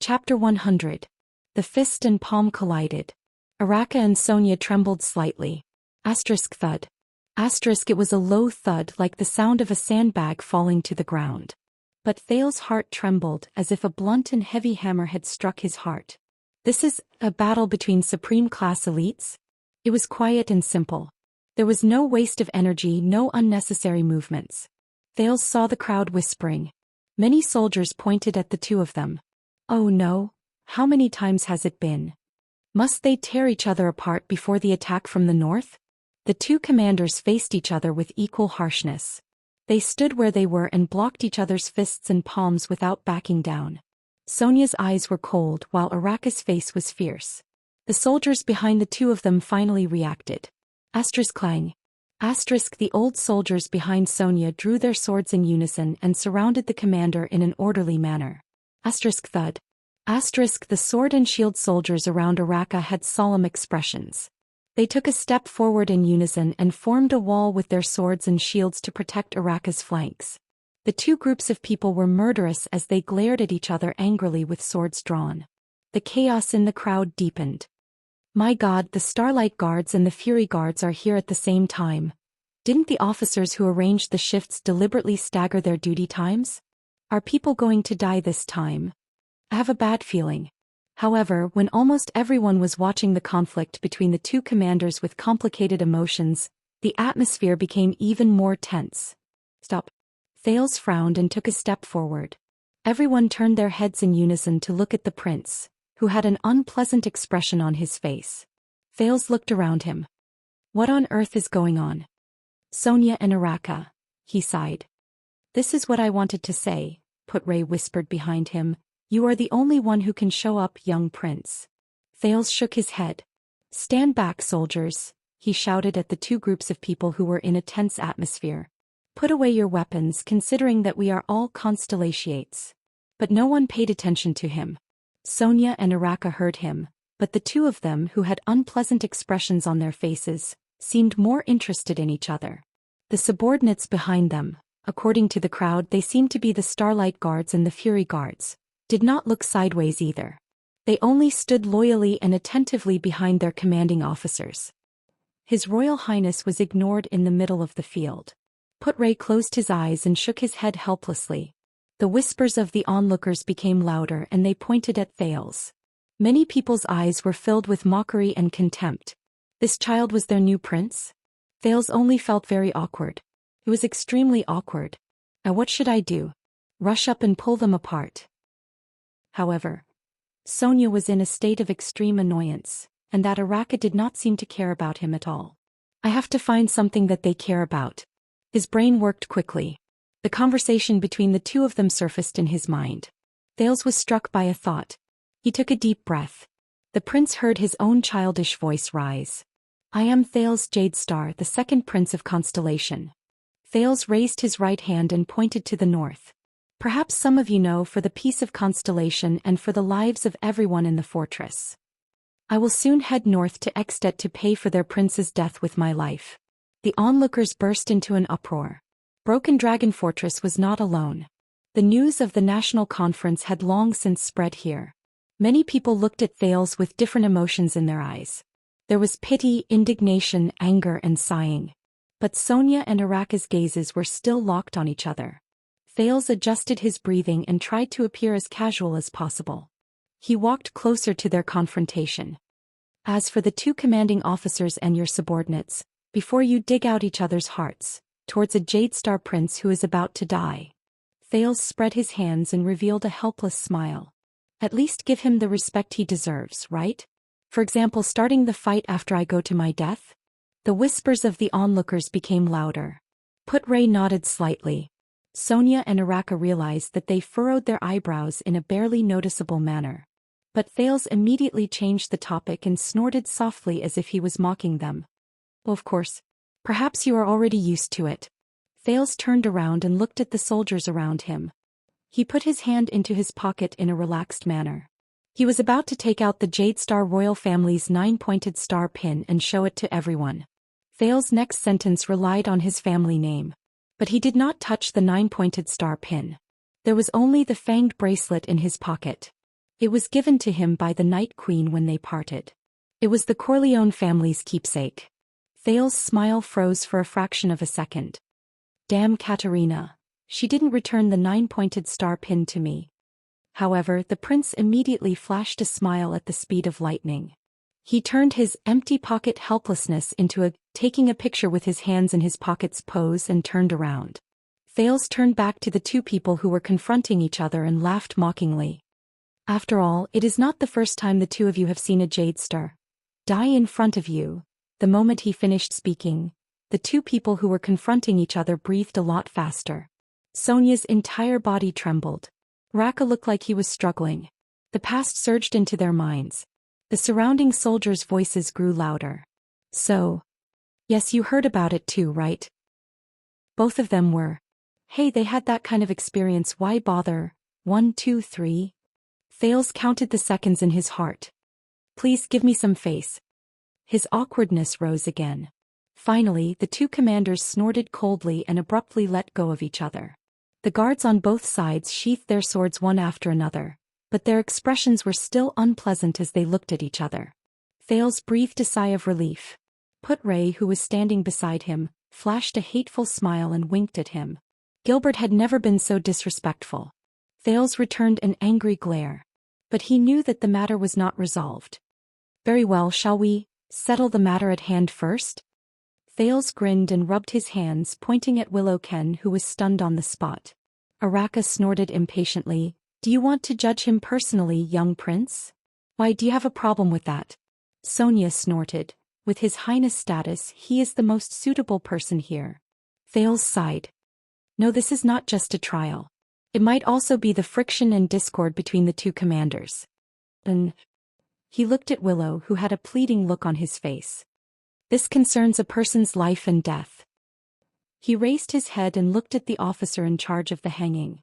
Chapter 100. The fist and palm collided. Araka and Sonia trembled slightly. Thud. It was a low thud like the sound of a sandbag falling to the ground. But Thale's heart trembled as if a blunt and heavy hammer had struck his heart. This is a battle between supreme class elites? It was quiet and simple. There was no waste of energy, no unnecessary movements. Thale saw the crowd whispering. Many soldiers pointed at the two of them. Oh no, how many times has it been? Must they tear each other apart before the attack from the north? The two commanders faced each other with equal harshness. They stood where they were and blocked each other's fists and palms without backing down. Sonia's eyes were cold while Araka's face was fierce. The soldiers behind the two of them finally reacted. Clang. The old soldiers behind Sonia drew their swords in unison and surrounded the commander in an orderly manner. Thud. The sword and shield soldiers around Araka had solemn expressions. They took a step forward in unison and formed a wall with their swords and shields to protect Araka's flanks. The two groups of people were murderous as they glared at each other angrily with swords drawn. The chaos in the crowd deepened. My God, the Starlight Guards and the Fury Guards are here at the same time. Didn't the officers who arranged the shifts deliberately stagger their duty times? Are people going to die this time? I have a bad feeling. However, when almost everyone was watching the conflict between the two commanders with complicated emotions, the atmosphere became even more tense. Stop. Thales frowned and took a step forward. Everyone turned their heads in unison to look at the prince, who had an unpleasant expression on his face. Thales looked around him. What on earth is going on? Sonia and Araka, he sighed. This is what I wanted to say, Putray whispered behind him. You are the only one who can show up, young prince. Thales shook his head. Stand back, soldiers, he shouted at the two groups of people who were in a tense atmosphere. Put away your weapons, considering that we are all constellations. But no one paid attention to him. Sonia and Araka heard him, but the two of them who had unpleasant expressions on their faces, seemed more interested in each other. The subordinates behind them, according to the crowd they seemed to be the Starlight Guards and the Fury Guards, did not look sideways either. They only stood loyally and attentively behind their commanding officers. His Royal Highness was ignored in the middle of the field. Putray closed his eyes and shook his head helplessly. The whispers of the onlookers became louder and they pointed at Thales. Many people's eyes were filled with mockery and contempt. This child was their new prince? Thales only felt very awkward. It was extremely awkward. What should I do? Rush up and pull them apart? However, Sonia was in a state of extreme annoyance, and that Araka did not seem to care about him at all. I have to find something that they care about. His brain worked quickly. The conversation between the two of them surfaced in his mind. Thales was struck by a thought. He took a deep breath. The prince heard his own childish voice rise. I am Thales Jadestar, the second prince of Constellation. Thales raised his right hand and pointed to the north. Perhaps some of you know, for the peace of Constellation and for the lives of everyone in the fortress. I will soon head north to Extet to pay for their prince's death with my life. The onlookers burst into an uproar. Broken Dragon Fortress was not alone. The news of the national conference had long since spread here. Many people looked at Thales with different emotions in their eyes. There was pity, indignation, anger, and sighing. But Sonia and Araka's gazes were still locked on each other. Thales adjusted his breathing and tried to appear as casual as possible. He walked closer to their confrontation. As for the two commanding officers and your subordinates, before you dig out each other's hearts, towards a Jadestar prince who is about to die. Thales spread his hands and revealed a helpless smile. At least give him the respect he deserves, right? For example, starting the fight after I go to my death? The whispers of the onlookers became louder. Putray nodded slightly. Sonia and Araka realized that they furrowed their eyebrows in a barely noticeable manner. But Thales immediately changed the topic and snorted softly as if he was mocking them. Well, of course. Perhaps you are already used to it. Thales turned around and looked at the soldiers around him. He put his hand into his pocket in a relaxed manner. He was about to take out the Jadestar royal family's 9-pointed star pin and show it to everyone. Thales' next sentence relied on his family name. But he did not touch the 9-pointed star pin. There was only the fanged bracelet in his pocket. It was given to him by the Night Queen when they parted. It was the Corleone family's keepsake. Thale's smile froze for a fraction of a second. Damn Katerina. She didn't return the 9-pointed star pin to me. However, the prince immediately flashed a smile at the speed of lightning. He turned his empty pocket helplessness into a taking a picture with his hands in his pockets pose and turned around. Thales turned back to the two people who were confronting each other and laughed mockingly. After all, it is not the first time the two of you have seen a jade star die in front of you. The moment he finished speaking, the two people who were confronting each other breathed a lot faster. Sonia's entire body trembled. Raka looked like he was struggling. The past surged into their minds. The surrounding soldiers' voices grew louder. So. Yes, you heard about it too, right? Both of them were. Hey, they had that kind of experience, why bother? 1, 2, 3. Thales counted the seconds in his heart. Please give me some face. His awkwardness rose again. Finally, the two commanders snorted coldly and abruptly let go of each other. The guards on both sides sheathed their swords one after another, but their expressions were still unpleasant as they looked at each other. Thales breathed a sigh of relief. Put-Ray, who was standing beside him, flashed a hateful smile and winked at him. Gilbert had never been so disrespectful. Thales returned an angry glare. But he knew that the matter was not resolved. Very well, shall we settle the matter at hand first? Thales grinned and rubbed his hands, pointing at Willow Ken, who was stunned on the spot. Araka snorted impatiently. Do you want to judge him personally, young prince? Why, do you have a problem with that? Sonia snorted. With his highness status, he is the most suitable person here. Thales sighed. No, this is not just a trial. It might also be the friction and discord between the two commanders. Then he looked at Willow, who had a pleading look on his face. This concerns a person's life and death. He raised his head and looked at the officer in charge of the hanging.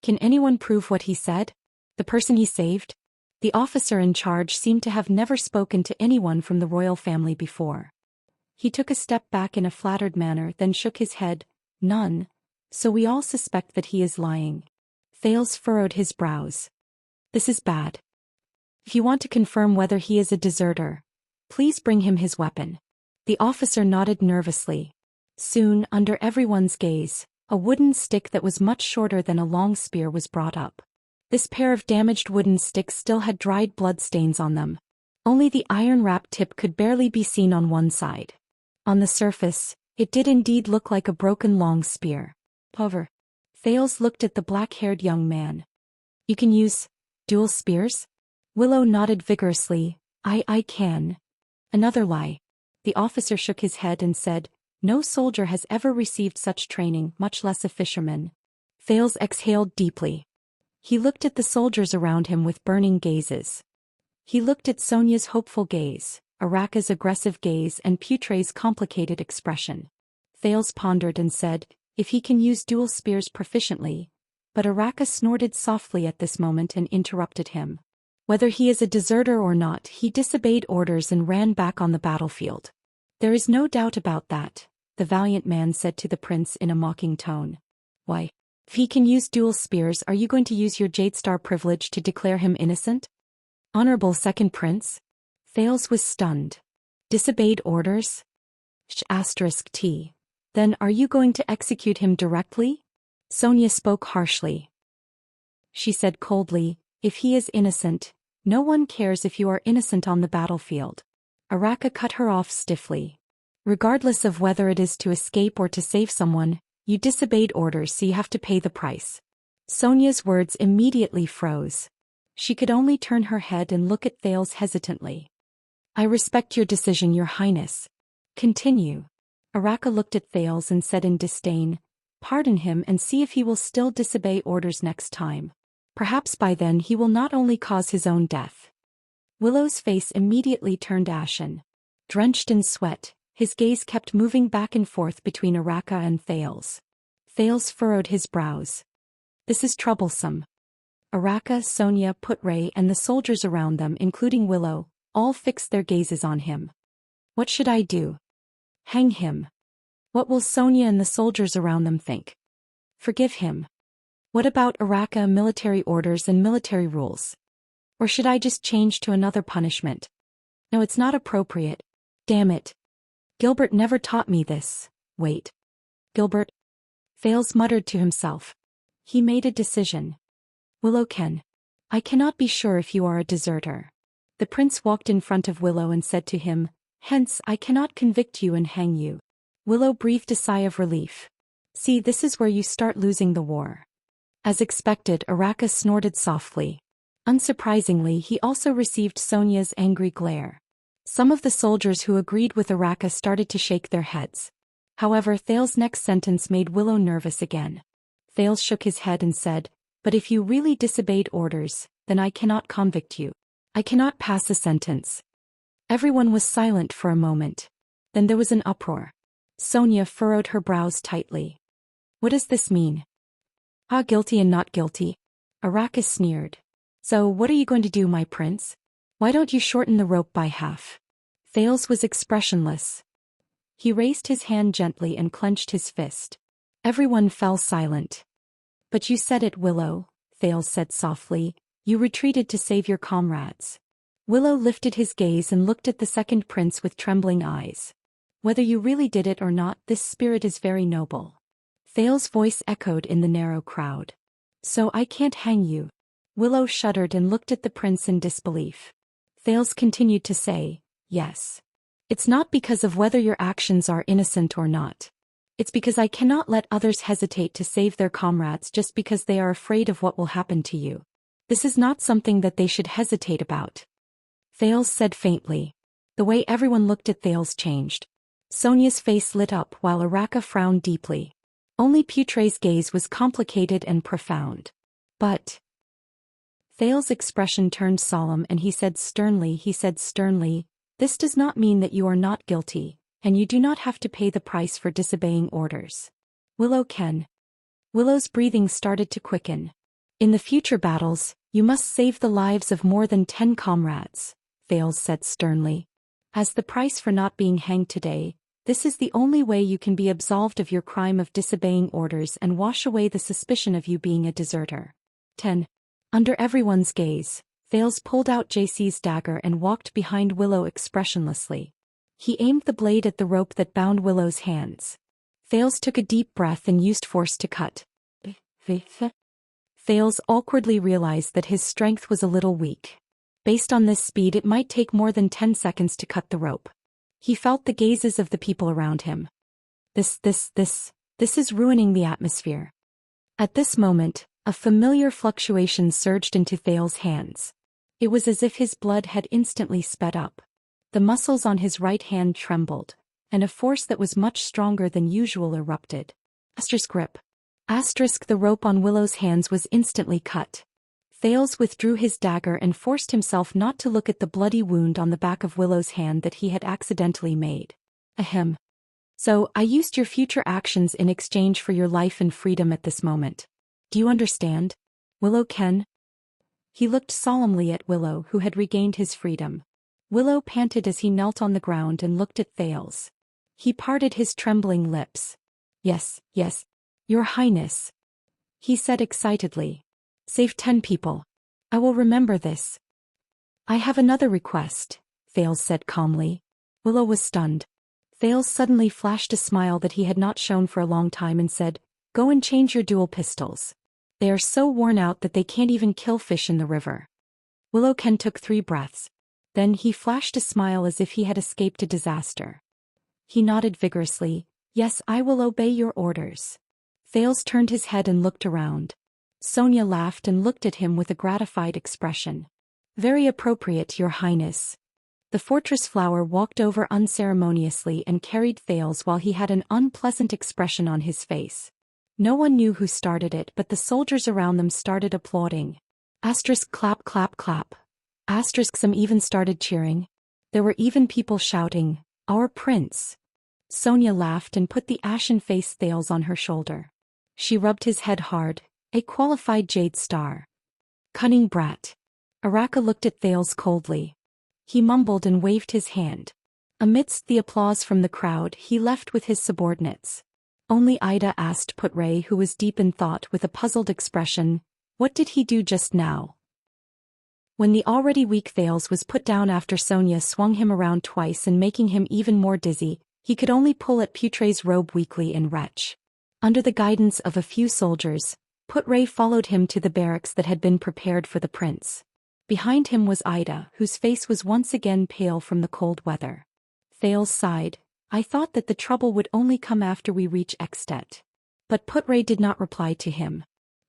Can anyone prove what he said? The person he saved? The officer in charge seemed to have never spoken to anyone from the royal family before. He took a step back in a flattered manner, then shook his head. None. So we all suspect that he is lying. Thales furrowed his brows. This is bad. If you want to confirm whether he is a deserter, please bring him his weapon. The officer nodded nervously. Soon, under everyone's gaze, a wooden stick that was much shorter than a long spear was brought up. This pair of damaged wooden sticks still had dried blood stains on them. Only the iron-wrapped tip could barely be seen on one side. On the surface, it did indeed look like a broken long spear. However, Thales looked at the black-haired young man. You can use dual spears? Willow nodded vigorously. I can. Another lie. The officer shook his head and said, no soldier has ever received such training, much less a fisherman. Thales exhaled deeply. He looked at the soldiers around him with burning gazes. He looked at Sonia's hopeful gaze, Araka's aggressive gaze, and Putre's complicated expression. Thales pondered and said, if he can use dual spears proficiently. But Araka snorted softly at this moment and interrupted him. Whether he is a deserter or not, he disobeyed orders and ran back on the battlefield. There is no doubt about that, the valiant man said to the prince in a mocking tone. Why? If he can use dual spears, are you going to use your Jade Star privilege to declare him innocent? Honorable Second Prince? Thales was stunned. Disobeyed orders? *T. Then are you going to execute him directly? Sonia spoke harshly. She said coldly, if he is innocent, no one cares if you are innocent on the battlefield. Araka cut her off stiffly. Regardless of whether it is to escape or to save someone, you disobeyed orders, so you have to pay the price. Sonia's words immediately froze. She could only turn her head and look at Thales hesitantly. I respect your decision, Your Highness. Continue. Araka looked at Thales and said in disdain, pardon him and see if he will still disobey orders next time. Perhaps by then he will not only cause his own death. Willow's face immediately turned ashen. Drenched in sweat, his gaze kept moving back and forth between Araka and Thales. Thales furrowed his brows. This is troublesome. Araka, Sonia, Put-Ray, and the soldiers around them, including Willow, all fixed their gazes on him. What should I do? Hang him. What will Sonia and the soldiers around them think? Forgive him. What about Araka, military orders and military rules? Or should I just change to another punishment? No, it's not appropriate. Damn it. Gilbert never taught me this. Wait. Gilbert? Thales muttered to himself. He made a decision. Willow Ken. I cannot be sure if you are a deserter. The prince walked in front of Willow and said to him, hence I cannot convict you and hang you. Willow breathed a sigh of relief. See, this is where you start losing the war. As expected, Araka snorted softly. Unsurprisingly, he also received Sonia's angry glare. Some of the soldiers who agreed with Araka started to shake their heads. However, Thales' next sentence made Willow nervous again. Thales shook his head and said, but if you really disobeyed orders, then I cannot convict you. I cannot pass a sentence. Everyone was silent for a moment. Then there was an uproar. Sonia furrowed her brows tightly. What does this mean? Ah, guilty and not guilty. Araka sneered. So what are you going to do, my prince? Why don't you shorten the rope by half? Thales was expressionless. He raised his hand gently and clenched his fist. Everyone fell silent. But you said it, Willow, Thales said softly. You retreated to save your comrades. Willow lifted his gaze and looked at the second prince with trembling eyes. Whether you really did it or not, this spirit is very noble. Thales' voice echoed in the narrow crowd. So I can't hang you. Willow shuddered and looked at the prince in disbelief. Thales continued to say, yes. It's not because of whether your actions are innocent or not. It's because I cannot let others hesitate to save their comrades just because they are afraid of what will happen to you. This is not something that they should hesitate about. Thales said faintly. The way everyone looked at Thales changed. Sonia's face lit up while Araka frowned deeply. Only Putre's gaze was complicated and profound. But Thales' expression turned solemn and he said sternly, this does not mean that you are not guilty, and you do not have to pay the price for disobeying orders. Willow Ken. Willow's breathing started to quicken. In the future battles, you must save the lives of more than 10 comrades, Thales said sternly. As the price for not being hanged today, this is the only way you can be absolved of your crime of disobeying orders and wash away the suspicion of you being a deserter. 10. Under everyone's gaze, Thales pulled out JC's dagger and walked behind Willow expressionlessly. He aimed the blade at the rope that bound Willow's hands. Thales took a deep breath and used force to cut. Thales awkwardly realized that his strength was a little weak. Based on this speed, it might take more than 10 seconds to cut the rope. He felt the gazes of the people around him. This is ruining the atmosphere. At this moment, a familiar fluctuation surged into Thales' hands. It was as if his blood had instantly sped up. The muscles on his right hand trembled, and a force that was much stronger than usual erupted. Grip. The rope on Willow's hands was instantly cut. Thales withdrew his dagger and forced himself not to look at the bloody wound on the back of Willow's hand that he had accidentally made. Ahem. So, I used your future actions in exchange for your life and freedom at this moment. Do you understand? Willow Ken? He looked solemnly at Willow, who had regained his freedom. Willow panted as he knelt on the ground and looked at Thales. He parted his trembling lips. Yes, Your Highness, he said excitedly. Save 10 people. I will remember this. I have another request, Thales said calmly. Willow was stunned. Thales suddenly flashed a smile that he had not shown for a long time and said, Go and change your dual pistols. They are so worn out that they can't even kill fish in the river. Willow Ken took 3 breaths. Then he flashed a smile as if he had escaped a disaster. He nodded vigorously. Yes, I will obey your orders. Thales turned his head and looked around. Sonia laughed and looked at him with a gratified expression. Very appropriate, Your Highness. The fortress flower walked over unceremoniously and carried Thales while he had an unpleasant expression on his face. No one knew who started it, but the soldiers around them started applauding. Clap, clap, clap. Some even started cheering. There were even people shouting, Our prince. Sonia laughed and put the ashen-faced Thales on her shoulder. She rubbed his head hard. A qualified jade star. Cunning brat. Araka looked at Thales coldly. He mumbled and waved his hand. Amidst the applause from the crowd, he left with his subordinates. Only Ida asked Putre, who was deep in thought with a puzzled expression, What did he do just now? When the already weak Thales was put down after Sonia swung him around twice and making him even more dizzy, he could only pull at Putre's robe weakly and retch. Under the guidance of a few soldiers, Putre followed him to the barracks that had been prepared for the prince. Behind him was Ida, whose face was once again pale from the cold weather. Thales sighed. I thought that the trouble would only come after we reach Extet. But Putre did not reply to him.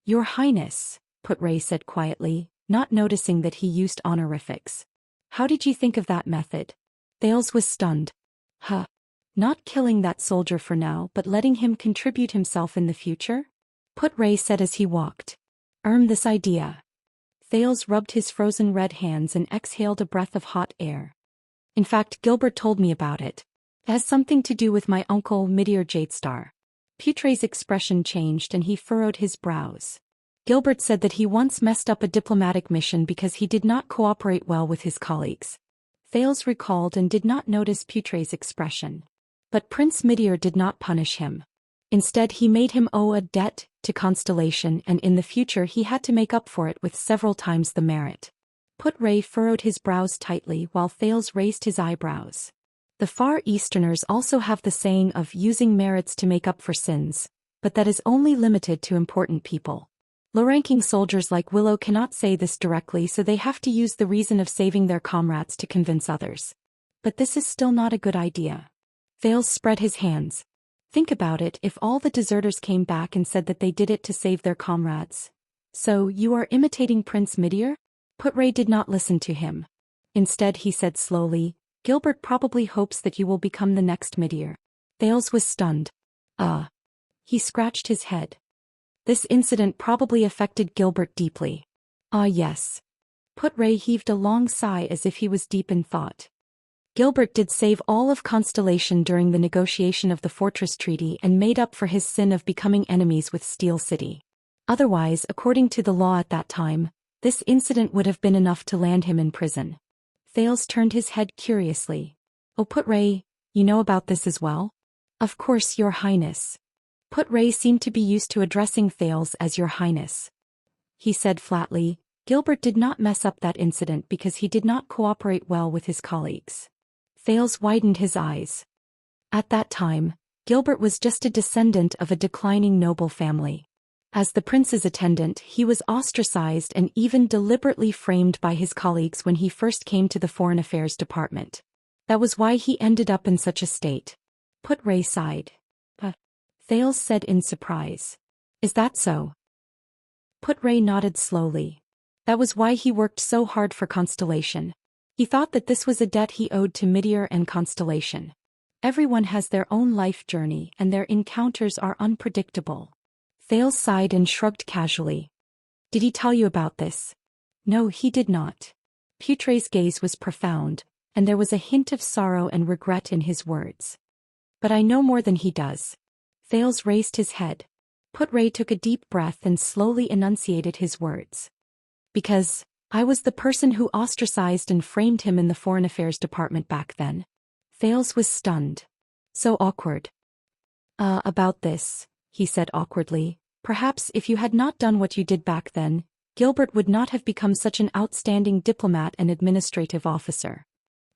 Your Highness, Putre said quietly, not noticing that he used honorifics. How did you think of that method? Thales was stunned. Huh. Not killing that soldier for now but letting him contribute himself in the future? Putre said as he walked. This idea. Thales rubbed his frozen red hands and exhaled a breath of hot air. In fact, Gilbert told me about it. It has something to do with my uncle Meteor Jadestar. Putre's expression changed and he furrowed his brows. Gilbert said that he once messed up a diplomatic mission because he did not cooperate well with his colleagues. Thales recalled and did not notice Putre's expression. But Prince Meteor did not punish him. Instead, he made him owe a debt to Constellation, and in the future he had to make up for it with several times the merit. Putre furrowed his brows tightly while Thales raised his eyebrows. The Far Easterners also have the saying of using merits to make up for sins, but that is only limited to important people. Low-ranking soldiers like Willow cannot say this directly, so they have to use the reason of saving their comrades to convince others. But this is still not a good idea. Thales spread his hands. Think about it, if all the deserters came back and said that they did it to save their comrades. So, you are imitating Prince Meteor? Putre did not listen to him. Instead he said slowly, Gilbert probably hopes that you will become the next Meteor. Thales was stunned. He scratched his head. This incident probably affected Gilbert deeply. Yes. Putre heaved a long sigh as if he was deep in thought. Gilbert did save all of Constellation during the negotiation of the Fortress Treaty and made up for his sin of becoming enemies with Steel City. Otherwise, according to the law at that time, this incident would have been enough to land him in prison. Thales turned his head curiously. Oh, Putre, you know about this as well? Of course, Your Highness. Putre seemed to be used to addressing Thales as Your Highness. He said flatly, Gilbert did not mess up that incident because he did not cooperate well with his colleagues. Thales widened his eyes. At that time, Gilbert was just a descendant of a declining noble family. As the prince's attendant, he was ostracized and even deliberately framed by his colleagues when he first came to the Foreign Affairs Department. That was why he ended up in such a state. Putre sighed. Thales said in surprise. Is that so? Putre nodded slowly. That was why he worked so hard for Constellation. He thought that this was a debt he owed to Meteor and Constellation. Everyone has their own life journey and their encounters are unpredictable. Thales sighed and shrugged casually. Did he tell you about this? No, he did not. Putre's gaze was profound, and there was a hint of sorrow and regret in his words. But I know more than he does. Thales raised his head. Putre took a deep breath and slowly enunciated his words. Because I was the person who ostracized and framed him in the Foreign Affairs Department back then. Thales was stunned. So awkward. About this, he said awkwardly, perhaps if you had not done what you did back then, Gilbert would not have become such an outstanding diplomat and administrative officer.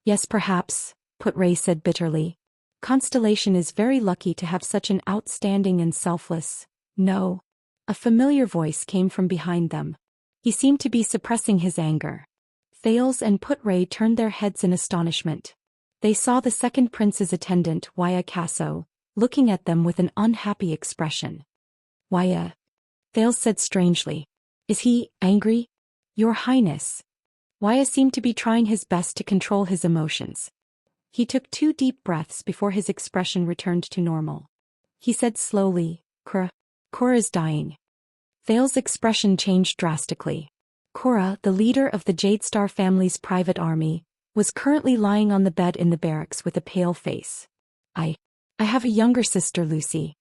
Yes, perhaps, Putre said bitterly. Constellation is very lucky to have such an outstanding and selfless. No. A familiar voice came from behind them. He seemed to be suppressing his anger. Thales and Putre turned their heads in astonishment. They saw the second prince's attendant, Waya Casso, looking at them with an unhappy expression. Waya, Thales said strangely. Is he angry? Your Highness. Waya seemed to be trying his best to control his emotions. He took 2 deep breaths before his expression returned to normal. He said slowly, Cora is dying. Thales' expression changed drastically. Cora, the leader of the Jadestar family's private army, was currently lying on the bed in the barracks with a pale face. I have a younger sister, Lucy.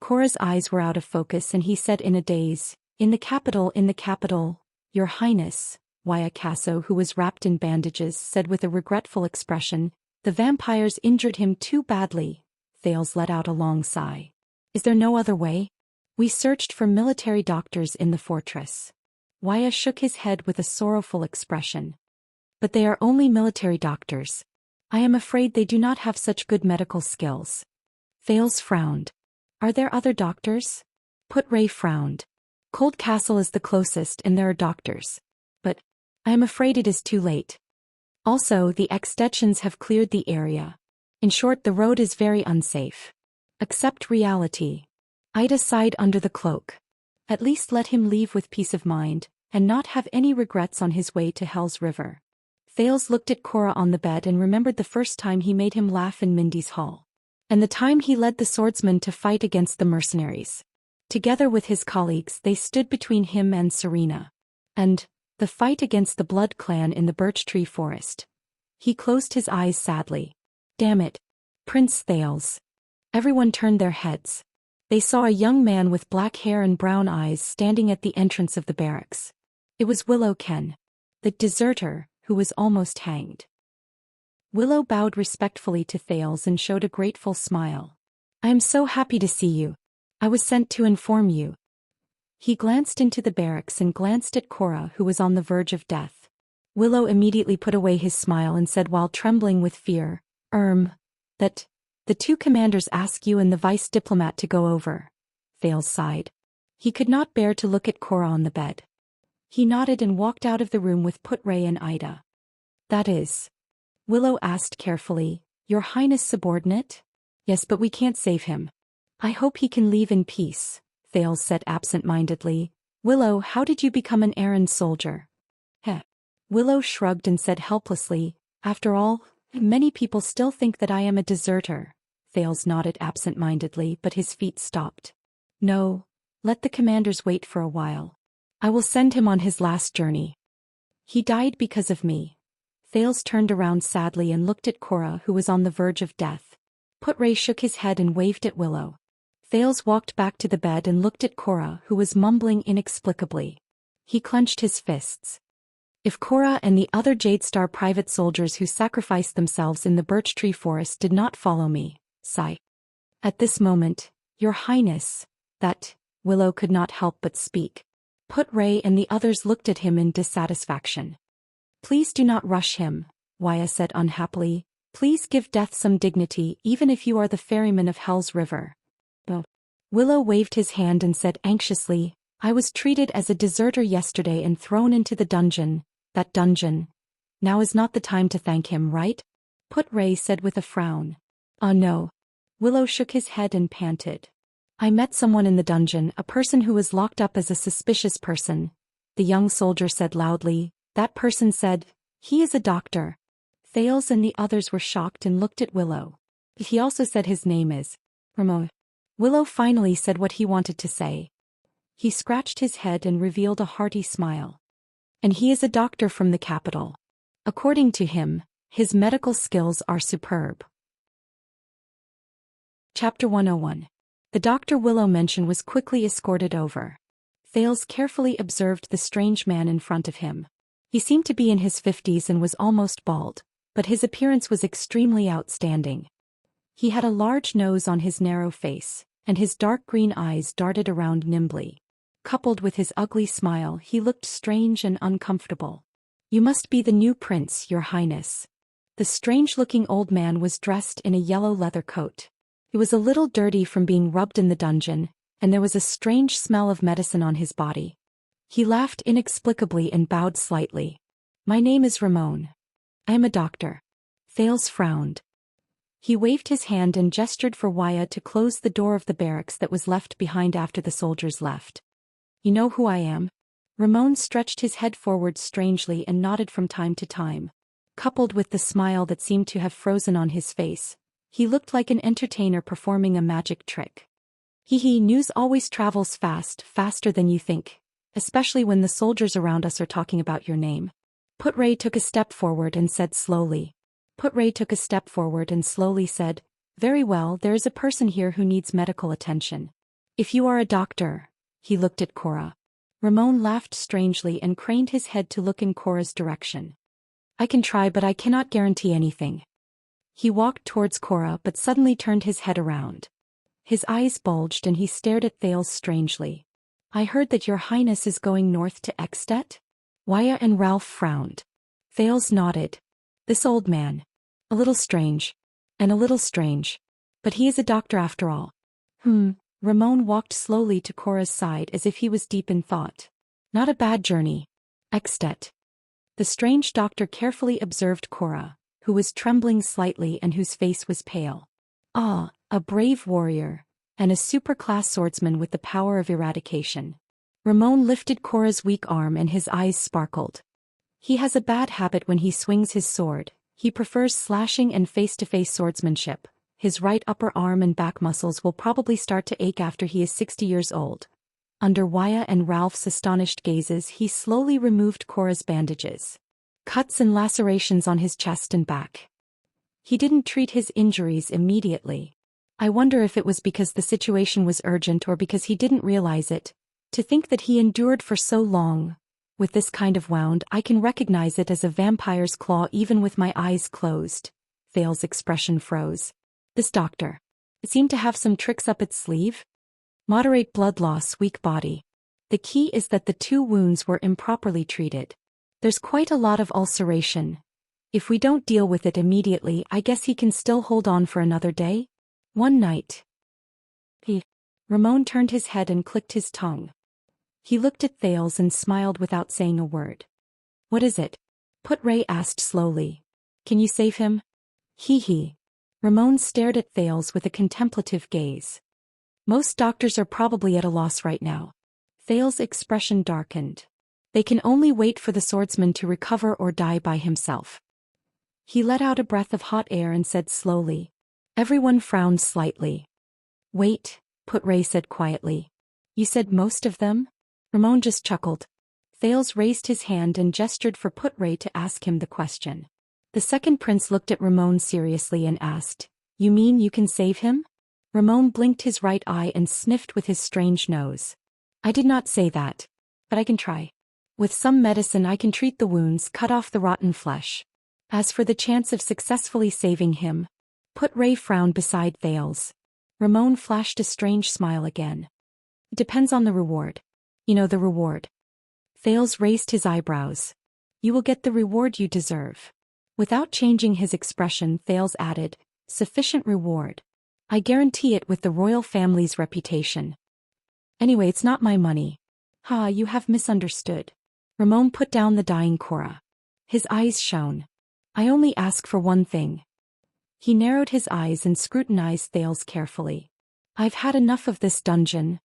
Cora's eyes were out of focus and he said in a daze, In the capital, Your Highness, Waya Casso, who was wrapped in bandages, said with a regretful expression, The vampires injured him too badly. Thales let out a long sigh. Is there no other way? We searched for military doctors in the fortress. Waya shook his head with a sorrowful expression. But they are only military doctors. I am afraid they do not have such good medical skills. Thales frowned. Are there other doctors? Put-Ray frowned. Cold Castle is the closest and there are doctors. But I am afraid it is too late. Also, the extensions have cleared the area. In short, the road is very unsafe. Accept reality. Ida sighed under the cloak. At least let him leave with peace of mind, and not have any regrets on his way to Hell's River. Thales looked at Cora on the bed and remembered the first time he made him laugh in Mindy's hall. And the time he led the swordsman to fight against the mercenaries. Together with his colleagues they stood between him and Serena. And the fight against the Blood Clan in the birch tree forest. He closed his eyes sadly. Damn it. Prince Thales. Everyone turned their heads. They saw a young man with black hair and brown eyes standing at the entrance of the barracks. It was Willow Ken, the deserter, who was almost hanged. Willow bowed respectfully to Thales and showed a grateful smile. I am so happy to see you. I was sent to inform you. He glanced into the barracks and glanced at Cora, who was on the verge of death. Willow immediately put away his smile and said while trembling with fear, that the two commanders ask you and the vice diplomat to go over. Thales sighed. He could not bear to look at Cora on the bed. He nodded and walked out of the room with Put-Ray and Ida. That is? Willow asked carefully, Your Highness subordinate? Yes, but we can't save him. I hope he can leave in peace, Thales said absent-mindedly. Willow, how did you become an errand soldier? Heh. Willow shrugged and said helplessly, After all, many people still think that I am a deserter. Thales nodded absent-mindedly, but his feet stopped. No, let the commanders wait for a while. I will send him on his last journey. He died because of me. Thales turned around sadly and looked at Cora, who was on the verge of death. Put-Ray shook his head and waved at Willow. Thales walked back to the bed and looked at Cora, who was mumbling inexplicably. He clenched his fists. If Cora and the other Jadestar private soldiers who sacrificed themselves in the birch tree forest did not follow me, sigh. At this moment, Your Highness, that, Willow could not help but speak. Put-Ray and the others looked at him in dissatisfaction. Please do not rush him, Waya said unhappily. Please give death some dignity even if you are the ferryman of Hell's River. Oh. Willow waved his hand and said anxiously, I was treated as a deserter yesterday and thrown into the dungeon, that dungeon. Now is not the time to thank him, right? Put-Ray said with a frown. Oh no. Willow shook his head and panted. I met someone in the dungeon, a person who was locked up as a suspicious person. The young soldier said loudly. That person said, he is a doctor. Thales and the others were shocked and looked at Willow. He also said his name is Ramon. Willow finally said what he wanted to say. He scratched his head and revealed a hearty smile. And he is a doctor from the capital. According to him, his medical skills are superb. Chapter 101. The doctor Willow mentioned was quickly escorted over. Thales carefully observed the strange man in front of him. He seemed to be in his 50s and was almost bald, but his appearance was extremely outstanding. He had a large nose on his narrow face, and his dark green eyes darted around nimbly. Coupled with his ugly smile, he looked strange and uncomfortable. You must be the new prince, Your Highness. The strange-looking old man was dressed in a yellow leather coat. He was a little dirty from being rubbed in the dungeon, and there was a strange smell of medicine on his body. He laughed inexplicably and bowed slightly. My name is Ramon. I am a doctor. Thales frowned. He waved his hand and gestured for Waya to close the door of the barracks that was left behind after the soldiers left. You know who I am? Ramon stretched his head forward strangely and nodded from time to time. Coupled with the smile that seemed to have frozen on his face, he looked like an entertainer performing a magic trick. News always travels fast, faster than you think. Especially when the soldiers around us are talking about your name. Put-Ray took a step forward and said slowly. Very well, there is a person here who needs medical attention. If you are a doctor. He looked at Cora. Ramon laughed strangely and craned his head to look in Cora's direction. I can try, but I cannot guarantee anything. He walked towards Cora but suddenly turned his head around. His eyes bulged and he stared at Thales strangely. I heard that your highness is going north to Ekstedt? Waya and Ralph frowned. Thales nodded. This old man. A little strange. And a little strange. But he is a doctor after all. Ramon walked slowly to Cora's side as if he was deep in thought. Not a bad journey. Ekstedt. The strange doctor carefully observed Cora, who was trembling slightly and whose face was pale. Ah, a brave warrior, and a super-class swordsman with the power of eradication. Ramon lifted Cora's weak arm and his eyes sparkled. He has a bad habit when he swings his sword. He prefers slashing and face-to-face swordsmanship. His right upper arm and back muscles will probably start to ache after he is 60 years old. Under Waya and Ralph's astonished gazes, he slowly removed Cora's bandages. Cuts and lacerations on his chest and back. He didn't treat his injuries immediately. I wonder if it was because the situation was urgent or because he didn't realize it. To think that he endured for so long. With this kind of wound, I can recognize it as a vampire's claw even with my eyes closed. Thale's expression froze. This doctor. It seemed to have some tricks up its sleeve. Moderate blood loss, weak body. The key is that the 2 wounds were improperly treated. There's quite a lot of ulceration. If we don't deal with it immediately, I guess he can still hold on for another day? One night. Ramon turned his head and clicked his tongue. He looked at Thales and smiled without saying a word. What is it? Put Ray asked slowly. Can you save him? Hee. Ramon stared at Thales with a contemplative gaze. Most doctors are probably at a loss right now. Thales' expression darkened. They can only wait for the swordsman to recover or die by himself. He let out a breath of hot air and said slowly. Everyone frowned slightly. Wait, Put Ray said quietly. You said most of them? Ramon just chuckled. Thales raised his hand and gestured for Put Ray to ask him the question. The second prince looked at Ramon seriously and asked, You mean you can save him? Ramon blinked his right eye and sniffed with his strange nose. I did not say that. But I can try. With some medicine I can treat the wounds, cut off the rotten flesh. As for the chance of successfully saving him, Put Ray frowned beside Thales. Ramon flashed a strange smile again. It depends on the reward. You know the reward. Thales raised his eyebrows. You will get the reward you deserve. Without changing his expression, Thales added, Sufficient reward. I guarantee it with the royal family's reputation. Anyway, it's not my money. You have misunderstood. Ramon put down the dying Cora. His eyes shone. I only ask for one thing. He narrowed his eyes and scrutinized Thales carefully. I've had enough of this dungeon.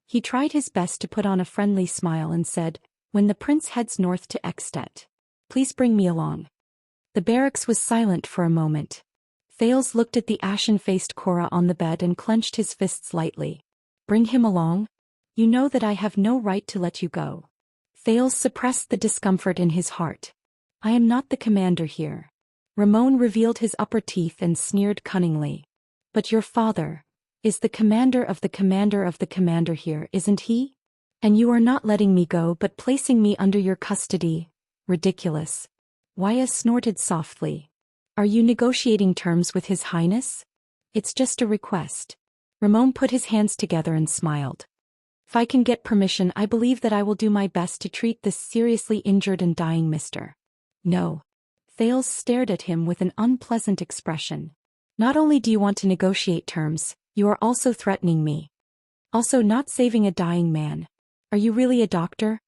He tried his best to put on a friendly smile and said, When the prince heads north to Ekstedt, please bring me along. The barracks was silent for a moment. Thales looked at the ashen-faced Cora on the bed and clenched his fists lightly. Bring him along? You know that I have no right to let you go. Thales suppressed the discomfort in his heart. I am not the commander here. Ramon revealed his upper teeth and sneered cunningly. But your father is the commander of the commander of the commander here, isn't he? And you are not letting me go but placing me under your custody. Ridiculous. Waya snorted softly. Are you negotiating terms with His Highness? It's just a request. Ramon put his hands together and smiled. If I can get permission, I believe that I will do my best to treat this seriously injured and dying mister. No. Thales stared at him with an unpleasant expression. Not only do you want to negotiate terms, you are also threatening me. Also not saving a dying man. Are you really a doctor?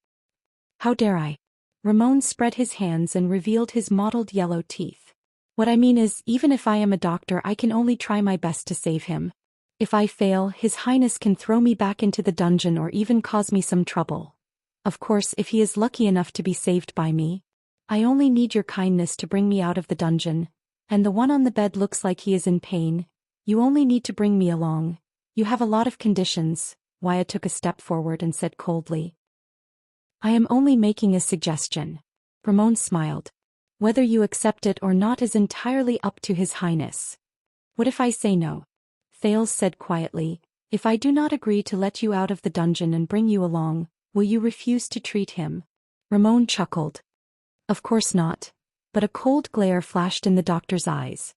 How dare I? Ramon spread his hands and revealed his mottled yellow teeth. What I mean is, even if I am a doctor, I can only try my best to save him. If I fail, His Highness can throw me back into the dungeon or even cause me some trouble. Of course, if he is lucky enough to be saved by me. I only need your kindness to bring me out of the dungeon, and the one on the bed looks like he is in pain. You only need to bring me along. You have a lot of conditions. Waya took a step forward and said coldly. I am only making a suggestion. Ramon smiled. Whether you accept it or not is entirely up to His Highness. What if I say no? Thales said quietly. If I do not agree to let you out of the dungeon and bring you along, will you refuse to treat him? Ramon chuckled. Of course not. But a cold glare flashed in the doctor's eyes.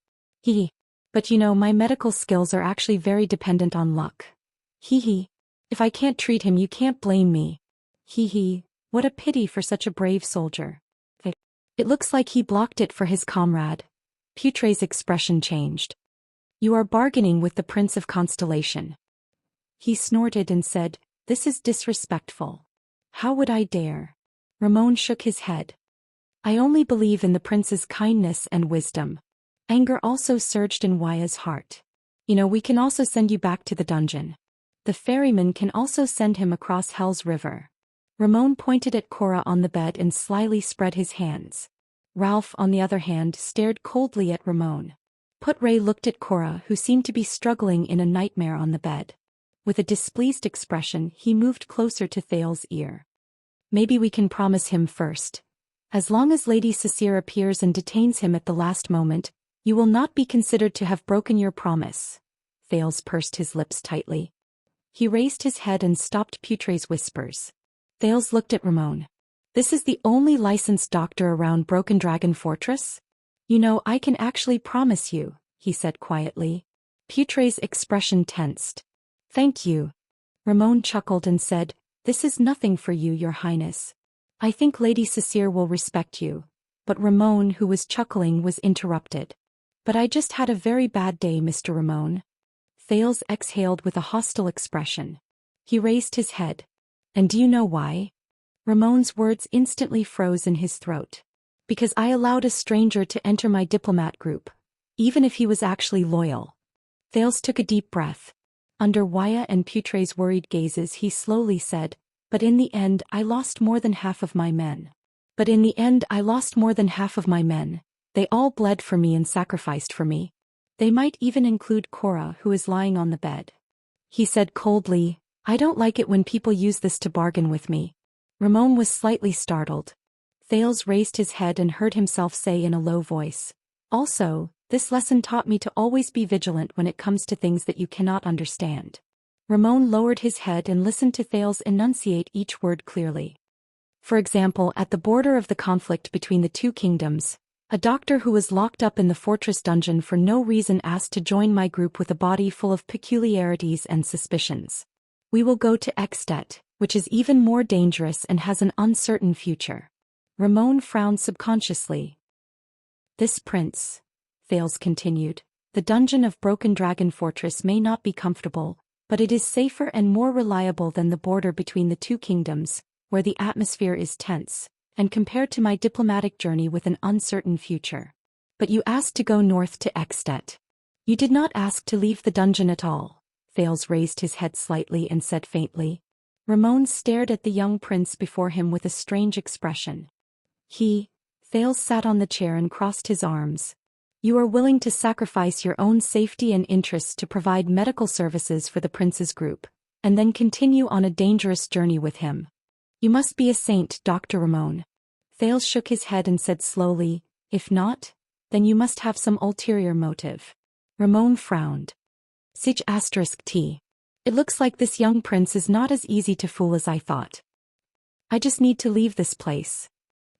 But you know, my medical skills are actually very dependent on luck. If I can't treat him, you can't blame me. Hee, what a pity for such a brave soldier. It looks like he blocked it for his comrade. Putre's expression changed. You are bargaining with the Prince of Constellation. He snorted and said, this is disrespectful. How would I dare? Ramon shook his head. I only believe in the prince's kindness and wisdom. Anger also surged in Waya's heart. We can also send you back to the dungeon. The ferryman can also send him across Hell's River. Ramon pointed at Cora on the bed and slyly spread his hands. Ralph, on the other hand, stared coldly at Ramon. Putray looked at Cora, who seemed to be struggling in a nightmare on the bed. With a displeased expression, he moved closer to Thales's ear. Maybe we can promise him first. As long as Lady Cecile appears and detains him at the last moment, you will not be considered to have broken your promise. Thales pursed his lips tightly. He raised his head and stopped Putre's whispers. Thales looked at Ramon. This is the only licensed doctor around Broken Dragon Fortress? I can actually promise you, he said quietly. Putre's expression tensed. Thank you. Ramon chuckled and said, this is nothing for you, Your Highness. I think Lady Cecile will respect you. But Ramon, who was chuckling, was interrupted. But I just had a very bad day, Mr. Ramon. Thales exhaled with a hostile expression. He raised his head. And do you know why? Ramon's words instantly froze in his throat. Because I allowed a stranger to enter my diplomat group, even if he was actually loyal. Thales took a deep breath. Under Waya and Putre's worried gazes, he slowly said, but in the end I lost more than half of my men. They all bled for me and sacrificed for me. They might even include Cora, who is lying on the bed. He said coldly, I don't like it when people use this to bargain with me. Ramon was slightly startled. Thales raised his head and heard himself say in a low voice, also, this lesson taught me to always be vigilant when it comes to things that you cannot understand. Ramon lowered his head and listened to Thales enunciate each word clearly. For example, at the border of the conflict between the two kingdoms, a doctor who was locked up in the fortress dungeon for no reason asked to join my group with a body full of peculiarities and suspicions. We will go to Extet, which is even more dangerous and has an uncertain future. Ramon frowned subconsciously. This prince, Thales continued, the dungeon of Broken Dragon Fortress may not be comfortable, but it is safer and more reliable than the border between the two kingdoms, where the atmosphere is tense, and compared to my diplomatic journey with an uncertain future. But you asked to go north to Extet. You did not ask to leave the dungeon at all. Thales raised his head slightly and said faintly. Ramon stared at the young prince before him with a strange expression. Thales sat on the chair and crossed his arms. You are willing to sacrifice your own safety and interests to provide medical services for the prince's group, and then continue on a dangerous journey with him. You must be a saint, Dr. Ramon. Thales shook his head and said slowly, if not, then you must have some ulterior motive. Ramon frowned. T. It looks like this young prince is not as easy to fool as I thought. I just need to leave this place.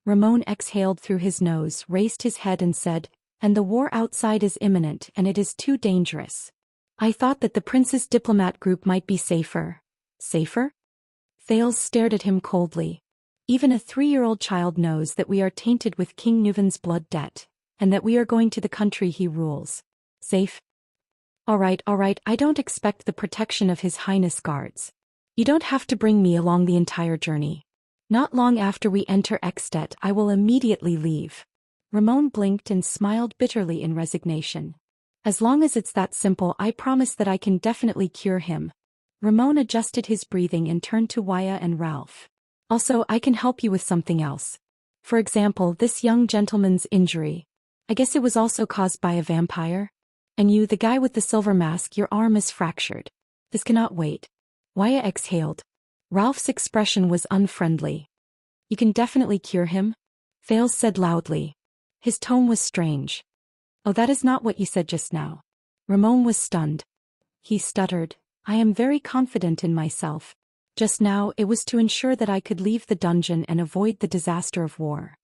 Ramon exhaled through his nose, raised his head and said, and the war outside is imminent and it is too dangerous. I thought that the prince's diplomat group might be safer. Safer? Thales stared at him coldly. Even a 3-year-old child knows that we are tainted with King Nuven's blood debt, and that we are going to the country he rules. Safe? All right, I don't expect the protection of His Highness guards. You don't have to bring me along the entire journey. Not long after we enter Extet, I will immediately leave. Ramon blinked and smiled bitterly in resignation. As long as it's that simple, I promise that I can definitely cure him. Ramon adjusted his breathing and turned to Waya and Ralph. Also, I can help you with something else. For example, this young gentleman's injury. I guess it was also caused by a vampire? And you, the guy with the silver mask, your arm is fractured. This cannot wait. Waya exhaled. Ralph's expression was unfriendly. You can definitely cure him? Thales said loudly. His tone was strange. Oh, that is not what you said just now. Ramon was stunned. He stuttered. I am very confident in myself. Just now it was to ensure that I could leave the dungeon and avoid the disaster of war.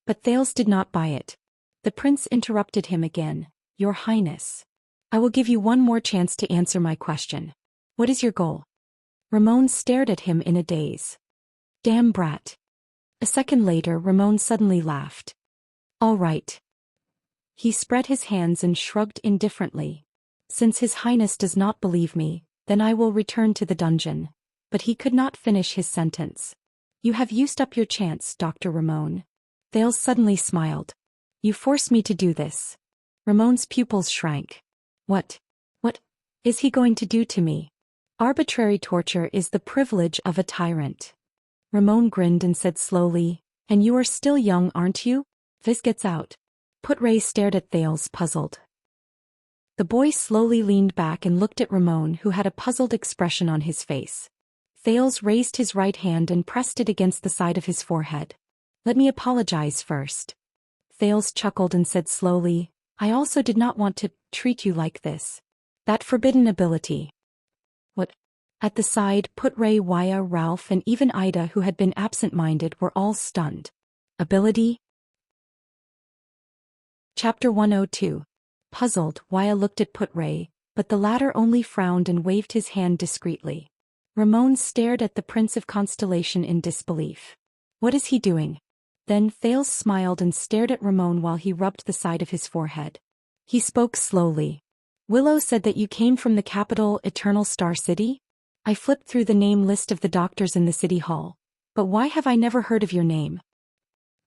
But Thales did not buy it. The prince interrupted him again. Your Highness. I will give you one more chance to answer my question. What is your goal? Ramon stared at him in a daze. Damn brat. A second later Ramon suddenly laughed. All right. He spread his hands and shrugged indifferently. Since His Highness does not believe me, then I will return to the dungeon. But he could not finish his sentence. You have used up your chance, Dr. Ramon. Thales suddenly smiled. You forced me to do this. Ramon's pupils shrank. What is he going to do to me? Arbitrary torture is the privilege of a tyrant. Ramon grinned and said slowly, and you are still young, aren't you? This gets out. Putray stared at Thales, puzzled. The boy slowly leaned back and looked at Ramon, who had a puzzled expression on his face. Thales raised his right hand and pressed it against the side of his forehead. Let me apologize first. Thales chuckled and said slowly, I also did not want to treat you like this. That forbidden ability. What? At the side, Putray, Waya, Ralph and even Ida, who had been absent-minded, were all stunned. Ability? Chapter 102. Puzzled, Waya looked at Putray, but the latter only frowned and waved his hand discreetly. Ramon stared at the Prince of Constellation in disbelief. What is he doing? Then Thales smiled and stared at Ramon while he rubbed the side of his forehead. He spoke slowly. Willow said that you came from the capital, Eternal Star City? I flipped through the name list of the doctors in the city hall. But why have I never heard of your name?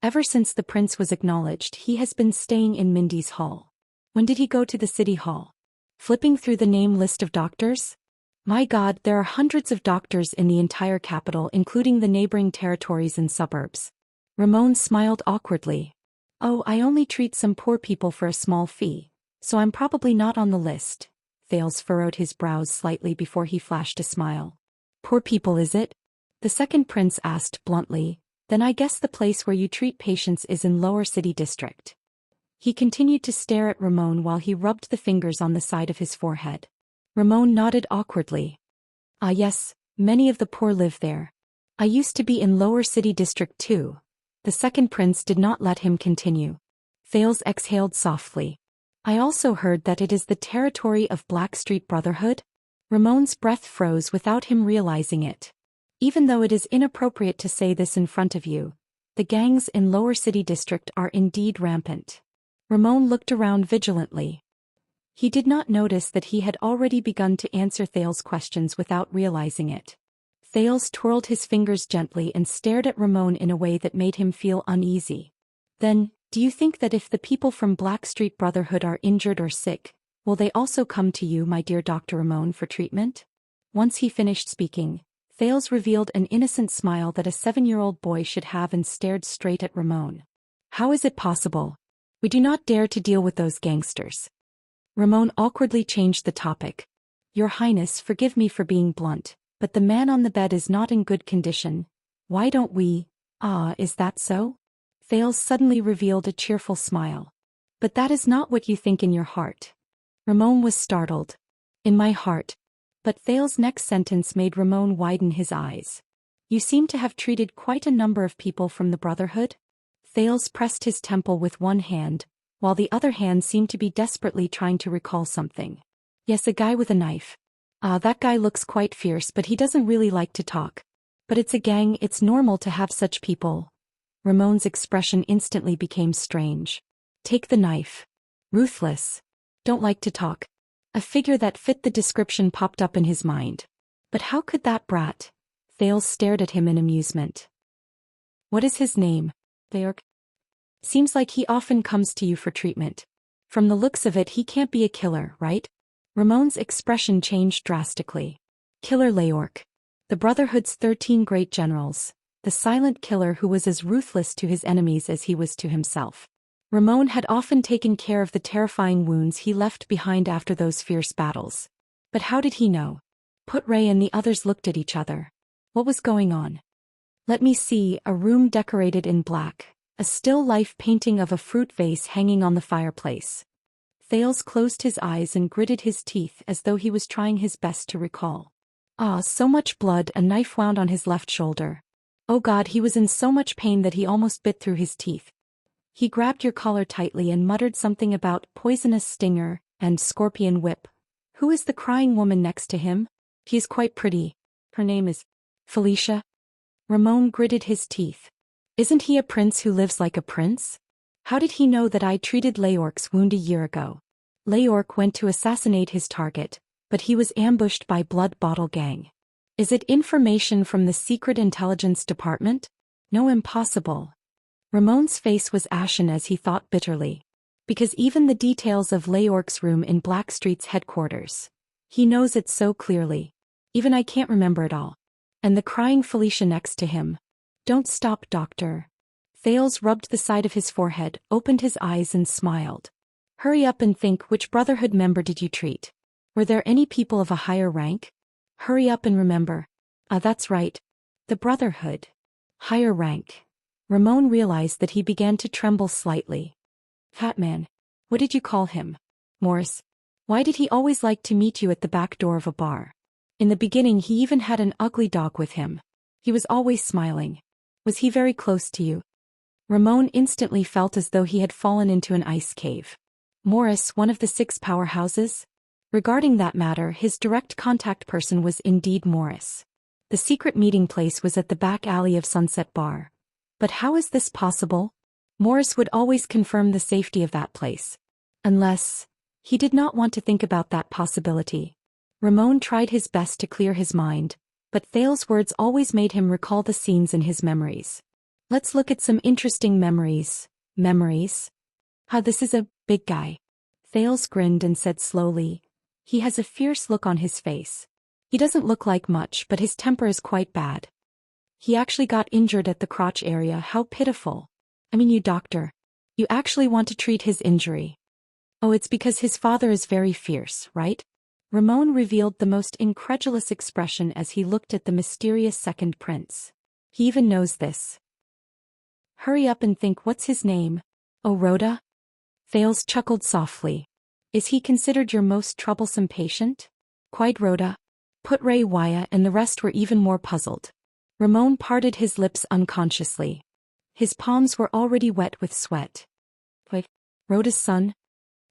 Ever since the prince was acknowledged, he has been staying in Mindy's hall. When did he go to the city hall? Flipping through the name list of doctors? My God, there are hundreds of doctors in the entire capital, including the neighboring territories and suburbs. Ramon smiled awkwardly. Oh, I only treat some poor people for a small fee, so I'm probably not on the list. Thales furrowed his brows slightly before he flashed a smile. Poor people, is it? The second prince asked bluntly. Then I guess the place where you treat patients is in Lower City District. He continued to stare at Ramon while he rubbed the fingers on the side of his forehead. Ramon nodded awkwardly. Ah yes, many of the poor live there. I used to be in Lower City District too. The second prince did not let him continue. Thales exhaled softly. I also heard that it is the territory of Blackstreet Brotherhood? Ramon's breath froze without him realizing it. Even though it is inappropriate to say this in front of you, the gangs in Lower City District are indeed rampant. Ramon looked around vigilantly. He did not notice that he had already begun to answer Thales' questions without realizing it. Thales twirled his fingers gently and stared at Ramon in a way that made him feel uneasy. Then, do you think that if the people from Blackstreet Brotherhood are injured or sick, will they also come to you, my dear Dr. Ramon, for treatment? Once he finished speaking, Thales revealed an innocent smile that a 7-year-old boy should have and stared straight at Ramon. How is it possible? We do not dare to deal with those gangsters. Ramon awkwardly changed the topic. Your Highness, forgive me for being blunt, but the man on the bed is not in good condition. Why don't we? Ah, is that so? Thales suddenly revealed a cheerful smile. But that is not what you think in your heart. Ramon was startled. In my heart. But Thales' next sentence made Ramon widen his eyes. You seem to have treated quite a number of people from the Brotherhood? Thales pressed his temple with one hand, while the other hand seemed to be desperately trying to recall something. Yes, a guy with a knife. Ah, that guy looks quite fierce, but he doesn't really like to talk. But it's a gang, it's normal to have such people. Ramon's expression instantly became strange. Take the knife. Ruthless. Don't like to talk. A figure that fit the description popped up in his mind. But how could that brat? Thales stared at him in amusement. What is his name? Theork? Seems like he often comes to you for treatment. From the looks of it, he can't be a killer, right? Ramon's expression changed drastically. Killer Leork. The Brotherhood's 13 great generals. The silent killer who was as ruthless to his enemies as he was to himself. Ramon had often taken care of the terrifying wounds he left behind after those fierce battles. But how did he know? Putray and the others looked at each other. What was going on? Let me see, a room decorated in black. A still life painting of a fruit vase hanging on the fireplace. Thales closed his eyes and gritted his teeth as though he was trying his best to recall. Ah, so much blood, a knife wound on his left shoulder. Oh God, he was in so much pain that he almost bit through his teeth. He grabbed your collar tightly and muttered something about poisonous stinger and scorpion whip. Who is the crying woman next to him? He is quite pretty. Her name is Felicia. Ramon gritted his teeth. Isn't he a prince who lives like a prince? How did he know that I treated Leorc's wound a year ago? Leorc went to assassinate his target, but he was ambushed by Blood Bottle Gang. Is it information from the Secret Intelligence Department? No, impossible. Ramon's face was ashen as he thought bitterly. Because even the details of Leorc's room in Blackstreet's headquarters. He knows it so clearly. Even I can't remember it all. And the crying Felicia next to him. Don't stop, Doctor. Thales rubbed the side of his forehead, opened his eyes and smiled. Hurry up and think, which Brotherhood member did you treat? Were there any people of a higher rank? Hurry up and remember. That's right. The Brotherhood. Higher rank. Ramon realized that he began to tremble slightly. Fat man. What did you call him? Morris. Why did he always like to meet you at the back door of a bar? In the beginning he even had an ugly dog with him. He was always smiling. Was he very close to you? Ramon instantly felt as though he had fallen into an ice cave. Morris, one of the 6 powerhouses? Regarding that matter, his direct contact person was indeed Morris. The secret meeting place was at the back alley of Sunset Bar. But how is this possible? Morris would always confirm the safety of that place. Unless, he did not want to think about that possibility. Ramon tried his best to clear his mind, but Thales' words always made him recall the scenes in his memories. Let's look at some interesting memories. Memories? This is a big guy. Thales grinned and said slowly. He has a fierce look on his face. He doesn't look like much, but his temper is quite bad. He actually got injured at the crotch area. How pitiful. I mean, you doctor. You actually want to treat his injury. Oh, it's because his father is very fierce, right? Ramon revealed the most incredulous expression as he looked at the mysterious second prince. He even knows this. Hurry up and think, what's his name? Oh, Rhoda? Thales chuckled softly. Is he considered your most troublesome patient? Quite Rhoda. Put Ray Waya and the rest were even more puzzled. Ramon parted his lips unconsciously. His palms were already wet with sweat. Wait, Rhoda's son?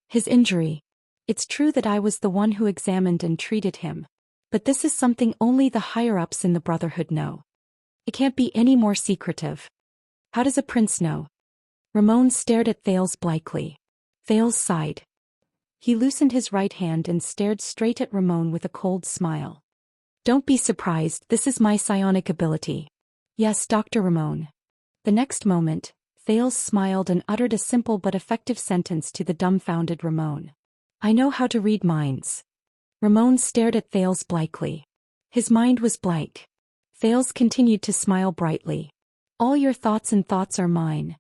His injury. It's true that I was the one who examined and treated him. But this is something only the higher-ups in the Brotherhood know. It can't be any more secretive. How does a prince know? Ramon stared at Thales blankly. Thales sighed. He loosened his right hand and stared straight at Ramon with a cold smile. Don't be surprised, this is my psionic ability. Yes, Dr. Ramon. The next moment, Thales smiled and uttered a simple but effective sentence to the dumbfounded Ramon. I know how to read minds. Ramon stared at Thales blankly. His mind was blank. Thales continued to smile brightly. All your thoughts and thoughts are mine.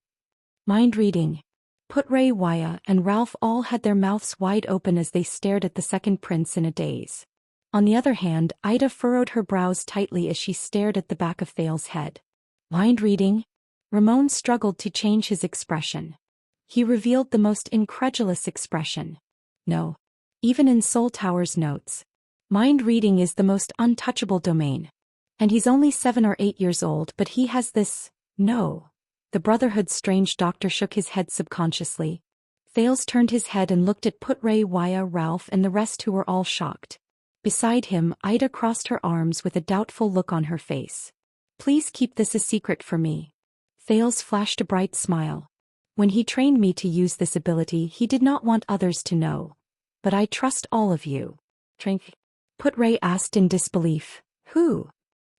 Mind reading. Put Ray Waya and Ralph all had their mouths wide open as they stared at the second prince in a daze. On the other hand, Ida furrowed her brows tightly as she stared at the back of Thales' head. Mind reading? Ramon struggled to change his expression. He revealed the most incredulous expression. No. Even in Soul Tower's notes. Mind reading is the most untouchable domain. And he's only 7 or 8 years old, but he has this. No. The Brotherhood's strange doctor shook his head subconsciously. Thales turned his head and looked at Put Ray, Waya, Ralph and the rest who were all shocked. Beside him, Ida crossed her arms with a doubtful look on her face. Please keep this a secret for me. Thales flashed a bright smile. When he trained me to use this ability, he did not want others to know. But I trust all of you. Put Ray asked in disbelief. Who?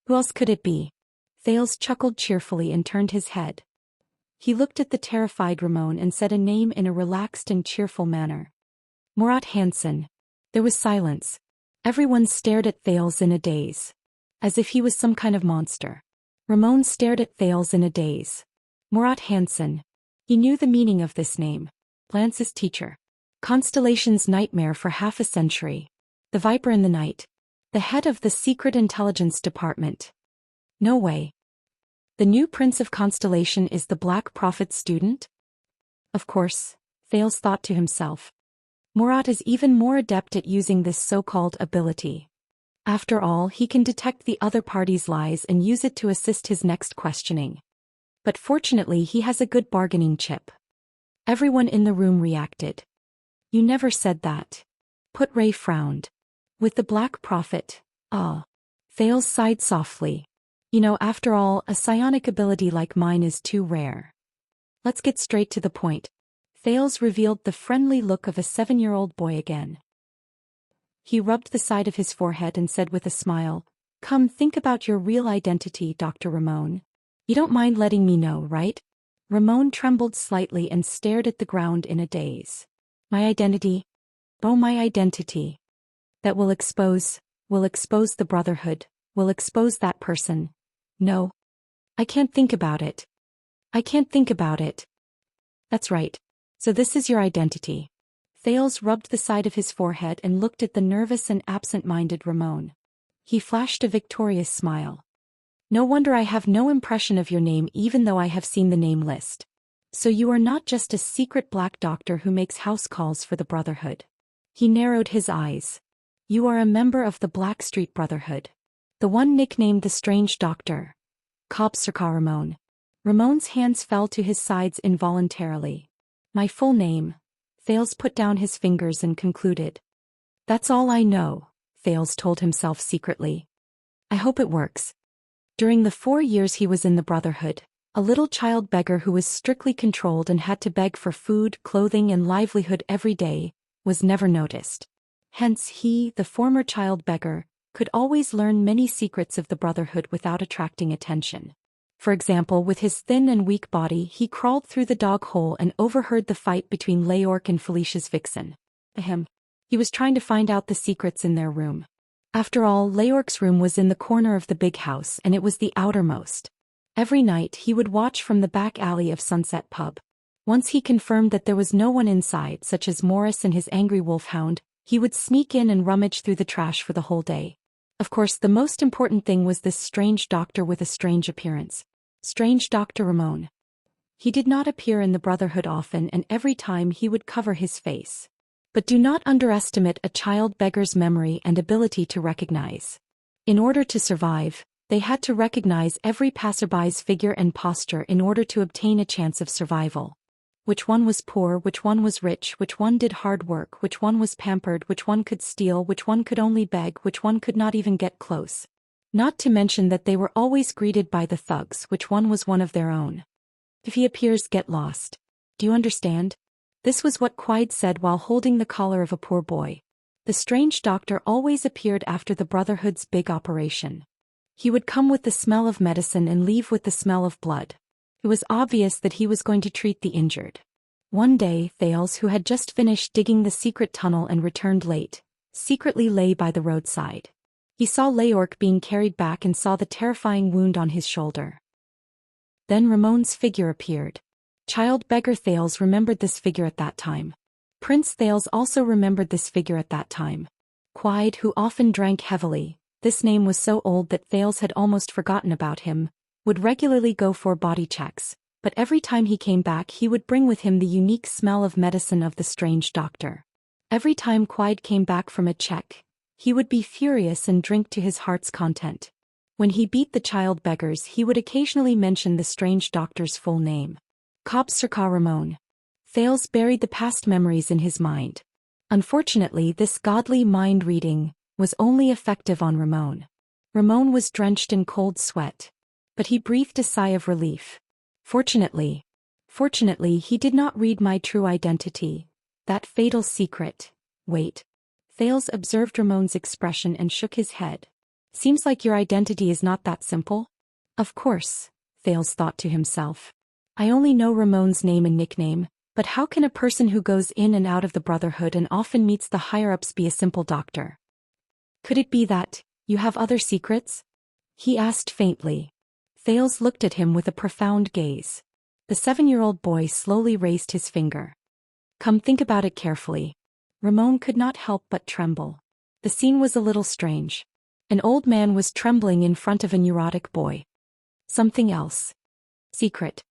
Who else could it be? Thales chuckled cheerfully and turned his head. He looked at the terrified Ramon and said a name in a relaxed and cheerful manner. Murat Hansen. There was silence. Everyone stared at Thales in a daze. As if he was some kind of monster. Ramon stared at Thales in a daze. Murat Hansen. He knew the meaning of this name. Lance's teacher. Constellation's nightmare for half a century. The Viper in the Night. The head of the Secret Intelligence Department. No way. The new Prince of Constellation is the Black Prophet's student? Of course, Thales thought to himself. Murat is even more adept at using this so-called ability. After all, he can detect the other party's lies and use it to assist his next questioning. But fortunately he has a good bargaining chip. Everyone in the room reacted. You never said that. Put Ray frowned. With the Black Prophet, ah. Thales sighed softly. You know, after all, a psionic ability like mine is too rare. Let's get straight to the point. Thales revealed the friendly look of a 7-year-old boy again. He rubbed the side of his forehead and said with a smile, "Come, think about your real identity, Dr. Ramon. You don't mind letting me know, right?" Ramon trembled slightly and stared at the ground in a daze. My identity? Oh, my identity. That will expose the Brotherhood, will expose that person. No. I can't think about it. I can't think about it. That's right. So this is your identity. Thales rubbed the side of his forehead and looked at the nervous and absent-minded Ramon. He flashed a victorious smile. No wonder I have no impression of your name even though I have seen the name list. So you are not just a secret black doctor who makes house calls for the Brotherhood. He narrowed his eyes. You are a member of the Black Street Brotherhood. The one nicknamed the Strange Doctor. Cultivation Ramon. Ramon's hands fell to his sides involuntarily. My full name. Thales put down his fingers and concluded. That's all I know, Thales told himself secretly. I hope it works. During the 4 years he was in the Brotherhood, a little child beggar who was strictly controlled and had to beg for food, clothing and livelihood every day, was never noticed. Hence he, the former child beggar, could always learn many secrets of the Brotherhood without attracting attention. For example, with his thin and weak body he crawled through the dog hole and overheard the fight between Leorc and Felicia's vixen. He was trying to find out the secrets in their room. After all, Leorc's room was in the corner of the big house and it was the outermost. Every night he would watch from the back alley of Sunset Pub. Once he confirmed that there was no one inside, such as Morris and his angry wolfhound, he would sneak in and rummage through the trash for the whole day. Of course, the most important thing was this strange doctor with a strange appearance. Strange Dr. Ramon. He did not appear in the Brotherhood often and every time he would cover his face. But do not underestimate a child beggar's memory and ability to recognize. In order to survive, they had to recognize every passerby's figure and posture in order to obtain a chance of survival. Which one was poor, which one was rich, which one did hard work, which one was pampered, which one could steal, which one could only beg, which one could not even get close. Not to mention that they were always greeted by the thugs, which one was one of their own. If he appears, get lost. Do you understand? This was what Quide said while holding the collar of a poor boy. The strange doctor always appeared after the Brotherhood's big operation. He would come with the smell of medicine and leave with the smell of blood. It was obvious that he was going to treat the injured. One day, Thales, who had just finished digging the secret tunnel and returned late, secretly lay by the roadside. He saw Leorc being carried back and saw the terrifying wound on his shoulder. Then Ramon's figure appeared. Child beggar Thales remembered this figure at that time. Prince Thales also remembered this figure at that time. Quide, who often drank heavily, this name was so old that Thales had almost forgotten about him, would regularly go for body checks, but every time he came back he would bring with him the unique smell of medicine of the strange doctor. Every time Quide came back from a check, he would be furious and drink to his heart's content. When he beat the child beggars he would occasionally mention the strange doctor's full name. Cultivation Ramon. Thales buried the past memories in his mind. Unfortunately, this godly mind reading was only effective on Ramon. Ramon was drenched in cold sweat. But he breathed a sigh of relief. Fortunately, he did not read my true identity. That fatal secret. Wait. Thales observed Ramon's expression and shook his head. Seems like your identity is not that simple. Of course, Thales thought to himself. I only know Ramon's name and nickname, but how can a person who goes in and out of the Brotherhood and often meets the higher-ups be a simple doctor? Could it be that you have other secrets? He asked faintly. Thales looked at him with a profound gaze. The 7-year-old boy slowly raised his finger. Come, think about it carefully. Ramon could not help but tremble. The scene was a little strange. An old man was trembling in front of a neurotic boy. Something else. Secret.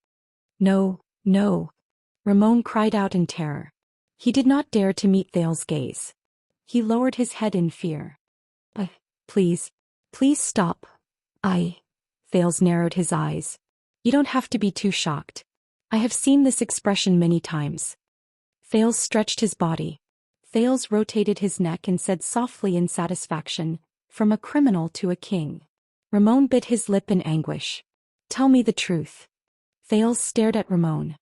No, no. Ramon cried out in terror. He did not dare to meet Thales' gaze. He lowered his head in fear. Please stop. Thales narrowed his eyes. You don't have to be too shocked. I have seen this expression many times. Thales stretched his body. Thales rotated his neck and said softly in satisfaction, from a criminal to a king. Ramon bit his lip in anguish. Tell me the truth. Thales stared at Ramon.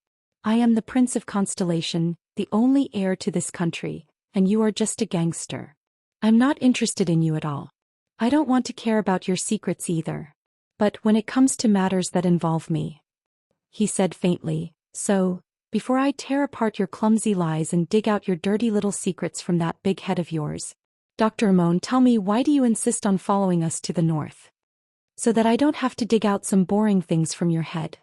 I am the Prince of Constellation, the only heir to this country, and you are just a gangster. I'm not interested in you at all. I don't want to care about your secrets either. But when it comes to matters that involve me, he said faintly, so, before I tear apart your clumsy lies and dig out your dirty little secrets from that big head of yours, Dr. Ramon, tell me, why do you insist on following us to the north? So that I don't have to dig out some boring things from your head.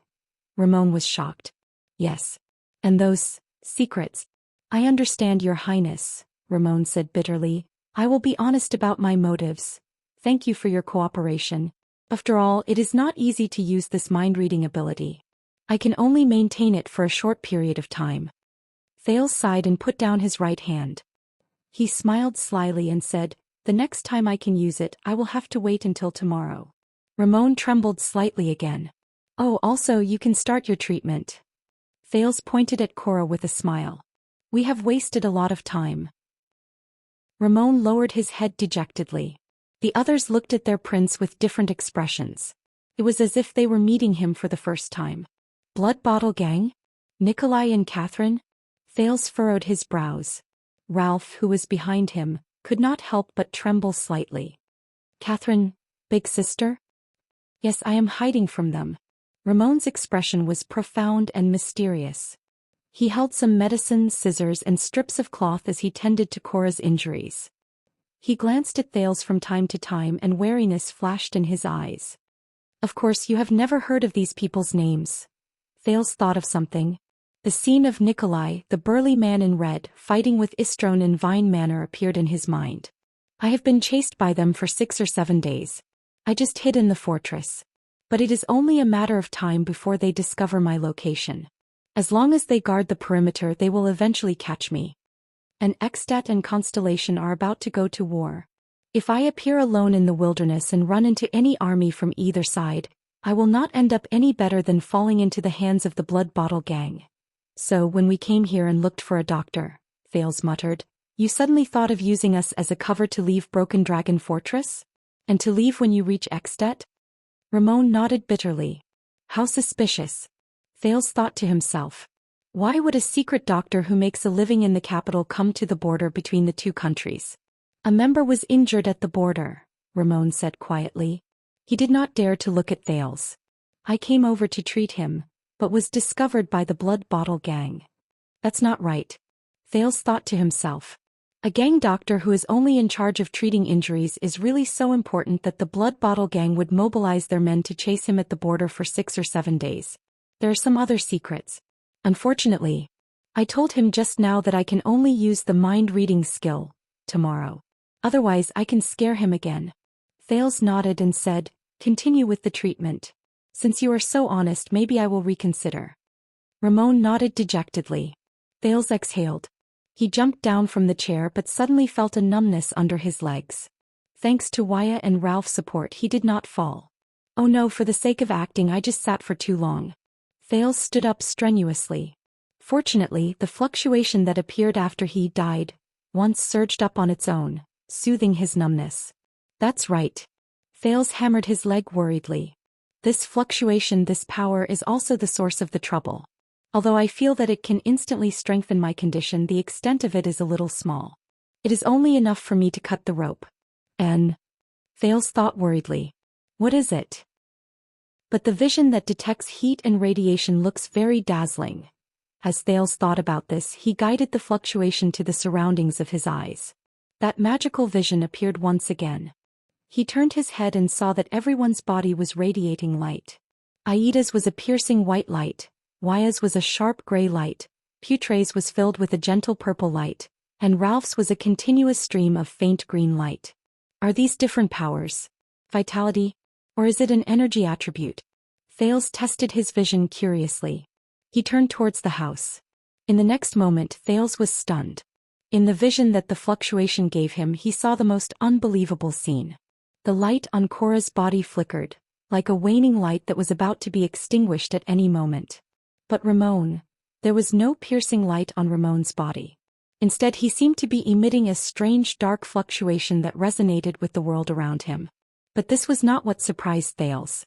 Ramon was shocked. Yes. And those secrets. I understand, Your Highness, Ramon said bitterly. I will be honest about my motives. Thank you for your cooperation. After all, it is not easy to use this mind-reading ability. I can only maintain it for a short period of time. Thales sighed and put down his right hand. He smiled slyly and said, the next time I can use it, I will have to wait until tomorrow. Ramon trembled slightly again. Oh, also you can start your treatment. Thales pointed at Cora with a smile. We have wasted a lot of time. Ramon lowered his head dejectedly. The others looked at their prince with different expressions. It was as if they were meeting him for the first time. Blood Bottle Gang? Nikolai and Catherine? Thales furrowed his brows. Ralph, who was behind him, could not help but tremble slightly. Catherine, big sister? Yes, I am hiding from them. Ramon's expression was profound and mysterious. He held some medicine, scissors, and strips of cloth as he tended to Cora's injuries. He glanced at Thales from time to time and wariness flashed in his eyes. Of course, you have never heard of these people's names. Thales thought of something. The scene of Nikolai, the burly man in red, fighting with Istrone in Vine Manor appeared in his mind. I have been chased by them for 6 or 7 days. I just hid in the fortress. But it is only a matter of time before they discover my location. As long as they guard the perimeter, they will eventually catch me. And Extat and Constellation are about to go to war. If I appear alone in the wilderness and run into any army from either side, I will not end up any better than falling into the hands of the Blood Bottle Gang. So when we came here and looked for a doctor, Thales muttered, you suddenly thought of using us as a cover to leave Broken Dragon Fortress? And to leave when you reach Extat? Ramon nodded bitterly. How suspicious. Thales thought to himself. Why would a secret doctor who makes a living in the capital come to the border between the two countries? A member was injured at the border, Ramon said quietly. He did not dare to look at Thales. I came over to treat him, but was discovered by the Blood Bottle Gang. That's not right. Thales thought to himself. A gang doctor who is only in charge of treating injuries is really so important that the Blood Bottle Gang would mobilize their men to chase him at the border for 6 or 7 days. There are some other secrets. Unfortunately, I told him just now that I can only use the mind-reading skill tomorrow. Otherwise, I can scare him again. Thales nodded and said, continue with the treatment. Since you are so honest, maybe I will reconsider. Ramon nodded dejectedly. Thales exhaled. He jumped down from the chair but suddenly felt a numbness under his legs. Thanks to Waya and Ralph's support, he did not fall. Oh no, for the sake of acting, I just sat for too long. Thales stood up strenuously. Fortunately, the fluctuation that appeared after he died once surged up on its own, soothing his numbness. That's right. Thales hammered his leg worriedly. This fluctuation, this power is also the source of the trouble. Although I feel that it can instantly strengthen my condition, the extent of it is a little small. It is only enough for me to cut the rope. And Thales thought worriedly. What is it? But the vision that detects heat and radiation looks very dazzling. As Thales thought about this, he guided the fluctuation to the surroundings of his eyes. That magical vision appeared once again. He turned his head and saw that everyone's body was radiating light. Aida's was a piercing white light, Waya's was a sharp gray light, Putre's was filled with a gentle purple light, and Ralph's was a continuous stream of faint green light. Are these different powers? Vitality? Or is it an energy attribute? Thales tested his vision curiously. He turned towards the house. In the next moment, Thales was stunned. In the vision that the fluctuation gave him, he saw the most unbelievable scene. The light on Cora's body flickered, like a waning light that was about to be extinguished at any moment. But Ramon, there was no piercing light on Ramon's body. Instead he seemed to be emitting a strange dark fluctuation that resonated with the world around him. But this was not what surprised Thales.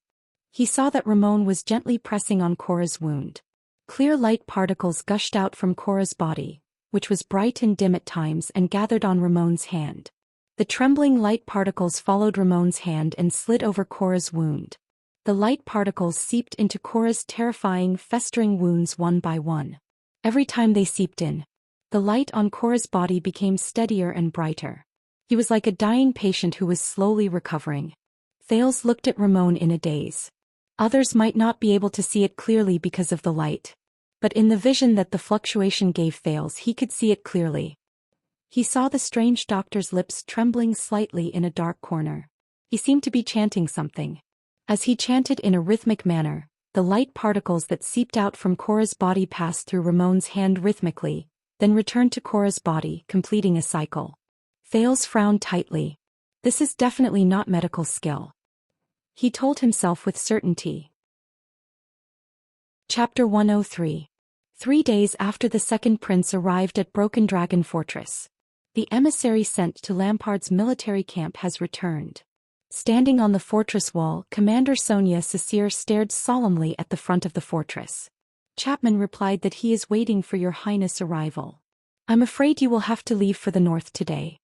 He saw that Ramon was gently pressing on Cora's wound. Clear light particles gushed out from Cora's body, which was bright and dim at times, and gathered on Ramon's hand. The trembling light particles followed Ramon's hand and slid over Cora's wound. The light particles seeped into Cora's terrifying, festering wounds one by one. Every time they seeped in, the light on Cora's body became steadier and brighter. He was like a dying patient who was slowly recovering. Thales looked at Ramon in a daze. Others might not be able to see it clearly because of the light. But in the vision that the fluctuation gave Thales, he could see it clearly. He saw the strange doctor's lips trembling slightly in a dark corner. He seemed to be chanting something. As he chanted in a rhythmic manner, the light particles that seeped out from Cora's body passed through Ramon's hand rhythmically, then returned to Cora's body, completing a cycle. Thales frowned tightly. This is definitely not medical skill, he told himself with certainty. Chapter 103. 3 days after the second prince arrived at Broken Dragon Fortress, the emissary sent to Lampard's military camp has returned. Standing on the fortress wall, Commander Sonia Cecere stared solemnly at the front of the fortress. Chapman replied that he is waiting for your highness' arrival. I'm afraid you will have to leave for the north today.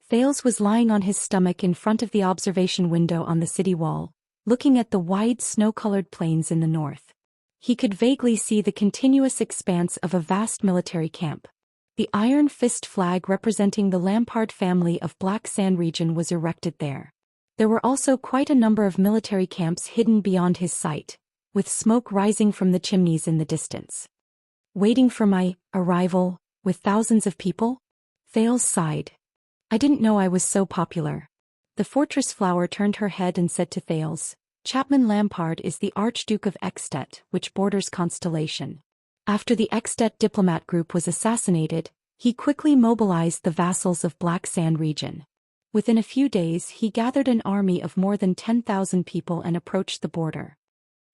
Thales was lying on his stomach in front of the observation window on the city wall, looking at the wide snow-colored plains in the north. He could vaguely see the continuous expanse of a vast military camp. The Iron Fist flag representing the Lampard family of Black Sand region was erected there. There were also quite a number of military camps hidden beyond his sight, with smoke rising from the chimneys in the distance. Waiting for my arrival, with thousands of people? Thales sighed. I didn't know I was so popular. The fortress flower turned her head and said to Thales, Chapman Lampard is the Archduke of Ekstedt, which borders Constellation. After the Ekstedt diplomat group was assassinated, he quickly mobilized the vassals of Black Sand region. Within a few days he gathered an army of more than 10,000 people and approached the border.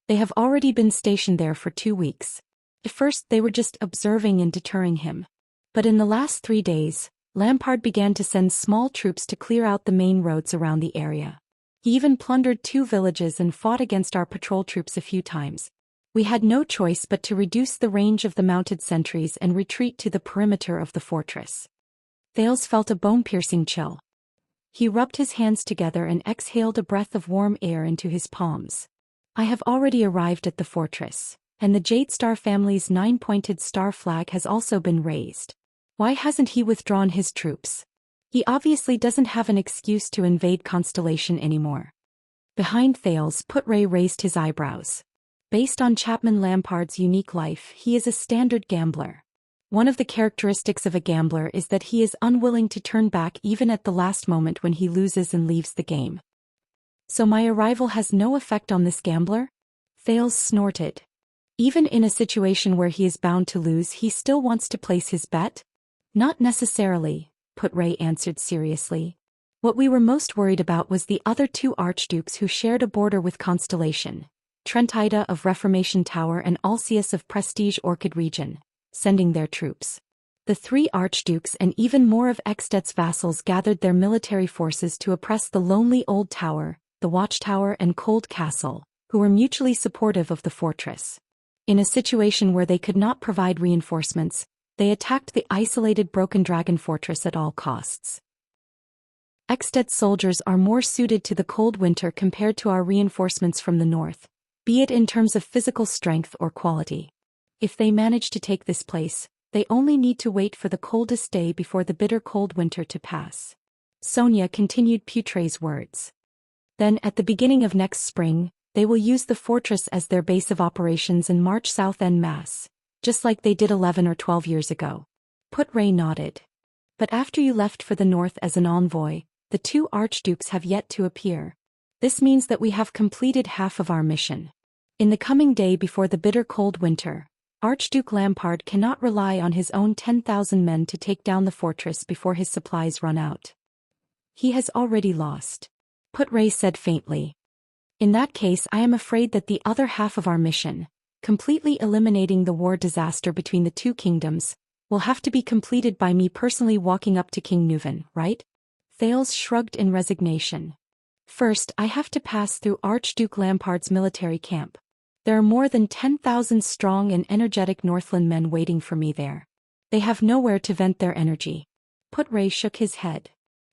They have already been stationed there for 2 weeks. At first they were just observing and deterring him. But in the last 3 days, Lampard began to send small troops to clear out the main roads around the area. He even plundered 2 villages and fought against our patrol troops a few times. We had no choice but to reduce the range of the mounted sentries and retreat to the perimeter of the fortress. Thales felt a bone-piercing chill. He rubbed his hands together and exhaled a breath of warm air into his palms. I have already arrived at the fortress, and the Jade Star family's 9-pointed star flag has also been raised. Why hasn't he withdrawn his troops? He obviously doesn't have an excuse to invade Constellation anymore. Behind Thales, Putray raised his eyebrows. Based on Chapman Lampard's unique life, he is a standard gambler. One of the characteristics of a gambler is that he is unwilling to turn back even at the last moment when he loses and leaves the game. So my arrival has no effect on this gambler? Thales snorted. Even in a situation where he is bound to lose, he still wants to place his bet? Not necessarily, Putray answered seriously. What we were most worried about was the other 2 archdukes who shared a border with Constellation, Trentida of Reformation Tower and Alcius of Prestige Orchid region, sending their troops. The 3 archdukes and even more of Ekstedt's vassals gathered their military forces to oppress the lonely old tower, the watchtower and Cold Castle, who were mutually supportive of the fortress. In a situation where they could not provide reinforcements, they attacked the isolated Broken Dragon Fortress at all costs. Ekstedt's soldiers are more suited to the cold winter compared to our reinforcements from the north, be it in terms of physical strength or quality. If they manage to take this place, they only need to wait for the coldest day before the bitter cold winter to pass. Sonia continued Putray's words. Then at the beginning of next spring, they will use the fortress as their base of operations and march south en masse, just like they did 11 or 12 years ago. Putray nodded. But after you left for the north as an envoy, the 2 archdukes have yet to appear. This means that we have completed half of our mission. In the coming day before the bitter cold winter, Archduke Lampard cannot rely on his own 10,000 men to take down the fortress before his supplies run out. He has already lost, Putray said faintly. In that case, I am afraid that the other half of our mission, completely eliminating the war disaster between the 2 kingdoms, will have to be completed by me personally walking up to King Nuven, right? Thales shrugged in resignation. First, I have to pass through Archduke Lampard's military camp. There are more than 10,000 strong and energetic Northland men waiting for me there. They have nowhere to vent their energy. Putray shook his head.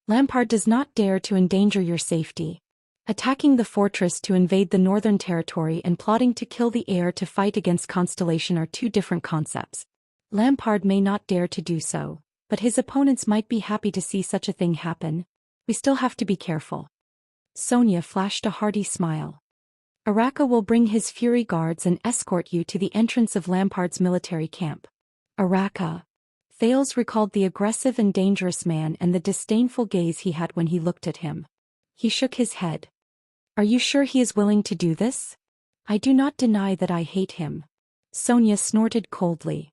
Lampard does not dare to endanger your safety. Attacking the fortress to invade the Northern Territory and plotting to kill the heir to fight against Constellation are two different concepts. Lampard may not dare to do so, but his opponents might be happy to see such a thing happen. We still have to be careful. Sonia flashed a hearty smile. Araka will bring his Fury Guards and escort you to the entrance of Lampard's military camp. Araka. Thales recalled the aggressive and dangerous man and the disdainful gaze he had when he looked at him. He shook his head. Are you sure he is willing to do this? I do not deny that I hate him. Sonia snorted coldly.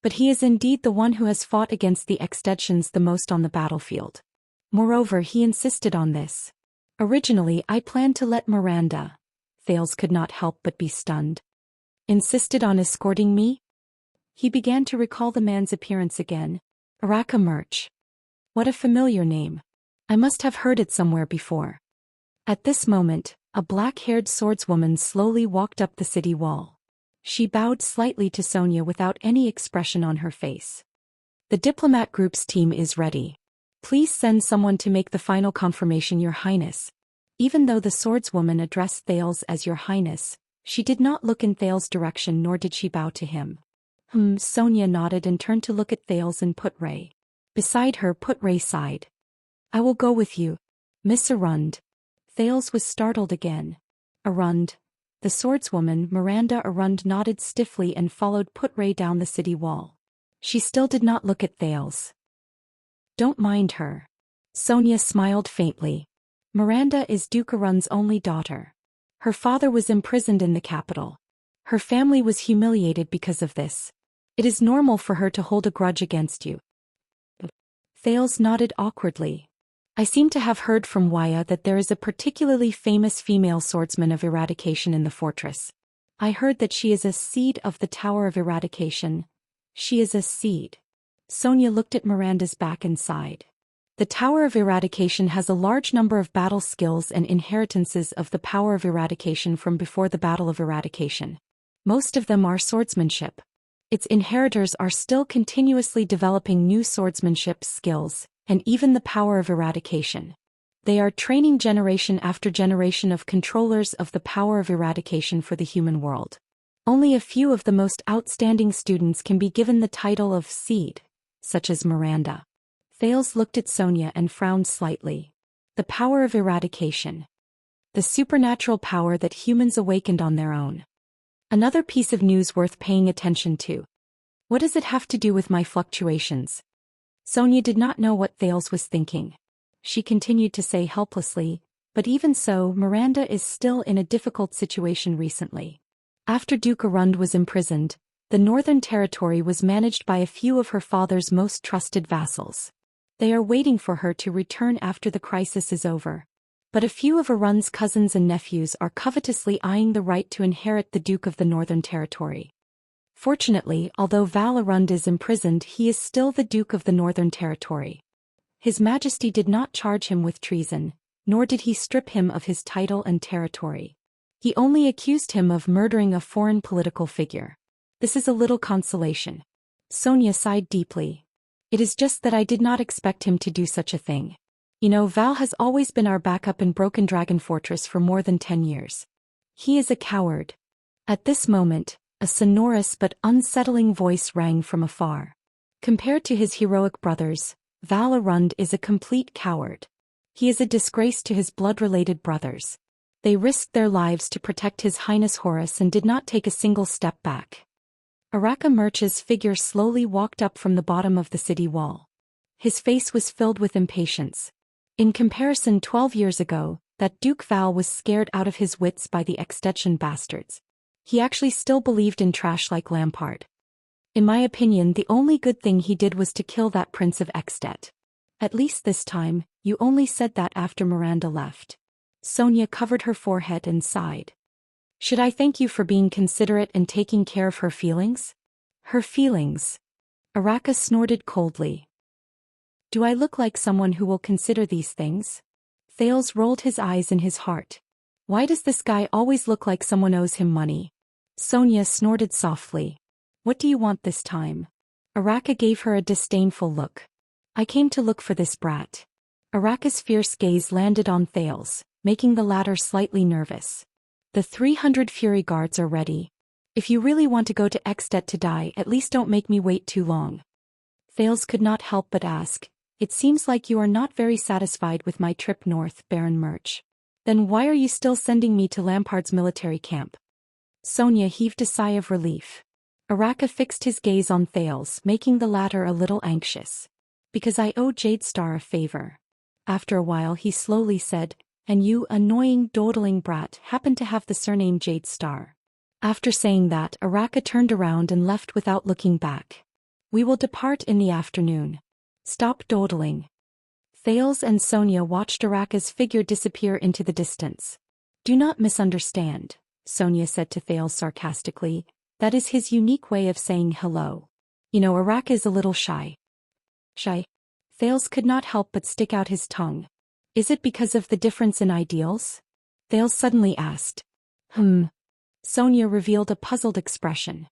But he is indeed the one who has fought against the Extensions the most on the battlefield. Moreover, he insisted on this. Originally, I planned to let Miranda. Thales could not help but be stunned. Insisted on escorting me? He began to recall the man's appearance again. Araka Murch. What a familiar name. I must have heard it somewhere before. At this moment, a black-haired swordswoman slowly walked up the city wall. She bowed slightly to Sonia without any expression on her face. The diplomat group's team is ready. Please send someone to make the final confirmation, Your Highness. Even though the swordswoman addressed Thales as Your Highness, she did not look in Thales' direction nor did she bow to him. Sonia nodded and turned to look at Thales and Putray. Beside her, Putray sighed. I will go with you, Miss Arund. Thales was startled again. Arund. The swordswoman, Miranda Arund, nodded stiffly and followed Putray down the city wall. She still did not look at Thales. Don't mind her. Sonia smiled faintly. Miranda is Duke Arund's only daughter. Her father was imprisoned in the capital. Her family was humiliated because of this. It is normal for her to hold a grudge against you. Thales nodded awkwardly. I seem to have heard from Waya that there is a particularly famous female swordsman of eradication in the fortress. I heard that she is a seed of the Tower of Eradication. She is a seed. Sonia looked at Miranda's back and sighed. The Tower of Eradication has a large number of battle skills and inheritances of the power of eradication from before the Battle of Eradication. Most of them are swordsmanship. Its inheritors are still continuously developing new swordsmanship skills, and even the power of eradication. They are training generation after generation of controllers of the power of eradication for the human world. Only a few of the most outstanding students can be given the title of seed, such as Miranda. Thales looked at Sonia and frowned slightly. The power of eradication. The supernatural power that humans awakened on their own. Another piece of news worth paying attention to. What does it have to do with my fluctuations? Sonia did not know what Thales was thinking. She continued to say helplessly, but even so, Miranda is still in a difficult situation recently. After Duke Arund was imprisoned, the Northern Territory was managed by a few of her father's most trusted vassals. They are waiting for her to return after the crisis is over. But a few of Arund's cousins and nephews are covetously eyeing the right to inherit the Duke of the Northern Territory. Fortunately, although Val Arund is imprisoned, he is still the Duke of the Northern Territory. His Majesty did not charge him with treason, nor did he strip him of his title and territory. He only accused him of murdering a foreign political figure. This is a little consolation. Sonia sighed deeply. It is just that I did not expect him to do such a thing. You know, Val has always been our backup in Broken Dragon Fortress for more than 10 years. He is a coward. At this moment, a sonorous but unsettling voice rang from afar. Compared to his heroic brothers, Val Arund is a complete coward. He is a disgrace to his blood-related brothers. They risked their lives to protect His Highness Horus and did not take a single step back. Araka Murch's figure slowly walked up from the bottom of the city wall. His face was filled with impatience. In comparison, 12 years ago, that Duke Val was scared out of his wits by the Extension bastards. He actually still believed in trash like Lampard. In my opinion, the only good thing he did was to kill that Prince of Extet. At least this time, you only said that after Miranda left. Sonia covered her forehead and sighed. Should I thank you for being considerate and taking care of her feelings? Her feelings. Araka snorted coldly. Do I look like someone who will consider these things? Thales rolled his eyes in his heart. Why does this guy always look like someone owes him money? Sonia snorted softly. What do you want this time? Araka gave her a disdainful look. I came to look for this brat. Araka's fierce gaze landed on Thales, making the latter slightly nervous. The 300 Fury Guards are ready. If you really want to go to Extet to die, at least don't make me wait too long. Thales could not help but ask, It seems like you are not very satisfied with my trip north, Baron Murch. Then why are you still sending me to Lampard's military camp? Sonia heaved a sigh of relief. Araka fixed his gaze on Thales, making the latter a little anxious. Because I owe Jade Star a favor. After a while he slowly said, And you, annoying, dawdling brat, happen to have the surname Jade Star. After saying that, Araka turned around and left without looking back. We will depart in the afternoon. Stop dawdling. Thales and Sonia watched Araka's figure disappear into the distance. Do not misunderstand, Sonia said to Thales sarcastically. That is his unique way of saying hello. You know, Araka is a little shy. Shy? Thales could not help but stick out his tongue. Is it because of the difference in ideals? Thales suddenly asked. Sonia revealed a puzzled expression.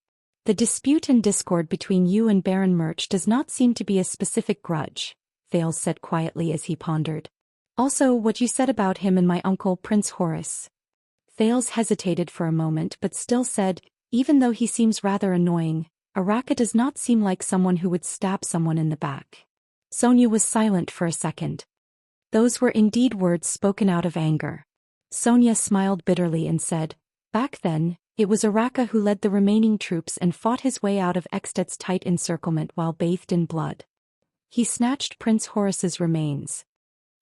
The dispute and discord between you and Baron Murch does not seem to be a specific grudge, Thales said quietly as he pondered. Also, what you said about him and my uncle Prince Horace. Thales hesitated for a moment but still said, Even though he seems rather annoying, Araka does not seem like someone who would stab someone in the back. Sonia was silent for a second. Those were indeed words spoken out of anger. Sonia smiled bitterly and said, Back then, it was Araka who led the remaining troops and fought his way out of Extet's tight encirclement while bathed in blood. He snatched Prince Horace's remains.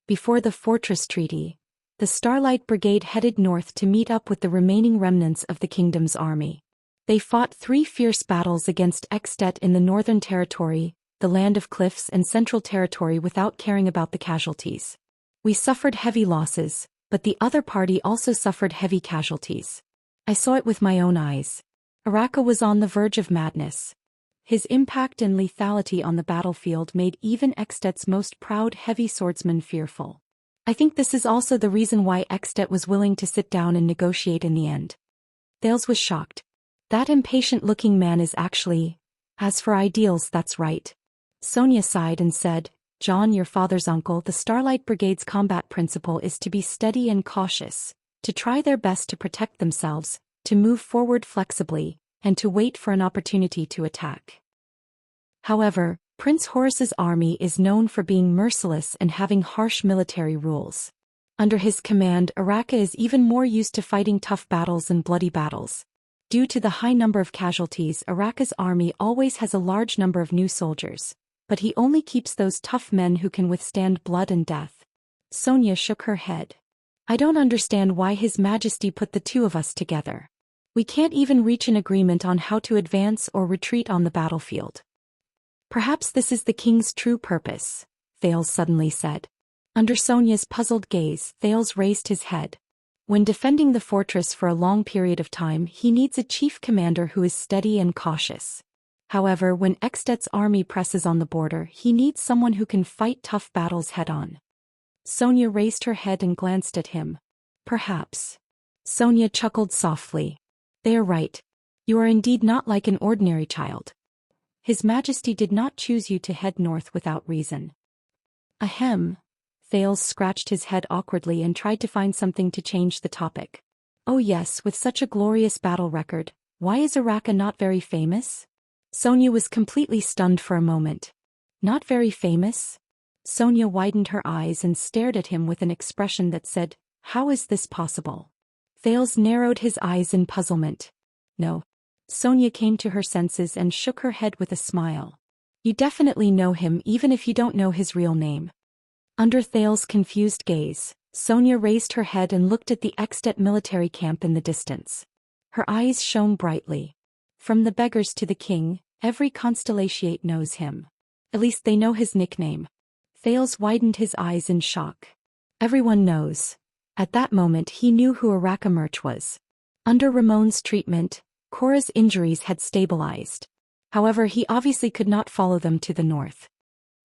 Before the fortress treaty, the Starlight Brigade headed north to meet up with the remaining remnants of the kingdom's army. They fought 3 fierce battles against Extet in the Northern Territory, the Land of Cliffs and Central Territory without caring about the casualties. We suffered heavy losses, but the other party also suffered heavy casualties. I saw it with my own eyes. Araka was on the verge of madness. His impact and lethality on the battlefield made even Extet's most proud heavy swordsman fearful. I think this is also the reason why Extet was willing to sit down and negotiate in the end. Thales was shocked. That impatient-looking man is actually... As for ideals, that's right. Sonia sighed and said, John, your father's uncle, the Starlight Brigade's combat principle is to be steady and cautious, to try their best to protect themselves, to move forward flexibly, and to wait for an opportunity to attack. However, Prince Horace's army is known for being merciless and having harsh military rules. Under his command, Araka is even more used to fighting tough battles and bloody battles. Due to the high number of casualties, Araka's army always has a large number of new soldiers, but he only keeps those tough men who can withstand blood and death. Sonia shook her head. I don't understand why His Majesty put the two of us together. We can't even reach an agreement on how to advance or retreat on the battlefield. Perhaps this is the king's true purpose, Thales suddenly said. Under Sonia's puzzled gaze, Thales raised his head. When defending the fortress for a long period of time, he needs a chief commander who is steady and cautious. However, when Extet's army presses on the border, he needs someone who can fight tough battles head-on. Sonia raised her head and glanced at him. Perhaps. Sonia chuckled softly. They are right. You are indeed not like an ordinary child. His Majesty did not choose you to head north without reason. Ahem. Thales scratched his head awkwardly and tried to find something to change the topic. Oh yes, with such a glorious battle record, why is Araka not very famous? Sonia was completely stunned for a moment. Not very famous? Sonia widened her eyes and stared at him with an expression that said, How is this possible? Thales narrowed his eyes in puzzlement. No. Sonia came to her senses and shook her head with a smile. You definitely know him even if you don't know his real name. Under Thales' confused gaze, Sonia raised her head and looked at the Extet military camp in the distance. Her eyes shone brightly. From the beggars to the king, every constellatiate knows him. At least they know his nickname. Thales widened his eyes in shock. Everyone knows. At that moment he knew who Araka Murch was. Under Ramon's treatment, Cora's injuries had stabilized. However, he obviously could not follow them to the north.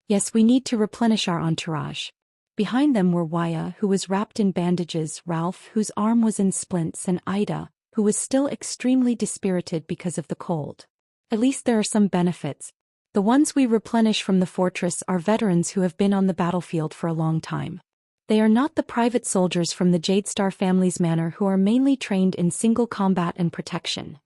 Yes, we need to replenish our entourage. Behind them were Wuxia, who was wrapped in bandages, Ralph, whose arm was in splints, and Ida, who was still extremely dispirited because of the cold. At least there are some benefits. The ones we replenish from the fortress are veterans who have been on the battlefield for a long time. They are not the private soldiers from the Jadestar family's manor who are mainly trained in single combat and protection.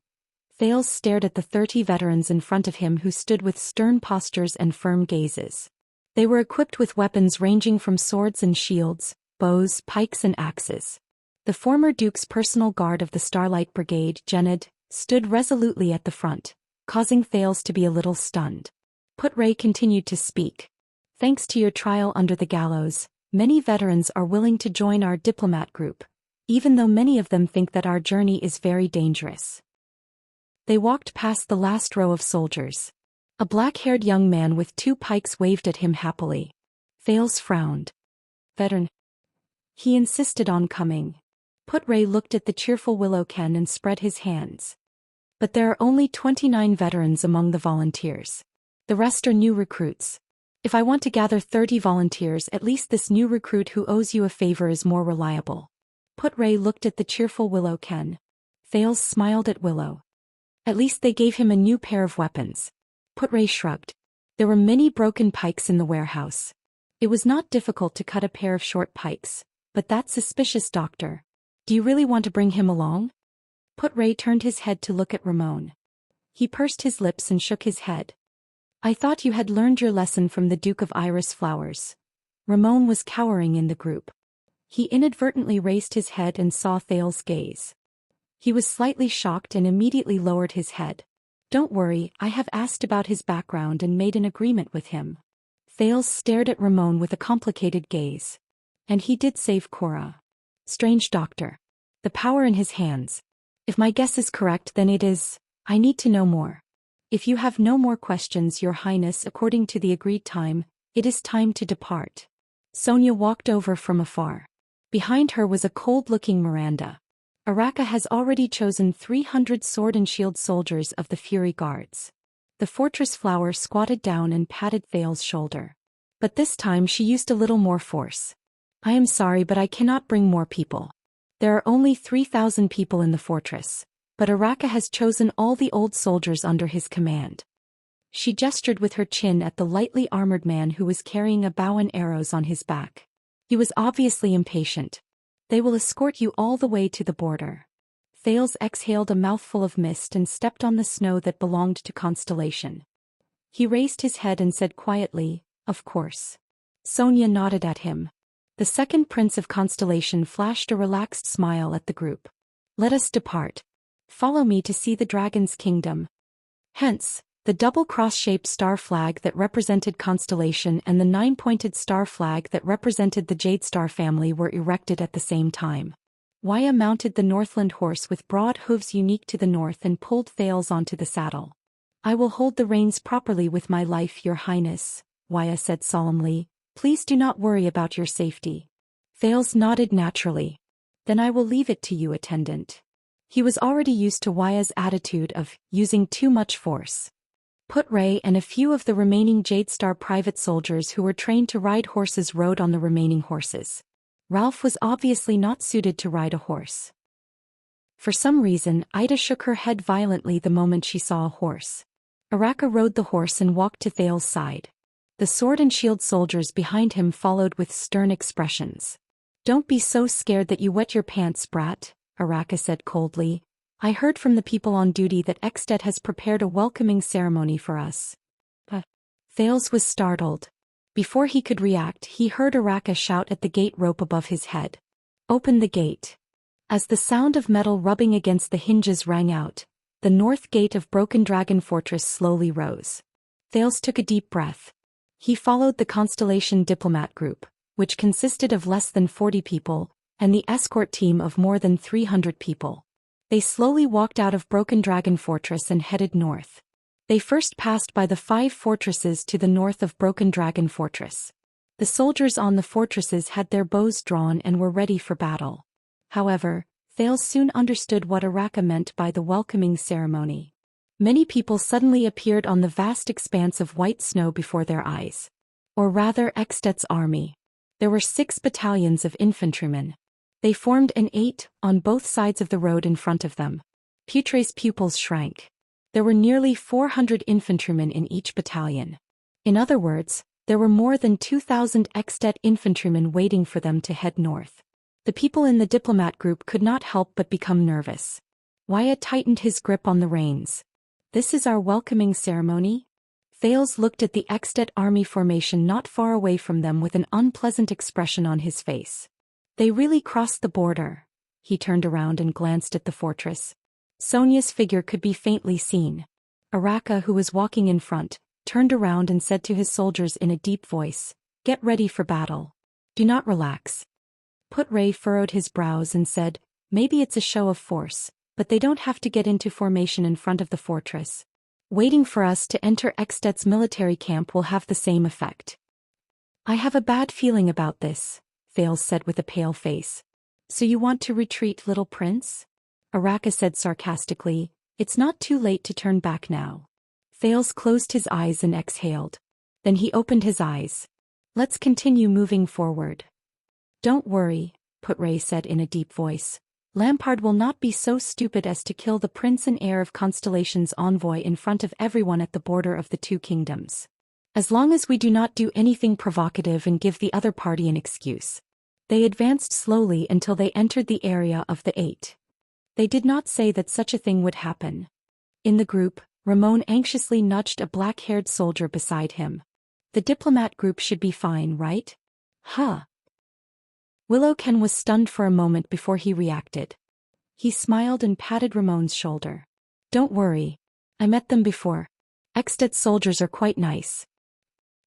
Thales stared at the 30 veterans in front of him who stood with stern postures and firm gazes. They were equipped with weapons ranging from swords and shields, bows, pikes and axes. The former Duke's personal guard of the Starlight Brigade, Gened, stood resolutely at the front, causing Thales to be a little stunned. Put-Ray continued to speak. Thanks to your trial under the gallows, many veterans are willing to join our diplomat group, even though many of them think that our journey is very dangerous. They walked past the last row of soldiers. A black-haired young man with 2 pikes waved at him happily. Thales frowned. Veteran. He insisted on coming. Put-Ray looked at the cheerful Willowken and spread his hands. But there are only 29 veterans among the volunteers. The rest are new recruits. If I want to gather 30 volunteers, at least this new recruit who owes you a favor is more reliable. Put-Ray looked at the cheerful Willowken. Thales smiled at Willow. At least they gave him a new pair of weapons. Put-Ray shrugged. There were many broken pikes in the warehouse. It was not difficult to cut a pair of short pikes, but that suspicious doctor. Do you really want to bring him along? Put-Ray turned his head to look at Ramon. He pursed his lips and shook his head. I thought you had learned your lesson from the Duke of Iris Flowers. Ramon was cowering in the group. He inadvertently raised his head and saw Thales' gaze. He was slightly shocked and immediately lowered his head. Don't worry, I have asked about his background and made an agreement with him. Thales stared at Ramon with a complicated gaze. And he did save Cora. Strange doctor. The power in his hands. If my guess is correct, then it is. I need to know more. If you have no more questions, Your Highness, according to the agreed time, it is time to depart. Sonia walked over from afar. Behind her was a cold-looking Miranda. Araka has already chosen 300 sword and shield soldiers of the Fury Guards. The fortress flower squatted down and patted Thales' shoulder. But this time she used a little more force. I am sorry, but I cannot bring more people. There are only 3,000 people in the fortress, but Araka has chosen all the old soldiers under his command. She gestured with her chin at the lightly armored man who was carrying a bow and arrows on his back. He was obviously impatient. They will escort you all the way to the border. Thales exhaled a mouthful of mist and stepped on the snow that belonged to Constellation. He raised his head and said quietly, Of course. Sonia nodded at him. The second prince of Constellation flashed a relaxed smile at the group. Let us depart. Follow me to see the Dragon's Kingdom. Hence, the double cross-shaped star flag that represented Constellation and the 9-pointed star flag that represented the Jadestar family were erected at the same time. Wuxia mounted the Northland horse with broad hooves unique to the north and pulled Thales onto the saddle. I will hold the reins properly with my life, Your Highness, Wuxia said solemnly. Please do not worry about your safety. Thales nodded naturally. Then I will leave it to you, attendant. He was already used to Wuxia's attitude of using too much force. Put-Ray and a few of the remaining Jadestar private soldiers who were trained to ride horses rode on the remaining horses. Ralph was obviously not suited to ride a horse. For some reason, Ida shook her head violently the moment she saw a horse. Araka rode the horse and walked to Thales' side. The sword and shield soldiers behind him followed with stern expressions. Don't be so scared that you wet your pants, brat, Araka said coldly. I heard from the people on duty that Exted has prepared a welcoming ceremony for us. Thales was startled. Before he could react, he heard Araka shout at the gate rope above his head. Open the gate. As the sound of metal rubbing against the hinges rang out, the north gate of Broken Dragon Fortress slowly rose. Thales took a deep breath. He followed the Constellation diplomat group, which consisted of less than 40 people, and the escort team of more than 300 people. They slowly walked out of Broken Dragon Fortress and headed north. They first passed by the 5 fortresses to the north of Broken Dragon Fortress. The soldiers on the fortresses had their bows drawn and were ready for battle. However, Thales soon understood what Araka meant by the welcoming ceremony. Many people suddenly appeared on the vast expanse of white snow before their eyes. Or rather Extet's army. There were 6 battalions of infantrymen. They formed an 8 on both sides of the road in front of them. Putre's pupils shrank. There were nearly 400 infantrymen in each battalion. In other words, there were more than 2,000 Extet infantrymen waiting for them to head north. The people in the diplomat group could not help but become nervous. Wyatt tightened his grip on the reins. "This is our welcoming ceremony?" Thales looked at the Extet army formation not far away from them with an unpleasant expression on his face. They really crossed the border. He turned around and glanced at the fortress. Sonia's figure could be faintly seen. Araka, who was walking in front, turned around and said to his soldiers in a deep voice, "Get ready for battle. Do not relax." Putre furrowed his brows and said, "Maybe it's a show of force, but they don't have to get into formation in front of the fortress. Waiting for us to enter Extet's military camp will have the same effect." "I have a bad feeling about this," Thales said with a pale face. "So you want to retreat, little prince?" Araka said sarcastically, "It's not too late to turn back now." Thales closed his eyes and exhaled. Then he opened his eyes. "Let's continue moving forward." "Don't worry," Putre said in a deep voice. "Lampard will not be so stupid as to kill the prince and heir of Constellation's envoy in front of everyone at the border of the 2 kingdoms. As long as we do not do anything provocative and give the other party an excuse." They advanced slowly until they entered the area of the 8. They did not say that such a thing would happen. In the group, Ramon anxiously nudged a black-haired soldier beside him. "The diplomat group should be fine, right?" "Huh." Willowken was stunned for a moment before he reacted. He smiled and patted Ramon's shoulder. "Don't worry. I met them before. Extet's soldiers are quite nice."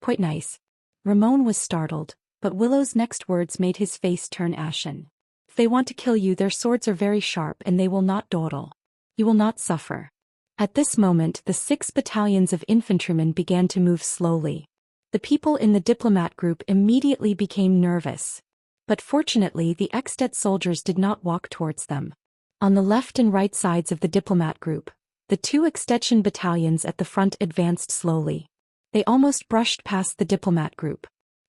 "Quite nice." Ramon was startled, but Willow's next words made his face turn ashen. "If they want to kill you, their swords are very sharp and they will not dawdle. You will not suffer." At this moment the 6 battalions of infantrymen began to move slowly. The people in the diplomat group immediately became nervous. But fortunately the Extet soldiers did not walk towards them. On the left and right sides of the diplomat group, the 2 Extension battalions at the front advanced slowly. They almost brushed past the diplomat group.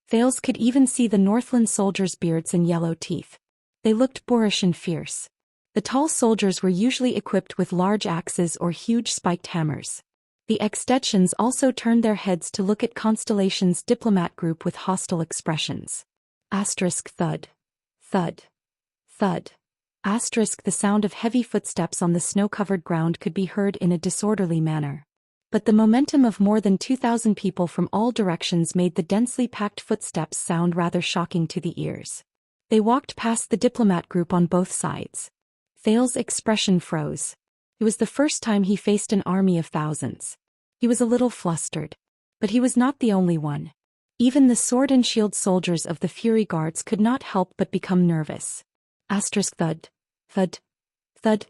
Thales could even see the Northland soldiers' beards and yellow teeth. They looked boorish and fierce. The tall soldiers were usually equipped with large axes or huge spiked hammers. The Extensions also turned their heads to look at Constellation's diplomat group with hostile expressions. Thud. Thud. Thud. The sound of heavy footsteps on the snow-covered ground could be heard in a disorderly manner. But the momentum of more than 2,000 people from all directions made the densely packed footsteps sound rather shocking to the ears. They walked past the diplomat group on both sides. Thales' expression froze. It was the first time he faced an army of thousands. He was a little flustered. But he was not the only one. Even the sword and shield soldiers of the Fury Guards could not help but become nervous. Thud. Thud. Thud.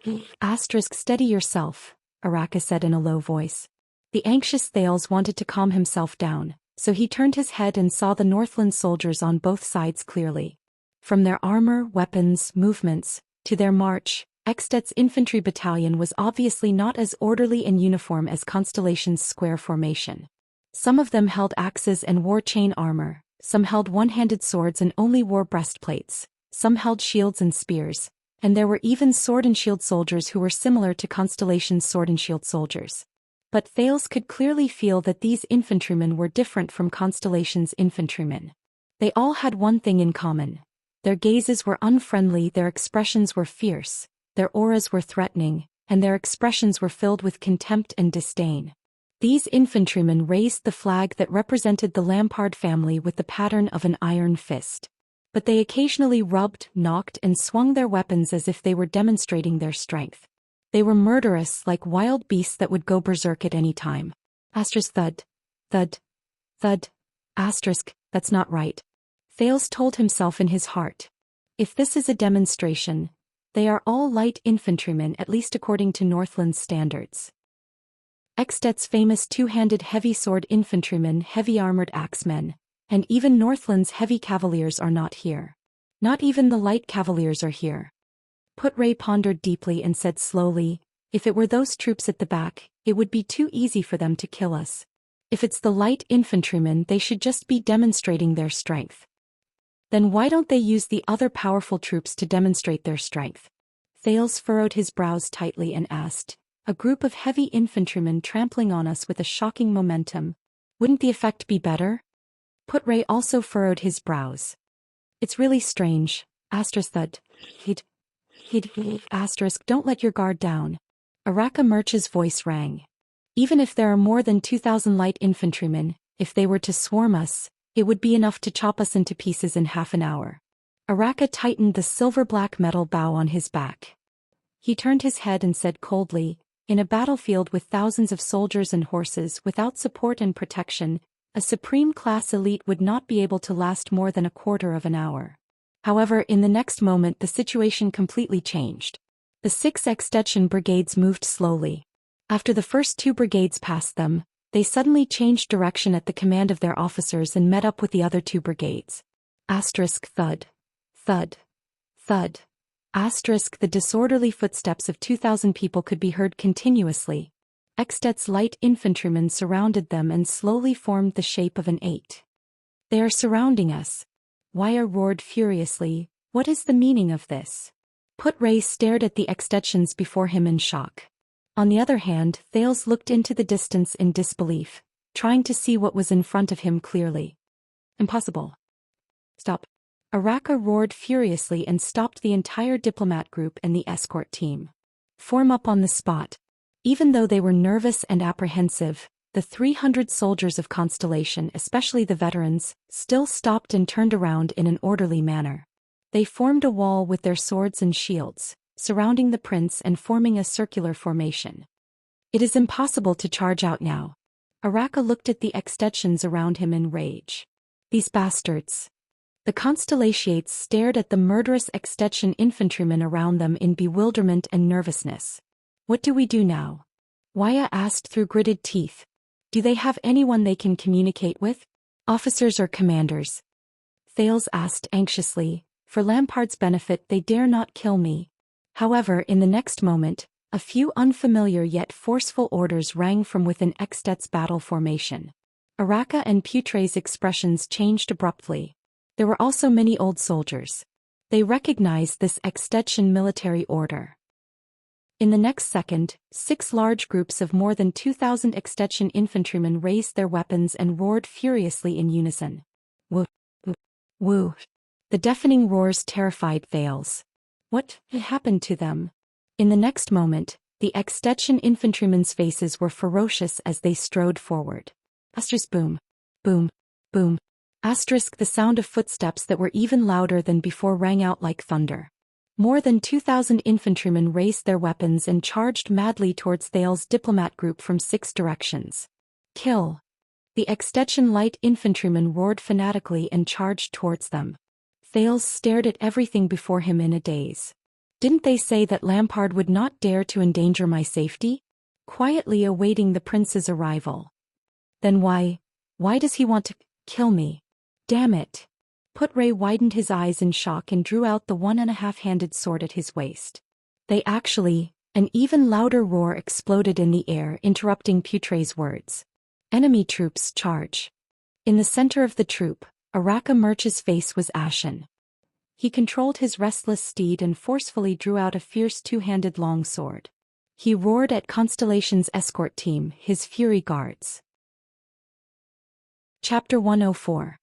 Steady yourself, Araka said in a low voice. The anxious Thales wanted to calm himself down, so he turned his head and saw the Northland soldiers on both sides clearly. From their armor, weapons, movements, to their march, Extet's infantry battalion was obviously not as orderly and uniform as Constellation's square formation. Some of them held axes and wore chain armor, some held one-handed swords and only wore breastplates, some held shields and spears, and there were even sword and shield soldiers who were similar to Constellation's sword and shield soldiers. But Thales could clearly feel that these infantrymen were different from Constellation's infantrymen. They all had one thing in common. Their gazes were unfriendly, their expressions were fierce, their auras were threatening, and their expressions were filled with contempt and disdain. These infantrymen raised the flag that represented the Lampard family with the pattern of an iron fist. But they occasionally rubbed, knocked, and swung their weapons as if they were demonstrating their strength. They were murderous, like wild beasts that would go berserk at any time. Thud. Thud. Thud. That's not right. Thales told himself in his heart. If this is a demonstration, they are all light infantrymen, at least according to Northland's standards. Extet's famous two-handed heavy sword infantrymen, heavy armored axemen, and even Northland's heavy cavaliers are not here. Not even the light cavaliers are here. Putre pondered deeply and said slowly, If it were those troops at the back, it would be too easy for them to kill us. If it's the light infantrymen, they should just be demonstrating their strength. Then why don't they use the other powerful troops to demonstrate their strength? Thales furrowed his brows tightly and asked, a group of heavy infantrymen trampling on us with a shocking momentum. Wouldn't the effect be better? Putray also furrowed his brows. It's really strange. Thud. He'd. Don't let your guard down. Araka Murch's voice rang. Even if there are more than 2,000 light infantrymen, if they were to swarm us, it would be enough to chop us into pieces in half an hour. Araka tightened the silver-black metal bow on his back. He turned his head and said coldly, in a battlefield with thousands of soldiers and horses without support and protection, a supreme-class elite would not be able to last more than a quarter of an hour. However, in the next moment the situation completely changed. The 6 extension brigades moved slowly. After the first 2 brigades passed them, they suddenly changed direction at the command of their officers and met up with the other 2 brigades. Thud. Thud. Thud. The disorderly footsteps of 2,000 people could be heard continuously. Extet's light infantrymen surrounded them and slowly formed the shape of an 8. They are surrounding us. Waya roared furiously, what is the meaning of this? Putray stared at the extensions before him in shock. On the other hand, Thales looked into the distance in disbelief, trying to see what was in front of him clearly. Impossible. Stop. Araka roared furiously and stopped the entire diplomat group and the escort team. Form up on the spot. Even though they were nervous and apprehensive, the 300 soldiers of Constellation, especially the veterans, still stopped and turned around in an orderly manner. They formed a wall with their swords and shields, surrounding the prince and forming a circular formation. It is impossible to charge out now. Araka looked at the extensions around him in rage. These bastards. The Constellations stared at the murderous extension infantrymen around them in bewilderment and nervousness. What do we do now? Waya asked through gritted teeth. Do they have anyone they can communicate with? Officers or commanders? Thales asked anxiously. For Lampard's benefit, they dare not kill me. However, in the next moment, a few unfamiliar yet forceful orders rang from within Extet's battle formation. Araka and Putray's expressions changed abruptly. There were also many old soldiers. They recognized this extension military order. In the next second, 6 large groups of more than 2,000 extension infantrymen raised their weapons and roared furiously in unison. Woo! Woo! Woo! The deafening roars terrified Thales. What happened to them? In the next moment, the extension infantrymen's faces were ferocious as they strode forward. Boom. Boom. Boom. The sound of footsteps that were even louder than before rang out like thunder. More than 2,000 infantrymen raised their weapons and charged madly towards Thales' diplomat group from 6 directions. Kill! The extension light infantrymen roared fanatically and charged towards them. Thales stared at everything before him in a daze. Didn't they say that Lampard would not dare to endanger my safety? Quietly awaiting the prince's arrival. Then why does he want to kill me? Damn it! Putray widened his eyes in shock and drew out the 1.5-handed sword at his waist. An even louder roar exploded in the air, interrupting Putray's words. Enemy troops charge. In the center of the troop, Araka Murch's face was ashen. He controlled his restless steed and forcefully drew out a fierce 2-handed long sword. He roared at Constellation's escort team, his fury guards. Chapter 104.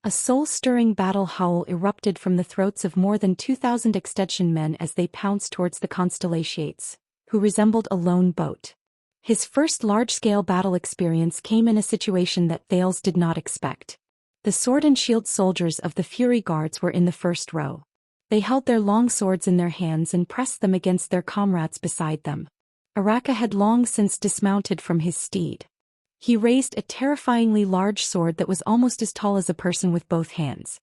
A soul-stirring battle howl erupted from the throats of more than 2,000 extension men as they pounced towards the Constellations, who resembled a lone boat. His first large-scale battle experience came in a situation that Thales did not expect. The sword and shield soldiers of the Fury Guards were in the first row. They held their long swords in their hands and pressed them against their comrades beside them. Araka had long since dismounted from his steed. He raised a terrifyingly large sword that was almost as tall as a person with both hands.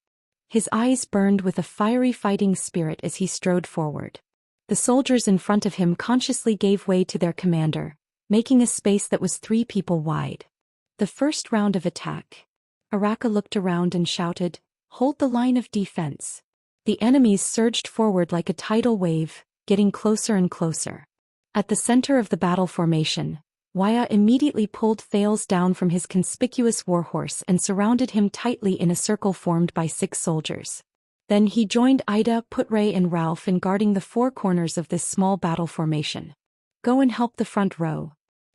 His eyes burned with a fiery fighting spirit as he strode forward. The soldiers in front of him consciously gave way to their commander, making a space that was 3 people wide. The first round of attack. Araka looked around and shouted, "Hold the line of defense." The enemies surged forward like a tidal wave, getting closer and closer. At the center of the battle formation, Wuxia immediately pulled Thales down from his conspicuous warhorse and surrounded him tightly in a circle formed by 6 soldiers. Then he joined Ida, Putray and Ralph in guarding the 4 corners of this small battle formation. "Go and help the front row,"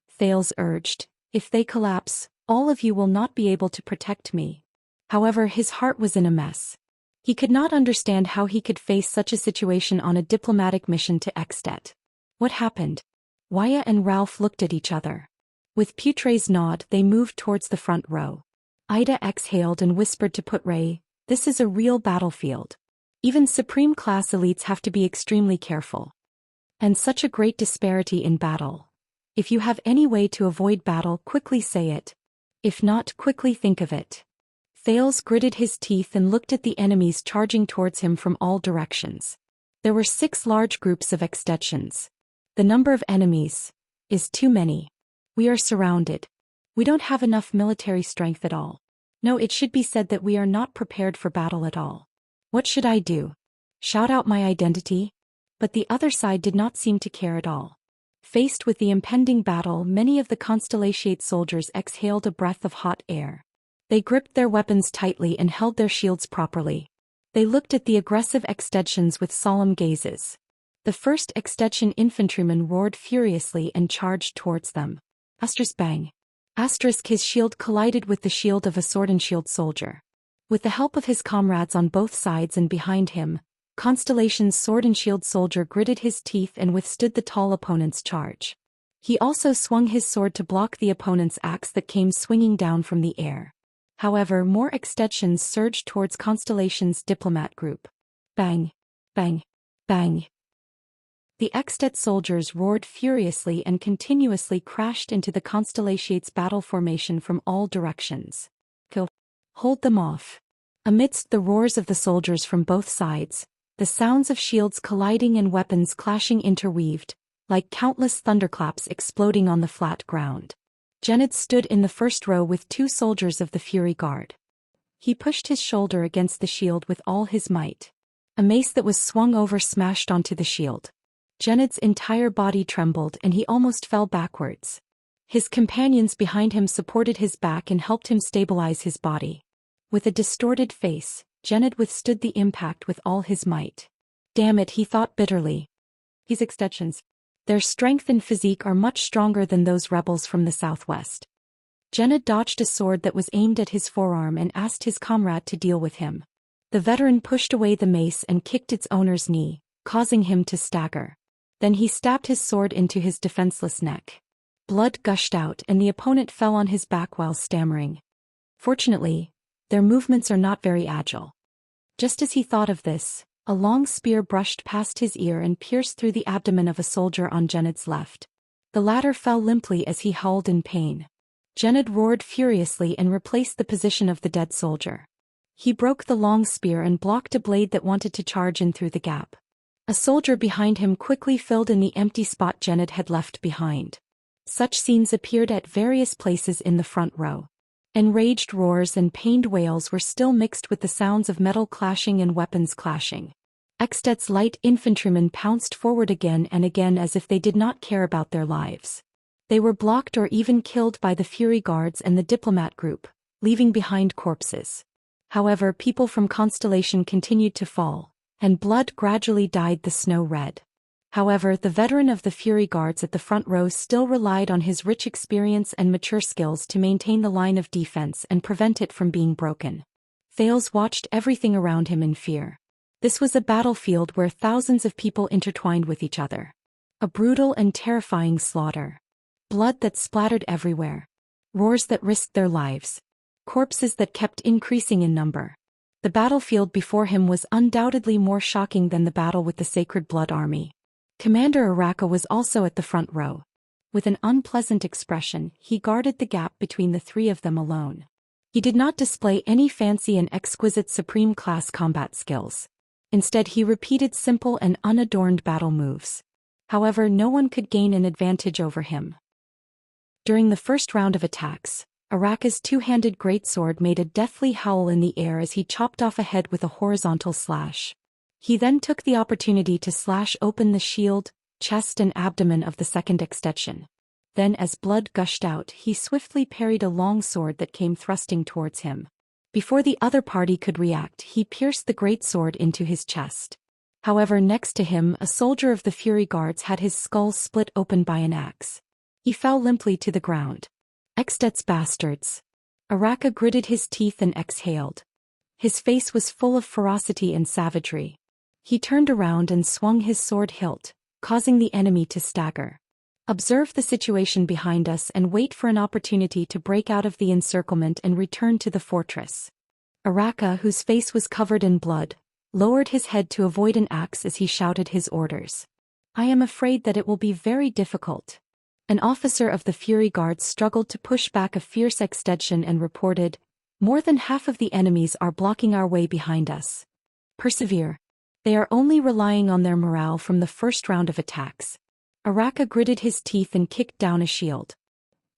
Thales urged. "If they collapse, all of you will not be able to protect me." However, his heart was in a mess. He could not understand how he could face such a situation on a diplomatic mission to Extet. What happened? Wuxia and Ralph looked at each other. With Putray's nod, they moved towards the front row. Ida exhaled and whispered to Putray, "This is a real battlefield. Even supreme class elites have to be extremely careful. And such a great disparity in battle. If you have any way to avoid battle, quickly say it. If not, quickly think of it." Thales gritted his teeth and looked at the enemies charging towards him from all directions. There were 6 large groups of Extetians. "The number of enemies is too many. We are surrounded. We don't have enough military strength at all. No, it should be said that we are not prepared for battle at all. What should I do? Shout out my identity?" But the other side did not seem to care at all. Faced with the impending battle, many of the Constellatiate soldiers exhaled a breath of hot air. They gripped their weapons tightly and held their shields properly. They looked at the aggressive Extetians with solemn gazes. The first Extetian infantryman roared furiously and charged towards them. Bang. His shield collided with the shield of a sword and shield soldier. With the help of his comrades on both sides and behind him, Constellation's sword and shield soldier gritted his teeth and withstood the tall opponent's charge. He also swung his sword to block the opponent's axe that came swinging down from the air. However, more Extetians surged towards Constellation's diplomat group. Bang! Bang! Bang! The Extet soldiers roared furiously and continuously crashed into the Constellatiate's battle formation from all directions. Go! Hold them off! Amidst the roars of the soldiers from both sides, the sounds of shields colliding and weapons clashing interweaved, like countless thunderclaps exploding on the flat ground. Genid stood in the first row with 2 soldiers of the Fury Guard. He pushed his shoulder against the shield with all his might. A mace that was swung over smashed onto the shield. Genid's entire body trembled and he almost fell backwards. His companions behind him supported his back and helped him stabilize his body. With a distorted face, Genid withstood the impact with all his might. Damn it, he thought bitterly. These Extetians. Their strength and physique are much stronger than those rebels from the southwest. Genid dodged a sword that was aimed at his forearm and asked his comrade to deal with him. The veteran pushed away the mace and kicked its owner's knee, causing him to stagger. Then he stabbed his sword into his defenseless neck. Blood gushed out and the opponent fell on his back while stammering. Fortunately, their movements are not very agile. Just as he thought of this, a long spear brushed past his ear and pierced through the abdomen of a soldier on Genid's left. The latter fell limply as he howled in pain. Genid roared furiously and replaced the position of the dead soldier. He broke the long spear and blocked a blade that wanted to charge in through the gap. A soldier behind him quickly filled in the empty spot Genid had left behind. Such scenes appeared at various places in the front row. Enraged roars and pained wails were still mixed with the sounds of metal clashing and weapons clashing. Extet's light infantrymen pounced forward again and again as if they did not care about their lives. They were blocked or even killed by the Fury Guards and the diplomat group, leaving behind corpses. However, people from Constellation continued to fall, and blood gradually dyed the snow red. However, the veteran of the Fury Guards at the front row still relied on his rich experience and mature skills to maintain the line of defense and prevent it from being broken. Thales watched everything around him in fear. This was a battlefield where thousands of people intertwined with each other. A brutal and terrifying slaughter. Blood that splattered everywhere. Roars that risked their lives. Corpses that kept increasing in number. The battlefield before him was undoubtedly more shocking than the battle with the Sacred Blood Army. Commander Araka was also at the front row. With an unpleasant expression, he guarded the gap between the 3 of them alone. He did not display any fancy and exquisite supreme-class combat skills. Instead, he repeated simple and unadorned battle moves. However, no one could gain an advantage over him. During the first round of attacks, Araka's 2-handed greatsword made a deathly howl in the air as he chopped off a head with a horizontal slash. He then took the opportunity to slash open the shield, chest and abdomen of the second extension. Then as blood gushed out, he swiftly parried a long sword that came thrusting towards him. Before the other party could react, he pierced the great sword into his chest. However, next to him, a soldier of the Fury Guards had his skull split open by an axe. He fell limply to the ground. Extet's bastards. Araka gritted his teeth and exhaled. His face was full of ferocity and savagery. He turned around and swung his sword hilt, causing the enemy to stagger. Observe the situation behind us and wait for an opportunity to break out of the encirclement and return to the fortress. Araka, whose face was covered in blood, lowered his head to avoid an axe as he shouted his orders. I am afraid that it will be very difficult. An officer of the Fury Guards struggled to push back a fierce extension and reported, more than half of the enemies are blocking our way behind us. Persevere. They are only relying on their morale from the first round of attacks. Araka gritted his teeth and kicked down a shield.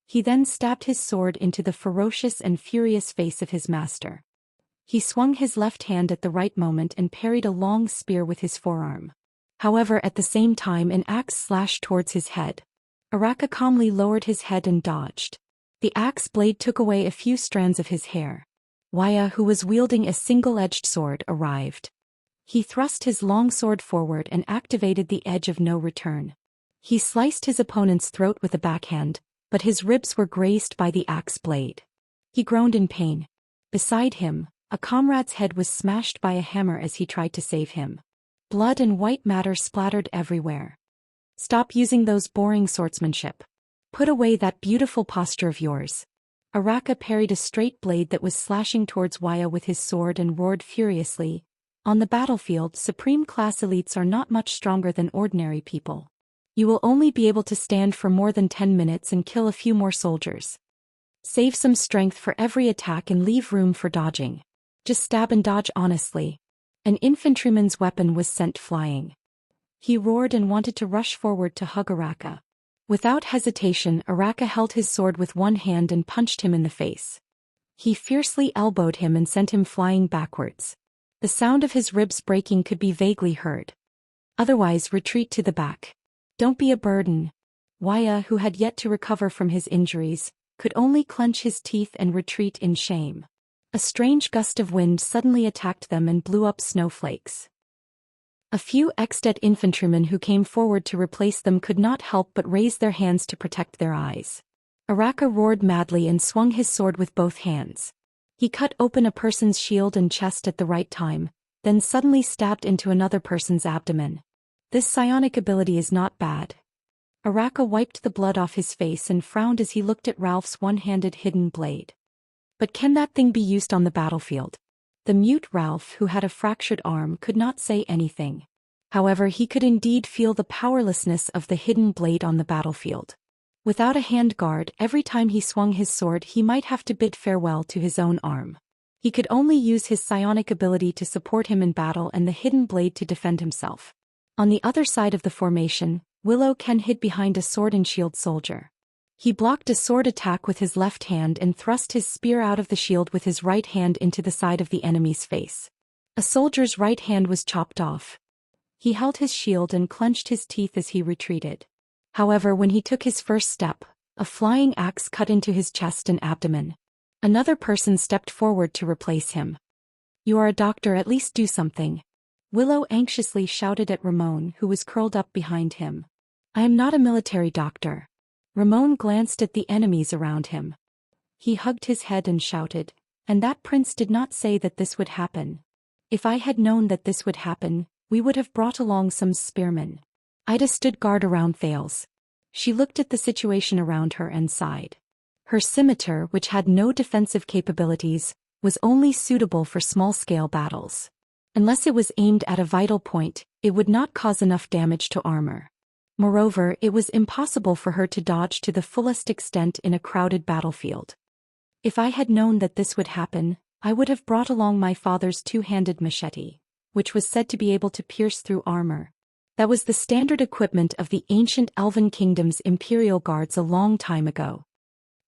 He then stabbed his sword into the ferocious and furious face of his master. He swung his left hand at the right moment and parried a long spear with his forearm. However, at the same time an axe slashed towards his head. Araka calmly lowered his head and dodged. The axe blade took away a few strands of his hair. Wuxia, who was wielding a single-edged sword, arrived. He thrust his long sword forward and activated the edge of no return. He sliced his opponent's throat with a backhand, but his ribs were grazed by the axe blade. He groaned in pain. Beside him, a comrade's head was smashed by a hammer as he tried to save him. Blood and white matter splattered everywhere. Stop using those boring swordsmanship. Put away that beautiful posture of yours. Araka parried a straight blade that was slashing towards Wuxia with his sword and roared furiously. On the battlefield, supreme-class elites are not much stronger than ordinary people. You will only be able to stand for more than 10 minutes and kill a few more soldiers. Save some strength for every attack and leave room for dodging. Just stab and dodge honestly. An infantryman's weapon was sent flying. He roared and wanted to rush forward to hug Araka. Without hesitation, Araka held his sword with one hand and punched him in the face. He fiercely elbowed him and sent him flying backwards. The sound of his ribs breaking could be vaguely heard. Otherwise, retreat to the back. Don't be a burden. Wuxia, who had yet to recover from his injuries, could only clench his teeth and retreat in shame. A strange gust of wind suddenly attacked them and blew up snowflakes. A few Extet infantrymen who came forward to replace them could not help but raise their hands to protect their eyes. Araka roared madly and swung his sword with both hands. He cut open a person's shield and chest at the right time, then suddenly stabbed into another person's abdomen. This psionic ability is not bad. Araka wiped the blood off his face and frowned as he looked at Ralph's one-handed hidden blade. But can that thing be used on the battlefield? The mute Ralph, who had a fractured arm, could not say anything. However, he could indeed feel the powerlessness of the hidden blade on the battlefield. Without a handguard, every time he swung his sword he might have to bid farewell to his own arm. He could only use his psionic ability to support him in battle and the hidden blade to defend himself. On the other side of the formation, Willow Ken hid behind a sword and shield soldier. He blocked a sword attack with his left hand and thrust his spear out of the shield with his right hand into the side of the enemy's face. A soldier's right hand was chopped off. He held his shield and clenched his teeth as he retreated. However, when he took his first step, a flying axe cut into his chest and abdomen. Another person stepped forward to replace him. You are a doctor, at least do something. Willow anxiously shouted at Ramon, who was curled up behind him. I am not a military doctor. Ramon glanced at the enemies around him. He hugged his head and shouted, and that prince did not say that this would happen. If I had known that this would happen, we would have brought along some spearmen. Ida stood guard around Thales. She looked at the situation around her and sighed. Her scimitar, which had no defensive capabilities, was only suitable for small-scale battles. Unless it was aimed at a vital point, it would not cause enough damage to armor. Moreover, it was impossible for her to dodge to the fullest extent in a crowded battlefield. If I had known that this would happen, I would have brought along my father's two-handed machete, which was said to be able to pierce through armor. That was the standard equipment of the ancient Elven Kingdom's Imperial Guards a long time ago.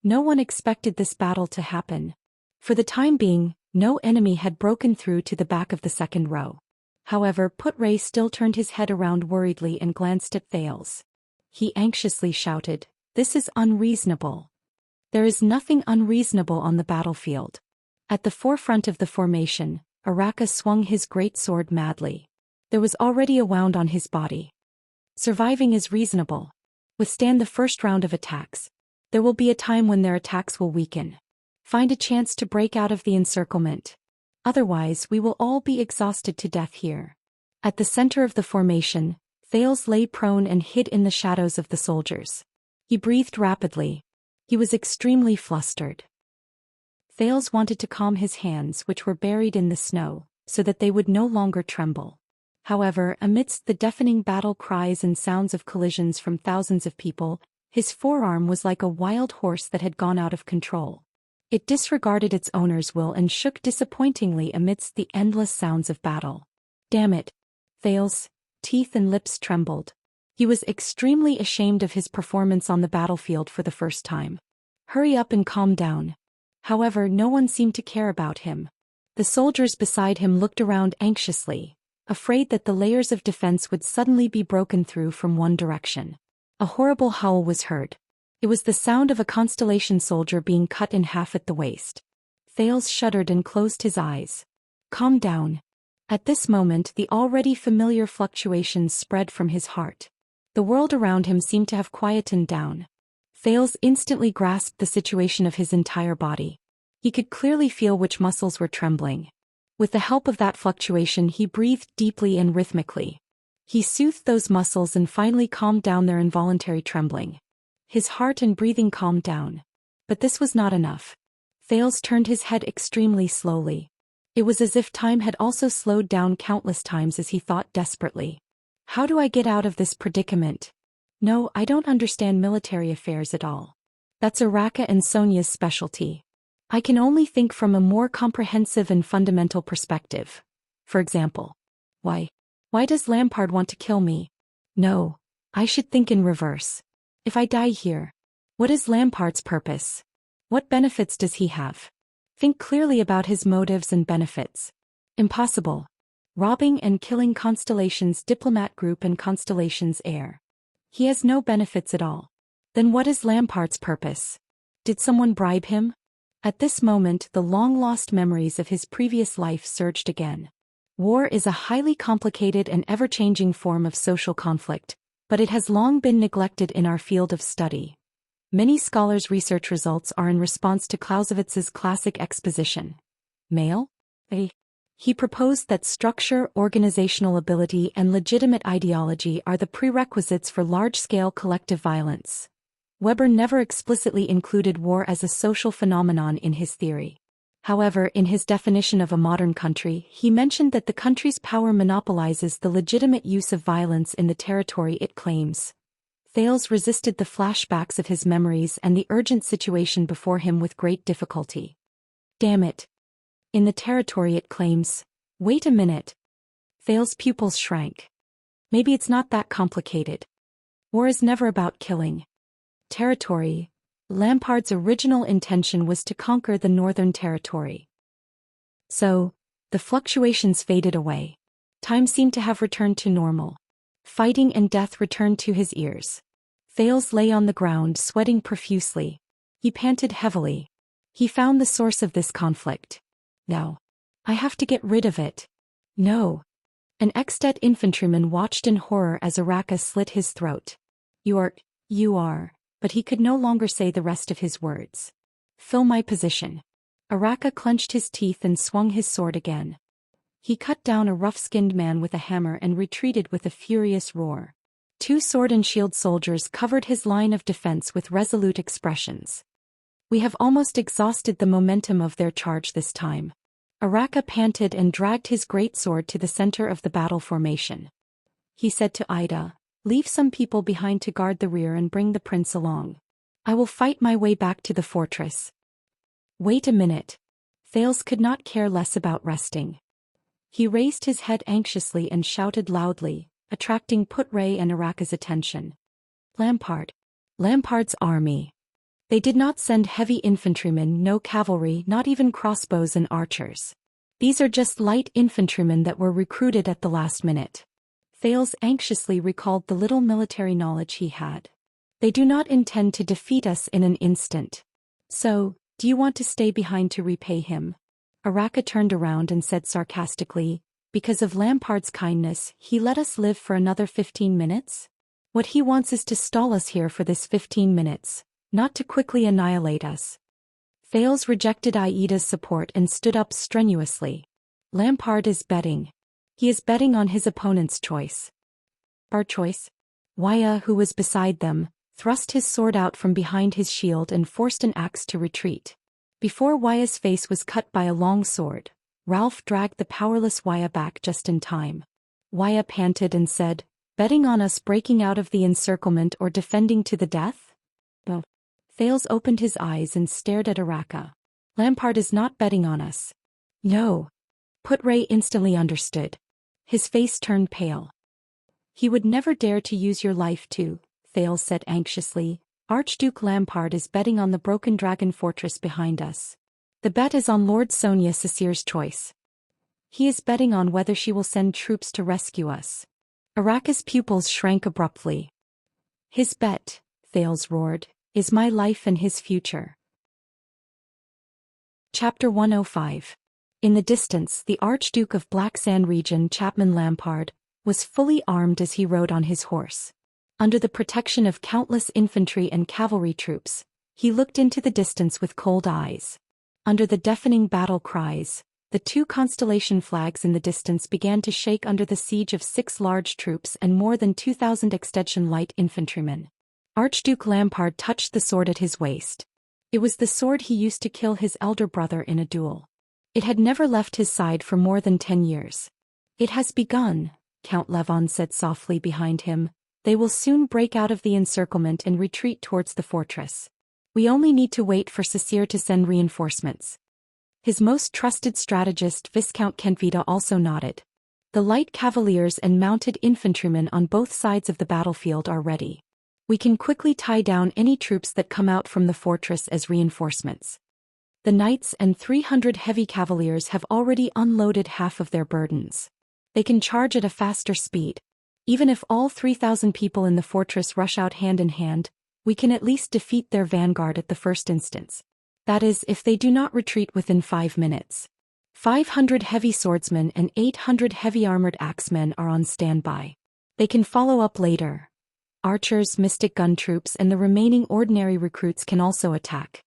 No one expected this battle to happen. For the time being, no enemy had broken through to the back of the second row. However, Put-Ray still turned his head around worriedly and glanced at Thales. He anxiously shouted, "This is unreasonable. There is nothing unreasonable on the battlefield." At the forefront of the formation, Araka swung his great sword madly. There was already a wound on his body. Surviving is reasonable. Withstand the first round of attacks. There will be a time when their attacks will weaken. Find a chance to break out of the encirclement. Otherwise, we will all be exhausted to death here. At the center of the formation, Thales lay prone and hid in the shadows of the soldiers. He breathed rapidly. He was extremely flustered. Thales wanted to calm his hands, which were buried in the snow, so that they would no longer tremble. However, amidst the deafening battle cries and sounds of collisions from thousands of people, his forearm was like a wild horse that had gone out of control. It disregarded its owner's will and shook disappointingly amidst the endless sounds of battle. Damn it! Thales' teeth and lips trembled. He was extremely ashamed of his performance on the battlefield for the first time. Hurry up and calm down. However, no one seemed to care about him. The soldiers beside him looked around anxiously, afraid that the layers of defense would suddenly be broken through from one direction. A horrible howl was heard. It was the sound of a Constellation soldier being cut in half at the waist. Thales shuddered and closed his eyes. Calm down. At this moment, the already familiar fluctuations spread from his heart. The world around him seemed to have quietened down. Thales instantly grasped the situation of his entire body. He could clearly feel which muscles were trembling. With the help of that fluctuation, he breathed deeply and rhythmically. He soothed those muscles and finally calmed down their involuntary trembling. His heart and breathing calmed down. But this was not enough. Thales turned his head extremely slowly. It was as if time had also slowed down countless times as he thought desperately. How do I get out of this predicament? No, I don't understand military affairs at all. That's Araka and Sonia's specialty. I can only think from a more comprehensive and fundamental perspective. For example, why does Lampard want to kill me? No, I should think in reverse. If I die here, what is Lampard's purpose? What benefits does he have? Think clearly about his motives and benefits. Impossible. Robbing and killing Constellation's diplomat group and Constellation's heir. He has no benefits at all. Then what is Lampard's purpose? Did someone bribe him? At this moment, the long-lost memories of his previous life surged again. War is a highly complicated and ever-changing form of social conflict, but it has long been neglected in our field of study. Many scholars' research results are in response to Clausewitz's classic exposition. Male? He proposed that structure, organizational ability, and legitimate ideology are the prerequisites for large-scale collective violence. Weber never explicitly included war as a social phenomenon in his theory. However, in his definition of a modern country, he mentioned that the country's power monopolizes the legitimate use of violence in the territory it claims. Thales resisted the flashbacks of his memories and the urgent situation before him with great difficulty. Damn it. In the territory it claims. Wait a minute. Thales' pupils shrank. Maybe it's not that complicated. War is never about killing. Territory. Lampard's original intention was to conquer the Northern Territory. So, the fluctuations faded away. Time seemed to have returned to normal. Fighting and death returned to his ears. Thales lay on the ground, sweating profusely. He panted heavily. He found the source of this conflict. No. I have to get rid of it. No. An Extet infantryman watched in horror as Araka slit his throat. You are, but he could no longer say the rest of his words. Fill my position. Araka clenched his teeth and swung his sword again. He cut down a rough-skinned man with a hammer and retreated with a furious roar. Two sword and shield soldiers covered his line of defense with resolute expressions. We have almost exhausted the momentum of their charge this time. Araka panted and dragged his great sword to the center of the battle formation. He said to Ida, "Leave some people behind to guard the rear and bring the prince along. I will fight my way back to the fortress." Wait a minute. Thales could not care less about resting. He raised his head anxiously and shouted loudly, attracting Put-Ray and Araka's attention. Lampard's army. They did not send heavy infantrymen, no cavalry, not even crossbows and archers. These are just light infantrymen that were recruited at the last minute. Thales anxiously recalled the little military knowledge he had. They do not intend to defeat us in an instant. So, do you want to stay behind to repay him? Araka turned around and said sarcastically, because of Lampard's kindness, he let us live for another 15 minutes? What he wants is to stall us here for this 15 minutes, not to quickly annihilate us. Thales rejected Aida's support and stood up strenuously. Lampard is betting. He is betting on his opponent's choice. Our choice? Waya, who was beside them, thrust his sword out from behind his shield and forced an axe to retreat. Before Waya's face was cut by a long sword, Ralph dragged the powerless Waya back just in time. Waya panted and said, "Betting on us breaking out of the encirclement or defending to the death?" No. Thales opened his eyes and stared at Araka. Lampard is not betting on us. No. Putray instantly understood. His face turned pale. He would never dare to use your life too, Thales said anxiously. Archduke Lampard is betting on the broken dragon fortress behind us. The bet is on Lord Sonia Sasir's choice. He is betting on whether she will send troops to rescue us. Araka's pupils shrank abruptly. His bet, Thales roared, is my life and his future. Chapter 105. In the distance, the Archduke of Black Sand region, Chapman Lampard, was fully armed as he rode on his horse. Under the protection of countless infantry and cavalry troops, he looked into the distance with cold eyes. Under the deafening battle cries, the two constellation flags in the distance began to shake under the siege of 6 large troops and more than 2,000 extension light infantrymen. Archduke Lampard touched the sword at his waist. It was the sword he used to kill his elder brother in a duel. It had never left his side for more than 10 years. It has begun, Count Levon said softly behind him. They will soon break out of the encirclement and retreat towards the fortress. We only need to wait for Sasir to send reinforcements. His most trusted strategist Viscount Kentvita also nodded. The light cavaliers and mounted infantrymen on both sides of the battlefield are ready. We can quickly tie down any troops that come out from the fortress as reinforcements. The knights and 300 heavy cavaliers have already unloaded half of their burdens. They can charge at a faster speed. Even if all 3,000 people in the fortress rush out hand in hand, we can at least defeat their vanguard at the first instance. That is, if they do not retreat within 5 minutes. 500 heavy swordsmen and 800 heavy armored axemen are on standby. They can follow up later. Archers, mystic gun troops and the remaining ordinary recruits can also attack.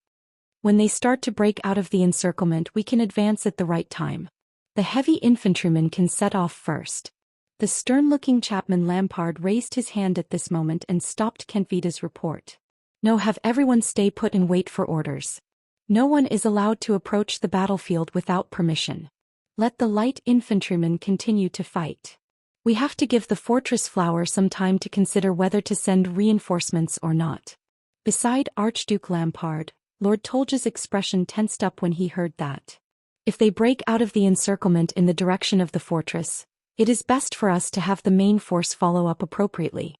When they start to break out of the encirclement, we can advance at the right time. The heavy infantrymen can set off first. The stern-looking Chapman Lampard raised his hand at this moment and stopped Kentvita's report. No, have everyone stay put and wait for orders. No one is allowed to approach the battlefield without permission. Let the light infantrymen continue to fight. We have to give the fortress flower some time to consider whether to send reinforcements or not. Beside Archduke Lampard, Lord Tolja's expression tensed up when he heard that. If they break out of the encirclement in the direction of the fortress, it is best for us to have the main force follow up appropriately.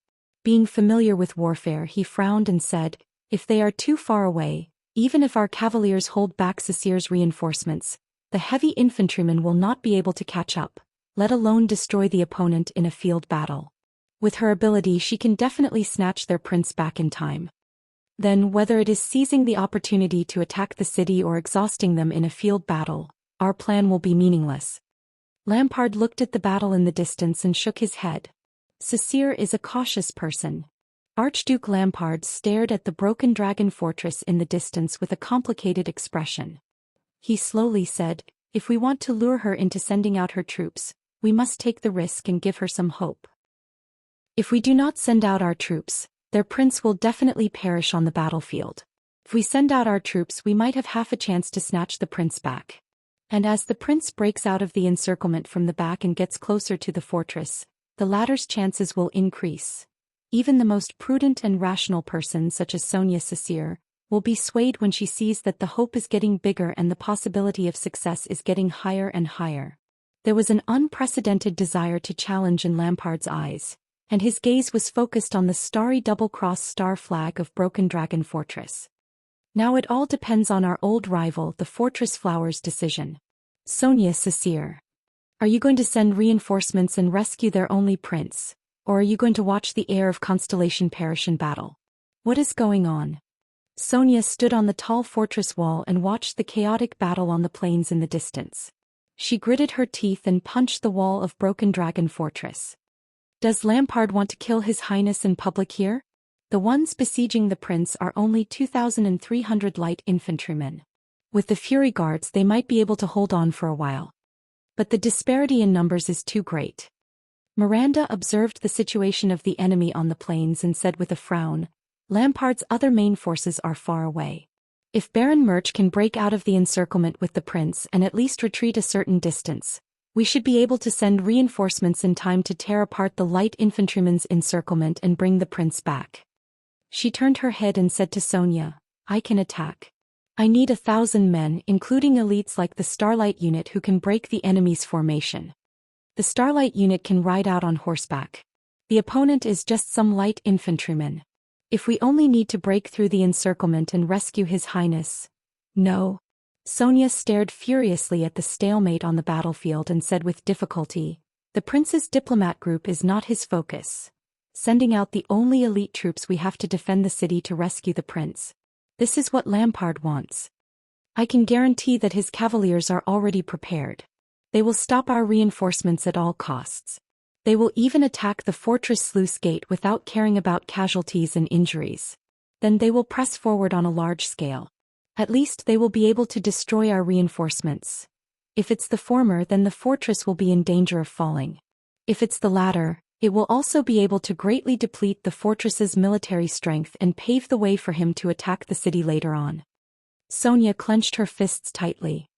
Being familiar with warfare, he frowned and said, if they are too far away, even if our cavaliers hold back Sasir's reinforcements, the heavy infantrymen will not be able to catch up, let alone destroy the opponent in a field battle. With her ability, she can definitely snatch their prince back in time. Then, whether it is seizing the opportunity to attack the city or exhausting them in a field battle, our plan will be meaningless. Lampard looked at the battle in the distance and shook his head. Sasir is a cautious person. Archduke Lampard stared at the broken dragon fortress in the distance with a complicated expression. He slowly said, if we want to lure her into sending out her troops, we must take the risk and give her some hope. If we do not send out our troops, their prince will definitely perish on the battlefield. If we send out our troops, we might have half a chance to snatch the prince back. And as the prince breaks out of the encirclement from the back and gets closer to the fortress, the latter's chances will increase. Even the most prudent and rational person, such as Sonia Sasir, will be swayed when she sees that the hope is getting bigger and the possibility of success is getting higher and higher. There was an unprecedented desire to challenge in Lampard's eyes, and his gaze was focused on the starry double-cross star flag of Broken Dragon Fortress. Now it all depends on our old rival, the Fortress Flower's decision. Xianxia. Are you going to send reinforcements and rescue their only prince, or are you going to watch the heir of Constellation perish in battle? What is going on? Xianxia stood on the tall fortress wall and watched the chaotic battle on the plains in the distance. She gritted her teeth and punched the wall of Broken Dragon Fortress. Does Lampard want to kill His Highness in public here? The ones besieging the prince are only 2,300 light infantrymen. With the Fury Guards they might be able to hold on for a while. But the disparity in numbers is too great. Miranda observed the situation of the enemy on the plains and said with a frown, Lampard's other main forces are far away. If Baron Murch can break out of the encirclement with the prince and at least retreat a certain distance, we should be able to send reinforcements in time to tear apart the light infantrymen's encirclement and bring the prince back. She turned her head and said to Xianxia, I can attack. I need 1,000 men, including elites like the Starlight Unit who can break the enemy's formation. The Starlight Unit can ride out on horseback. The opponent is just some light infantrymen. If we only need to break through the encirclement and rescue His Highness. No. Xianxia stared furiously at the stalemate on the battlefield and said with difficulty, the prince's diplomat group is not his focus. Sending out the only elite troops we have to defend the city to rescue the prince. This is what Lampard wants. I can guarantee that his cavaliers are already prepared. They will stop our reinforcements at all costs. They will even attack the fortress sluice gate without caring about casualties and injuries. Then they will press forward on a large scale. At least they will be able to destroy our reinforcements. If it's the former, then the fortress will be in danger of falling. If it's the latter, it will also be able to greatly deplete the fortress's military strength and pave the way for him to attack the city later on. Xianxia clenched her fists tightly.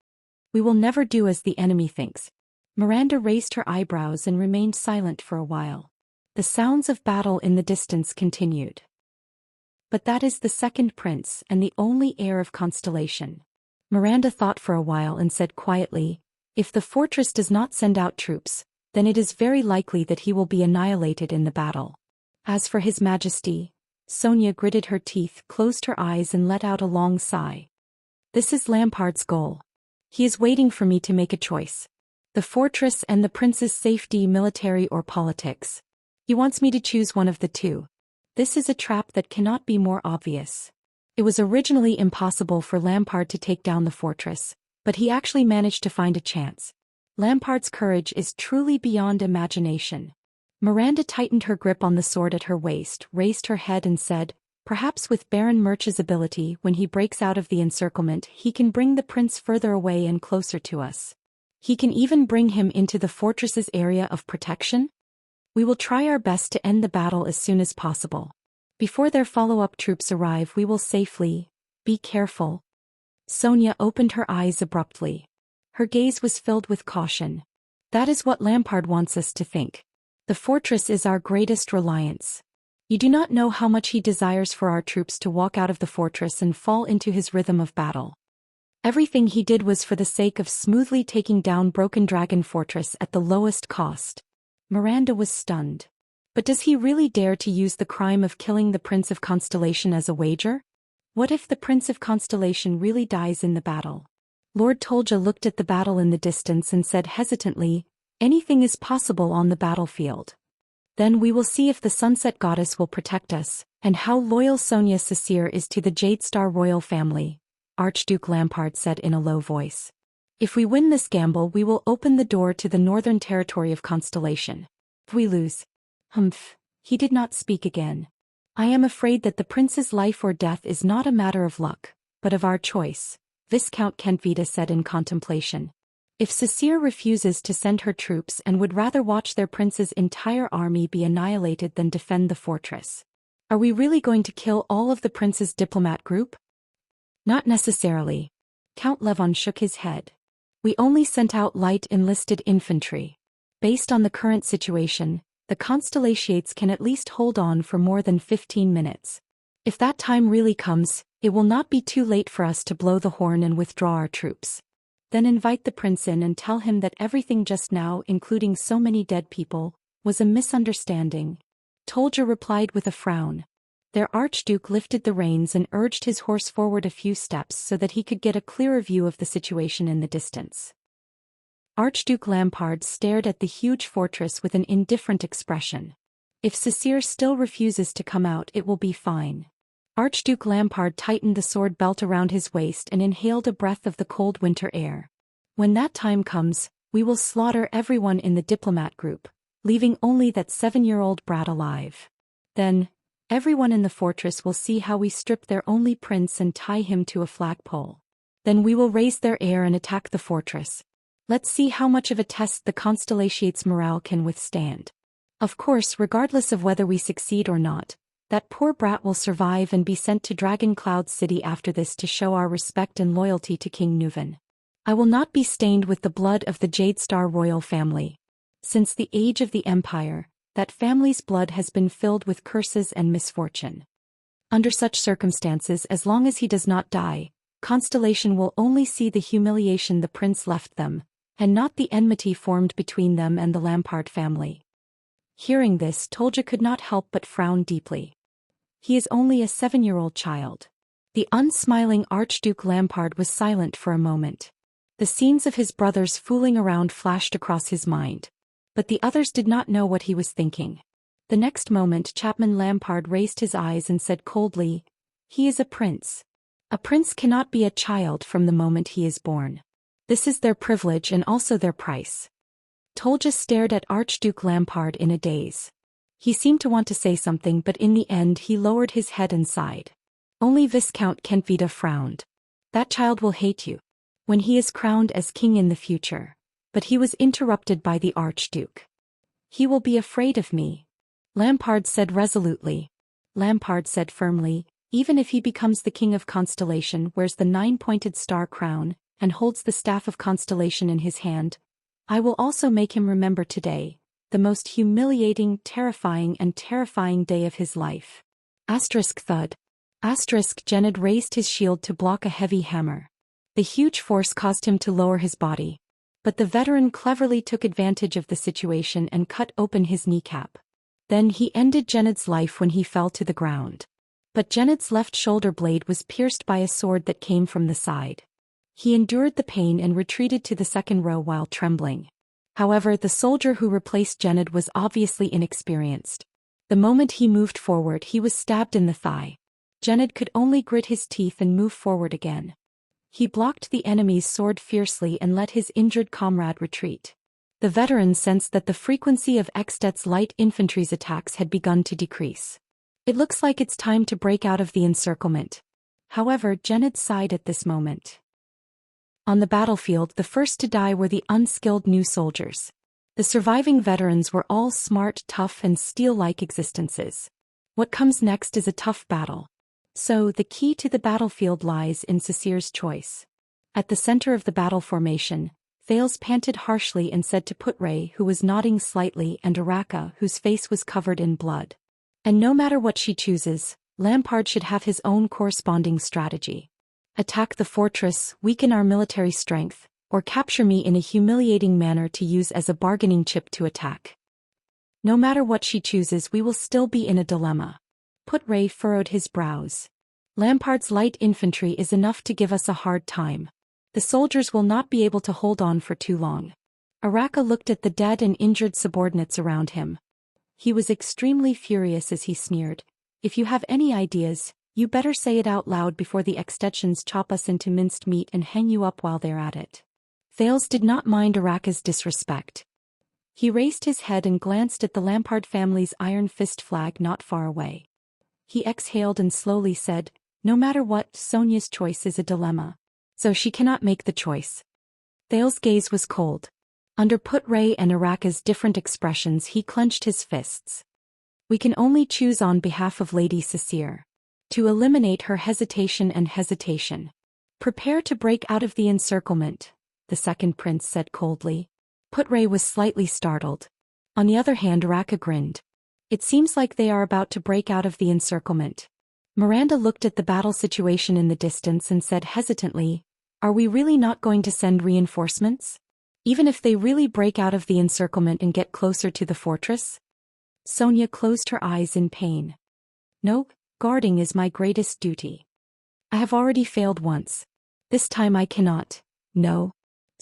We will never do as the enemy thinks. Miranda raised her eyebrows and remained silent for a while. The sounds of battle in the distance continued. But that is the second prince and the only heir of Constellation. Miranda thought for a while and said quietly, if the fortress does not send out troops, then it is very likely that he will be annihilated in the battle. As for His Majesty, Xianxia gritted her teeth, closed her eyes and let out a long sigh. This is Lampard's goal. He is waiting for me to make a choice. The fortress and the prince's safety, military or politics. He wants me to choose one of the two. This is a trap that cannot be more obvious. It was originally impossible for Lampard to take down the fortress, but he actually managed to find a chance. Lampard's courage is truly beyond imagination. Miranda tightened her grip on the sword at her waist, raised her head and said, perhaps with Baron Murch's ability, when he breaks out of the encirclement, he can bring the prince further away and closer to us. He can even bring him into the fortress's area of protection? We will try our best to end the battle as soon as possible. Before their follow-up troops arrive, we will safely. Be careful. Xianxia opened her eyes abruptly. Her gaze was filled with caution. That is what Lampard wants us to think. The fortress is our greatest reliance. You do not know how much he desires for our troops to walk out of the fortress and fall into his rhythm of battle. Everything he did was for the sake of smoothly taking down Broken Dragon Fortress at the lowest cost. Miranda was stunned. But does he really dare to use the crime of killing the Prince of Constellation as a wager? What if the Prince of Constellation really dies in the battle? Lord Tolja looked at the battle in the distance and said hesitantly, anything is possible on the battlefield. Then we will see if the Sunset Goddess will protect us, and how loyal Xianxia is to the Jade Star royal family. Archduke Lampard said in a low voice. If we win this gamble, we will open the door to the northern territory of Constellation. If we lose. Humph. He did not speak again. I am afraid that the prince's life or death is not a matter of luck, but of our choice, Viscount Kentvita said in contemplation. If Xianxia refuses to send her troops and would rather watch their prince's entire army be annihilated than defend the fortress, are we really going to kill all of the prince's diplomat group? Not necessarily. Count Levon shook his head. We only sent out light enlisted infantry. Based on the current situation, the Constellations can at least hold on for more than 15 minutes. If that time really comes, it will not be too late for us to blow the horn and withdraw our troops. Then invite the prince in and tell him that everything just now, including so many dead people, was a misunderstanding. Tolja replied with a frown. Their archduke lifted the reins and urged his horse forward a few steps so that he could get a clearer view of the situation in the distance. Archduke Lampard stared at the huge fortress with an indifferent expression. If Cecere still refuses to come out, it will be fine. Archduke Lampard tightened the sword belt around his waist and inhaled a breath of the cold winter air. When that time comes, we will slaughter everyone in the diplomat group, leaving only that 7-year-old brat alive. Then, everyone in the fortress will see how we strip their only prince and tie him to a flagpole. Then we will raise their heir and attack the fortress. Let's see how much of a test the Constellation's morale can withstand. Of course, regardless of whether we succeed or not, that poor brat will survive and be sent to Dragon Cloud City after this to show our respect and loyalty to King Nuven. I will not be stained with the blood of the Jade Star royal family. Since the age of the Empire, that family's blood has been filled with curses and misfortune. Under such circumstances, as long as he does not die, Constellation will only see the humiliation the prince left them, and not the enmity formed between them and the Lampard family. Hearing this, Tolja could not help but frown deeply. He is only a 7-year-old child. The unsmiling Archduke Lampard was silent for a moment. The scenes of his brothers fooling around flashed across his mind. But the others did not know what he was thinking. The next moment Chapman Lampard raised his eyes and said coldly, "He is a prince. A prince cannot be a child from the moment he is born. This is their privilege and also their price." Tolja stared at Archduke Lampard in a daze. He seemed to want to say something, but in the end he lowered his head and sighed. Only Viscount Kentvita frowned. "That child will hate you when he is crowned as king in the future." But he was interrupted by the Archduke. "He will be afraid of me," Lampard said resolutely. Lampard said firmly, "Even if he becomes the king of Constellation, wears the 9-pointed star crown, and holds the staff of Constellation in his hand, I will also make him remember today, the most humiliating, terrifying day of his life." Thud. Gened raised his shield to block a heavy hammer. The huge force caused him to lower his body. But the veteran cleverly took advantage of the situation and cut open his kneecap. Then he ended Gened's life when he fell to the ground. But Gened's left shoulder blade was pierced by a sword that came from the side. He endured the pain and retreated to the second row while trembling. However, the soldier who replaced Gened was obviously inexperienced. The moment he moved forward, he was stabbed in the thigh. Gened could only grit his teeth and move forward again. He blocked the enemy's sword fiercely and let his injured comrade retreat. The veteran sensed that the frequency of Extet's light infantry's attacks had begun to decrease. "It looks like it's time to break out of the encirclement." However, Gened sighed at this moment. On the battlefield, the first to die were the unskilled new soldiers. The surviving veterans were all smart, tough, and steel-like existences. What comes next is a tough battle. So, the key to the battlefield lies in Cecere's choice. At the center of the battle formation, Thales panted harshly and said to Putre, who was nodding slightly, and Araka, whose face was covered in blood. "And no matter what she chooses, Lampard should have his own corresponding strategy. Attack the fortress, weaken our military strength, or capture me in a humiliating manner to use as a bargaining chip to attack. No matter what she chooses, we will still be in a dilemma." Putre furrowed his brows. "Lampard's light infantry is enough to give us a hard time. The soldiers will not be able to hold on for too long." Araka looked at the dead and injured subordinates around him. He was extremely furious as he sneered, "If you have any ideas, you better say it out loud before the Extensions chop us into minced meat and hang you up while they're at it." Thales did not mind Araka's disrespect. He raised his head and glanced at the Lampard family's Iron Fist flag not far away. He exhaled and slowly said, "No matter what, Sonia's choice is a dilemma. So she cannot make the choice." Thales' gaze was cold. Under Putre and Araka's different expressions, he clenched his fists. "We can only choose on behalf of Lady Cecere. To eliminate her hesitation. Prepare to break out of the encirclement," the second prince said coldly. Putre was slightly startled. On the other hand, Araka grinned. "It seems like they are about to break out of the encirclement." Miranda looked at the battle situation in the distance and said hesitantly, "Are we really not going to send reinforcements? Even if they really break out of the encirclement and get closer to the fortress?" Sonia closed her eyes in pain. "No, guarding is my greatest duty. I have already failed once. This time I cannot." "No."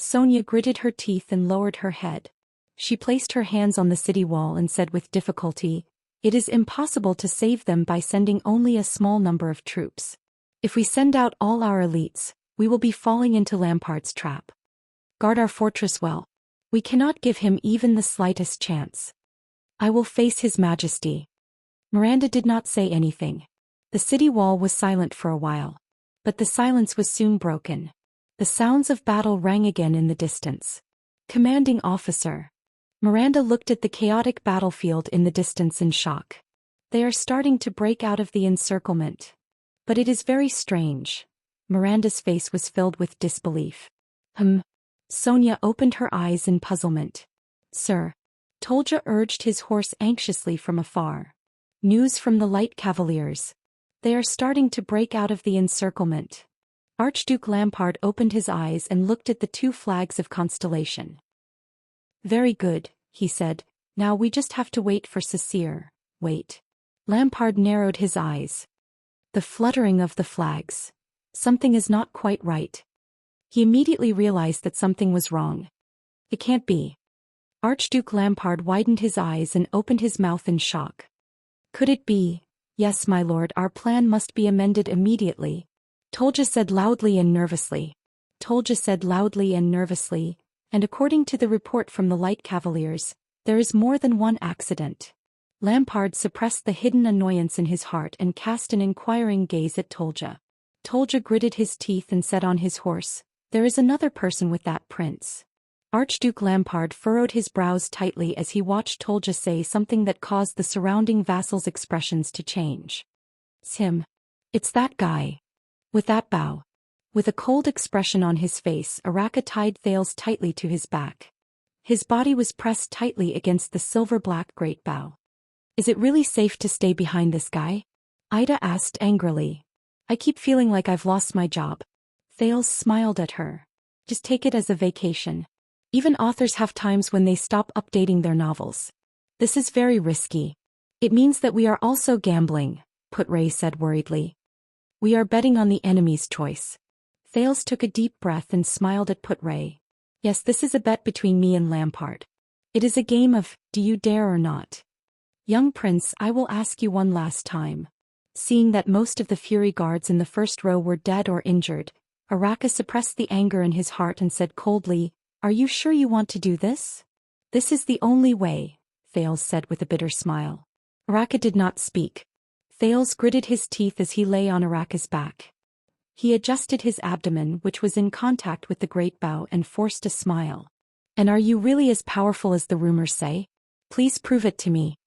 Sonia gritted her teeth and lowered her head. She placed her hands on the city wall and said with difficulty, "It is impossible to save them by sending only a small number of troops. If we send out all our elites, we will be falling into Lampard's trap. Guard our fortress well. We cannot give him even the slightest chance. I will face His Majesty." Miranda did not say anything. The city wall was silent for a while. But the silence was soon broken. The sounds of battle rang again in the distance. "Commanding officer." Miranda looked at the chaotic battlefield in the distance in shock. "They are starting to break out of the encirclement. But it is very strange." Miranda's face was filled with disbelief. Sonia opened her eyes in puzzlement. "Sir." Tolja urged his horse anxiously from afar. "News from the Light Cavaliers. They are starting to break out of the encirclement." Archduke Lampard opened his eyes and looked at the two flags of Constellation. "Very good," he said. "Now we just have to wait for Cecere." "Wait." Lampard narrowed his eyes. The fluttering of the flags. Something is not quite right. He immediately realized that something was wrong. It can't be. Archduke Lampard widened his eyes and opened his mouth in shock. Could it be? "Yes, my lord, our plan must be amended immediately," Tolja said loudly and nervously. Tolja said loudly and nervously, "And according to the report from the Light Cavaliers, there is more than one accident." Lampard suppressed the hidden annoyance in his heart and cast an inquiring gaze at Tolja. Tolja gritted his teeth and said on his horse, "There is another person with that prince." Archduke Lampard furrowed his brows tightly as he watched Tolja say something that caused the surrounding vassals' expressions to change. "It's him. It's that guy." With that bow. With a cold expression on his face, Araka tied Thales tightly to his back. His body was pressed tightly against the silver-black great bow. "Is it really safe to stay behind this guy?" Ida asked angrily. "I keep feeling like I've lost my job." Thales smiled at her. "Just take it as a vacation. Even authors have times when they stop updating their novels. This is very risky." "It means that we are also gambling," Putray said worriedly. "We are betting on the enemy's choice." Thales took a deep breath and smiled at Putray. "Yes, this is a bet between me and Lampard. It is a game of, do you dare or not? Young prince, I will ask you one last time." Seeing that most of the Fury guards in the first row were dead or injured, Araka suppressed the anger in his heart and said coldly, "Are you sure you want to do this?" "This is the only way," Thales said with a bitter smile. Araka did not speak. Thales gritted his teeth as he lay on Araka's back. He adjusted his abdomen, which was in contact with the great bow, and forced a smile. "And are you really as powerful as the rumors say? Please prove it to me."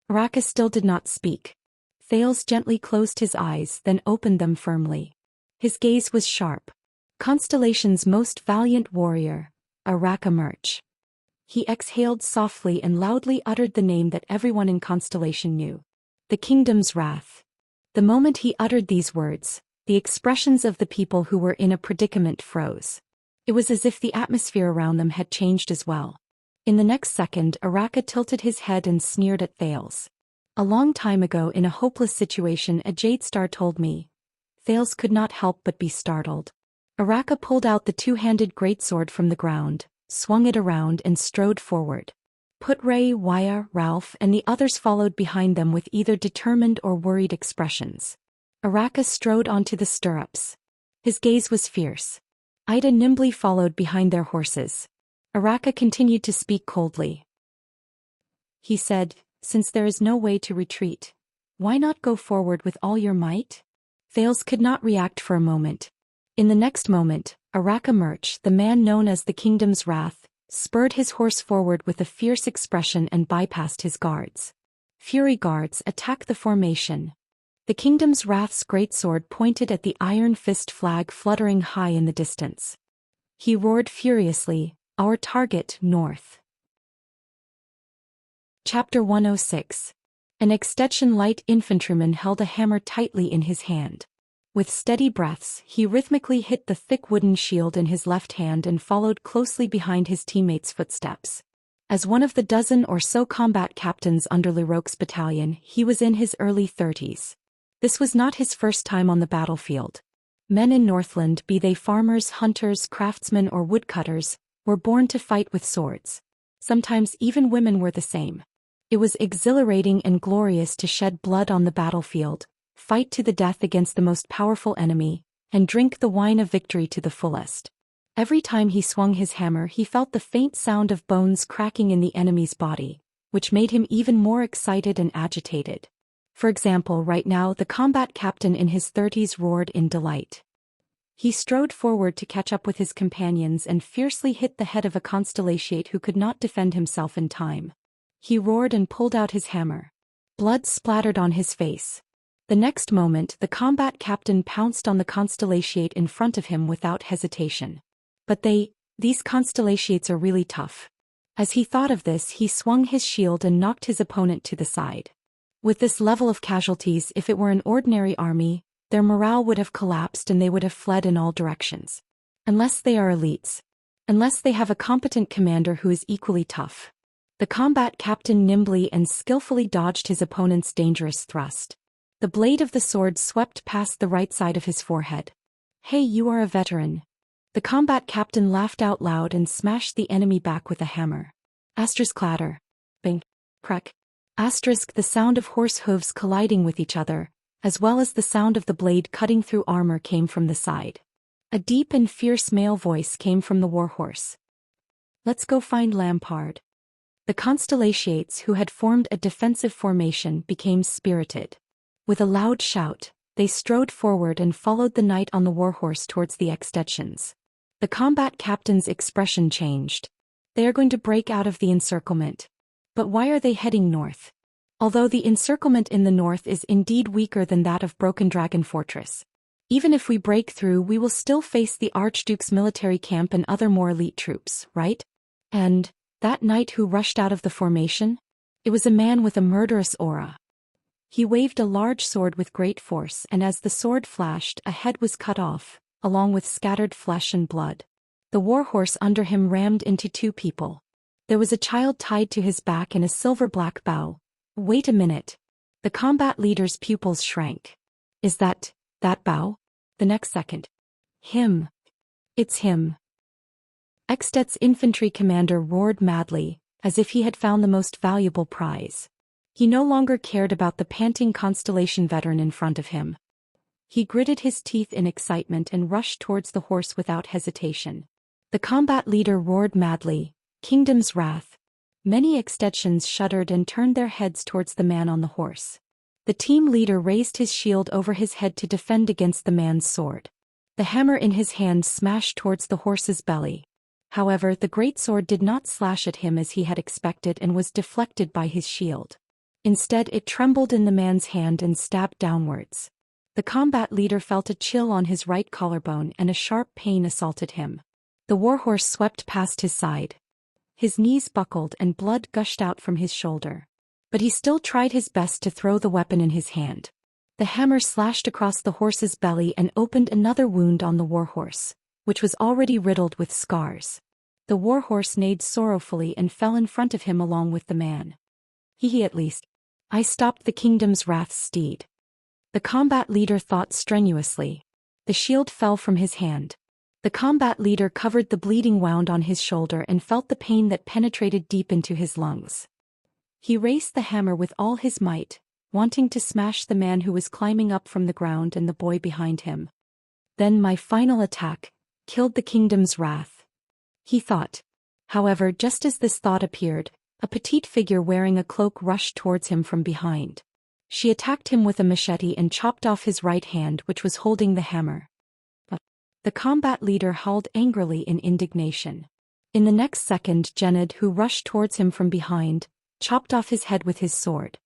Araka still did not speak. Thales gently closed his eyes, then opened them firmly. His gaze was sharp. "Constellation's most valiant warrior, Araka Murch." He exhaled softly and loudly uttered the name that everyone in Constellation knew. "The kingdom's wrath." The moment he uttered these words, the expressions of the people who were in a predicament froze. It was as if the atmosphere around them had changed as well. In the next second, Araka tilted his head and sneered at Thales. "A long time ago in a hopeless situation a Jade Star told me." Thales could not help but be startled. Araka pulled out the two-handed greatsword from the ground, swung it around and strode forward. Putray, Waya, Ralph and the others followed behind them with either determined or worried expressions. Araka strode onto the stirrups. His gaze was fierce. Ida nimbly followed behind their horses. Araka continued to speak coldly. He said, "Since there is no way to retreat, why not go forward with all your might?" Thales could not react for a moment. In the next moment, Araka Murch, the man known as the Kingdom's Wrath, spurred his horse forward with a fierce expression and bypassed his guards. Fury guards, attack the formation. The Kingdom's Wrath's greatsword pointed at the iron fist flag fluttering high in the distance. He roared furiously, "Our target, north." Chapter 106. An Extension light infantryman held a hammer tightly in his hand. With steady breaths, he rhythmically hit the thick wooden shield in his left hand and followed closely behind his teammates' footsteps. As one of the dozen or so combat captains under Leroque's battalion, he was in his early 30s. This was not his first time on the battlefield. Men in Northland, be they farmers, hunters, craftsmen or woodcutters, were born to fight with swords. Sometimes even women were the same. It was exhilarating and glorious to shed blood on the battlefield, fight to the death against the most powerful enemy, and drink the wine of victory to the fullest. Every time he swung his hammer, he felt the faint sound of bones cracking in the enemy's body, which made him even more excited and agitated. For example, right now the combat captain in his 30s roared in delight. He strode forward to catch up with his companions and fiercely hit the head of a constellatiate who could not defend himself in time. He roared and pulled out his hammer. Blood splattered on his face. The next moment, the combat captain pounced on the constellatiate in front of him without hesitation. But these constellatiates are really tough. As he thought of this, he swung his shield and knocked his opponent to the side. With this level of casualties, if it were an ordinary army, their morale would have collapsed and they would have fled in all directions. Unless they are elites. Unless they have a competent commander who is equally tough. The combat captain nimbly and skillfully dodged his opponent's dangerous thrust. The blade of the sword swept past the right side of his forehead. "Hey, you are a veteran." The combat captain laughed out loud and smashed the enemy back with a hammer. Asterisk clatter. Bang. Crack. Asterisk the sound of horse hooves colliding with each other, as well as the sound of the blade cutting through armor came from the side. A deep and fierce male voice came from the warhorse. "Let's go find Lampard." The constellatiates who had formed a defensive formation became spirited. With a loud shout, they strode forward and followed the knight on the warhorse towards the extensions. The combat captain's expression changed. They are going to break out of the encirclement. But why are they heading north? Although the encirclement in the north is indeed weaker than that of Broken Dragon Fortress. Even if we break through, we will still face the Archduke's military camp and other more elite troops, right? And that knight who rushed out of the formation? It was a man with a murderous aura. He waved a large sword with great force, and as the sword flashed, a head was cut off, along with scattered flesh and blood. The warhorse under him rammed into two people. There was a child tied to his back in a silver-black bow. Wait a minute. The combat leader's pupils shrank. Is that bow? The next second. Him. It's him. Extet's infantry commander roared madly, as if he had found the most valuable prize. He no longer cared about the panting constellation veteran in front of him. He gritted his teeth in excitement and rushed towards the horse without hesitation. The combat leader roared madly, "Kingdom's wrath." Many Extetians shuddered and turned their heads towards the man on the horse. The team leader raised his shield over his head to defend against the man's sword. The hammer in his hand smashed towards the horse's belly. However, the great sword did not slash at him as he had expected and was deflected by his shield. Instead, it trembled in the man's hand and stabbed downwards. The combat leader felt a chill on his right collarbone and a sharp pain assaulted him. The warhorse swept past his side. His knees buckled and blood gushed out from his shoulder. But he still tried his best to throw the weapon in his hand. The hammer slashed across the horse's belly and opened another wound on the warhorse, which was already riddled with scars. The warhorse neighed sorrowfully and fell in front of him along with the man. He at least. I stopped the kingdom's wrath steed. The combat leader thought strenuously. The shield fell from his hand. The combat leader covered the bleeding wound on his shoulder and felt the pain that penetrated deep into his lungs. He raised the hammer with all his might, wanting to smash the man who was climbing up from the ground and the boy behind him. Then my final attack killed the kingdom's wrath, he thought. However, just as this thought appeared, a petite figure wearing a cloak rushed towards him from behind. She attacked him with a machete and chopped off his right hand, which was holding the hammer. The combat leader howled angrily in indignation. In the next second, Gened, who rushed towards him from behind, chopped off his head with his sword.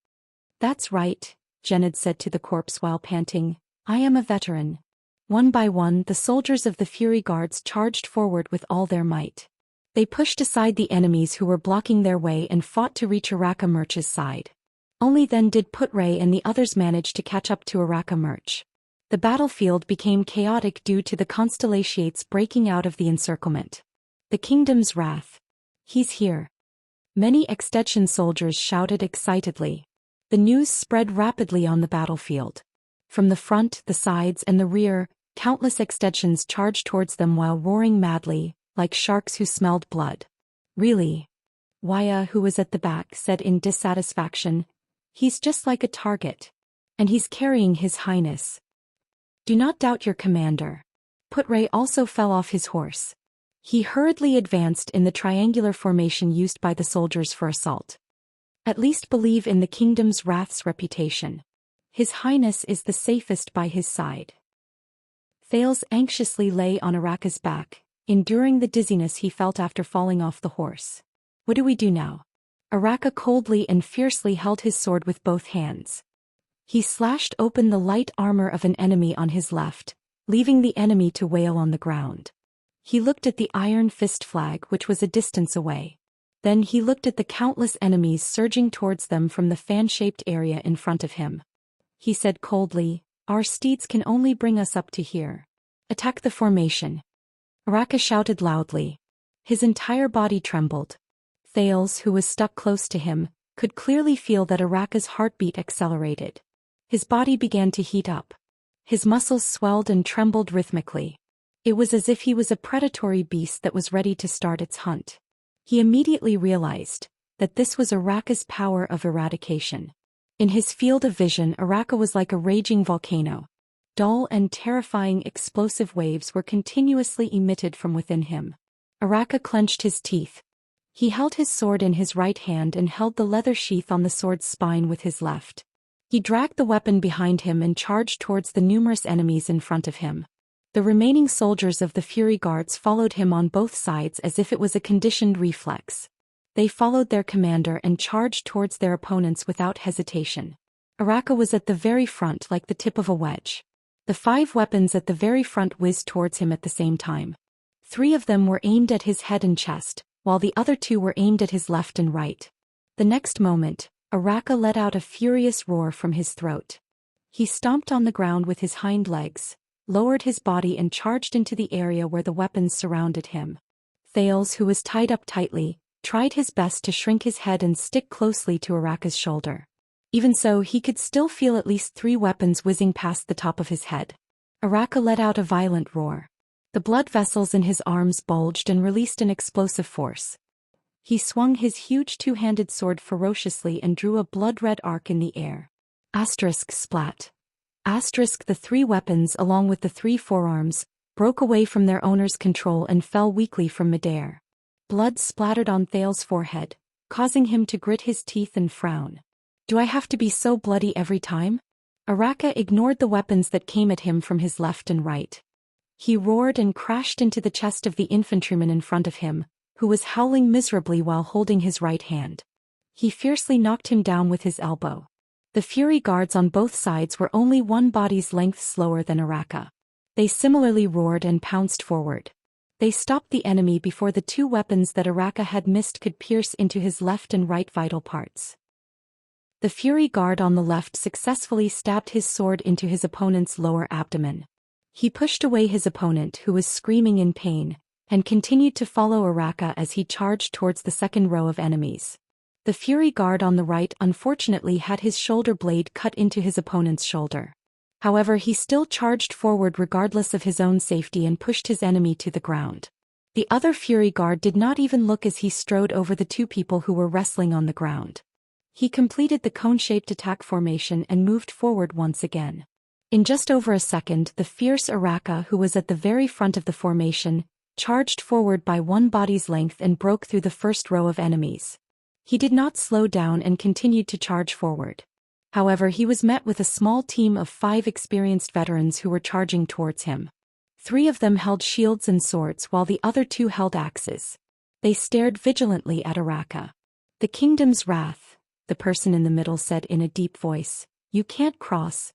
That's right, Gened said to the corpse while panting. I am a veteran. One by one, the soldiers of the Fury Guards charged forward with all their might. They pushed aside the enemies who were blocking their way and fought to reach Araka Murch's side. Only then did Putray and the others manage to catch up to Araka Murch. The battlefield became chaotic due to the constellatiates breaking out of the encirclement. The kingdom's wrath. He's here. Many Extension soldiers shouted excitedly. The news spread rapidly on the battlefield. From the front, the sides, and the rear, Countless extensions charged towards them while roaring madly, like sharks who smelled blood. Really? Wuxia, who was at the back, said in dissatisfaction. He's just like a target. And he's carrying His Highness. Do not doubt your commander. Putray also fell off his horse. He hurriedly advanced in the triangular formation used by the soldiers for assault. At least believe in the kingdom's wrath's reputation. His Highness is the safest by his side. Thales anxiously lay on Araka's back, enduring the dizziness he felt after falling off the horse. What do we do now? Araka coldly and fiercely held his sword with both hands. He slashed open the light armor of an enemy on his left, leaving the enemy to wail on the ground. He looked at the iron fist flag which was a distance away. Then he looked at the countless enemies surging towards them from the fan-shaped area in front of him. He said coldly, "Our steeds can only bring us up to here. Attack the formation." Araka shouted loudly. His entire body trembled. Thales, who was stuck close to him, could clearly feel that Araka's heartbeat accelerated. His body began to heat up. His muscles swelled and trembled rhythmically. It was as if he was a predatory beast that was ready to start its hunt. He immediately realized that this was Araka's power of eradication. In his field of vision, Araka was like a raging volcano. Dull and terrifying explosive waves were continuously emitted from within him. Araka clenched his teeth. He held his sword in his right hand and held the leather sheath on the sword's spine with his left. He dragged the weapon behind him and charged towards the numerous enemies in front of him. The remaining soldiers of the Fury Guards followed him on both sides as if it was a conditioned reflex. They followed their commander and charged towards their opponents without hesitation. Araka was at the very front like the tip of a wedge. The 5 weapons at the very front whizzed towards him at the same time. 3 of them were aimed at his head and chest, while the other 2 were aimed at his left and right. The next moment, Araka let out a furious roar from his throat. He stomped on the ground with his hind legs, lowered his body and charged into the area where the weapons surrounded him. Thales, who was tied up tightly, tried his best to shrink his head and stick closely to Araka's shoulder. Even so, he could still feel at least 3 weapons whizzing past the top of his head. Araka let out a violent roar. The blood vessels in his arms bulged and released an explosive force. He swung his huge 2-handed sword ferociously and drew a blood-red arc in the air. Splat. The 3 weapons along with the 3 forearms broke away from their owner's control and fell weakly from midair. Blood splattered on Thales' forehead, causing him to grit his teeth and frown. Do I have to be so bloody every time? Araka ignored the weapons that came at him from his left and right. He roared and crashed into the chest of the infantryman in front of him, who was howling miserably while holding his right hand. He fiercely knocked him down with his elbow. The Fury Guards on both sides were only 1 body's length slower than Araka. They similarly roared and pounced forward. They stopped the enemy before the 2 weapons that Araka had missed could pierce into his left and right vital parts. The Fury Guard on the left successfully stabbed his sword into his opponent's lower abdomen. He pushed away his opponent, who was screaming in pain, and continued to follow Araka as he charged towards the second row of enemies. The Fury Guard on the right unfortunately had his shoulder blade cut into his opponent's shoulder. However, he still charged forward regardless of his own safety and pushed his enemy to the ground. The other Fury Guard did not even look as he strode over the 2 people who were wrestling on the ground. He completed the cone-shaped attack formation and moved forward once again. In just over a second, the fierce Araka, who was at the very front of the formation, charged forward by 1 body's length and broke through the first row of enemies. He did not slow down and continued to charge forward. However, he was met with a small team of 5 experienced veterans who were charging towards him. 3 of them held shields and swords while the other 2 held axes. They stared vigilantly at Araka. "The kingdom's wrath," the person in the middle said in a deep voice. "You can't cross."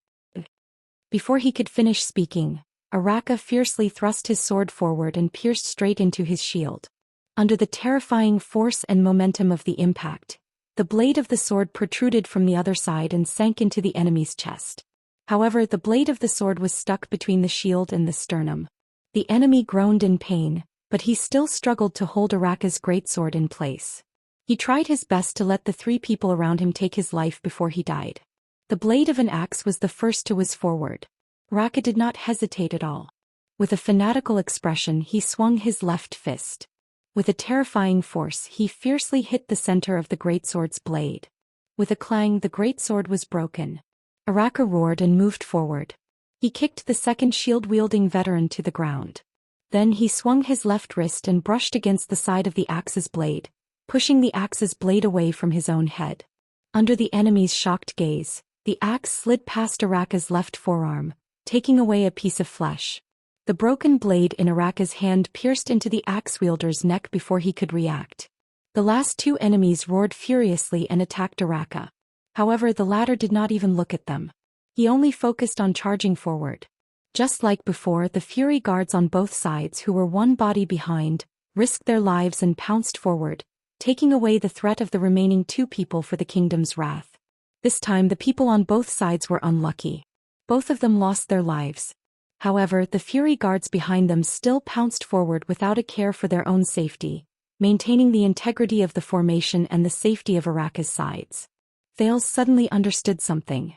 Before he could finish speaking, Araka fiercely thrust his sword forward and pierced straight into his shield. Under the terrifying force and momentum of the impact, the blade of the sword protruded from the other side and sank into the enemy's chest. However, the blade of the sword was stuck between the shield and the sternum. The enemy groaned in pain, but he still struggled to hold Araka's greatsword in place. He tried his best to let the 3 people around him take his life before he died. The blade of an axe was the first to whiz forward. Araka did not hesitate at all. With a fanatical expression he swung his left fist. With a terrifying force he fiercely hit the center of the greatsword's blade. With a clang the greatsword was broken. Araka roared and moved forward. He kicked the second shield-wielding veteran to the ground. Then he swung his left wrist and brushed against the side of the axe's blade, pushing the axe's blade away from his own head. Under the enemy's shocked gaze, the axe slid past Araka's left forearm, taking away a piece of flesh. The broken blade in Araka's hand pierced into the axe-wielder's neck before he could react. The last two enemies roared furiously and attacked Araka. However, the latter did not even look at them. He only focused on charging forward. Just like before, the Fury guards on both sides, who were one body behind, risked their lives and pounced forward, taking away the threat of the remaining two people for the kingdom's wrath. This time the people on both sides were unlucky. Both of them lost their lives. However, the Fury guards behind them still pounced forward without a care for their own safety, maintaining the integrity of the formation and the safety of Araka's sides. Thales suddenly understood something.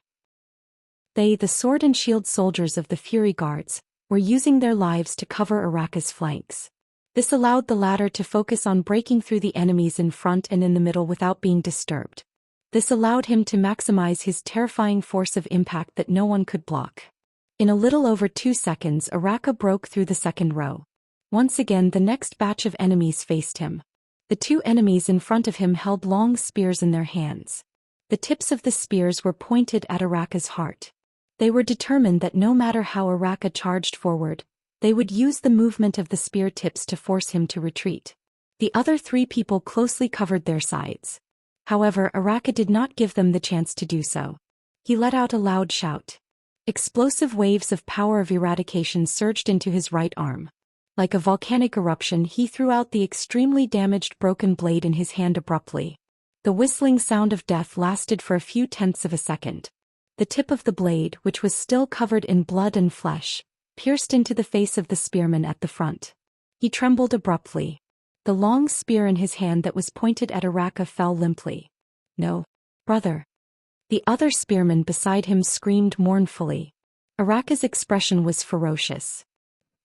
They, the sword and shield soldiers of the Fury guards, were using their lives to cover Araka's flanks. This allowed the latter to focus on breaking through the enemies in front and in the middle without being disturbed. This allowed him to maximize his terrifying force of impact that no one could block. In a little over 2 seconds, Araka broke through the second row. Once again, the next batch of enemies faced him. The two enemies in front of him held long spears in their hands. The tips of the spears were pointed at Araka's heart. They were determined that no matter how Araka charged forward, they would use the movement of the spear tips to force him to retreat. The other three people closely covered their sides. However, Araka did not give them the chance to do so. He let out a loud shout. Explosive waves of power of eradication surged into his right arm. Like a volcanic eruption, he threw out the extremely damaged broken blade in his hand abruptly. The whistling sound of death lasted for a few tenths of a second. The tip of the blade, which was still covered in blood and flesh, pierced into the face of the spearman at the front. He trembled abruptly. The long spear in his hand that was pointed at Araka fell limply. "No, brother." The other spearman beside him screamed mournfully. Araka's expression was ferocious.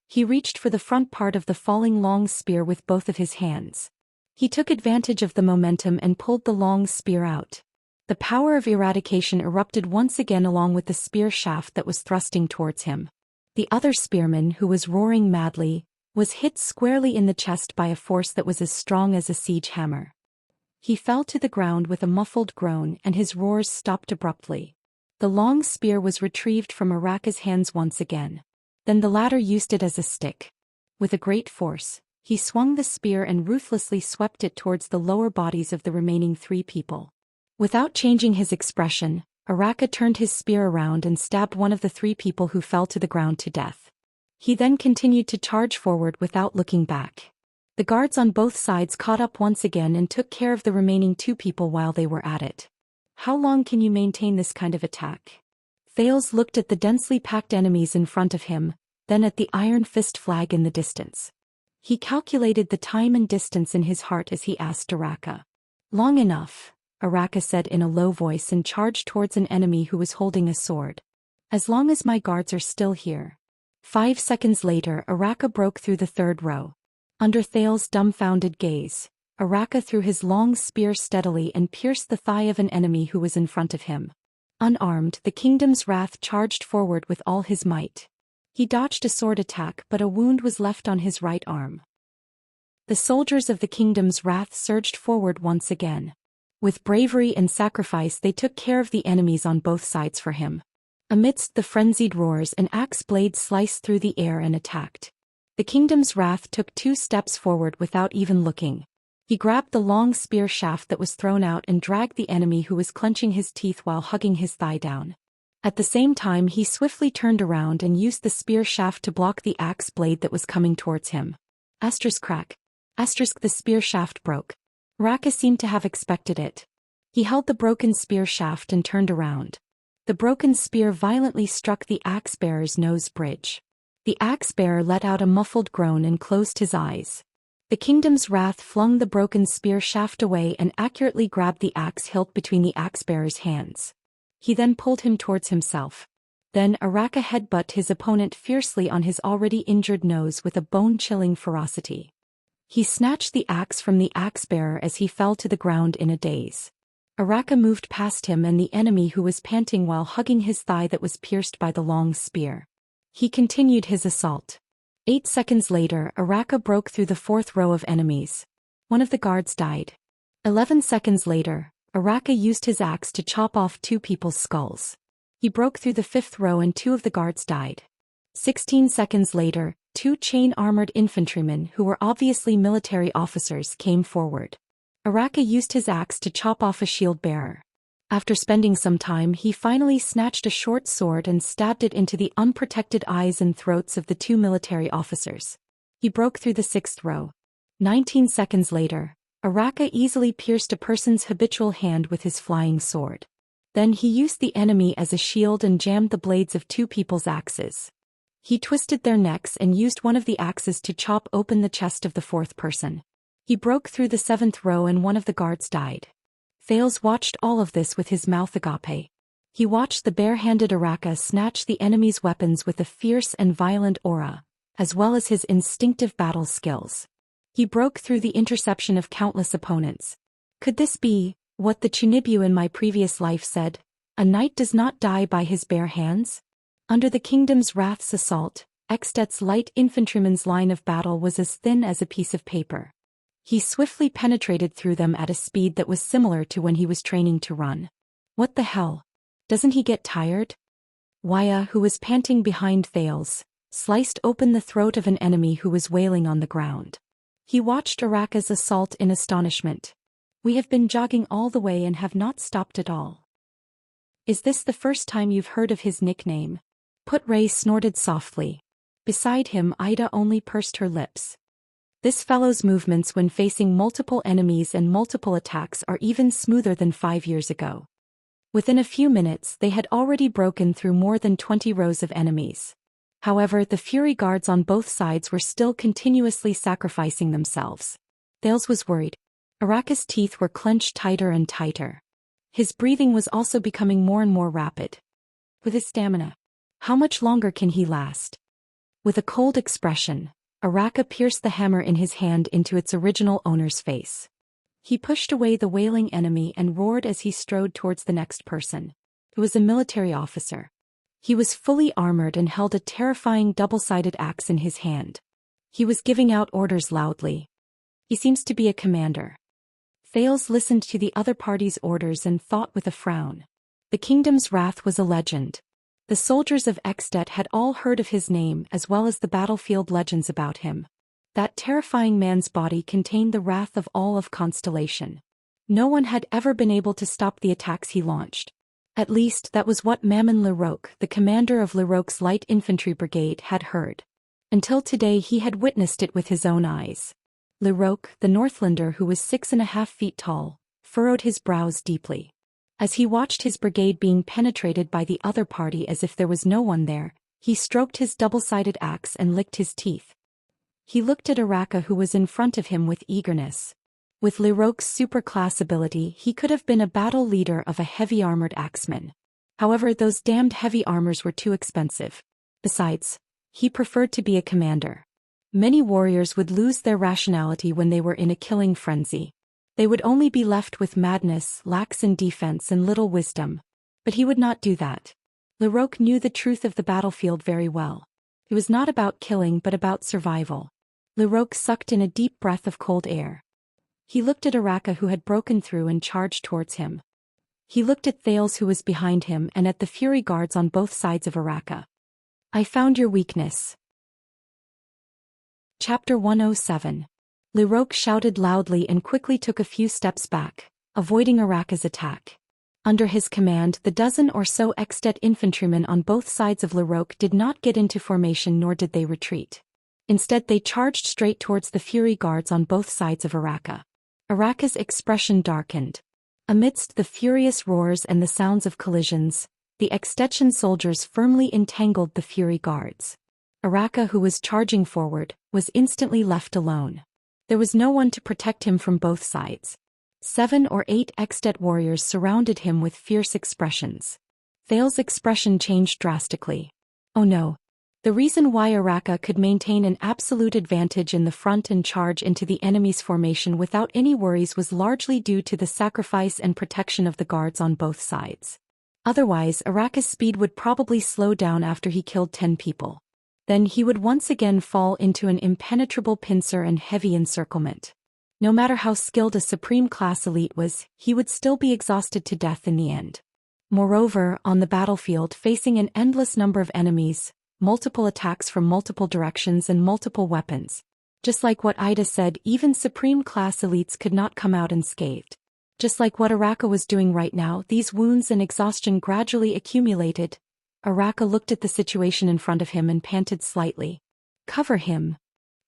He reached for the front part of the falling long spear with both of his hands. He took advantage of the momentum and pulled the long spear out. The power of eradication erupted once again along with the spear shaft that was thrusting towards him. The other spearman, who was roaring madly, was hit squarely in the chest by a force that was as strong as a siege hammer. He fell to the ground with a muffled groan and his roars stopped abruptly. The long spear was retrieved from Araka's hands once again. Then the latter used it as a stick. With a great force, he swung the spear and ruthlessly swept it towards the lower bodies of the remaining three people. Without changing his expression, Araka turned his spear around and stabbed one of the three people who fell to the ground to death. He then continued to charge forward without looking back. The guards on both sides caught up once again and took care of the remaining two people while they were at it. "How long can you maintain this kind of attack?" Thales looked at the densely packed enemies in front of him, then at the iron fist flag in the distance. He calculated the time and distance in his heart as he asked Araka. "Long enough," Araka said in a low voice and charged towards an enemy who was holding a sword. "As long as my guards are still here." 5 seconds later, Araka broke through the third row. Under Thales' dumbfounded gaze, Araka threw his long spear steadily and pierced the thigh of an enemy who was in front of him. Unarmed, the kingdom's wrath charged forward with all his might. He dodged a sword attack, but a wound was left on his right arm. The soldiers of the kingdom's wrath surged forward once again. With bravery and sacrifice they took care of the enemies on both sides for him. Amidst the frenzied roars, an axe blade sliced through the air and attacked. The kingdom's wrath took 2 steps forward without even looking. He grabbed the long spear shaft that was thrown out and dragged the enemy who was clenching his teeth while hugging his thigh down. At the same time he swiftly turned around and used the spear shaft to block the axe blade that was coming towards him. Crack. The spear shaft broke. Araka seemed to have expected it. He held the broken spear shaft and turned around. The broken spear violently struck the axe-bearer's nose bridge. The axe-bearer let out a muffled groan and closed his eyes. The kingdom's wrath flung the broken spear shaft away and accurately grabbed the axe hilt between the axe-bearer's hands. He then pulled him towards himself. Then Araka headbutted his opponent fiercely on his already injured nose with a bone-chilling ferocity. He snatched the axe from the axe-bearer as he fell to the ground in a daze. Araka moved past him and the enemy who was panting while hugging his thigh that was pierced by the long spear. He continued his assault. 8 seconds later, Araka broke through the 4th row of enemies. One of the guards died. 11 seconds later, Araka used his axe to chop off 2 people's skulls. He broke through the 5th row and 2 of the guards died. 16 seconds later, 2 chain-armored infantrymen who were obviously military officers came forward. Araka used his axe to chop off a shield-bearer. After spending some time, he finally snatched a short sword and stabbed it into the unprotected eyes and throats of the 2 military officers. He broke through the 6th row. 19 seconds later, Araka easily pierced a person's habitual hand with his flying sword. Then he used the enemy as a shield and jammed the blades of 2 people's axes. He twisted their necks and used one of the axes to chop open the chest of the 4th person. He broke through the 7th row and one of the guards died. Thales watched all of this with his mouth agape. He watched the bare-handed Araka snatch the enemy's weapons with a fierce and violent aura, as well as his instinctive battle skills. He broke through the interception of countless opponents. Could this be what the Chunibyu in my previous life said? A knight does not die by his bare hands? Under the kingdom's wrath's assault, Ekstet's light infantryman's line of battle was as thin as a piece of paper. He swiftly penetrated through them at a speed that was similar to when he was training to run. What the hell? Doesn't he get tired? Waya, who was panting behind Thales, sliced open the throat of an enemy who was wailing on the ground. He watched Araka's assault in astonishment. We have been jogging all the way and have not stopped at all. Is this the first time you've heard of his nickname? Put Ray snorted softly. Beside him, Ida only pursed her lips. This fellow's movements when facing multiple enemies and multiple attacks are even smoother than 5 years ago. Within a few minutes, they had already broken through more than 20 rows of enemies. However, the Fury guards on both sides were still continuously sacrificing themselves. Thales was worried. Araka's teeth were clenched tighter and tighter. His breathing was also becoming more and more rapid. With his stamina, how much longer can he last? With a cold expression, Araka pierced the hammer in his hand into its original owner's face. He pushed away the wailing enemy and roared as he strode towards the next person. It was a military officer. He was fully armored and held a terrifying double-sided axe in his hand. He was giving out orders loudly. He seems to be a commander. Thales listened to the other party's orders and thought with a frown. The kingdom's wrath was a legend. The soldiers of Ekstet had all heard of his name as well as the battlefield legends about him. That terrifying man's body contained the wrath of all of Constellation. No one had ever been able to stop the attacks he launched. At least that was what Mammon Leroque, the commander of Leroque's light infantry brigade, had heard. Until today he had witnessed it with his own eyes. Leroque, the Northlander who was 6.5 feet tall, furrowed his brows deeply. As he watched his brigade being penetrated by the other party as if there was no one there, he stroked his double-sided axe and licked his teeth. He looked at Araka who was in front of him with eagerness. With Leroque's super-class ability, he could have been a battle leader of a heavy-armored axeman. However, those damned heavy armors were too expensive. Besides, he preferred to be a commander. Many warriors would lose their rationality when they were in a killing frenzy. They would only be left with madness, lax in defense and little wisdom. But he would not do that. Leroque knew the truth of the battlefield very well. It was not about killing but about survival. Leroque sucked in a deep breath of cold air. He looked at Araka who had broken through and charged towards him. He looked at Thales who was behind him and at the Fury guards on both sides of Araka. I found your weakness. Chapter 107. Leroque shouted loudly and quickly took a few steps back, avoiding Araka's attack. Under his command, the dozen or so Ekstet infantrymen on both sides of Leroque did not get into formation nor did they retreat. Instead they charged straight towards the Fury guards on both sides of Araka. Araka's expression darkened. Amidst the furious roars and the sounds of collisions, the Ekstetian soldiers firmly entangled the Fury guards. Araka, who was charging forward, was instantly left alone. There was no one to protect him from both sides. 7 or 8 Ekstet warriors surrounded him with fierce expressions. Thale's expression changed drastically. Oh no. The reason why Araka could maintain an absolute advantage in the front and charge into the enemy's formation without any worries was largely due to the sacrifice and protection of the guards on both sides. Otherwise, Araka's speed would probably slow down after he killed 10 people. Then he would once again fall into an impenetrable pincer and heavy encirclement. No matter how skilled a supreme class elite was, he would still be exhausted to death in the end. Moreover, on the battlefield facing an endless number of enemies, multiple attacks from multiple directions and multiple weapons. Just like what Ida said, even supreme class elites could not come out unscathed. Just like what Araka was doing right now, these wounds and exhaustion gradually accumulated. Araka looked at the situation in front of him and panted slightly. Cover him.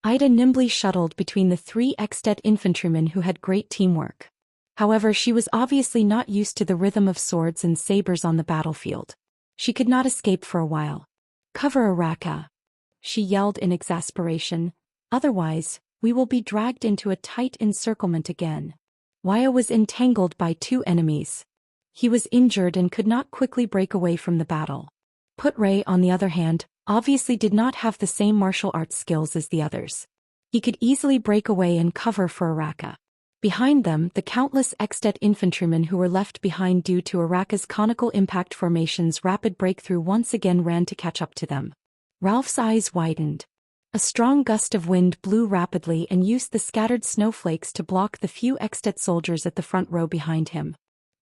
Ida nimbly shuttled between the 3 Extet infantrymen who had great teamwork. However, she was obviously not used to the rhythm of swords and sabers on the battlefield. She could not escape for a while. Cover Araka, she yelled in exasperation, otherwise, we will be dragged into a tight encirclement again. Waya was entangled by 2 enemies. He was injured and could not quickly break away from the battle. Put-Ray, on the other hand, obviously did not have the same martial arts skills as the others. He could easily break away and cover for Araka. Behind them, the countless Extet infantrymen who were left behind due to Araka's conical impact formation's rapid breakthrough once again ran to catch up to them. Ralph's eyes widened. A strong gust of wind blew rapidly and used the scattered snowflakes to block the few Extet soldiers at the front row behind him.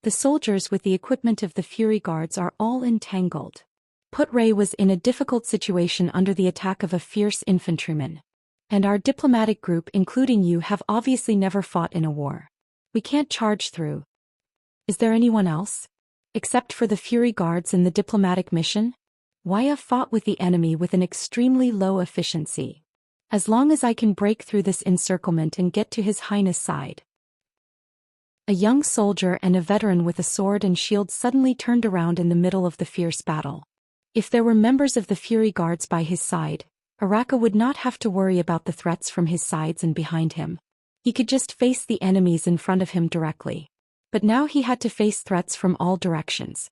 The soldiers with the equipment of the Fury Guards are all entangled. Put-Ray was in a difficult situation under the attack of a fierce infantryman. And our diplomatic group, including you, have obviously never fought in a war. We can't charge through. Is there anyone else? Except for the Fury Guards in the diplomatic mission? Waya fought with the enemy with an extremely low efficiency. As long as I can break through this encirclement and get to His Highness' side. A young soldier and a veteran with a sword and shield suddenly turned around in the middle of the fierce battle. If there were members of the Fury Guards by his side, Araka would not have to worry about the threats from his sides and behind him. He could just face the enemies in front of him directly. But now he had to face threats from all directions.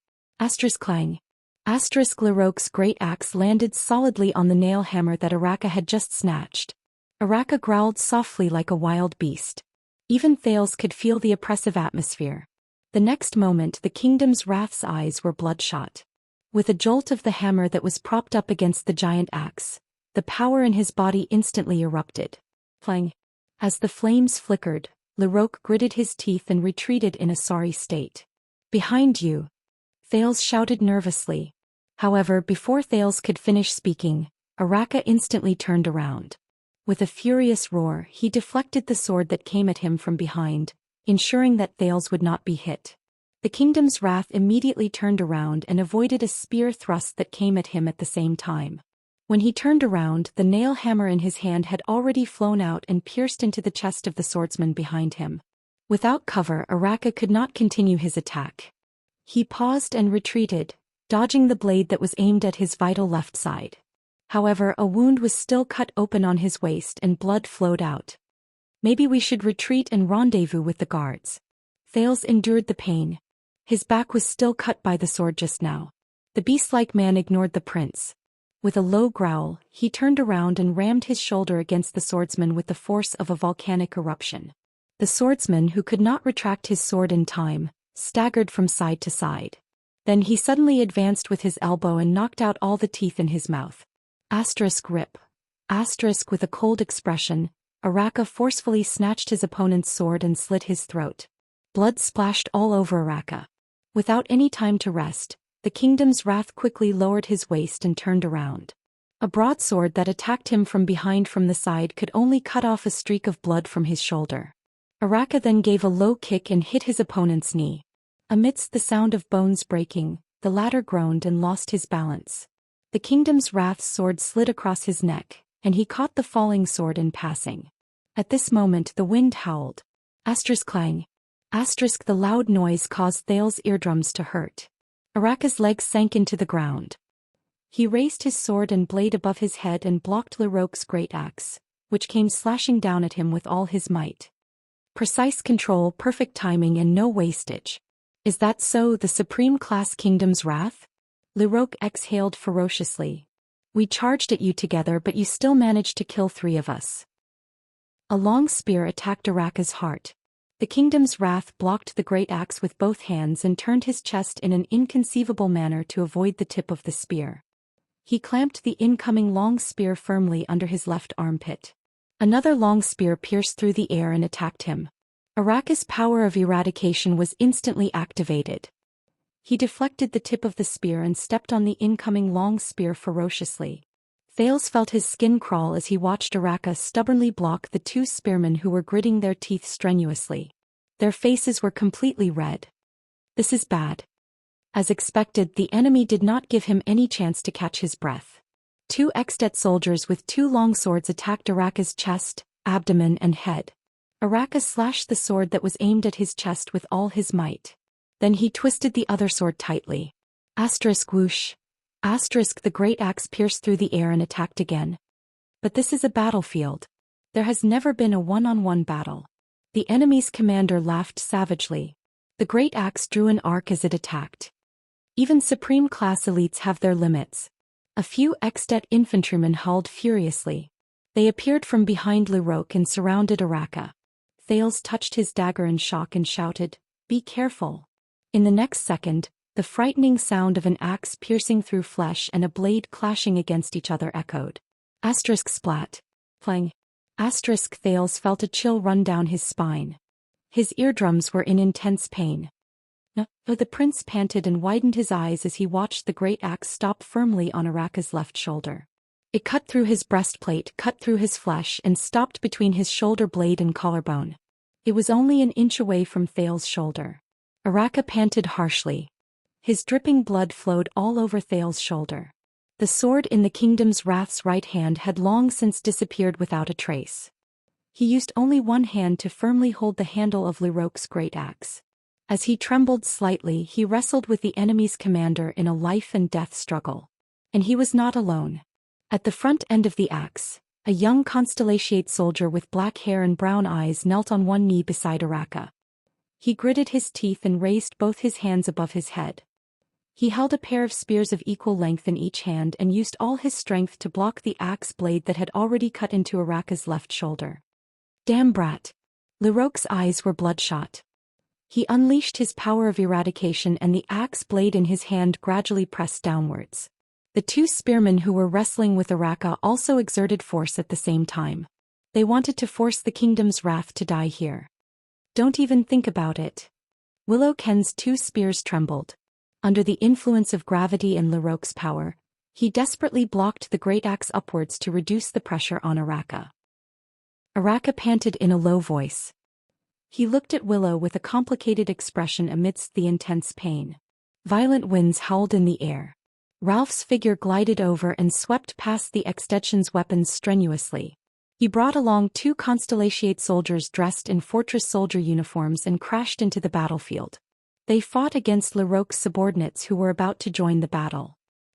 Clang. Leroque's great axe landed solidly on the nail hammer that Araka had just snatched. Araka growled softly like a wild beast. Even Thales could feel the oppressive atmosphere. The next moment the Kingdom's Wrath's eyes were bloodshot. With a jolt of the hammer that was propped up against the giant axe, the power in his body instantly erupted. Clang. As the flames flickered, Leroque gritted his teeth and retreated in a sorry state. Behind you! Thales shouted nervously. However, before Thales could finish speaking, Araka instantly turned around. With a furious roar, he deflected the sword that came at him from behind, ensuring that Thales would not be hit. The Kingdom's Wrath immediately turned around and avoided a spear thrust that came at him at the same time. When he turned around, the nail hammer in his hand had already flown out and pierced into the chest of the swordsman behind him. Without cover, Araka could not continue his attack. He paused and retreated, dodging the blade that was aimed at his vital left side. However, a wound was still cut open on his waist and blood flowed out. Maybe we should retreat and rendezvous with the guards. Thales endured the pain. His back was still cut by the sword just now. The beast-like man ignored the prince. With a low growl, he turned around and rammed his shoulder against the swordsman with the force of a volcanic eruption. The swordsman, who could not retract his sword in time, staggered from side to side. Then he suddenly advanced with his elbow and knocked out all the teeth in his mouth. Rip. With a cold expression, Araka forcefully snatched his opponent's sword and slit his throat. Blood splashed all over Araka. Without any time to rest, the Kingdom's Wrath quickly lowered his waist and turned around. A broadsword that attacked him from behind from the side could only cut off a streak of blood from his shoulder. Araka then gave a low kick and hit his opponent's knee. Amidst the sound of bones breaking, the latter groaned and lost his balance. The Kingdom's Wrath's sword slid across his neck, and he caught the falling sword in passing. At this moment the wind howled. Clang. The loud noise caused Thales' eardrums to hurt. Araka's legs sank into the ground. He raised his sword and blade above his head and blocked Leroque's great axe, which came slashing down at him with all his might. Precise control, perfect timing and no wastage. Is that so, the supreme class Kingdom's Wrath? Liroque exhaled ferociously. We charged at you together, but you still managed to kill 3 of us. A long spear attacked Araka's heart. The kingdom's wrath blocked the great axe with both hands and turned his chest in an inconceivable manner to avoid the tip of the spear. He clamped the incoming long spear firmly under his left armpit. Another long spear pierced through the air and attacked him. Araka's power of eradication was instantly activated. He deflected the tip of the spear and stepped on the incoming long spear ferociously. Thales felt his skin crawl as he watched Araka stubbornly block the 2 spearmen who were gritting their teeth strenuously. Their faces were completely red. This is bad. As expected, the enemy did not give him any chance to catch his breath. 2 Extet soldiers with 2 long swords attacked Araka's chest, abdomen and head. Araka slashed the sword that was aimed at his chest with all his might. Then he twisted the other sword tightly. Whoosh. The great axe pierced through the air and attacked again. But this is a battlefield. There has never been a one-on-one battle. The enemy's commander laughed savagely. The great axe drew an arc as it attacked. Even supreme class elites have their limits. A few Extet infantrymen howled furiously. They appeared from behind Liroque and surrounded Araka. Thales touched his dagger in shock and shouted, "Be careful." In the next second, the frightening sound of an axe piercing through flesh and a blade clashing against each other echoed. Splat. Clang. Thales felt a chill run down his spine. His eardrums were in intense pain. The prince panted and widened his eyes as he watched the great axe stop firmly on Araka's left shoulder. It cut through his breastplate, cut through his flesh, and stopped between his shoulder blade and collarbone. It was only an inch away from Thales' shoulder. Araka panted harshly. His dripping blood flowed all over Thales' shoulder. The sword in the kingdom's wrath's right hand had long since disappeared without a trace. He used only one hand to firmly hold the handle of Liroque's great axe. As he trembled slightly, he wrestled with the enemy's commander in a life-and-death struggle. And he was not alone. At the front end of the axe, a young Constellatiate soldier with black hair and brown eyes knelt on one knee beside Araka. He gritted his teeth and raised both his hands above his head. He held a pair of spears of equal length in each hand and used all his strength to block the axe blade that had already cut into Araka's left shoulder. Damn brat! Liroque's eyes were bloodshot. He unleashed his power of eradication and the axe blade in his hand gradually pressed downwards. The 2 spearmen who were wrestling with Araka also exerted force at the same time. They wanted to force the kingdom's wrath to die here. Don't even think about it. Willow Ken's 2 spears trembled. Under the influence of gravity and Liroque's power, he desperately blocked the great axe upwards to reduce the pressure on Araka. Araka panted in a low voice. He looked at Willow with a complicated expression amidst the intense pain. Violent winds howled in the air. Ralph's figure glided over and swept past the Extension's weapons strenuously. He brought along 2 Constellatiate soldiers dressed in fortress soldier uniforms and crashed into the battlefield. They fought against Liroque's subordinates who were about to join the battle.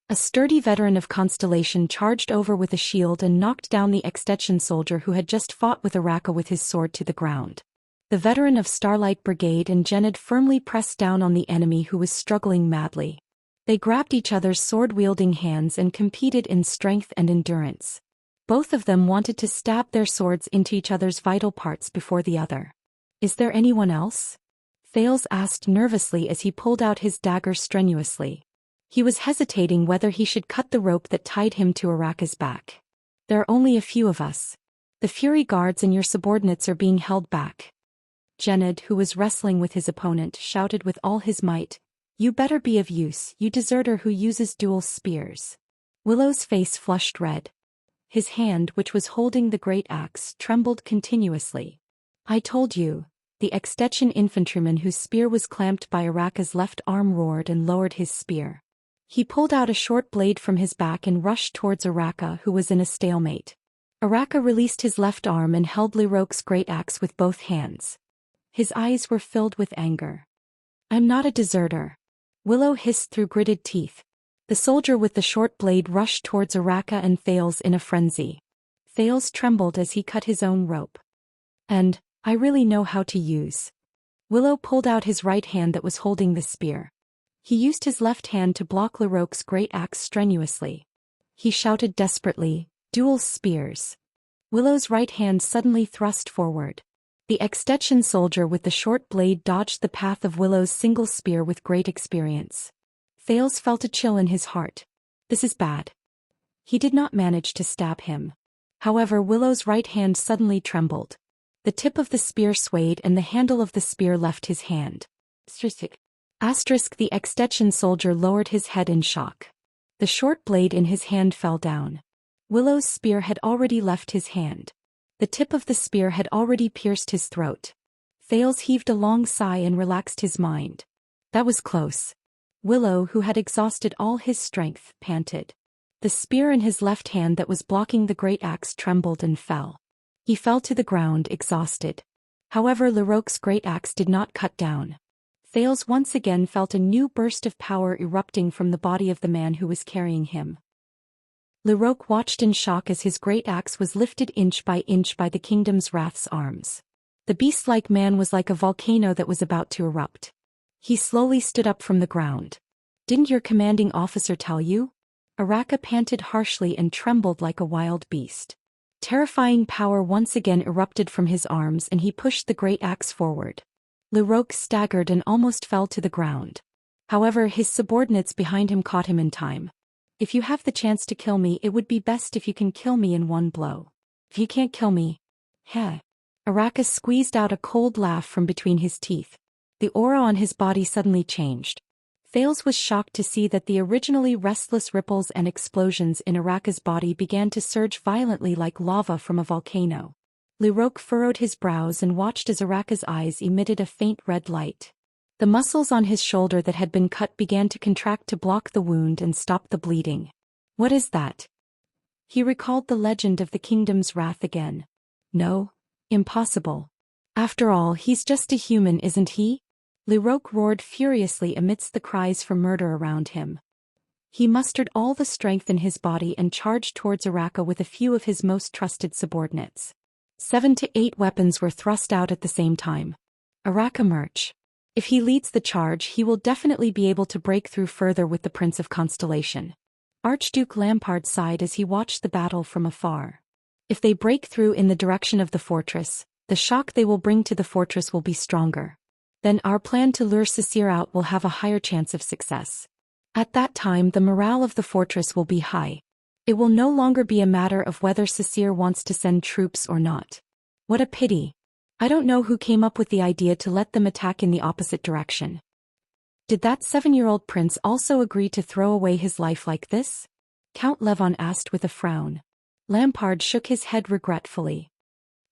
A sturdy veteran of Constellation charged over with a shield and knocked down the Extension soldier who had just fought with Araka with his sword to the ground. The veteran of Starlight Brigade and Gened firmly pressed down on the enemy who was struggling madly. They grabbed each other's sword-wielding hands and competed in strength and endurance. Both of them wanted to stab their swords into each other's vital parts before the other. "Is there anyone else?" Thales asked nervously as he pulled out his dagger strenuously. He was hesitating whether he should cut the rope that tied him to Araka's back. "There are only a few of us. The Fury Guards and your subordinates are being held back." Gened, who was wrestling with his opponent, shouted with all his might, "You better be of use, you deserter who uses dual spears." Willow's face flushed red. His hand, which was holding the great axe, trembled continuously. "I told you," the Extension infantryman whose spear was clamped by Araka's left arm roared and lowered his spear. He pulled out a short blade from his back and rushed towards Araka, who was in a stalemate. Araka released his left arm and held Liroque's great axe with both hands. His eyes were filled with anger. "I'm not a deserter," Willow hissed through gritted teeth. The soldier with the short blade rushed towards Araka and Thales in a frenzy. Thales trembled as he cut his own rope. "And I really know how to use." Willow pulled out his right hand that was holding the spear. He used his left hand to block Leroque's great axe strenuously. He shouted desperately, "Dual spears." Willow's right hand suddenly thrust forward. The extension soldier with the short blade dodged the path of Willow's single spear with great experience. Thales felt a chill in his heart. This is bad. He did not manage to stab him. However, Willow's right hand suddenly trembled. The tip of the spear swayed and the handle of the spear left his hand. The extension soldier lowered his head in shock. The short blade in his hand fell down. Willow's spear had already left his hand. The tip of the spear had already pierced his throat. Thales heaved a long sigh and relaxed his mind. That was close. Willow, who had exhausted all his strength, panted. The spear in his left hand that was blocking the great axe trembled and fell. He fell to the ground exhausted. However, Leroque's great axe did not cut down. Thales once again felt a new burst of power erupting from the body of the man who was carrying him. Leroque watched in shock as his great axe was lifted inch by the Kingdom's Wrath's arms. The beast-like man was like a volcano that was about to erupt. He slowly stood up from the ground. "Didn't your commanding officer tell you?" Araka panted harshly and trembled like a wild beast. Terrifying power once again erupted from his arms and he pushed the great axe forward. Leroque staggered and almost fell to the ground. However, his subordinates behind him caught him in time. "If you have the chance to kill me, it would be best if you can kill me in one blow. If you can't kill me..." Heh. Araka squeezed out a cold laugh from between his teeth. The aura on his body suddenly changed. Thales was shocked to see that the originally restless ripples and explosions in Araka's body began to surge violently like lava from a volcano. Leroque furrowed his brows and watched as Araka's eyes emitted a faint red light. The muscles on his shoulder that had been cut began to contract to block the wound and stop the bleeding. What is that? He recalled the legend of the Kingdom's Wrath again. No. Impossible. After all, he's just a human, isn't he? Leroque roared furiously amidst the cries for murder around him. He mustered all the strength in his body and charged towards Araka with a few of his most trusted subordinates. 7 to 8 weapons were thrust out at the same time. Araka Murch. If he leads the charge, he will definitely be able to break through further with the Prince of Constellation. Archduke Lampard sighed as he watched the battle from afar. If they break through in the direction of the fortress, the shock they will bring to the fortress will be stronger. Then our plan to lure Sacyr out will have a higher chance of success. At that time, the morale of the fortress will be high. It will no longer be a matter of whether Sacyr wants to send troops or not. What a pity. I don't know who came up with the idea to let them attack in the opposite direction. Did that 7-year-old prince also agree to throw away his life like this? Count Levon asked with a frown. Lampard shook his head regretfully.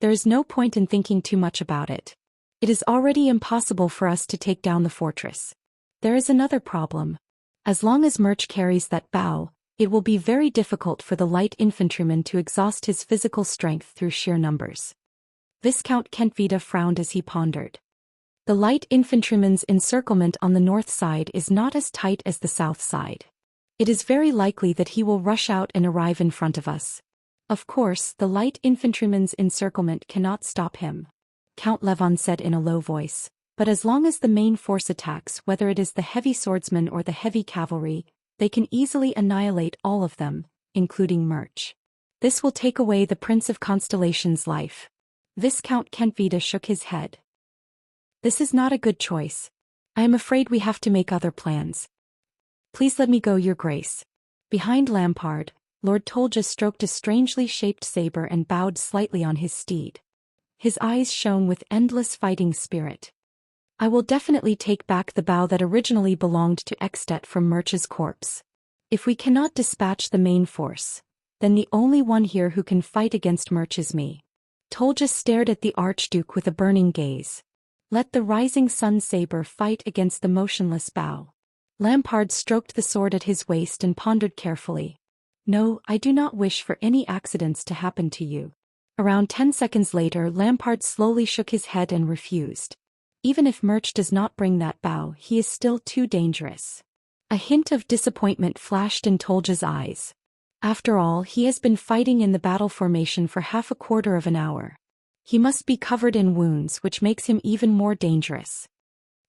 There is no point in thinking too much about it. It is already impossible for us to take down the fortress. There is another problem. As long as Murch carries that bow, it will be very difficult for the light infantryman to exhaust his physical strength through sheer numbers. Viscount Kentvita frowned as he pondered. The light infantryman's encirclement on the north side is not as tight as the south side. It is very likely that he will rush out and arrive in front of us. Of course, the light infantryman's encirclement cannot stop him, Count Levon said in a low voice, but as long as the main force attacks, whether it is the heavy swordsmen or the heavy cavalry, they can easily annihilate all of them, including Murch. This will take away the Prince of Constellation's life. Viscount Kentvita shook his head. This is not a good choice. I am afraid we have to make other plans. Please let me go, Your Grace. Behind Lampard, Lord Tolja stroked a strangely shaped saber and bowed slightly on his steed. His eyes shone with endless fighting spirit. I will definitely take back the bow that originally belonged to Extet from Murch's corpse. If we cannot dispatch the main force, then the only one here who can fight against Murch is me. Tolja stared at the Archduke with a burning gaze. Let the rising sun saber fight against the motionless bow. Lampard stroked the sword at his waist and pondered carefully. No, I do not wish for any accidents to happen to you. Around 10 seconds later, Lampard slowly shook his head and refused. Even if Murch does not bring that bow, he is still too dangerous. A hint of disappointment flashed in Tolja's eyes. After all, he has been fighting in the battle formation for half a quarter of an hour. He must be covered in wounds, which makes him even more dangerous.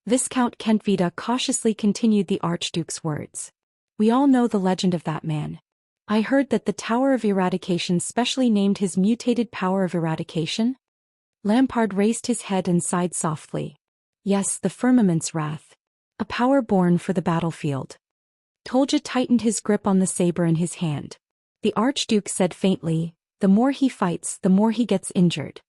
Viscount Kentvita cautiously continued the Archduke's words. We all know the legend of that man. I heard that the Tower of Eradication specially named his mutated power of eradication? Lampard raised his head and sighed softly. Yes, the firmament's wrath. A power born for the battlefield. Tolja tightened his grip on the saber in his hand. The Archduke said faintly, the more he fights, the more he gets injured.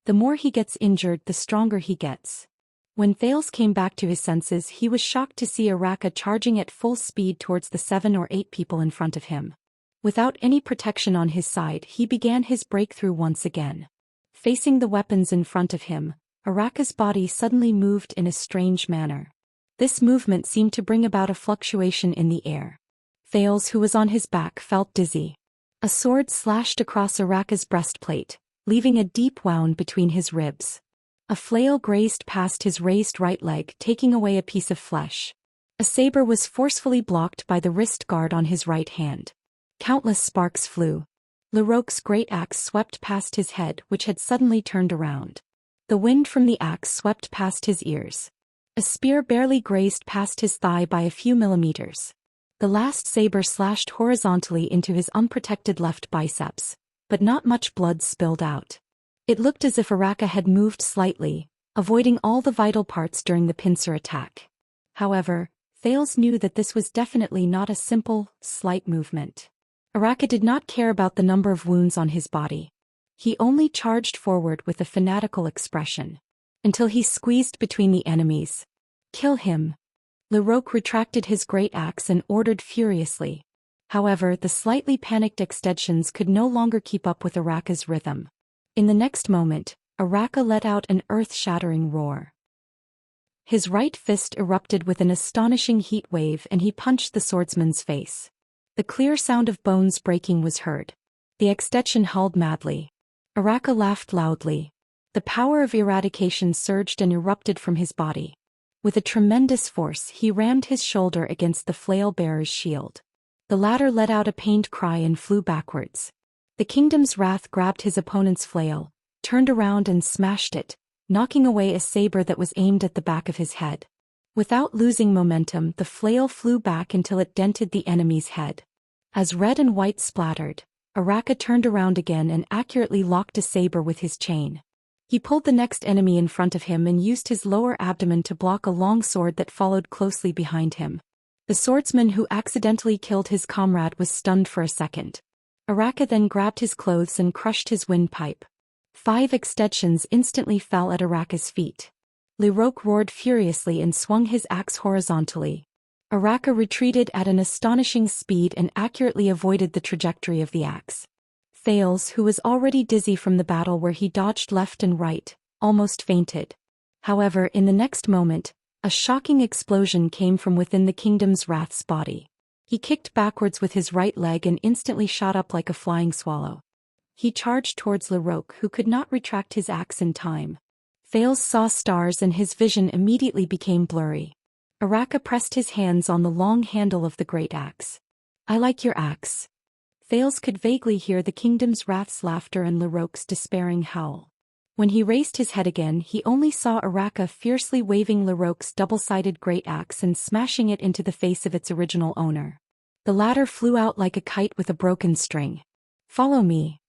The more he gets injured, the stronger he gets. When Thales came back to his senses, he was shocked to see Araka charging at full speed towards the 7 or 8 people in front of him. Without any protection on his side, he began his breakthrough once again. Facing the weapons in front of him, Araka's body suddenly moved in a strange manner. This movement seemed to bring about a fluctuation in the air. Thales, who was on his back, felt dizzy. A sword slashed across Araka's breastplate, leaving a deep wound between his ribs. A flail grazed past his raised right leg, taking away a piece of flesh. A saber was forcefully blocked by the wrist guard on his right hand. Countless sparks flew. Leroque's great axe swept past his head, which had suddenly turned around. The wind from the axe swept past his ears. A spear barely grazed past his thigh by a few millimeters. The last saber slashed horizontally into his unprotected left biceps, but not much blood spilled out. It looked as if Araka had moved slightly, avoiding all the vital parts during the pincer attack. However, Thales knew that this was definitely not a simple, slight movement. Araka did not care about the number of wounds on his body. He only charged forward with a fanatical expression. Until he squeezed between the enemies. Kill him. Leroque retracted his great axe and ordered furiously. However, the slightly panicked extensions could no longer keep up with Araka's rhythm. In the next moment, Araka let out an earth-shattering roar. His right fist erupted with an astonishing heat wave and he punched the swordsman's face. The clear sound of bones breaking was heard. The extension howled madly. Araka laughed loudly. The power of eradication surged and erupted from his body. With a tremendous force, he rammed his shoulder against the flail-bearer's shield. The latter let out a pained cry and flew backwards. The kingdom's wrath grabbed his opponent's flail, turned around and smashed it, knocking away a saber that was aimed at the back of his head. Without losing momentum, the flail flew back until it dented the enemy's head. As red and white splattered, Araka turned around again and accurately locked a saber with his chain. He pulled the next enemy in front of him and used his lower abdomen to block a long sword that followed closely behind him. The swordsman who accidentally killed his comrade was stunned for a second. Araka then grabbed his clothes and crushed his windpipe. 5 extensions instantly fell at Araka's feet. Leroque roared furiously and swung his axe horizontally. Araka retreated at an astonishing speed and accurately avoided the trajectory of the axe. Thales, who was already dizzy from the battle where he dodged left and right, almost fainted. However, in the next moment, a shocking explosion came from within the kingdom's wrath's body. He kicked backwards with his right leg and instantly shot up like a flying swallow. He charged towards Leroque, who could not retract his axe in time. Thales saw stars and his vision immediately became blurry. Araka pressed his hands on the long handle of the great axe. I like your axe. Thales could vaguely hear the kingdom's wrath's laughter and Leroque's despairing howl. When he raised his head again, he only saw Araka fiercely waving Leroque's double-sided great axe and smashing it into the face of its original owner. The latter flew out like a kite with a broken string. Follow me.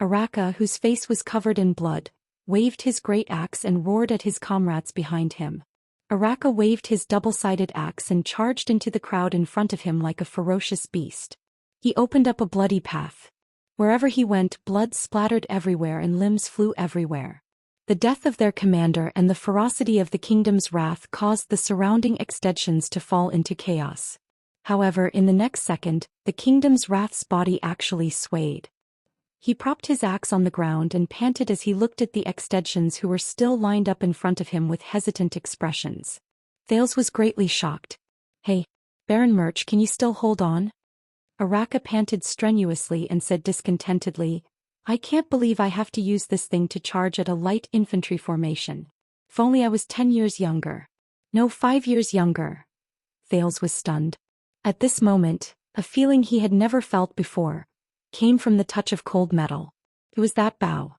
Araka, whose face was covered in blood, waved his great axe and roared at his comrades behind him. Araka waved his double-sided axe and charged into the crowd in front of him like a ferocious beast. He opened up a bloody path. Wherever he went, blood splattered everywhere and limbs flew everywhere. The death of their commander and the ferocity of the kingdom's wrath caused the surrounding extensions to fall into chaos. However, in the next second, the kingdom's wrath's body actually swayed. He propped his axe on the ground and panted as he looked at the extensions who were still lined up in front of him with hesitant expressions. Thales was greatly shocked. Hey, Baron Murch, can you still hold on? Araka panted strenuously and said discontentedly, I can't believe I have to use this thing to charge at a light infantry formation. If only I was 10 years younger. No, 5 years younger. Thales was stunned. At this moment, a feeling he had never felt before came from the touch of cold metal. It was that bow.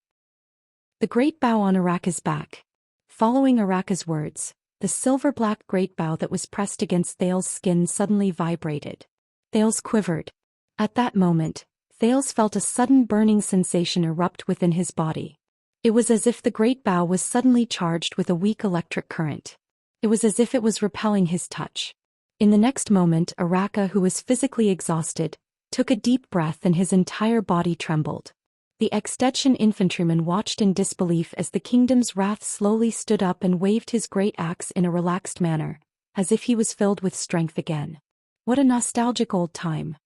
The great bow on Araka's back. Following Araka's words, The silver-black great bow that was pressed against Thales' skin suddenly vibrated. Thales quivered. At that moment, Thales felt a sudden burning sensation erupt within his body. It was as if the great bow was suddenly charged with a weak electric current. It was as if it was repelling his touch. In the next moment, Araka, who was physically exhausted, took a deep breath and his entire body trembled. The Extension infantryman watched in disbelief as the kingdom's wrath slowly stood up and waved his great axe in a relaxed manner, as if he was filled with strength again. What a nostalgic old time.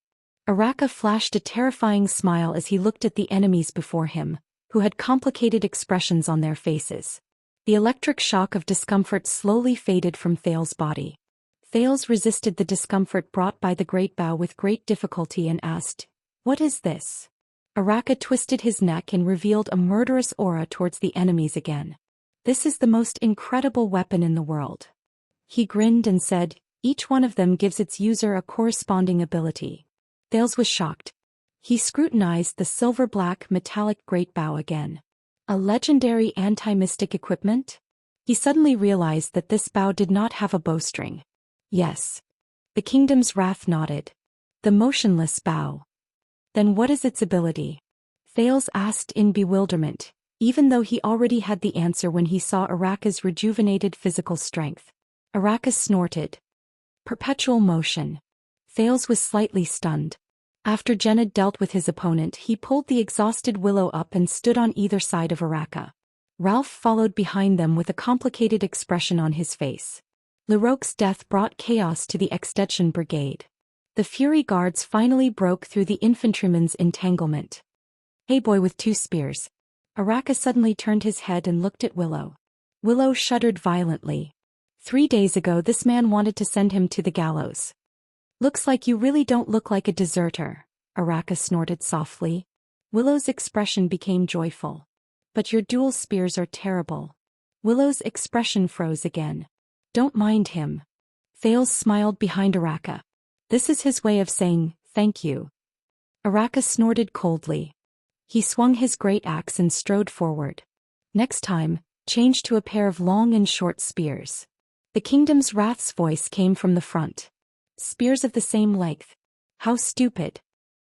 Araka flashed a terrifying smile as he looked at the enemies before him, who had complicated expressions on their faces. The electric shock of discomfort slowly faded from Thales' body. Thales resisted the discomfort brought by the great bow with great difficulty and asked, "What is this?" Araka twisted his neck and revealed a murderous aura towards the enemies again. "This is the most incredible weapon in the world." He grinned and said, "Each one of them gives its user a corresponding ability." Thales was shocked. He scrutinized the silver-black metallic great bow again. A legendary anti-mystic equipment? He suddenly realized that this bow did not have a bowstring. Yes. The kingdom's wrath nodded. The motionless bow. Then what is its ability? Thales asked in bewilderment, even though he already had the answer when he saw Araka's rejuvenated physical strength. Araka snorted. Perpetual motion. Thales was slightly stunned. After Jennad dealt with his opponent, he pulled the exhausted Willow up and stood on either side of Araka. Ralph followed behind them with a complicated expression on his face. Larocque's death brought chaos to the Extension Brigade. The Fury Guards finally broke through the infantryman's entanglement. "Hey boy with two spears." Araka suddenly turned his head and looked at Willow. Willow shuddered violently. 3 days ago this man wanted to send him to the gallows. "Looks like you really don't look like a deserter," Araka snorted softly. Willow's expression became joyful. "But your dual spears are terrible." Willow's expression froze again. "Don't mind him." Thales smiled behind Araka. "This is his way of saying, thank you." Araka snorted coldly. He swung his great axe and strode forward. "Next time, change to a pair of long and short spears." The kingdom's wrath's voice came from the front. "Spears of the same length. How stupid."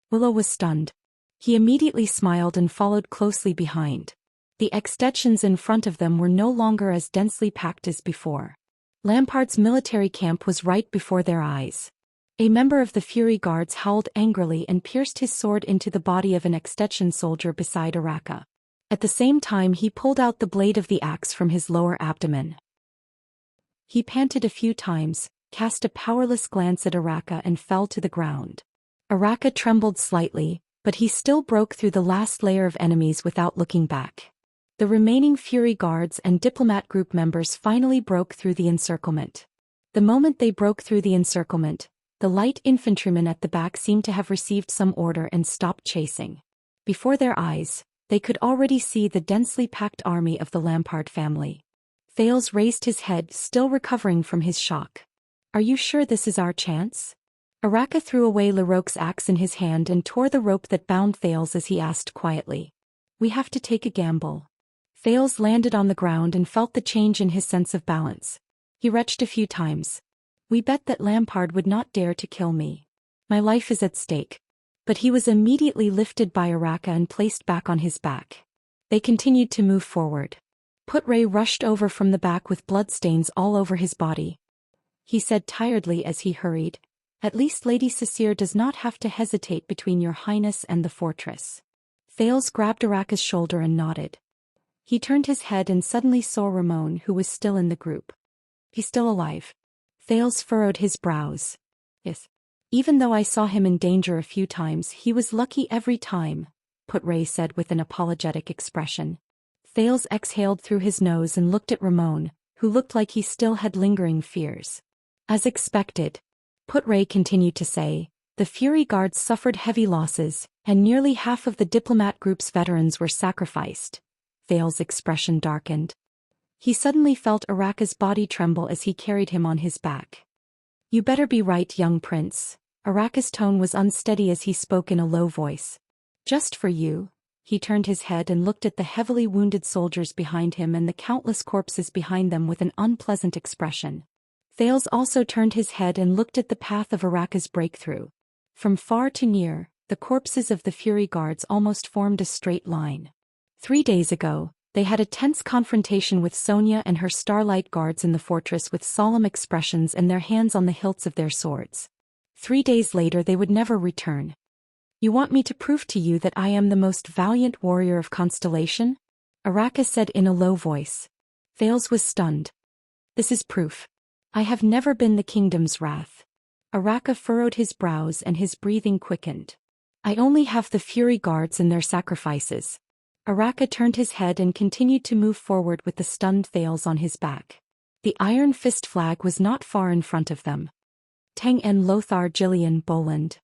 Willow was stunned. He immediately smiled and followed closely behind. The extensions in front of them were no longer as densely packed as before. Lampard's military camp was right before their eyes. A member of the Fury Guards howled angrily and pierced his sword into the body of an Extension soldier beside Araka. At the same time he pulled out the blade of the axe from his lower abdomen. He panted a few times, cast a powerless glance at Araka and fell to the ground. Araka trembled slightly, but he still broke through the last layer of enemies without looking back. The remaining Fury Guards and diplomat group members finally broke through the encirclement. The moment they broke through the encirclement, the light infantrymen at the back seemed to have received some order and stopped chasing. Before their eyes, they could already see the densely packed army of the Lampard family. Thales raised his head, still recovering from his shock. "Are you sure this is our chance?" Araka threw away Larocque's axe in his hand and tore the rope that bound Thales as he asked quietly. "We have to take a gamble." Thales landed on the ground and felt the change in his sense of balance. He retched a few times. "We bet that Lampard would not dare to kill me. My life is at stake." But he was immediately lifted by Araka and placed back on his back. They continued to move forward. Putray rushed over from the back with bloodstains all over his body. He said tiredly as he hurried, "At least Lady Cecile does not have to hesitate between your highness and the fortress." Thales grabbed Araka's shoulder and nodded. He turned his head and suddenly saw Ramon, who was still in the group. "He's still alive." Thales furrowed his brows. "Yes. Even though I saw him in danger a few times, he was lucky every time," Putray said with an apologetic expression. Thales exhaled through his nose and looked at Ramon, who looked like he still had lingering fears. "As expected," Putray continued to say, "the Fury Guards suffered heavy losses, and nearly half of the diplomat group's veterans were sacrificed." Thales' expression darkened. He suddenly felt Araka's body tremble as he carried him on his back. "You better be right, young prince." Araka's tone was unsteady as he spoke in a low voice. "Just for you." He turned his head and looked at the heavily wounded soldiers behind him and the countless corpses behind them with an unpleasant expression. Thales also turned his head and looked at the path of Araka's breakthrough. From far to near, the corpses of the Fury Guards almost formed a straight line. 3 days ago, they had a tense confrontation with Sonia and her Starlight Guards in the fortress with solemn expressions and their hands on the hilts of their swords. 3 days later they would never return. You want me to prove to you that I am the most valiant warrior of Constellation? Araka said in a low voice. Thales was stunned. This is proof. I have never been the kingdom's wrath. Araka furrowed his brows and his breathing quickened. I only have the Fury Guards and their sacrifices. Araka turned his head and continued to move forward with the stunned Thales on his back. The Iron Fist flag was not far in front of them. Tang En Lothar Jillian Boland.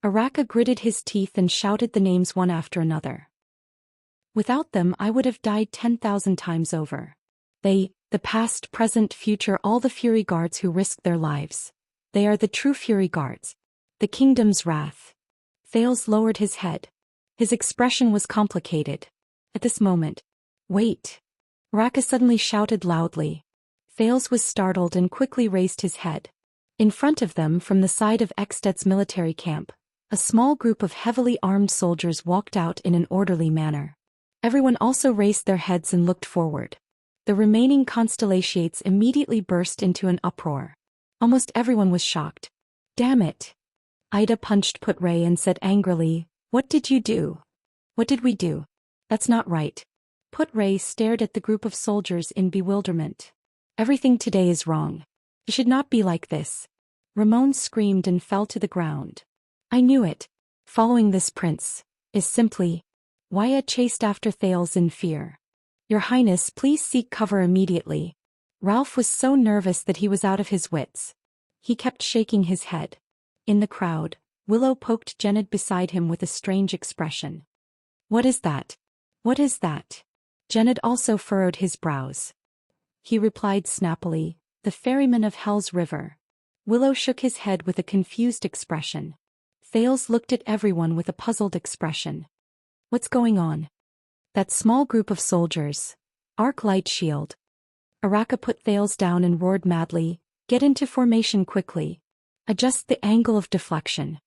Araka gritted his teeth and shouted the names one after another. Without them I would have died 10,000 times over. They, the past, present, future, all the Fury Guards who risked their lives. They are the true Fury Guards. The kingdom's wrath. Thales lowered his head. His expression was complicated. At this moment. Wait! Araka suddenly shouted loudly. Thales was startled and quickly raised his head. In front of them, from the side of Eksted's military camp, a small group of heavily armed soldiers walked out in an orderly manner. Everyone also raised their heads and looked forward. The remaining Constellations immediately burst into an uproar. Almost everyone was shocked. Damn it! Ida punched Putray and said angrily, What did you do? What did we do? That's not right. Putray stared at the group of soldiers in bewilderment. Everything today is wrong. It should not be like this. Ramon screamed and fell to the ground. I knew it. Following this prince is simply. Wyatt chased after Thales in fear. Your Highness, please seek cover immediately. Ralph was so nervous that he was out of his wits. He kept shaking his head. In the crowd, Willow poked Jenned beside him with a strange expression. What is that? What is that? Jenned also furrowed his brows. He replied snappily, The ferryman of Hell's River. Willow shook his head with a confused expression. Thales looked at everyone with a puzzled expression. What's going on? That small group of soldiers. Arc Light Shield. Araka put Thales down and roared madly, Get into formation quickly. Adjust the angle of deflection.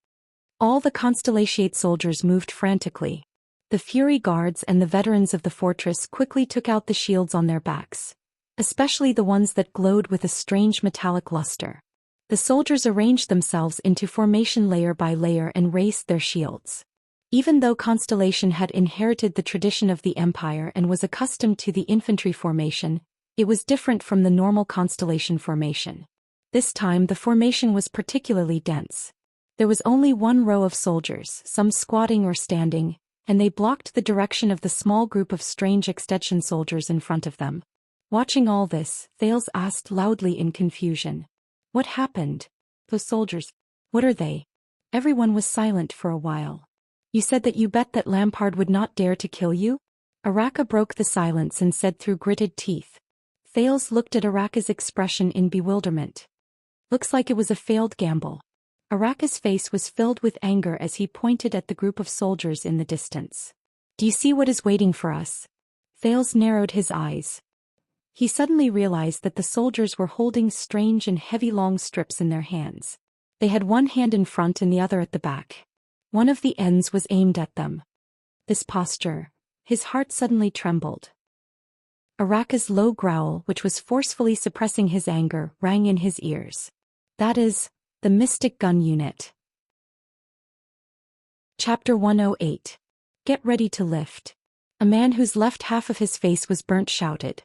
All the Constellation soldiers moved frantically. The Fury Guards and the veterans of the fortress quickly took out the shields on their backs, especially the ones that glowed with a strange metallic luster. The soldiers arranged themselves into formation layer by layer and raised their shields. Even though Constellation had inherited the tradition of the Empire and was accustomed to the infantry formation, it was different from the normal Constellation formation. This time the formation was particularly dense. There was only one row of soldiers, some squatting or standing, and they blocked the direction of the small group of strange extension soldiers in front of them. Watching all this, Thales asked loudly in confusion. What happened? Those soldiers. What are they? Everyone was silent for a while. You said that you bet that Lampard would not dare to kill you? Araka broke the silence and said through gritted teeth. Thales looked at Araka's expression in bewilderment. Looks like it was a failed gamble. Araka's face was filled with anger as he pointed at the group of soldiers in the distance. Do you see what is waiting for us? Thales narrowed his eyes. He suddenly realized that the soldiers were holding strange and heavy long strips in their hands. They had one hand in front and the other at the back. One of the ends was aimed at them. This posture, his heart suddenly trembled. Araka's low growl, which was forcefully suppressing his anger, rang in his ears. That is, the Mystic Gun Unit. Chapter 108. Get ready to lift. A man whose left half of his face was burnt shouted.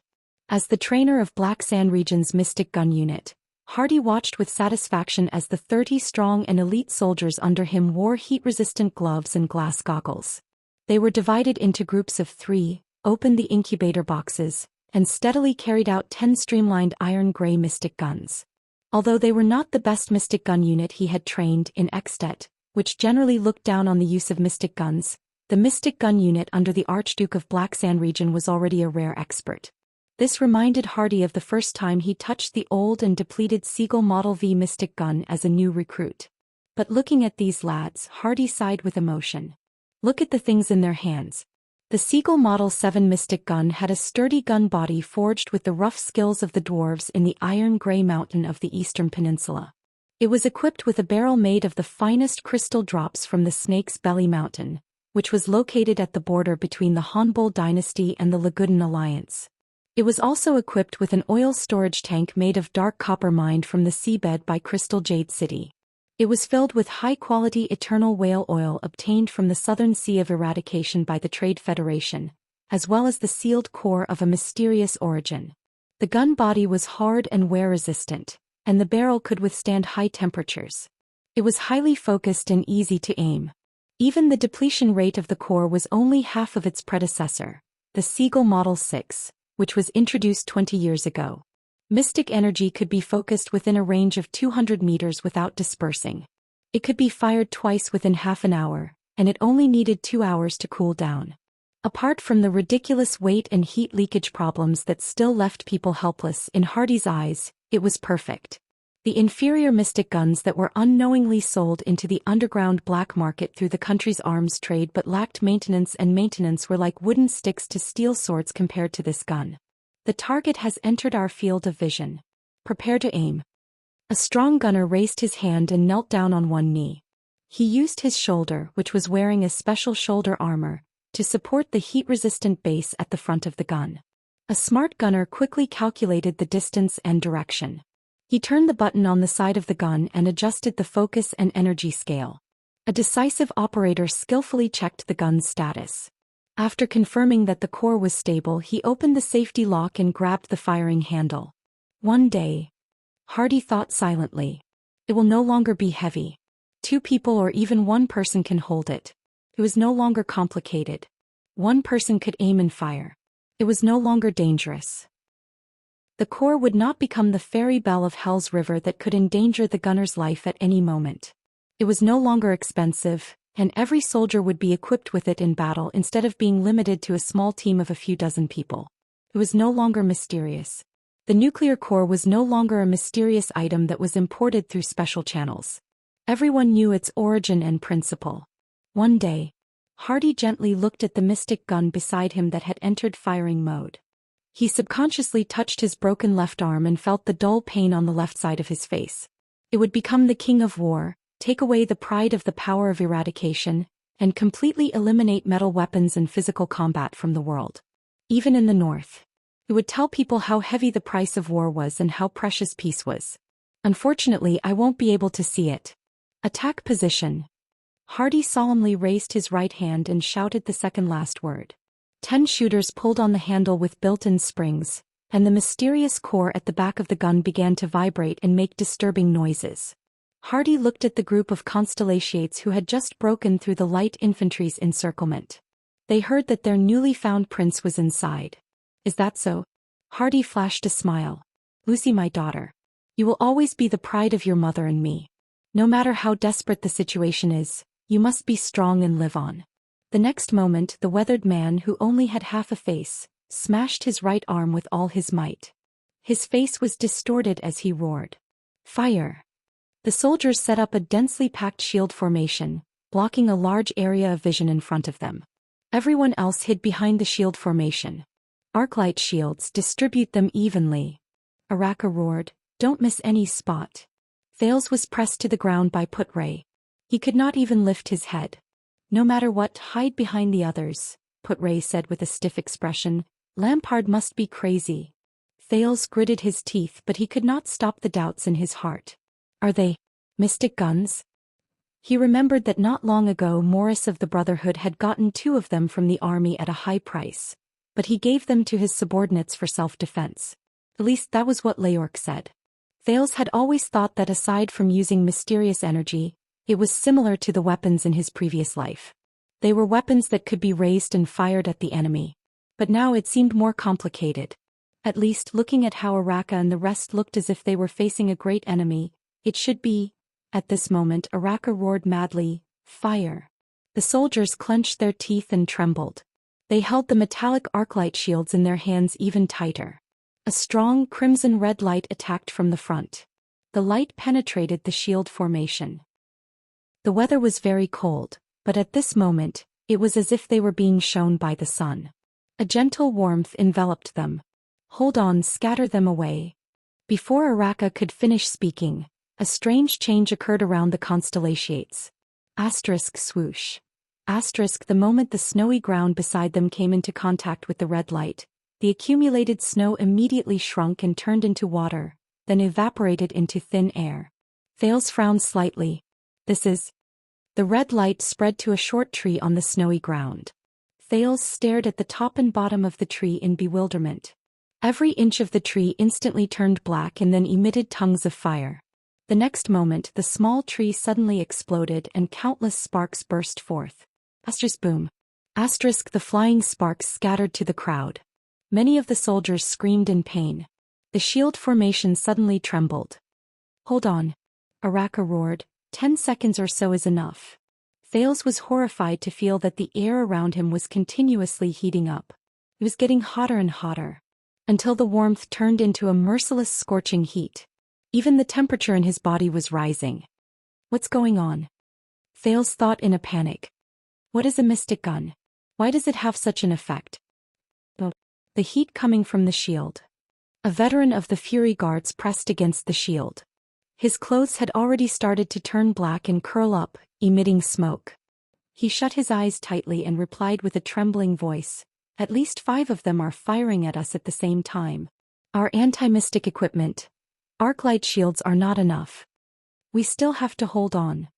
As the trainer of Black Sand Region's Mystic Gun Unit, Hardy watched with satisfaction as the 30 strong and elite soldiers under him wore heat-resistant gloves and glass goggles. They were divided into groups of 3, opened the incubator boxes, and steadily carried out 10 streamlined iron-gray mystic guns. Although they were not the best mystic gun unit he had trained in Ekstet, which generally looked down on the use of mystic guns, the mystic gun unit under the Archduke of Black Sand Region was already a rare expert. This reminded Hardy of the first time he touched the old and depleted Siegel Model V mystic gun as a new recruit. But looking at these lads, Hardy sighed with emotion. Look at the things in their hands. The Seagull Model 7 Mystic Gun had a sturdy gun body forged with the rough skills of the dwarves in the Iron Grey Mountain of the Eastern Peninsula. It was equipped with a barrel made of the finest crystal drops from the Snake's Belly Mountain, which was located at the border between the Hanbol Dynasty and the Lagudan Alliance. It was also equipped with an oil storage tank made of dark copper mined from the seabed by Crystal Jade City. It was filled with high-quality eternal whale oil obtained from the Southern Sea of Eradication by the Trade Federation, as well as the sealed core of a mysterious origin. The gun body was hard and wear-resistant, and the barrel could withstand high temperatures. It was highly focused and easy to aim. Even the depletion rate of the core was only half of its predecessor, the Seagull Model 6, which was introduced 20 years ago. Mystic energy could be focused within a range of 200 meters without dispersing. It could be fired twice within half an hour, and it only needed 2 hours to cool down. Apart from the ridiculous weight and heat leakage problems that still left people helpless in Hardy's eyes, it was perfect. The inferior mystic guns that were unknowingly sold into the underground black market through the country's arms trade but lacked maintenance were like wooden sticks to steel swords compared to this gun. The target has entered our field of vision. Prepare to aim. A strong gunner raised his hand and knelt down on one knee. He used his shoulder, which was wearing a special shoulder armor, to support the heat-resistant base at the front of the gun. A smart gunner quickly calculated the distance and direction. He turned the button on the side of the gun and adjusted the focus and energy scale. A decisive operator skillfully checked the gun's status. After confirming that the core was stable, he opened the safety lock and grabbed the firing handle. One day, Hardy thought silently, it will no longer be heavy. 2 people or even 1 person can hold it. It was no longer complicated. 1 person could aim and fire. It was no longer dangerous. The core would not become the fairy bell of Hell's River that could endanger the gunner's life at any moment. It was no longer expensive, and every soldier would be equipped with it in battle instead of being limited to a small team of a few dozen people. It was no longer mysterious. The nuclear core was no longer a mysterious item that was imported through special channels. Everyone knew its origin and principle. One day, Hardy gently looked at the mystic gun beside him that had entered firing mode. He subconsciously touched his broken left arm and felt the dull pain on the left side of his face. It would become the king of war, take away the pride of the power of eradication, and completely eliminate metal weapons and physical combat from the world. Even in the north. It would tell people how heavy the price of war was and how precious peace was. Unfortunately, I won't be able to see it. Attack position. Hardy solemnly raised his right hand and shouted the second last word. 10 shooters pulled on the handle with built-in springs, and the mysterious core at the back of the gun began to vibrate and make disturbing noises. Hardy looked at the group of Constellations who had just broken through the light infantry's encirclement. They heard that their newly found prince was inside. Is that so? Hardy flashed a smile. Lucy, my daughter. You will always be the pride of your mother and me. No matter how desperate the situation is, you must be strong and live on. The next moment, the weathered man, who only had half a face, smashed his right arm with all his might. His face was distorted as he roared. Fire! The soldiers set up a densely packed shield formation, blocking a large area of vision in front of them. Everyone else hid behind the shield formation. Arclight shields, distribute them evenly. Araka roared, don't miss any spot. Thales was pressed to the ground by Putray. He could not even lift his head. No matter what, hide behind the others, Putray said with a stiff expression. Lampard must be crazy. Thales gritted his teeth, but he could not stop the doubts in his heart. Are they mystic guns? He remembered that not long ago Morris of the Brotherhood had gotten 2 of them from the army at a high price, but he gave them to his subordinates for self-defense. At least that was what Leorc said. Thales had always thought that aside from using mysterious energy, it was similar to the weapons in his previous life. They were weapons that could be raised and fired at the enemy. But now it seemed more complicated. At least, looking at how Araka and the rest looked as if they were facing a great enemy, it should be. At this moment, Araka roared madly, fire. The soldiers clenched their teeth and trembled. They held the metallic arclight shields in their hands even tighter. A strong crimson-red light attacked from the front. The light penetrated the shield formation. The weather was very cold, but at this moment, It was as if they were being shone by the sun. A gentle warmth enveloped them. Hold on, scatter them away. Before Araka could finish speaking, a strange change occurred around the constellations. Asterisk swoosh. Asterisk the moment the snowy ground beside them came into contact with the red light, the accumulated snow immediately shrunk and turned into water, then evaporated into thin air. Thales frowned slightly. This is... The red light spread to a short tree on the snowy ground. Thales stared at the top and bottom of the tree in bewilderment. Every inch of the tree instantly turned black and then emitted tongues of fire. The next moment the small tree suddenly exploded and countless sparks burst forth. Asterisk boom. Asterisk the flying sparks scattered to the crowd. Many of the soldiers screamed in pain. The shield formation suddenly trembled. Hold on. Araka roared. 10 seconds or so is enough. Thales was horrified to feel that the air around him was continuously heating up. It was getting hotter and hotter, until the warmth turned into a merciless scorching heat. Even the temperature in his body was rising. What's going on? Thales thought in a panic. What is a mystic gun? Why does it have such an effect? The heat coming from the shield. A veteran of the Fury Guards pressed against the shield. His clothes had already started to turn black and curl up, emitting smoke. He shut his eyes tightly and replied with a trembling voice, "At least 5 of them are firing at us at the same time. Our anti-mystic equipment, arc-light shields are not enough. We still have to hold on."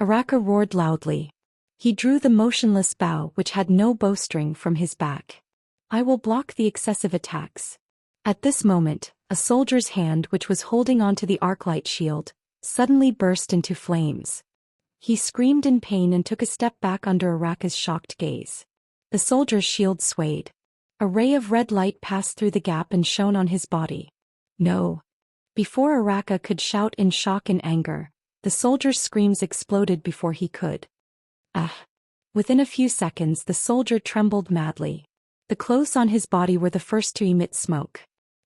Araka roared loudly. He drew the motionless bow which had no bowstring from his back. "I will block the excessive attacks." At this moment, a soldier's hand which was holding onto the arc-light shield suddenly burst into flames. He screamed in pain and took a step back under Araka's shocked gaze. The soldier's shield swayed. A ray of red light passed through the gap and shone on his body. No. Before Araka could shout in shock and anger, the soldier's screams exploded before he could. Ah! Within a few seconds the soldier trembled madly. The clothes on his body were the first to emit smoke.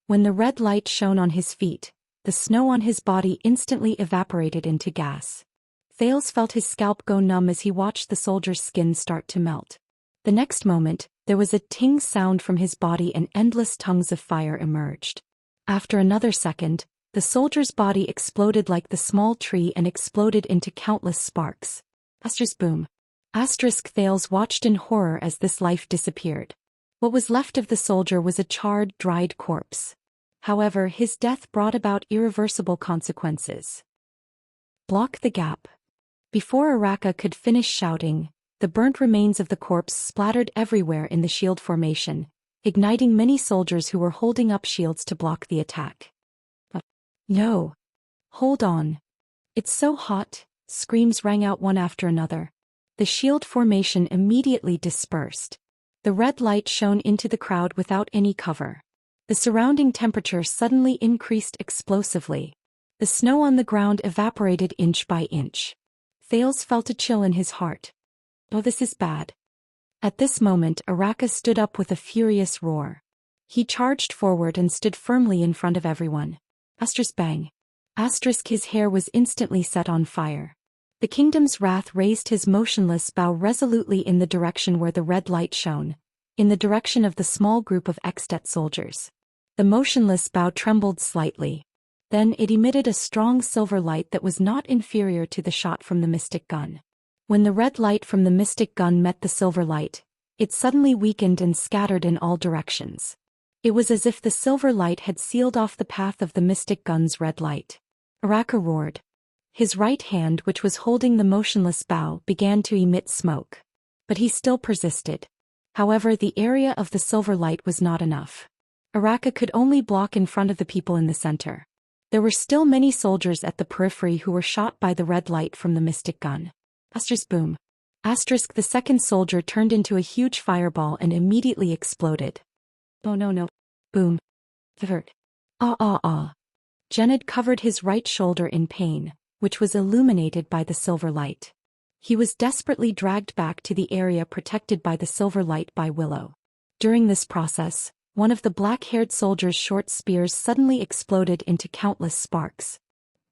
When the red light shone on his feet, the snow on his body instantly evaporated into gas. Thales felt his scalp go numb as he watched the soldier's skin start to melt. The next moment, there was a ting sound from his body and endless tongues of fire emerged. After another second, the soldier's body exploded like the small tree and exploded into countless sparks. Asterisk boom. Asterisk Thales watched in horror as this life disappeared. What was left of the soldier was a charred, dried corpse. However, his death brought about irreversible consequences. Block the gap. Before Araka could finish shouting, the burnt remains of the corpse splattered everywhere in the shield formation, igniting many soldiers who were holding up shields to block the attack. No. Hold on. It's so hot, screams rang out one after another. The shield formation immediately dispersed. The red light shone into the crowd without any cover. The surrounding temperature suddenly increased explosively. The snow on the ground evaporated inch by inch. Thales felt a chill in his heart. Oh, this is bad. At this moment Araka stood up with a furious roar. He charged forward and stood firmly in front of everyone. Asterisk bang. Asterisk his hair was instantly set on fire. The kingdom's wrath raised his motionless bow resolutely in the direction where the red light shone, in the direction of the small group of Extet soldiers. The motionless bow trembled slightly. Then it emitted a strong silver light that was not inferior to the shot from the mystic gun. When the red light from the mystic gun met the silver light, it suddenly weakened and scattered in all directions. It was as if the silver light had sealed off the path of the mystic gun's red light. Araka roared. His right hand, which was holding the motionless bow, began to emit smoke. But he still persisted. However, the area of the silver light was not enough. Araka could only block in front of the people in the center. There were still many soldiers at the periphery who were shot by the red light from the mystic gun. Asterisk boom. Asterisk the second soldier turned into a huge fireball and immediately exploded. Oh no. Boom. Vert. Ah. Jenned covered his right shoulder in pain, which was illuminated by the silver light. He was desperately dragged back to the area protected by the silver light by Willow. During this process, one of the black-haired soldier's short spears suddenly exploded into countless sparks.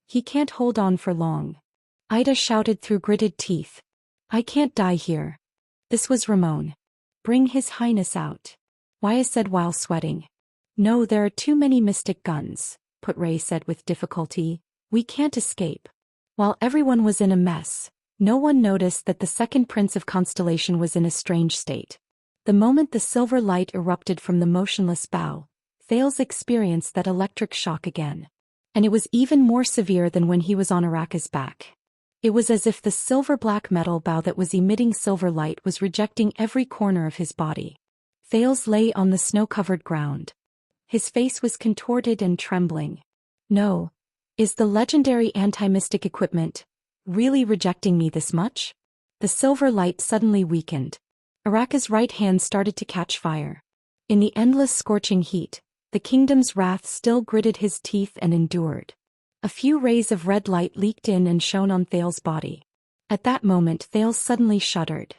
He can't hold on for long. Ida shouted through gritted teeth. I can't die here. This was Ramon. Bring His Highness out. Waya said while sweating. No, there are too many mystic guns, Ray said with difficulty. We can't escape. While everyone was in a mess, no one noticed that the second Prince of Constellation was in a strange state. The moment the silver light erupted from the motionless bow, Thales experienced that electric shock again. And it was even more severe than when he was on Araka's back. It was as if the silver-black metal bow that was emitting silver light was rejecting every corner of his body. Thales lay on the snow-covered ground. His face was contorted and trembling. No. Is the legendary anti-mystic equipment really rejecting me this much? The silver light suddenly weakened. Araka's right hand started to catch fire. In the endless scorching heat, the kingdom's wrath still gritted his teeth and endured. A few rays of red light leaked in and shone on Thales' body. At that moment Thales suddenly shuddered.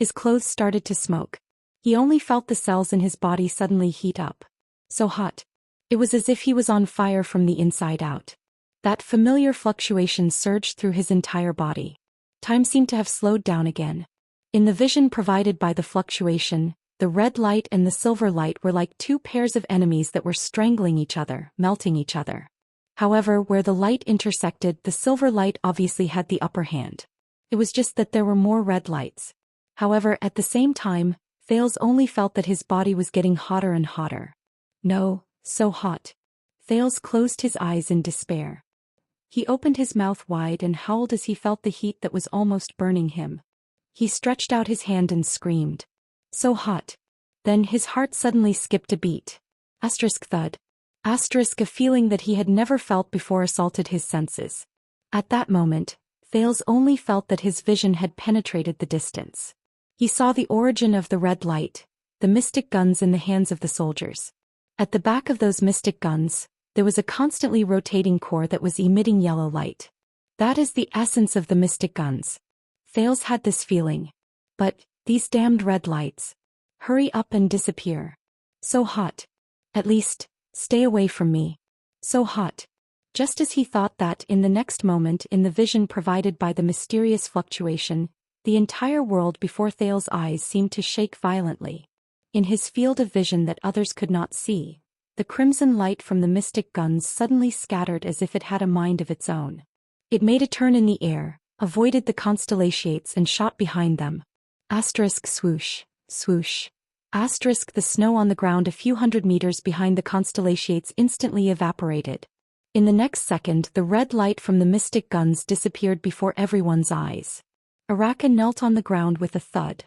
His clothes started to smoke. He only felt the cells in his body suddenly heat up. So hot. It was as if he was on fire from the inside out. That familiar fluctuation surged through his entire body. Time seemed to have slowed down again. In the vision provided by the fluctuation, the red light and the silver light were like two pairs of enemies that were strangling each other, melting each other. However, where the light intersected, the silver light obviously had the upper hand. It was just that there were more red lights. However, at the same time, Thales only felt that his body was getting hotter and hotter. No, so hot. Thales closed his eyes in despair. He opened his mouth wide and howled as he felt the heat that was almost burning him. He stretched out his hand and screamed. So hot. Then his heart suddenly skipped a beat. Thud. A feeling that he had never felt before assaulted his senses. At that moment, Thales only felt that his vision had penetrated the distance. He saw the origin of the red light, the mystic guns in the hands of the soldiers. At the back of those mystic guns, there was a constantly rotating core that was emitting yellow light. That is the essence of the mystic guns. Thales had this feeling. But, these damned red lights. Hurry up and disappear. So hot. At least, stay away from me. So hot. Just as he thought that in the next moment in the vision provided by the mysterious fluctuation, the entire world before Thales' eyes seemed to shake violently. In his field of vision that others could not see, the crimson light from the mystic guns suddenly scattered as if it had a mind of its own. It made a turn in the air, avoided the constellations and shot behind them. Swoosh, swoosh. The snow on the ground a few hundred meters behind the constellations instantly evaporated. In the next second the red light from the mystic guns disappeared before everyone's eyes. Araka knelt on the ground with a thud.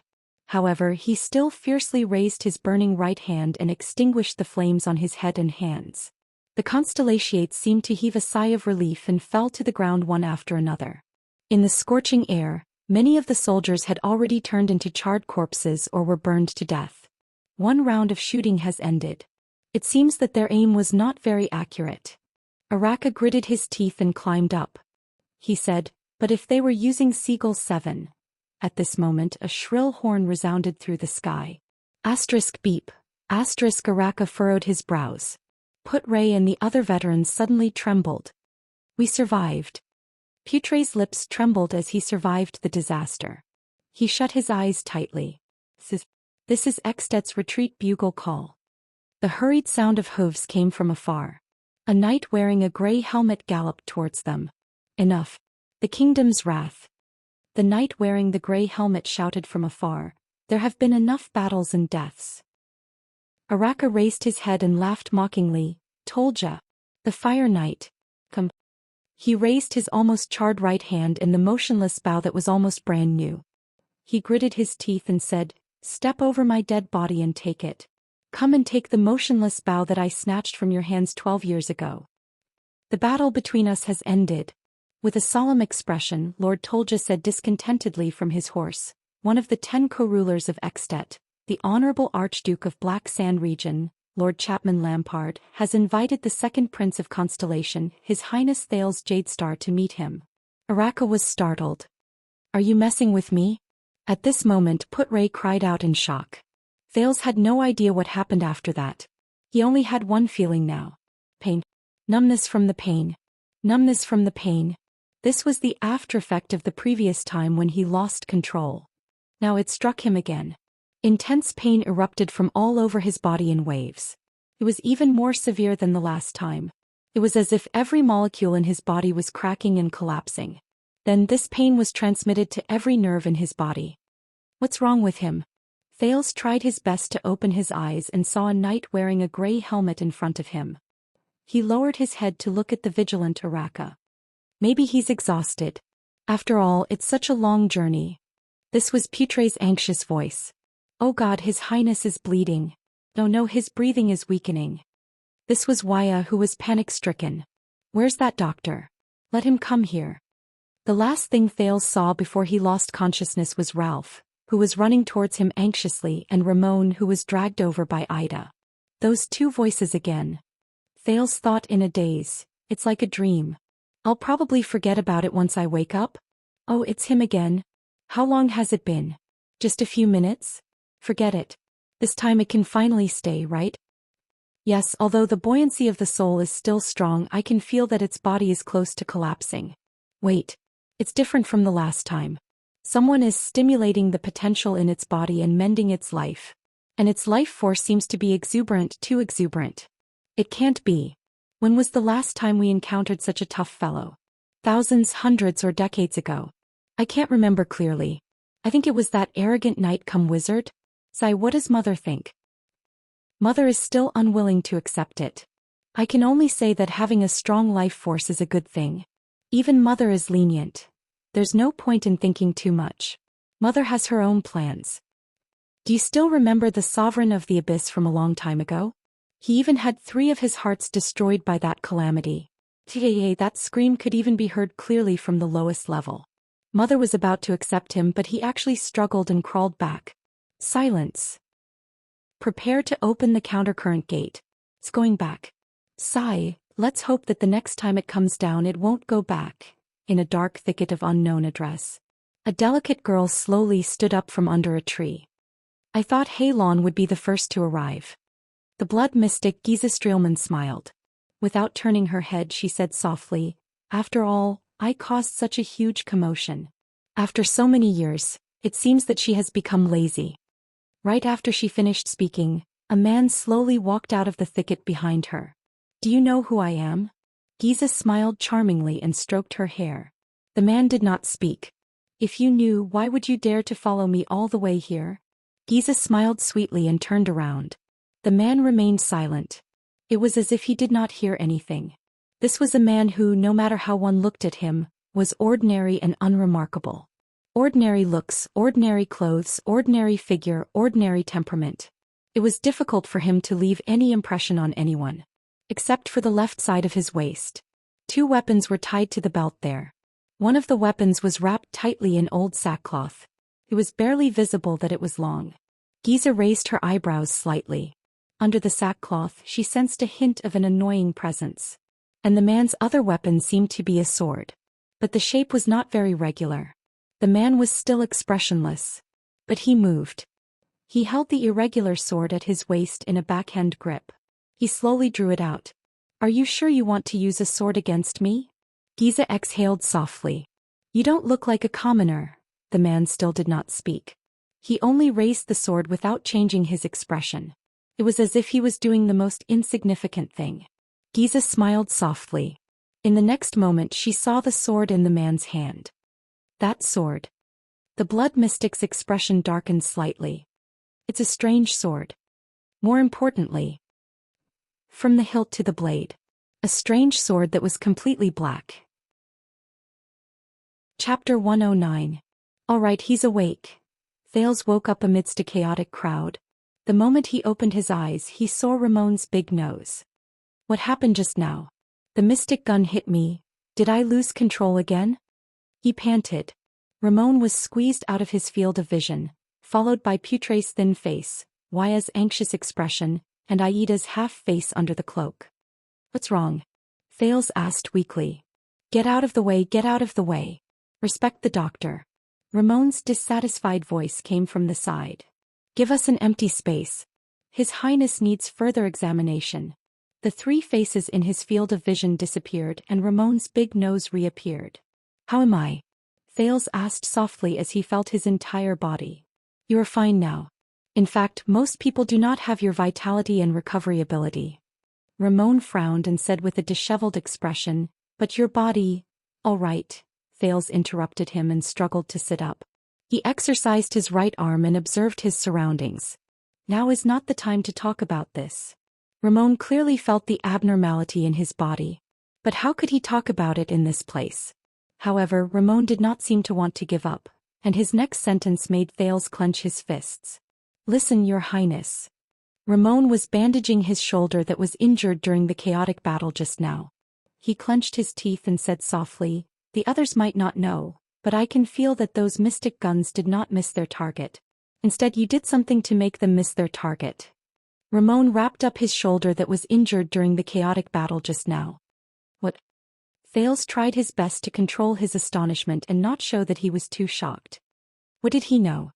However, he still fiercely raised his burning right hand and extinguished the flames on his head and hands. The constellations seemed to heave a sigh of relief and fell to the ground one after another. In the scorching air, many of the soldiers had already turned into charred corpses or were burned to death. One round of shooting has ended. It seems that their aim was not very accurate. Araka gritted his teeth and climbed up. He said, but if they were using Seagull 7. At this moment a shrill horn resounded through the sky. Beep. Araka furrowed his brows. Ray and the other veterans suddenly trembled. We survived. Putre's lips trembled as he survived the disaster. He shut his eyes tightly. This is Extet's retreat bugle call. The hurried sound of hooves came from afar. A knight wearing a grey helmet galloped towards them. Enough. The kingdom's wrath. The knight wearing the grey helmet shouted from afar, there have been enough battles and deaths. Araka raised his head and laughed mockingly, told ya. The fire knight. Come. He raised his almost charred right hand in the motionless bow that was almost brand new. He gritted his teeth and said, step over my dead body and take it. Come and take the motionless bow that I snatched from your hands 12 years ago. The battle between us has ended. With a solemn expression, Lord Tolja said discontentedly from his horse, one of the 10 co-rulers of Extet, the Honorable Archduke of Black Sand Region, Lord Chapman Lampard, has invited the second Prince of Constellation, His Highness Thales Jadestar, to meet him. Araka was startled. Are you messing with me? At this moment Ray cried out in shock. Thales had no idea what happened after that. He only had one feeling now. Pain. Numbness from the pain. Numbness from the pain. This was the aftereffect of the previous time when he lost control. Now it struck him again. Intense pain erupted from all over his body in waves. It was even more severe than the last time. It was as if every molecule in his body was cracking and collapsing. Then this pain was transmitted to every nerve in his body. What's wrong with him? Thales tried his best to open his eyes and saw a knight wearing a gray helmet in front of him. He lowered his head to look at the vigilant Araka. Maybe he's exhausted. After all, it's such a long journey. This was Putre's anxious voice. Oh God, His Highness is bleeding. No, his breathing is weakening. This was Waya, who was panic-stricken. Where's that doctor? Let him come here. The last thing Thales saw before he lost consciousness was Ralph, who was running towards him anxiously, and Ramon, who was dragged over by Ida. Those two voices again. Thales thought in a daze, it's like a dream. I'll probably forget about it once I wake up. Oh, it's him again. How long has it been? Just a few minutes? Forget it. This time it can finally stay, right? Yes, although the buoyancy of the soul is still strong, I can feel that its body is close to collapsing. Wait. It's different from the last time. Someone is stimulating the potential in its body and mending its life. And its life force seems to be exuberant, too exuberant. It can't be. When was the last time we encountered such a tough fellow? Thousands, hundreds, or decades ago. I can't remember clearly. I think it was that arrogant knight-come-wizard. Sai, what does Mother think? Mother is still unwilling to accept it. I can only say that having a strong life force is a good thing. Even Mother is lenient. There's no point in thinking too much. Mother has her own plans. Do you still remember the Sovereign of the Abyss from a long time ago? He even had 3 of his hearts destroyed by that calamity. That scream could even be heard clearly from the lowest level. Mother was about to accept him, but he actually struggled and crawled back. Silence. Prepare to open the countercurrent gate. It's going back. Sigh, let's hope that the next time it comes down it won't go back. In a dark thicket of unknown address. A delicate girl slowly stood up from under a tree. I thought Halon would be the first to arrive. The blood mystic Giza Streelman smiled. Without turning her head, she said softly, after all, I caused such a huge commotion. After so many years, it seems that she has become lazy. Right after she finished speaking, a man slowly walked out of the thicket behind her. Do you know who I am? Giza smiled charmingly and stroked her hair. The man did not speak. If you knew, why would you dare to follow me all the way here? Giza smiled sweetly and turned around. The man remained silent. It was as if he did not hear anything. This was a man who, no matter how one looked at him, was ordinary and unremarkable. Ordinary looks, ordinary clothes, ordinary figure, ordinary temperament. It was difficult for him to leave any impression on anyone. Except for the left side of his waist. 2 weapons were tied to the belt there. One of the weapons was wrapped tightly in old sackcloth. It was barely visible that it was long. Giza raised her eyebrows slightly. Under the sackcloth, she sensed a hint of an annoying presence. And the man's other weapon seemed to be a sword. But the shape was not very regular. The man was still expressionless. But he moved. He held the irregular sword at his waist in a backhand grip. He slowly drew it out. Are you sure you want to use a sword against me? Giza exhaled softly. You don't look like a commoner. The man still did not speak. He only raised the sword without changing his expression. It was as if he was doing the most insignificant thing. Giza smiled softly. In the next moment she saw the sword in the man's hand. That sword. The blood mystic's expression darkened slightly. It's a strange sword. More importantly, from the hilt to the blade. A strange sword that was completely black. Chapter 109. All right, he's awake. Thales woke up amidst a chaotic crowd. The moment he opened his eyes, he saw Ramon's big nose. What happened just now? The mystic gun hit me. Did I lose control again? He panted. Ramon was squeezed out of his field of vision, followed by Putre's thin face, Waya's anxious expression, and Aida's half-face under the cloak. What's wrong? Thales asked weakly. Get out of the way, get out of the way. Respect the doctor. Ramon's dissatisfied voice came from the side. Give us an empty space. His Highness needs further examination. The 3 faces in his field of vision disappeared and Ramon's big nose reappeared. How am I? Thales asked softly as he felt his entire body. You are fine now. In fact, most people do not have your vitality and recovery ability. Ramon frowned and said with a disheveled expression, but your body... All right. Thales interrupted him and struggled to sit up. He exercised his right arm and observed his surroundings. Now is not the time to talk about this. Ramon clearly felt the abnormality in his body. But how could he talk about it in this place? However, Ramon did not seem to want to give up, and his next sentence made Thales clench his fists. Listen, Your Highness. Ramon was bandaging his shoulder that was injured during the chaotic battle just now. He clenched his teeth and said softly, the others might not know, but I can feel that those mystic guns did not miss their target. Instead, you did something to make them miss their target. Ramon wrapped up his shoulder that was injured during the chaotic battle just now. What? Thales tried his best to control his astonishment and not show that he was too shocked. What did he know?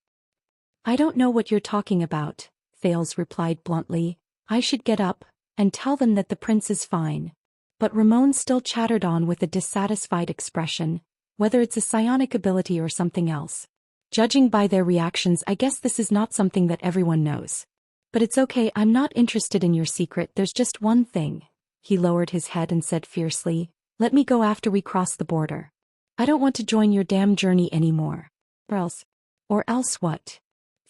I don't know what you're talking about, Thales replied bluntly. I should get up and tell them that the prince is fine. But Ramon still chattered on with a dissatisfied expression, whether it's a psionic ability or something else. Judging by their reactions, I guess this is not something that everyone knows. But it's okay, I'm not interested in your secret, there's just one thing. He lowered his head and said fiercely, let me go after we cross the border. I don't want to join your damn journey anymore. Or else what?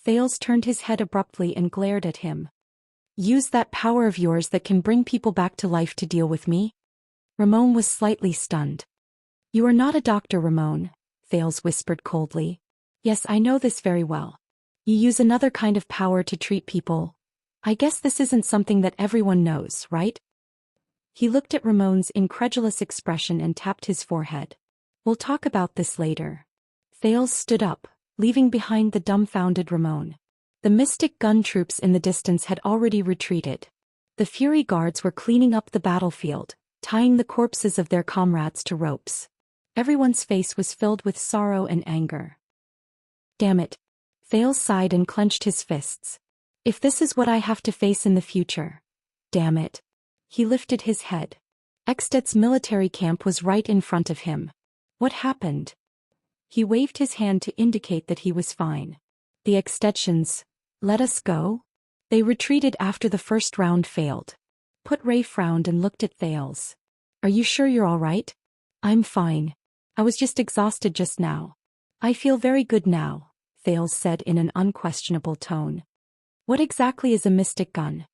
Thales turned his head abruptly and glared at him. Use that power of yours that can bring people back to life to deal with me? Ramon was slightly stunned. You are not a doctor, Ramon, Thales whispered coldly. Yes, I know this very well. You use another kind of power to treat people. I guess this isn't something that everyone knows, right? He looked at Ramon's incredulous expression and tapped his forehead. We'll talk about this later. Thales stood up, leaving behind the dumbfounded Ramon. The mystic gun troops in the distance had already retreated. The Fury Guards were cleaning up the battlefield, tying the corpses of their comrades to ropes. Everyone's face was filled with sorrow and anger. Damn it. Thales sighed and clenched his fists. If this is what I have to face in the future. Damn it. He lifted his head. Eksted's military camp was right in front of him. What happened? He waved his hand to indicate that he was fine. The Ekstedians, let us go? They retreated after the first round failed. Put-Ray frowned and looked at Thales. Are you sure you're all right? I'm fine. I was just exhausted just now. I feel very good now, Thales said in an unquestionable tone. What exactly is a mystic gun?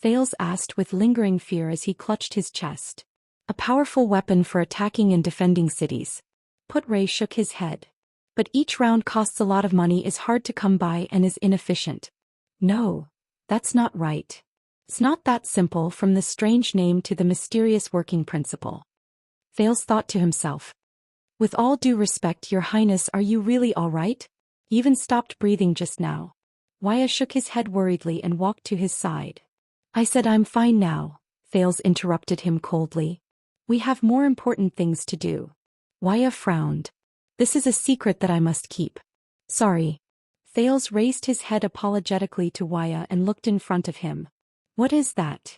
Thales asked with lingering fear as he clutched his chest. A powerful weapon for attacking and defending cities. Put-Ray shook his head. But each round costs a lot of money, is hard to come by, and is inefficient. No, that's not right. It's not that simple, from the strange name to the mysterious working principle. Thales thought to himself. With all due respect, Your Highness, are you really all right? He even stopped breathing just now. Waya shook his head worriedly and walked to his side. I said I'm fine now, Thales interrupted him coldly. We have more important things to do. Waya frowned. This is a secret that I must keep. Sorry. Thales raised his head apologetically to Waya and looked in front of him. What is that?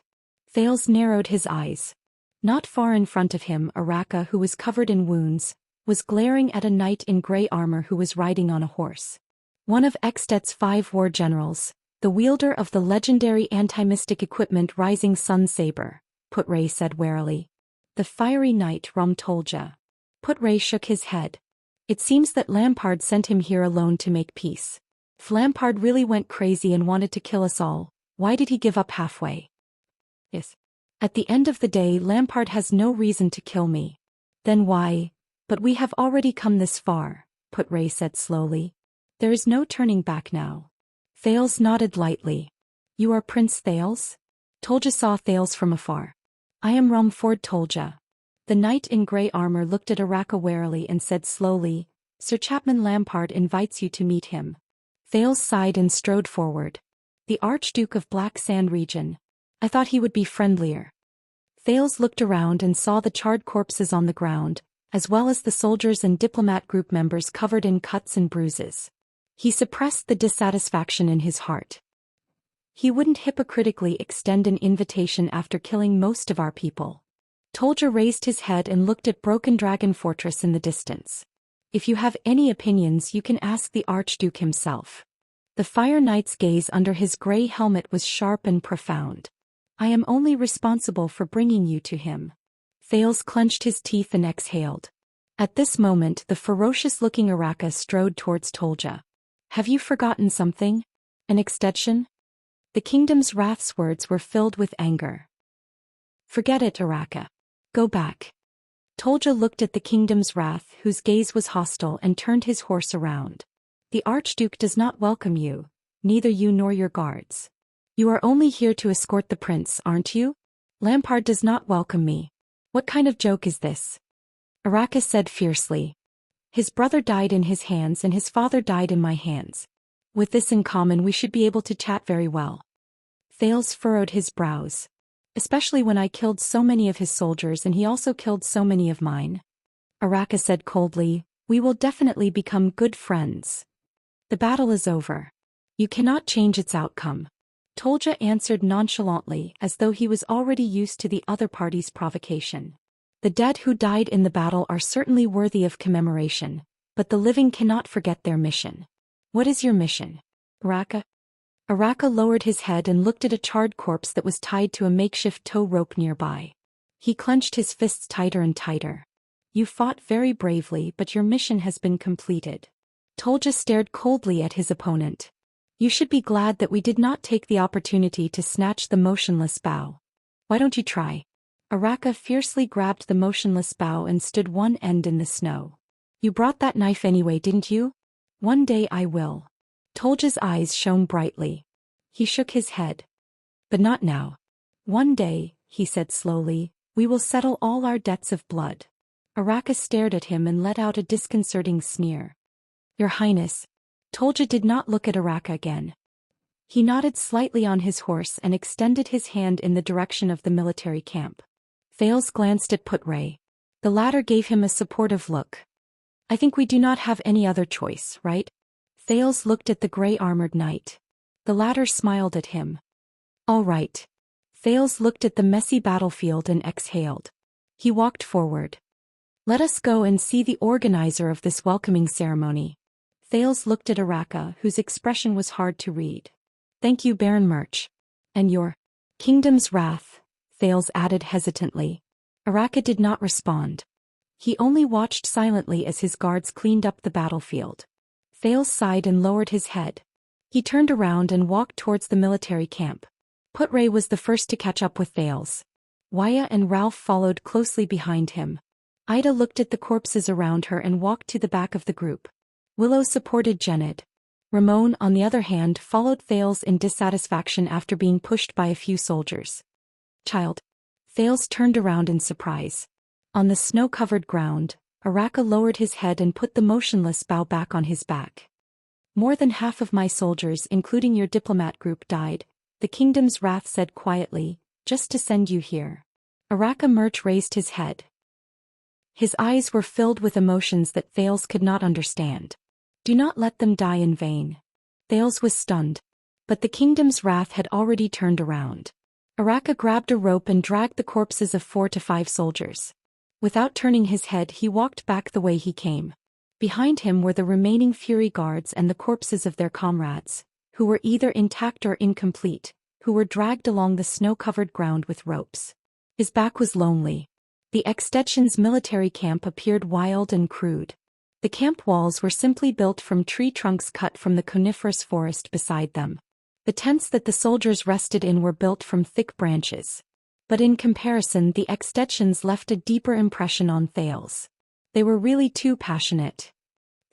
Thales narrowed his eyes. Not far in front of him, Araka, who was covered in wounds, was glaring at a knight in grey armor who was riding on a horse. One of Eksted's 5 war generals, the wielder of the legendary anti-mystic equipment Rising Sun Saber, Put-Ray said warily. The fiery knight Tolja. Put-Ray shook his head. It seems that Lampard sent him here alone to make peace. If Lampard really went crazy and wanted to kill us all, why did he give up halfway? Yes. At the end of the day, Lampard has no reason to kill me. Then why? But we have already come this far, Put-Ray said slowly. There is no turning back now. Thales nodded lightly. You are Prince Thales? Tolja saw Thales from afar. I am Rumford Tolja. The knight in grey armor looked at Araka warily and said slowly, Sir Chapman Lampard invites you to meet him. Thales sighed and strode forward. The Archduke of Black Sand region. I thought he would be friendlier. Thales looked around and saw the charred corpses on the ground, as well as the soldiers and diplomat group members covered in cuts and bruises. He suppressed the dissatisfaction in his heart. He wouldn't hypocritically extend an invitation after killing most of our people. Tolja raised his head and looked at Broken Dragon Fortress in the distance. If you have any opinions, you can ask the Archduke himself. The Fire Knight's gaze under his gray helmet was sharp and profound. I am only responsible for bringing you to him. Thales clenched his teeth and exhaled. At this moment the ferocious-looking Araka strode towards Tolja. Have you forgotten something? An extension? The kingdom's wrath's words were filled with anger. Forget it, Araka. Go back. Tolja looked at the kingdom's wrath, whose gaze was hostile, and turned his horse around. The Archduke does not welcome you, neither you nor your guards. You are only here to escort the prince, aren't you? Lampard does not welcome me. What kind of joke is this? Araka said fiercely. His brother died in his hands and his father died in my hands. With this in common we should be able to chat very well. Thales furrowed his brows. Especially when I killed so many of his soldiers and he also killed so many of mine. Araka said coldly, we will definitely become good friends. The battle is over. You cannot change its outcome. Tolja answered nonchalantly as though he was already used to the other party's provocation. The dead who died in the battle are certainly worthy of commemoration, but the living cannot forget their mission. What is your mission, Araka? Araka lowered his head and looked at a charred corpse that was tied to a makeshift tow rope nearby. He clenched his fists tighter and tighter. You fought very bravely, but your mission has been completed. Tolja stared coldly at his opponent. You should be glad that we did not take the opportunity to snatch the motionless bow. Why don't you try? Araka fiercely grabbed the motionless bow and stood one end in the snow. You brought that knife anyway, didn't you? One day I will. Tolja's eyes shone brightly. He shook his head. But not now. One day, he said slowly, we will settle all our debts of blood. Araka stared at him and let out a disconcerting sneer. Your Highness. Tolja did not look at Araka again. He nodded slightly on his horse and extended his hand in the direction of the military camp. Thales glanced at Putray. The latter gave him a supportive look. I think we do not have any other choice, right? Thales looked at the gray-armored knight. The latter smiled at him. All right. Thales looked at the messy battlefield and exhaled. He walked forward. Let us go and see the organizer of this welcoming ceremony. Thales looked at Araka, whose expression was hard to read. Thank you, Baron Murch. And your kingdom's wrath, Thales added hesitantly. Araka did not respond. He only watched silently as his guards cleaned up the battlefield. Thales sighed and lowered his head. He turned around and walked towards the military camp. Putray was the first to catch up with Thales. Waya and Ralph followed closely behind him. Ida looked at the corpses around her and walked to the back of the group. Willow supported Jened. Ramon, on the other hand, followed Thales in dissatisfaction after being pushed by a few soldiers. Child. Thales turned around in surprise. On the snow-covered ground, Araka lowered his head and put the motionless bow back on his back. More than half of my soldiers, including your diplomat group, died, the kingdom's wrath said quietly, just to send you here. Araka Murch raised his head. His eyes were filled with emotions that Thales could not understand. Do not let them die in vain. Thales was stunned. But the kingdom's wrath had already turned around. Araka grabbed a rope and dragged the corpses of 4 to 5 soldiers. Without turning his head, he walked back the way he came. Behind him were the remaining Fury guards and the corpses of their comrades, who were either intact or incomplete, who were dragged along the snow-covered ground with ropes. His back was lonely. The Extension's military camp appeared wild and crude. The camp walls were simply built from tree trunks cut from the coniferous forest beside them. The tents that the soldiers rested in were built from thick branches. But in comparison, the Extensions left a deeper impression on Thales. They were really too passionate.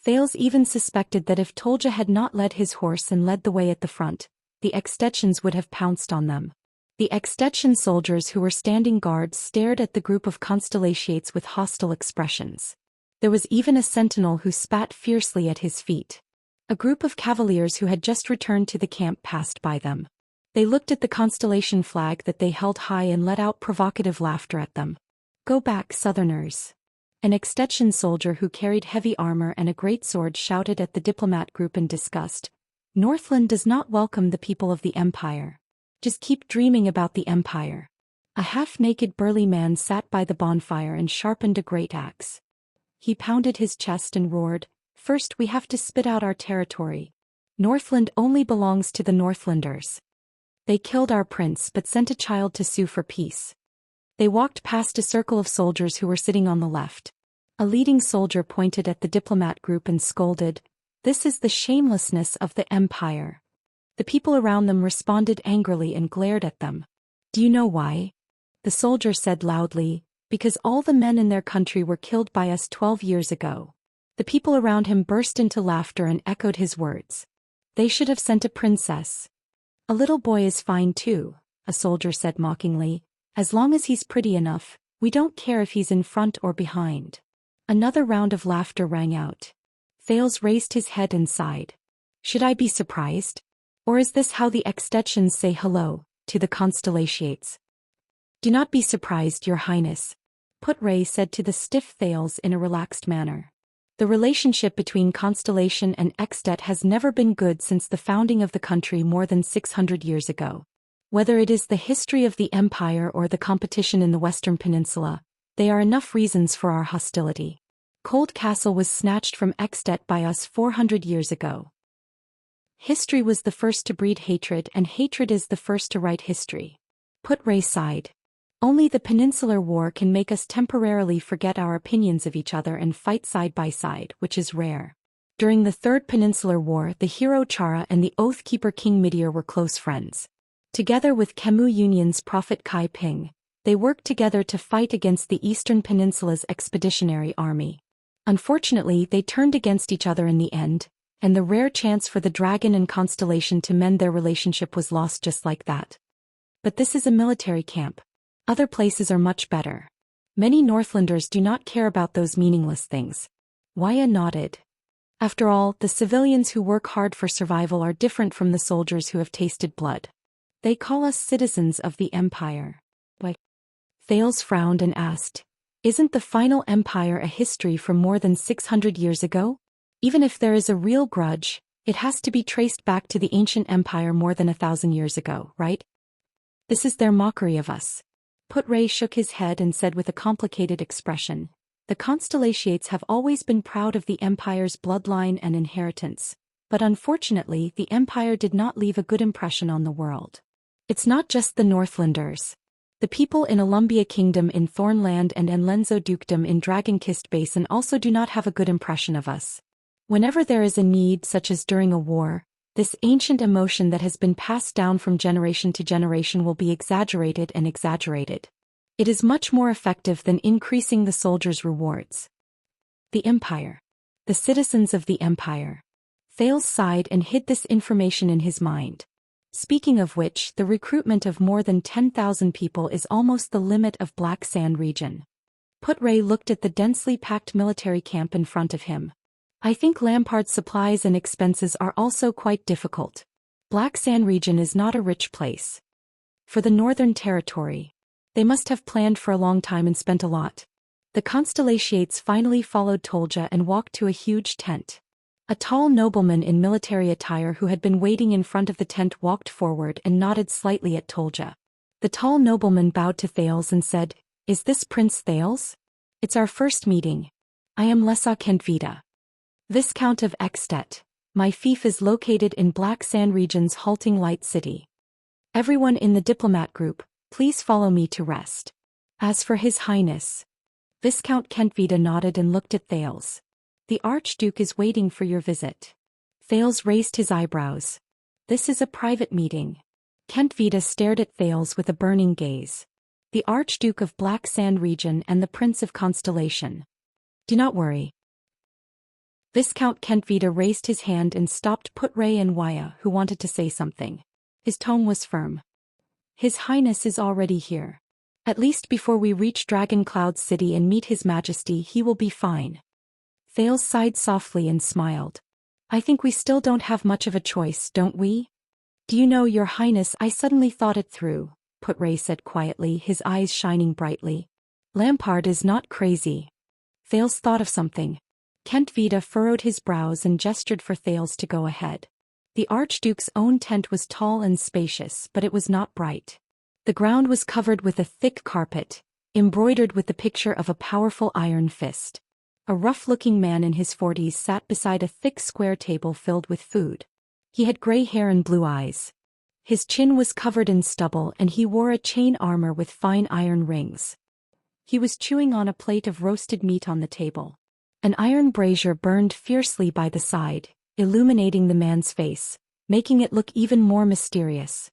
Thales even suspected that if Tolja had not led his horse and led the way at the front, the Extensions would have pounced on them. The Extension soldiers who were standing guard stared at the group of Constellations with hostile expressions. There was even a sentinel who spat fiercely at his feet. A group of cavaliers who had just returned to the camp passed by them. They looked at the Constellation flag that they held high and let out provocative laughter at them. Go back, Southerners. An Extension soldier who carried heavy armor and a greatsword shouted at the diplomat group in disgust. Northland does not welcome the people of the Empire. Just keep dreaming about the Empire. A half-naked burly man sat by the bonfire and sharpened a great axe. He pounded his chest and roared, First we have to spit out our territory. Northland only belongs to the Northlanders. They killed our prince but sent a child to sue for peace. They walked past a circle of soldiers who were sitting on the left. A leading soldier pointed at the diplomat group and scolded, "This is the shamelessness of the empire." The people around them responded angrily and glared at them. "Do you know why?" The soldier said loudly, "Because all the men in their country were killed by us 12 years ago." The people around him burst into laughter and echoed his words. "They should have sent a princess." "A little boy is fine too," a soldier said mockingly. "As long as he's pretty enough, we don't care if he's in front or behind." Another round of laughter rang out. Thales raised his head and sighed. "Should I be surprised? Or is this how the Extettians say hello to the Constellations?" "Do not be surprised, Your Highness," Put-Ray said to the stiff Thales in a relaxed manner. "The relationship between Constellation and Extet has never been good since the founding of the country more than 600 years ago. Whether it is the history of the empire or the competition in the Western Peninsula, they are enough reasons for our hostility. Cold Castle was snatched from Extet by us 400 years ago. History was the first to breed hatred and hatred is the first to write history." Put-Ray sighed. "Only the Peninsular War can make us temporarily forget our opinions of each other and fight side by side, which is rare. During the Third Peninsular War, the hero Chara and the Oathkeeper King Meteor were close friends. Together with Khemu Union's prophet Kai Ping, they worked together to fight against the Eastern Peninsula's expeditionary army. Unfortunately, they turned against each other in the end, and the rare chance for the Dragon and Constellation to mend their relationship was lost just like that. But this is a military camp. Other places are much better. Many Northlanders do not care about those meaningless things." Waya nodded. "After all, the civilians who work hard for survival are different from the soldiers who have tasted blood. They call us citizens of the Empire." Why? Thales frowned and asked, "Isn't the final empire a history from more than 600 years ago? Even if there is a real grudge, it has to be traced back to the ancient empire more than 1,000 years ago, right? This is their mockery of us." Put-Ray shook his head and said with a complicated expression, "The Constellations have always been proud of the Empire's bloodline and inheritance, but unfortunately the Empire did not leave a good impression on the world. It's not just the Northlanders. The people in Alumbia Kingdom in Thornland and Enlenzo Dukedom in Dragonkist Basin also do not have a good impression of us. Whenever there is a need such as during a war, this ancient emotion that has been passed down from generation to generation will be exaggerated and exaggerated. It is much more effective than increasing the soldiers' rewards. The Empire. The citizens of the Empire." Thales sighed and hid this information in his mind. Speaking of which, the recruitment of more than 10,000 people is almost the limit of Black Sand region. Put-Ray looked at the densely packed military camp in front of him. "I think Lampard's supplies and expenses are also quite difficult. Black Sand region is not a rich place. For the Northern Territory, they must have planned for a long time and spent a lot." The Constellations finally followed Tolja and walked to a huge tent. A tall nobleman in military attire who had been waiting in front of the tent walked forward and nodded slightly at Tolja. The tall nobleman bowed to Thales and said, "Is this Prince Thales? It's our first meeting. I am Lesa Kentvita, Viscount of Extet. My fief is located in Black Sand region's Halting Light City. Everyone in the diplomat group, please follow me to rest." "As for His Highness." Viscount Kentvita nodded and looked at Thales. "The Archduke is waiting for your visit." Thales raised his eyebrows. "This is a private meeting." Kentvita stared at Thales with a burning gaze. "The Archduke of Black Sand region and the Prince of Constellation. Do not worry." Viscount Kentvita raised his hand and stopped Put-Ray and Waya, who wanted to say something. His tone was firm. "His Highness is already here. At least before we reach Dragon Cloud City and meet His Majesty, he will be fine." Thales sighed softly and smiled. "I think we still don't have much of a choice, don't we?" "Do you know, Your Highness, I suddenly thought it through," Put-Ray said quietly, his eyes shining brightly. "Lampard is not crazy." Thales thought of something. Kentvita furrowed his brows and gestured for Thales to go ahead. The Archduke's own tent was tall and spacious, but it was not bright. The ground was covered with a thick carpet, embroidered with the picture of a powerful iron fist. A rough-looking man in his 40s sat beside a thick square table filled with food. He had gray hair and blue eyes. His chin was covered in stubble and he wore a chain armor with fine iron rings. He was chewing on a plate of roasted meat on the table. An iron brazier burned fiercely by the side, illuminating the man's face, making it look even more mysterious.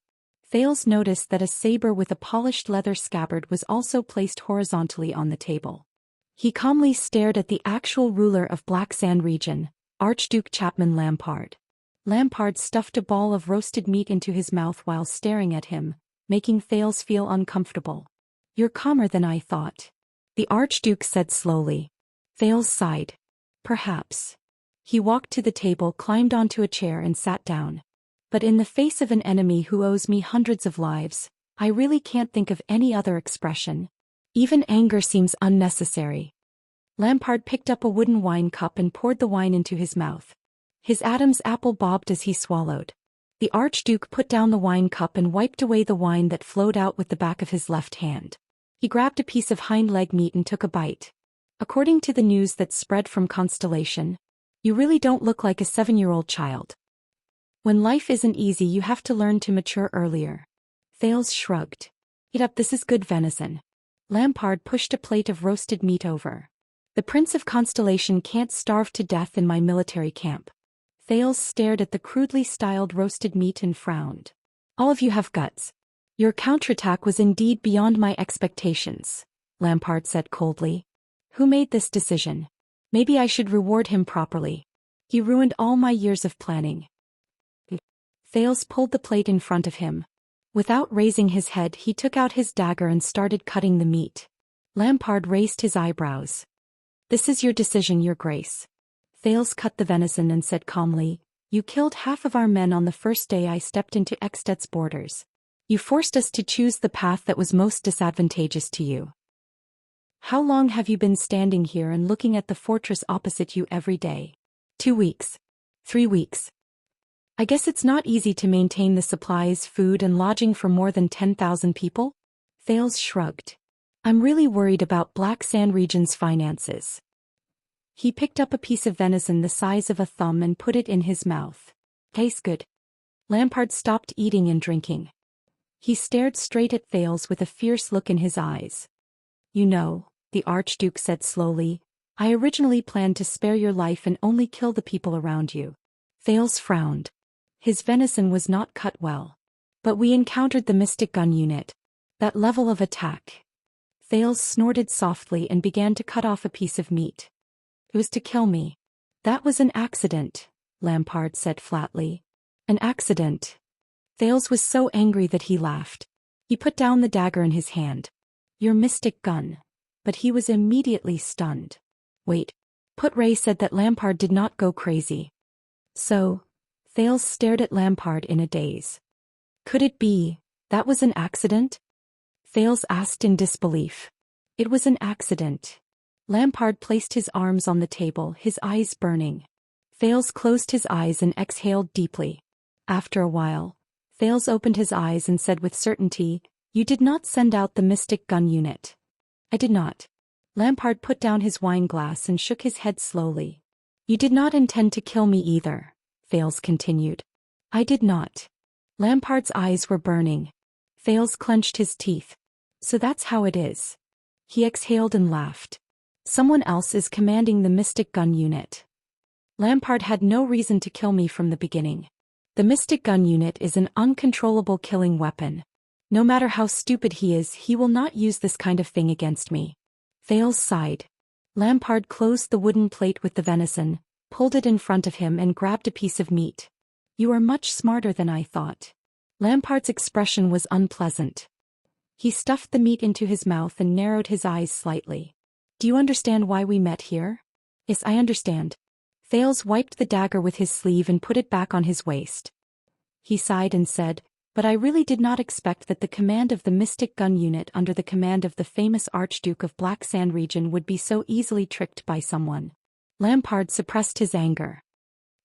Thales noticed that a saber with a polished leather scabbard was also placed horizontally on the table. He calmly stared at the actual ruler of Black Sand region, Archduke Chapman Lampard. Lampard stuffed a ball of roasted meat into his mouth while staring at him, making Thales feel uncomfortable. "You're calmer than I thought," the Archduke said slowly. Thales sighed. "Perhaps." He walked to the table, climbed onto a chair and sat down. "But in the face of an enemy who owes me hundreds of lives, I really can't think of any other expression. Even anger seems unnecessary." Lampard picked up a wooden wine cup and poured the wine into his mouth. His Adam's apple bobbed as he swallowed. The Archduke put down the wine cup and wiped away the wine that flowed out with the back of his left hand. He grabbed a piece of hind leg meat and took a bite. "According to the news that spread from Constellation, you really don't look like a 7-year-old child. When life isn't easy you have to learn to mature earlier." Thales shrugged. "Eat up, this is good venison." Lampard pushed a plate of roasted meat over. "The Prince of Constellation can't starve to death in my military camp." Thales stared at the crudely styled roasted meat and frowned. "All of you have guts. Your counterattack was indeed beyond my expectations," Lampard said coldly. "Who made this decision? Maybe I should reward him properly. He ruined all my years of planning." Thales pulled the plate in front of him. Without raising his head, he took out his dagger and started cutting the meat. Lampard raised his eyebrows. "This is your decision, Your Grace." Thales cut the venison and said calmly, "You killed half of our men on the first day I stepped into Eksted's borders. You forced us to choose the path that was most disadvantageous to you. How long have you been standing here and looking at the fortress opposite you every day?" 2 weeks. 3 weeks. "I guess it's not easy to maintain the supplies, food and lodging for more than 10,000 people?" Thales shrugged. "I'm really worried about Black Sand region's finances." He picked up a piece of venison the size of a thumb and put it in his mouth. "Tastes good." Lampard stopped eating and drinking. He stared straight at Thales with a fierce look in his eyes. "You know," the Archduke said slowly, "I originally planned to spare your life and only kill the people around you." Thales frowned. His venison was not cut well. "But we encountered the Mystic Gun unit. That level of attack." Thales snorted softly and began to cut off a piece of meat. "It was to kill me." "That was an accident," Lampard said flatly. "An accident." Thales was so angry that he laughed. He put down the dagger in his hand. "Your mystic gun." But he was immediately stunned. "Wait." Put-Ray said that Lampard did not go crazy. "So?" Thales stared at Lampard in a daze. "Could it be that was an accident?" Thales asked in disbelief. "It was an accident." Lampard placed his arms on the table, his eyes burning. Thales closed his eyes and exhaled deeply. After a while, Thales opened his eyes and said with certainty, "You did not send out the Mystic Gun unit." "I did not." Lampard put down his wine glass and shook his head slowly. "You did not intend to kill me either," Thales continued. "I did not." Lampard's eyes were burning. Thales clenched his teeth. "So that's how it is." He exhaled and laughed. "Someone else is commanding the Mystic Gun unit." Lampard had no reason to kill me from the beginning. The Mystic Gun unit is an uncontrollable killing weapon. No matter how stupid he is, he will not use this kind of thing against me. Thales sighed. Lampard closed the wooden plate with the venison, pulled it in front of him and grabbed a piece of meat. "You are much smarter than I thought." Lampard's expression was unpleasant. He stuffed the meat into his mouth and narrowed his eyes slightly. "Do you understand why we met here?" "Yes, I understand." Thales wiped the dagger with his sleeve and put it back on his waist. He sighed and said, "But I really did not expect that the command of the Mystic Gun unit under the command of the famous Archduke of Black Sand region would be so easily tricked by someone." Lampard suppressed his anger.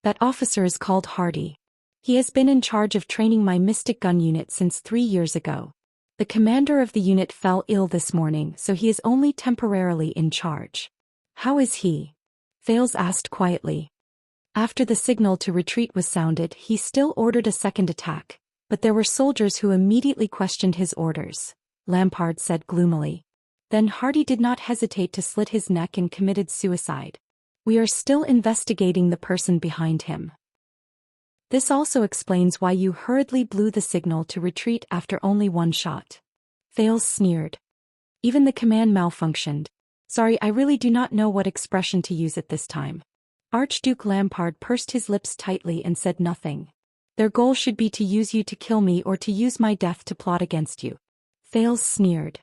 "That officer is called Hardy. He has been in charge of training my Mystic Gun unit since 3 years ago. The commander of the unit fell ill this morning, so he is only temporarily in charge." "How is he?" Thales asked quietly. After the signal to retreat was sounded, he still ordered a second attack, but there were soldiers who immediately questioned his orders, Lampard said gloomily. Then Hardy did not hesitate to slit his neck and committed suicide. We are still investigating the person behind him. This also explains why you hurriedly blew the signal to retreat after only one shot. Thales sneered. Even the command malfunctioned. Sorry, I really do not know what expression to use at this time. Archduke Lampard pursed his lips tightly and said nothing. Their goal should be to use you to kill me or to use my death to plot against you. Thales sneered.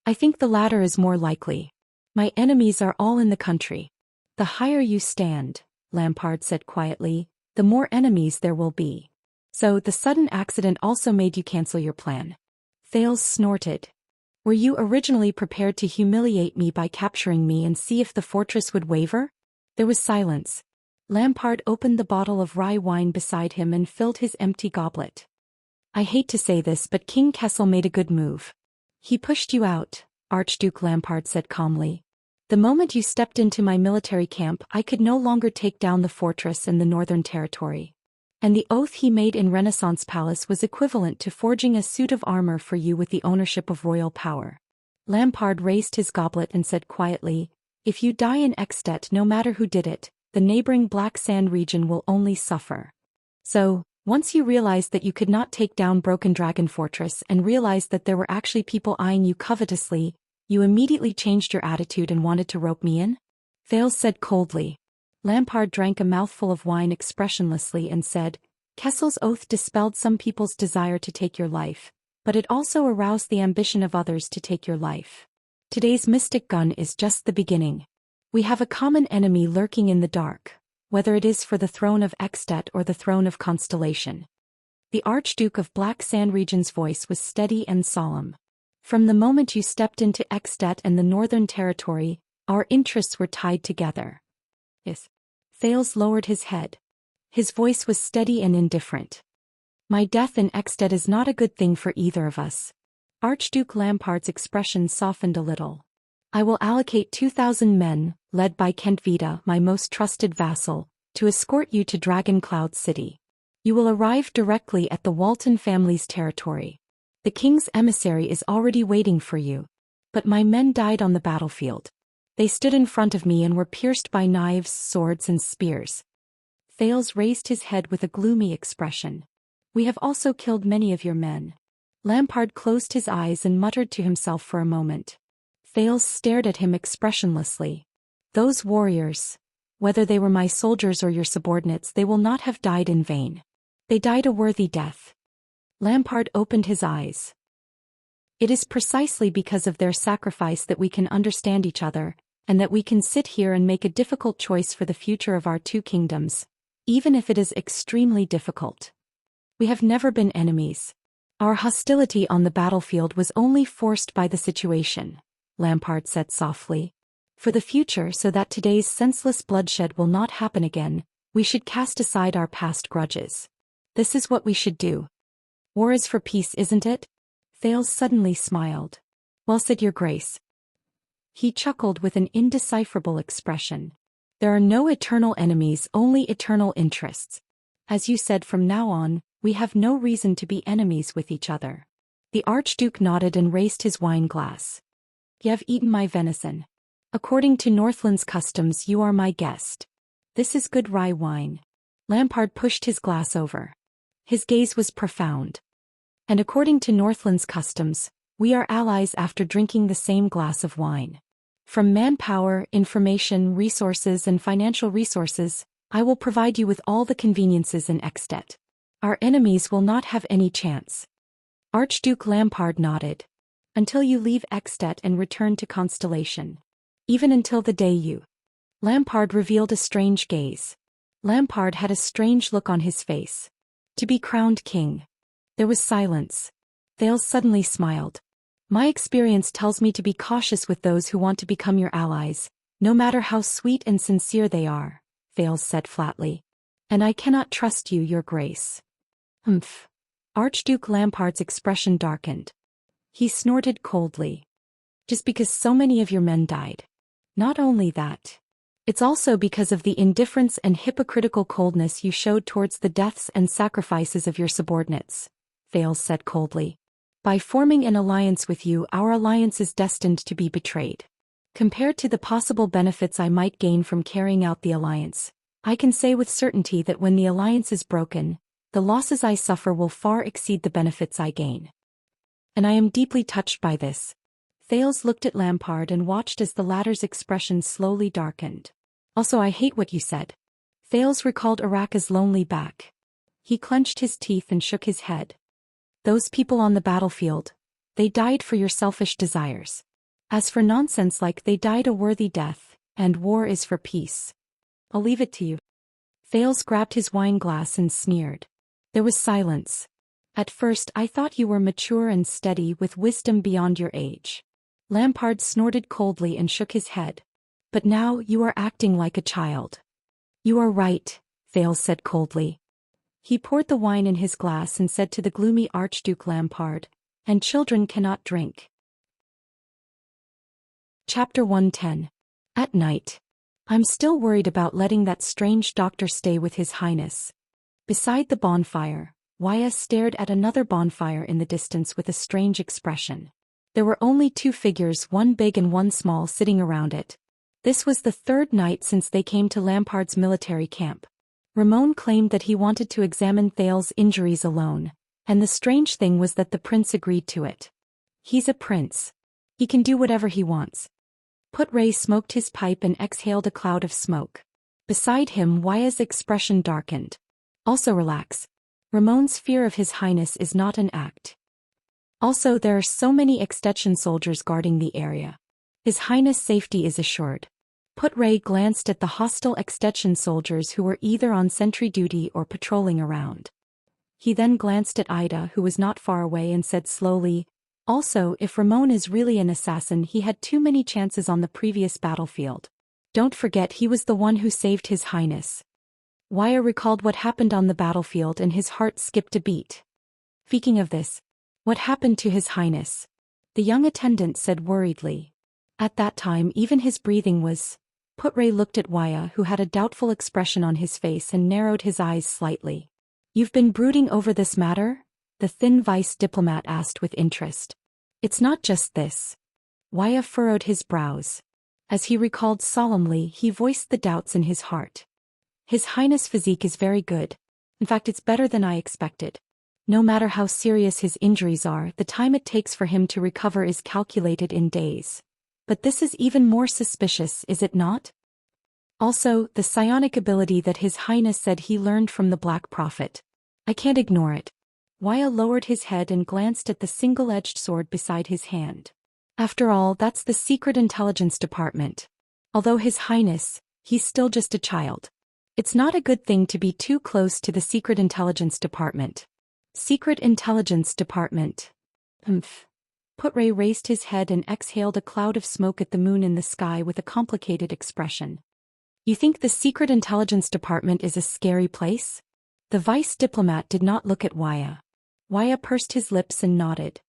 I think the latter is more likely. My enemies are all in the country. The higher you stand, Lampard said quietly, the more enemies there will be. So the sudden accident also made you cancel your plan. Thales snorted. Were you originally prepared to humiliate me by capturing me and see if the fortress would waver? There was silence. Lampard opened the bottle of rye wine beside him and filled his empty goblet. I hate to say this, but King Kessel made a good move. He pushed you out, Archduke Lampard said calmly. The moment you stepped into my military camp, I could no longer take down the fortress and the northern territory. And the oath he made in Renaissance Palace was equivalent to forging a suit of armor for you with the ownership of royal power. Lampard raised his goblet and said quietly, if you die in Extet, no matter who did it, the neighboring Black Sand region will only suffer. So, once you realized that you could not take down Broken Dragon Fortress and realized that there were actually people eyeing you covetously, you immediately changed your attitude and wanted to rope me in? Thales said coldly. Lampard drank a mouthful of wine expressionlessly and said, Kessel's oath dispelled some people's desire to take your life, but it also aroused the ambition of others to take your life. Today's mystic gun is just the beginning. We have a common enemy lurking in the dark, whether it is for the throne of Extet or the throne of Constellation. The Archduke of Black Sand Region's voice was steady and solemn. From the moment you stepped into Extet and the Northern Territory, our interests were tied together. Yes. Thales lowered his head. His voice was steady and indifferent. My death in Extet is not a good thing for either of us. Archduke Lampard's expression softened a little. I will allocate 2,000 men, led by Kentvita, my most trusted vassal, to escort you to Dragon Cloud City. You will arrive directly at the Walton family's territory. The king's emissary is already waiting for you. But my men died on the battlefield. They stood in front of me and were pierced by knives, swords, and spears. Thales raised his head with a gloomy expression. We have also killed many of your men. Lampard closed his eyes and muttered to himself for a moment. Thales stared at him expressionlessly. Those warriors, whether they were my soldiers or your subordinates, they will not have died in vain. They died a worthy death. Lampard opened his eyes. It is precisely because of their sacrifice that we can understand each other, and that we can sit here and make a difficult choice for the future of our two kingdoms, even if it is extremely difficult. We have never been enemies. Our hostility on the battlefield was only forced by the situation, Lampard said softly. For the future, so that today's senseless bloodshed will not happen again, we should cast aside our past grudges. This is what we should do. War is for peace, isn't it? Thales suddenly smiled. Well said, Your Grace. He chuckled with an indecipherable expression. There are no eternal enemies, only eternal interests. As you said, from now on, we have no reason to be enemies with each other. The Archduke nodded and raised his wine glass. You have eaten my venison. According to Northland's customs, you are my guest. This is good rye wine. Lampard pushed his glass over. His gaze was profound. And according to Northland's customs, we are allies after drinking the same glass of wine. From manpower, information, resources, and financial resources, I will provide you with all the conveniences in Extet. Our enemies will not have any chance. Archduke Lampard nodded. Until you leave Extet and return to Constellation. Even until the day you. Lampard revealed a strange gaze. Lampard had a strange look on his face. To be crowned king. There was silence. Thales suddenly smiled. My experience tells me to be cautious with those who want to become your allies, no matter how sweet and sincere they are, Thales said flatly. And I cannot trust you, Your Grace. Humph. Archduke Lampard's expression darkened. He snorted coldly. Just because so many of your men died. Not only that. It's also because of the indifference and hypocritical coldness you showed towards the deaths and sacrifices of your subordinates, Thales said coldly. By forming an alliance with you, our alliance is destined to be betrayed. Compared to the possible benefits I might gain from carrying out the alliance, I can say with certainty that when the alliance is broken, the losses I suffer will far exceed the benefits I gain. And I am deeply touched by this. Thales looked at Lampard and watched as the latter's expression slowly darkened. Also, I hate what you said. Thales recalled Araka's lonely back. He clenched his teeth and shook his head. Those people on the battlefield, they died for your selfish desires. As for nonsense like they died a worthy death, and war is for peace. I'll leave it to you. Thales grabbed his wine glass and sneered. There was silence. At first I thought you were mature and steady with wisdom beyond your age. Lampard snorted coldly and shook his head. But now you are acting like a child. You are right, Thales said coldly. He poured the wine in his glass and said to the gloomy Archduke Lampard, and children cannot drink. Chapter 110. At night. I'm still worried about letting that strange doctor stay with His Highness. Beside the bonfire, Wuxia stared at another bonfire in the distance with a strange expression. There were only two figures, one big and one small, sitting around it. This was the third night since they came to Lampard's military camp. Ramon claimed that he wanted to examine Thales' injuries alone, and the strange thing was that the prince agreed to it. He's a prince. He can do whatever he wants. Put-Ray smoked his pipe and exhaled a cloud of smoke. Beside him, Wuxia's expression darkened. Also relax. Ramon's fear of His Highness is not an act. Also, there are so many extension soldiers guarding the area. His Highness' safety is assured. Put-Ray glanced at the hostile extension soldiers who were either on sentry duty or patrolling around. He then glanced at Ida, who was not far away, and said slowly, also, if Ramon is really an assassin, he had too many chances on the previous battlefield. Don't forget he was the one who saved His Highness. Wuxia recalled what happened on the battlefield and his heart skipped a beat. Speaking of this, what happened to His Highness? The young attendant said worriedly. At that time even his breathing was... Put-Ray looked at Wuxia, who had a doubtful expression on his face, and narrowed his eyes slightly. You've been brooding over this matter? The thin vice diplomat asked with interest. It's not just this. Wuxia furrowed his brows. As he recalled solemnly, he voiced the doubts in his heart. His Highness' physique is very good. In fact, it's better than I expected. No matter how serious his injuries are, the time it takes for him to recover is calculated in days. But this is even more suspicious, is it not? Also, the psionic ability that His Highness said he learned from the Black Prophet. I can't ignore it. Wuxia lowered his head and glanced at the single-edged sword beside his hand. After all, that's the Secret Intelligence Department. Although His Highness, he's still just a child. It's not a good thing to be too close to the Secret Intelligence Department. Secret Intelligence Department. Put-Ray raised his head and exhaled a cloud of smoke at the moon in the sky with a complicated expression. You think the Secret Intelligence Department is a scary place? The vice diplomat did not look at Wuxia. Wuxia pursed his lips and nodded.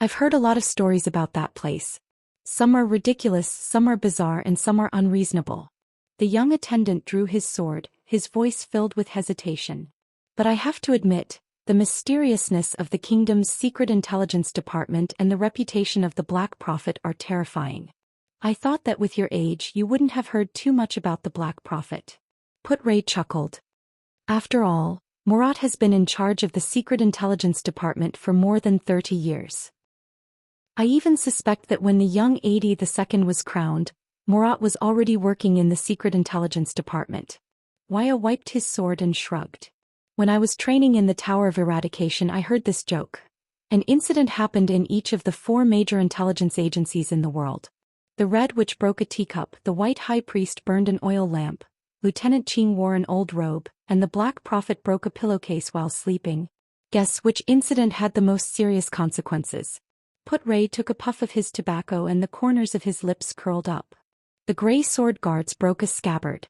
I've heard a lot of stories about that place. Some are ridiculous, some are bizarre, and some are unreasonable. The young attendant drew his sword, his voice filled with hesitation. But I have to admit, the mysteriousness of the kingdom's Secret Intelligence Department and the reputation of the Black Prophet are terrifying. I thought that with your age you wouldn't have heard too much about the Black Prophet. Put-Ray chuckled. After all, Murat has been in charge of the Secret Intelligence Department for more than 30 years. I even suspect that when the young Adi II was crowned, Murat was already working in the Secret Intelligence Department. Wuxia wiped his sword and shrugged. When I was training in the Tower of Eradication, I heard this joke. An incident happened in each of the 4 major intelligence agencies in the world. The Red Witch broke a teacup, the White High Priest burned an oil lamp, Lieutenant Qing wore an old robe, and the Black Prophet broke a pillowcase while sleeping. Guess which incident had the most serious consequences? Put-Ray took a puff of his tobacco and the corners of his lips curled up. The Grey Sword Guards broke a scabbard.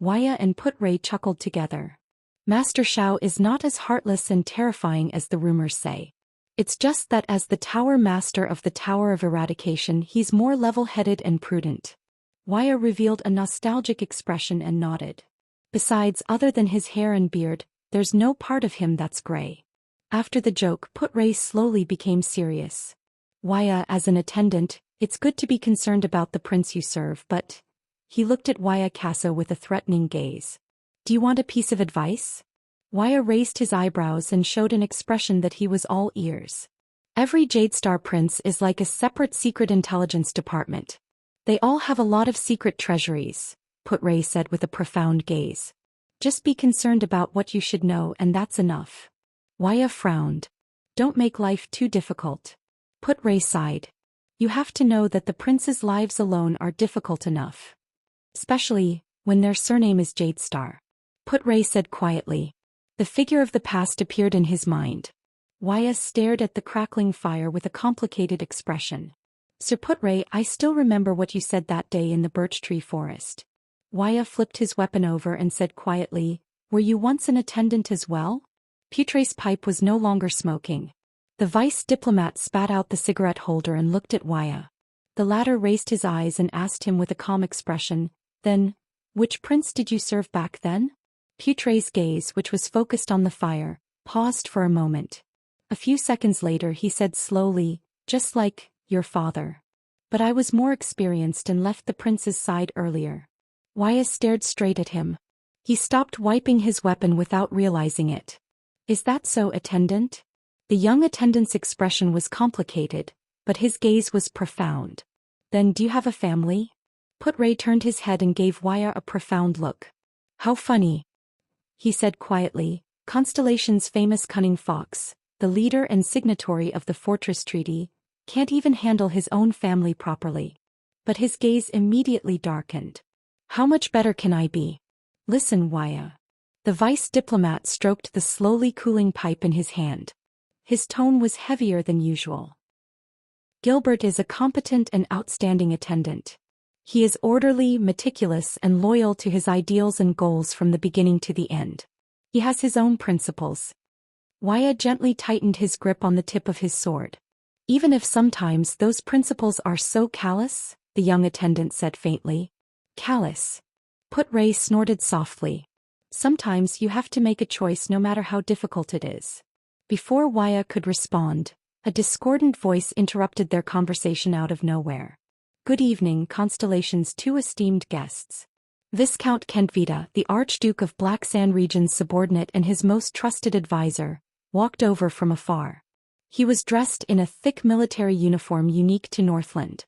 Wuxia and Put-Ray chuckled together. Master Shao is not as heartless and terrifying as the rumors say. It's just that as the Tower Master of the Tower of Eradication he's more level-headed and prudent. Waya revealed a nostalgic expression and nodded. Besides, other than his hair and beard, there's no part of him that's gray. After the joke, Put-Ray slowly became serious. Waya, as an attendant, it's good to be concerned about the prince you serve, but... He looked at Waya Casa with a threatening gaze. Do you want a piece of advice? Waya raised his eyebrows and showed an expression that he was all ears. Every Jade Star prince is like a separate secret intelligence department. They all have a lot of secret treasuries, Put-Ray said with a profound gaze. Just be concerned about what you should know and that's enough. Waya frowned. Don't make life too difficult. Put-Ray sighed. You have to know that the prince's lives alone are difficult enough. Especially, when their surname is Jade Star. Put-Ray said quietly. The figure of the past appeared in his mind. Waya stared at the crackling fire with a complicated expression. Sir Put-Ray, I still remember what you said that day in the birch tree forest. Waya flipped his weapon over and said quietly, Were you once an attendant as well? Put-Ray's pipe was no longer smoking. The vice diplomat spat out the cigarette holder and looked at Waya. The latter raised his eyes and asked him with a calm expression, Then, which prince did you serve back then? Put-Ray's gaze, which was focused on the fire, paused for a moment. A few seconds later he said slowly, Just like your father. But I was more experienced and left the prince's side earlier. Waya stared straight at him. He stopped wiping his weapon without realizing it. Is that so, attendant? The young attendant's expression was complicated, but his gaze was profound. Then do you have a family? Put-Ray turned his head and gave Waya a profound look. How funny. He said quietly, Constellation's famous cunning fox, the leader and signatory of the Fortress Treaty, can't even handle his own family properly. But his gaze immediately darkened. How much better can I be? Listen, Waya. The vice diplomat stroked the slowly cooling pipe in his hand. His tone was heavier than usual. Gilbert is a competent and outstanding attendant. He is orderly, meticulous, and loyal to his ideals and goals from the beginning to the end. He has his own principles. Waya gently tightened his grip on the tip of his sword. Even if sometimes those principles are so callous, the young attendant said faintly. Callous. Put-Ray snorted softly. Sometimes you have to make a choice no matter how difficult it is. Before Waya could respond, a discordant voice interrupted their conversation out of nowhere. Good evening, Constellation's two esteemed guests. Viscount Kentvita, the Archduke of Black Sand Region's subordinate and his most trusted advisor, walked over from afar. He was dressed in a thick military uniform unique to Northland.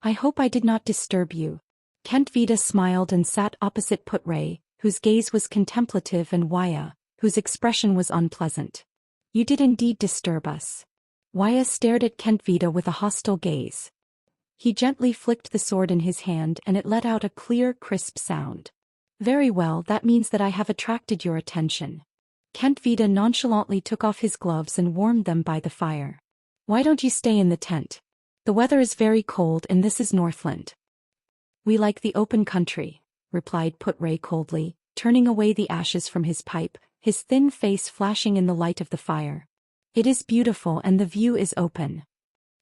I hope I did not disturb you. Kentvita smiled and sat opposite Put-Ray, whose gaze was contemplative, and Waya, whose expression was unpleasant. You did indeed disturb us. Waya stared at Kentvita with a hostile gaze. He gently flicked the sword in his hand and it let out a clear, crisp sound. Very well, that means that I have attracted your attention. Kentvita nonchalantly took off his gloves and warmed them by the fire. Why don't you stay in the tent? The weather is very cold and this is Northland. We like the open country, replied Put-Ray coldly, turning away the ashes from his pipe, his thin face flashing in the light of the fire. It is beautiful and the view is open.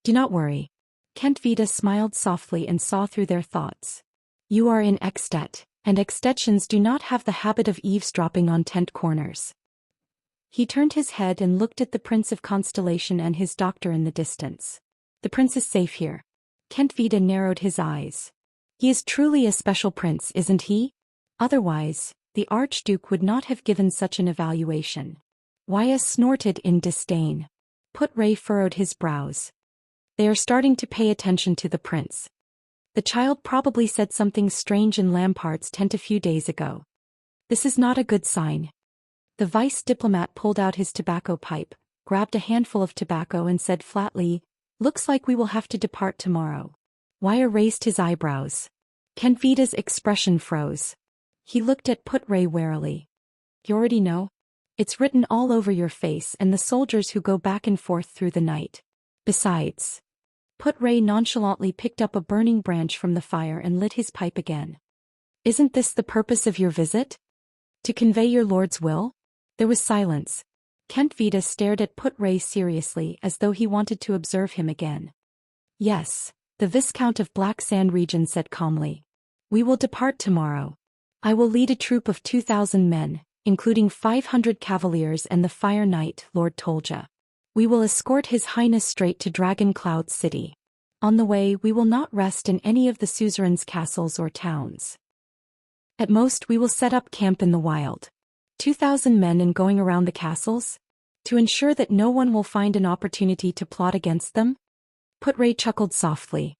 Do not worry. Kentvita smiled softly and saw through their thoughts. You are in Extet, and Extetians do not have the habit of eavesdropping on tent corners. He turned his head and looked at the Prince of Constellation and his doctor in the distance. The prince is safe here. Kentvita narrowed his eyes. He is truly a special prince, isn't he? Otherwise, the Archduke would not have given such an evaluation. Waya snorted in disdain. Put-Ray furrowed his brows. They are starting to pay attention to the prince. The child probably said something strange in Lampart's tent a few days ago. This is not a good sign. The vice diplomat pulled out his tobacco pipe, grabbed a handful of tobacco and said flatly, Looks like we will have to depart tomorrow. Waya raised his eyebrows. Kentvita's expression froze. He looked at Put-Ray warily. You already know? It's written all over your face and the soldiers who go back and forth through the night. Besides. Put-Ray nonchalantly picked up a burning branch from the fire and lit his pipe again. Isn't this the purpose of your visit? To convey your lord's will? There was silence. Kentvita stared at Put-Ray seriously as though he wanted to observe him again. Yes, the Viscount of Black Sand Region said calmly. We will depart tomorrow. I will lead a troop of 2,000 men, including 500 cavaliers and the Fire Knight, Lord Tolja. We will escort His Highness straight to Dragon Cloud City. On the way, we will not rest in any of the suzerain's castles or towns. At most, we will set up camp in the wild. 2,000 men and going around the castles? To ensure that no one will find an opportunity to plot against them? Putray chuckled softly.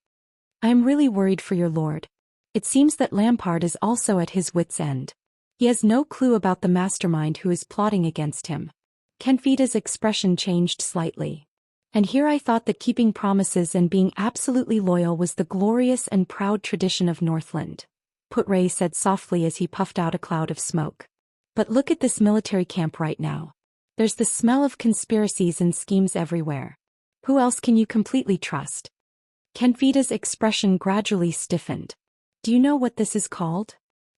I am really worried for your lord. It seems that Lampard is also at his wits' end. He has no clue about the mastermind who is plotting against him. Kenfida's expression changed slightly. And here I thought that keeping promises and being absolutely loyal was the glorious and proud tradition of Northland. Putray said softly as he puffed out a cloud of smoke. But look at this military camp right now. There's the smell of conspiracies and schemes everywhere. Who else can you completely trust? Kenfida's expression gradually stiffened. Do you know what this is called?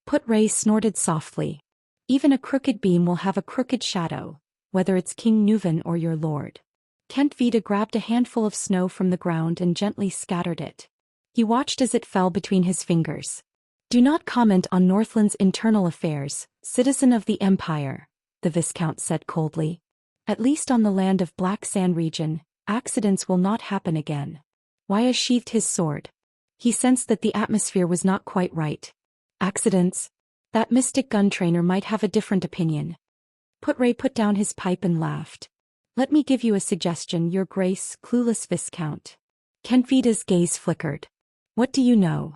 Putray snorted softly. Even a crooked beam will have a crooked shadow, whether it's King Nuvan or your lord. Kentvida grabbed a handful of snow from the ground and gently scattered it. He watched as it fell between his fingers. Do not comment on Northland's internal affairs, citizen of the Empire, the Viscount said coldly. At least on the land of Black Sand region, accidents will not happen again. Waya sheathed his sword. He sensed that the atmosphere was not quite right. Accidents? That mystic gun trainer might have a different opinion. Putray put down his pipe and laughed. Let me give you a suggestion, Your Grace, clueless Viscount. Kenfida's gaze flickered. What do you know?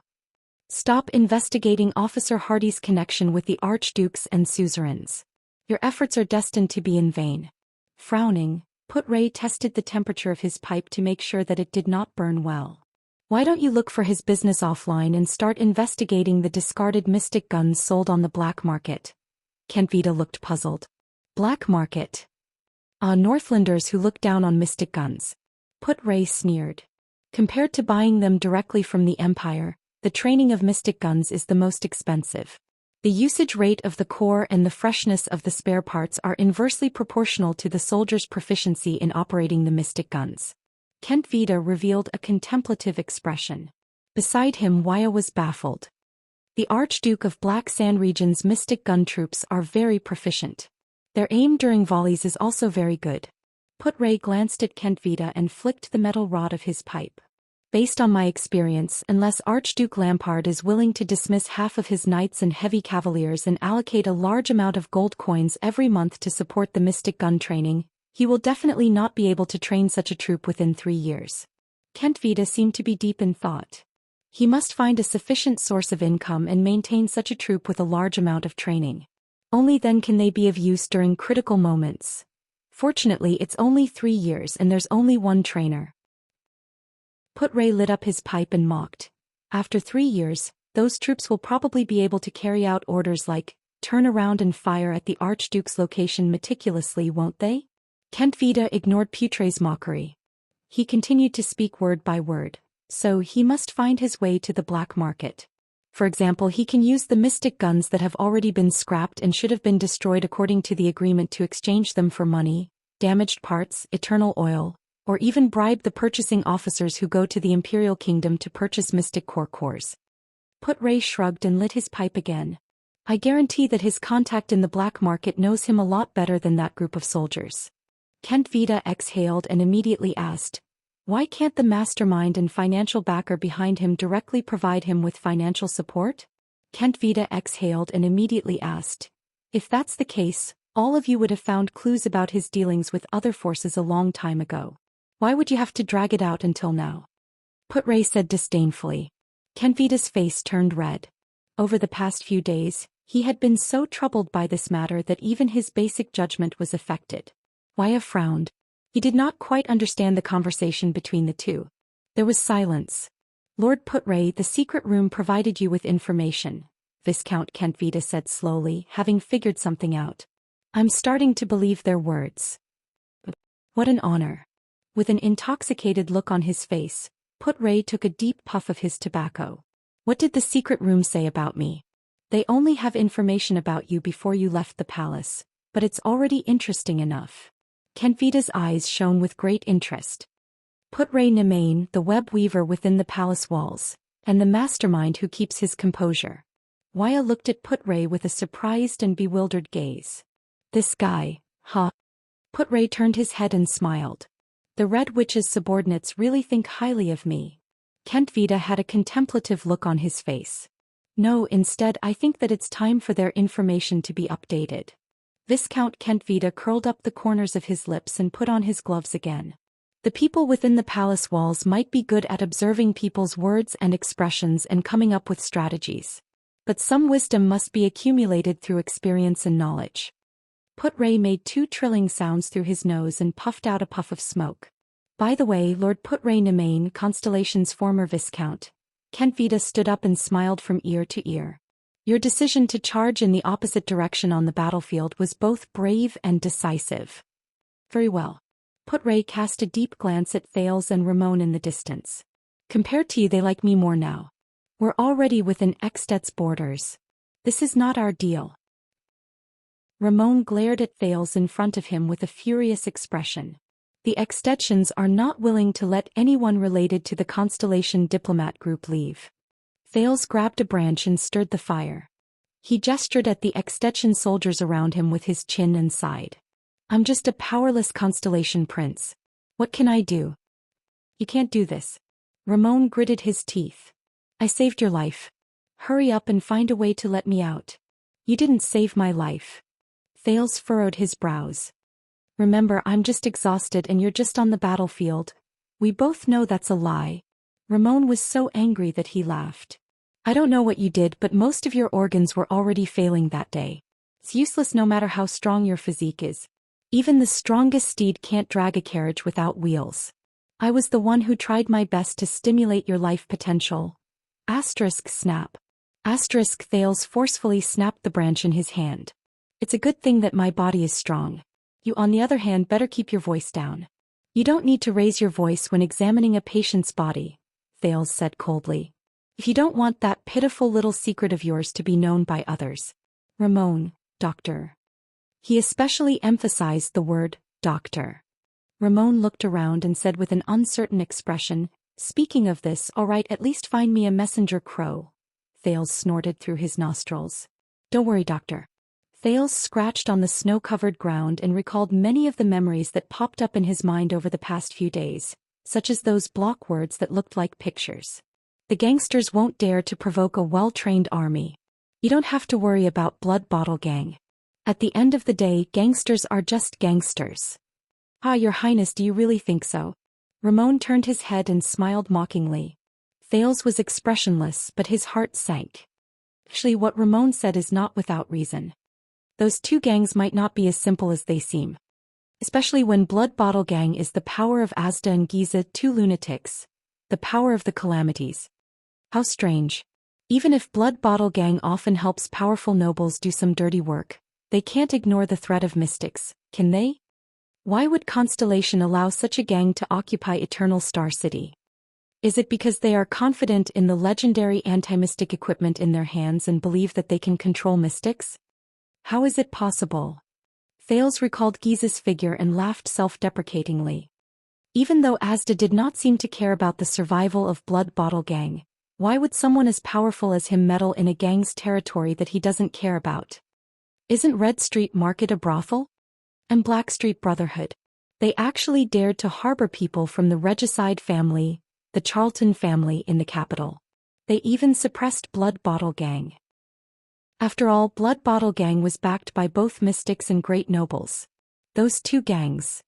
Stop investigating Officer Hardy's connection with the Archdukes and suzerains. Your efforts are destined to be in vain. Frowning, Putray tested the temperature of his pipe to make sure that it did not burn well. Why don't you look for his business offline and start investigating the discarded mystic guns sold on the black market? Kenfida looked puzzled. Black market? Northlanders who look down on mystic guns. Putray sneered. Compared to buying them directly from the Empire, the training of mystic guns is the most expensive. The usage rate of the core and the freshness of the spare parts are inversely proportional to the soldier's proficiency in operating the mystic guns. Kentvida revealed a contemplative expression. Beside him, Waya was baffled. The Archduke of Black Sand region's mystic gun troops are very proficient. Their aim during volleys is also very good. Putray glanced at Kentvida and flicked the metal rod of his pipe. Based on my experience, unless Archduke Lampard is willing to dismiss half of his knights and heavy cavaliers and allocate a large amount of gold coins every month to support the mystic gun training, he will definitely not be able to train such a troop within 3 years. Kentvida seemed to be deep in thought. He must find a sufficient source of income and maintain such a troop with a large amount of training. Only then can they be of use during critical moments. Fortunately, it's only 3 years and there's only one trainer. Putray lit up his pipe and mocked. After 3 years, those troops will probably be able to carry out orders like, turn around and fire at the Archduke's location meticulously, won't they? Kentvida ignored Putray's mockery. He continued to speak word by word, so he must find his way to the black market. For example, he can use the mystic guns that have already been scrapped and should have been destroyed according to the agreement to exchange them for money, damaged parts, eternal oil, or even bribe the purchasing officers who go to the Imperial Kingdom to purchase mystic core cores. Putray shrugged and lit his pipe again. I guarantee that his contact in the black market knows him a lot better than that group of soldiers. Kentvida exhaled and immediately asked, why can't the mastermind and financial backer behind him directly provide him with financial support? Kentvida exhaled and immediately asked, if that's the case, all of you would have found clues about his dealings with other forces a long time ago. Why would you have to drag it out until now? Putray said disdainfully. Kenvida's face turned red. Over the past few days, he had been so troubled by this matter that even his basic judgment was affected. Waya frowned. He did not quite understand the conversation between the two. There was silence. Lord Putray, the secret room provided you with information, Viscount Kentvida said slowly, having figured something out. I'm starting to believe their words. What an honor. With an intoxicated look on his face, Putray took a deep puff of his tobacco. What did the secret room say about me? They only have information about you before you left the palace, but it's already interesting enough. Kenvida's eyes shone with great interest. Putray Nemain, the web weaver within the palace walls, and the mastermind who keeps his composure. Waya looked at Putray with a surprised and bewildered gaze. This guy, huh? Putray turned his head and smiled. The Red Witch's subordinates really think highly of me. Kentvita had a contemplative look on his face. No, instead I think that it's time for their information to be updated. Viscount Kentvita curled up the corners of his lips and put on his gloves again. The people within the palace walls might be good at observing people's words and expressions and coming up with strategies. But some wisdom must be accumulated through experience and knowledge. Putray made 2 trilling sounds through his nose and puffed out a puff of smoke. By the way, Lord Putray Nemain, Constellation's former viscount. Kentvita stood up and smiled from ear to ear. Your decision to charge in the opposite direction on the battlefield was both brave and decisive. Very well. Putray cast a deep glance at Thales and Ramon in the distance. Compared to you, they like me more now. We're already within Extet's borders. This is not our deal. Ramon glared at Thales in front of him with a furious expression. The Extetians are not willing to let anyone related to the Constellation diplomat group leave. Thales grabbed a branch and stirred the fire. He gestured at the Extetian soldiers around him with his chin and sighed. I'm just a powerless Constellation prince. What can I do? You can't do this. Ramon gritted his teeth. I saved your life. Hurry up and find a way to let me out. You didn't save my life. Thales furrowed his brows. Remember, I'm just exhausted and you're just on the battlefield. We both know that's a lie. Ramon was so angry that he laughed. I don't know what you did, but most of your organs were already failing that day. It's useless no matter how strong your physique is. Even the strongest steed can't drag a carriage without wheels. I was the one who tried my best to stimulate your life potential. Snap. Thales forcefully snapped the branch in his hand. It's a good thing that my body is strong. You, on the other hand, better keep your voice down. You don't need to raise your voice when examining a patient's body, Thales said coldly. If you don't want that pitiful little secret of yours to be known by others. Ramon, doctor. He especially emphasized the word, doctor. Ramon looked around and said with an uncertain expression, speaking of this, all right, at least find me a messenger crow. Thales snorted through his nostrils. Don't worry, doctor. Thales scratched on the snow-covered ground and recalled many of the memories that popped up in his mind over the past few days, such as those block words that looked like pictures. The gangsters won't dare to provoke a well-trained army. You don't have to worry about Blood Bottle Gang. At the end of the day, gangsters are just gangsters. Ah, Your Highness, do you really think so? Ramon turned his head and smiled mockingly. Thales was expressionless, but his heart sank. Actually, what Ramon said is not without reason. Those 2 gangs might not be as simple as they seem. Especially when Blood Bottle Gang is the power of Asda and Giza, 2 lunatics. The power of the calamities. How strange. Even if Blood Bottle Gang often helps powerful nobles do some dirty work, they can't ignore the threat of mystics, can they? Why would Constellation allow such a gang to occupy Eternal Star City? Is it because they are confident in the legendary anti-mystic equipment in their hands and believe that they can control mystics? How is it possible? Thales recalled Giza's figure and laughed self-deprecatingly. Even though Asda did not seem to care about the survival of Blood Bottle Gang, why would someone as powerful as him meddle in a gang's territory that he doesn't care about? Isn't Red Street Market a brothel? And Blackstreet Brotherhood? They actually dared to harbor people from the Regicide family, the Charlton family in the capital. They even suppressed Blood Bottle Gang. After all, Blood Bottle Gang was backed by both mystics and great nobles. Those 2 gangs.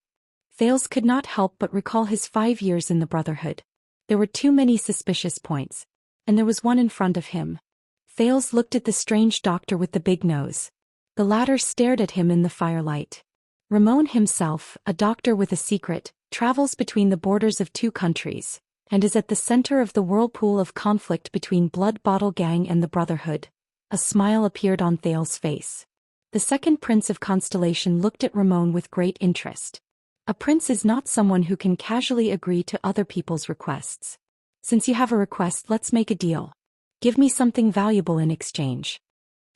Thales could not help but recall his 5 years in the Brotherhood. There were too many suspicious points. And there was one in front of him. Thales looked at the strange doctor with the big nose. The latter stared at him in the firelight. Ramon himself, a doctor with a secret, travels between the borders of 2 countries, and is at the center of the whirlpool of conflict between Blood Bottle Gang and the Brotherhood. A smile appeared on Thales' face. The second prince of Constellation looked at Ramon with great interest. A prince is not someone who can casually agree to other people's requests. Since you have a request, let's make a deal. Give me something valuable in exchange.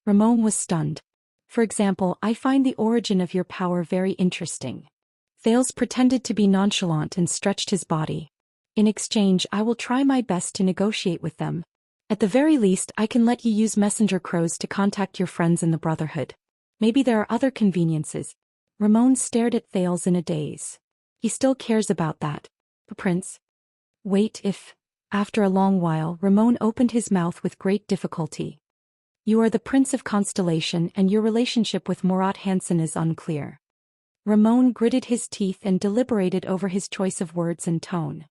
Ramon was stunned. For example, I find the origin of your power very interesting. Thales pretended to be nonchalant and stretched his body. In exchange, I will try my best to negotiate with them. At the very least, I can let you use messenger crows to contact your friends in the Brotherhood. Maybe there are other conveniences. Ramon stared at Thales in a daze. He still cares about that. The prince. Wait, if... After a long while, Ramon opened his mouth with great difficulty. You are the Prince of Constellation and your relationship with Murat Hansen is unclear. Ramon gritted his teeth and deliberated over his choice of words and tone.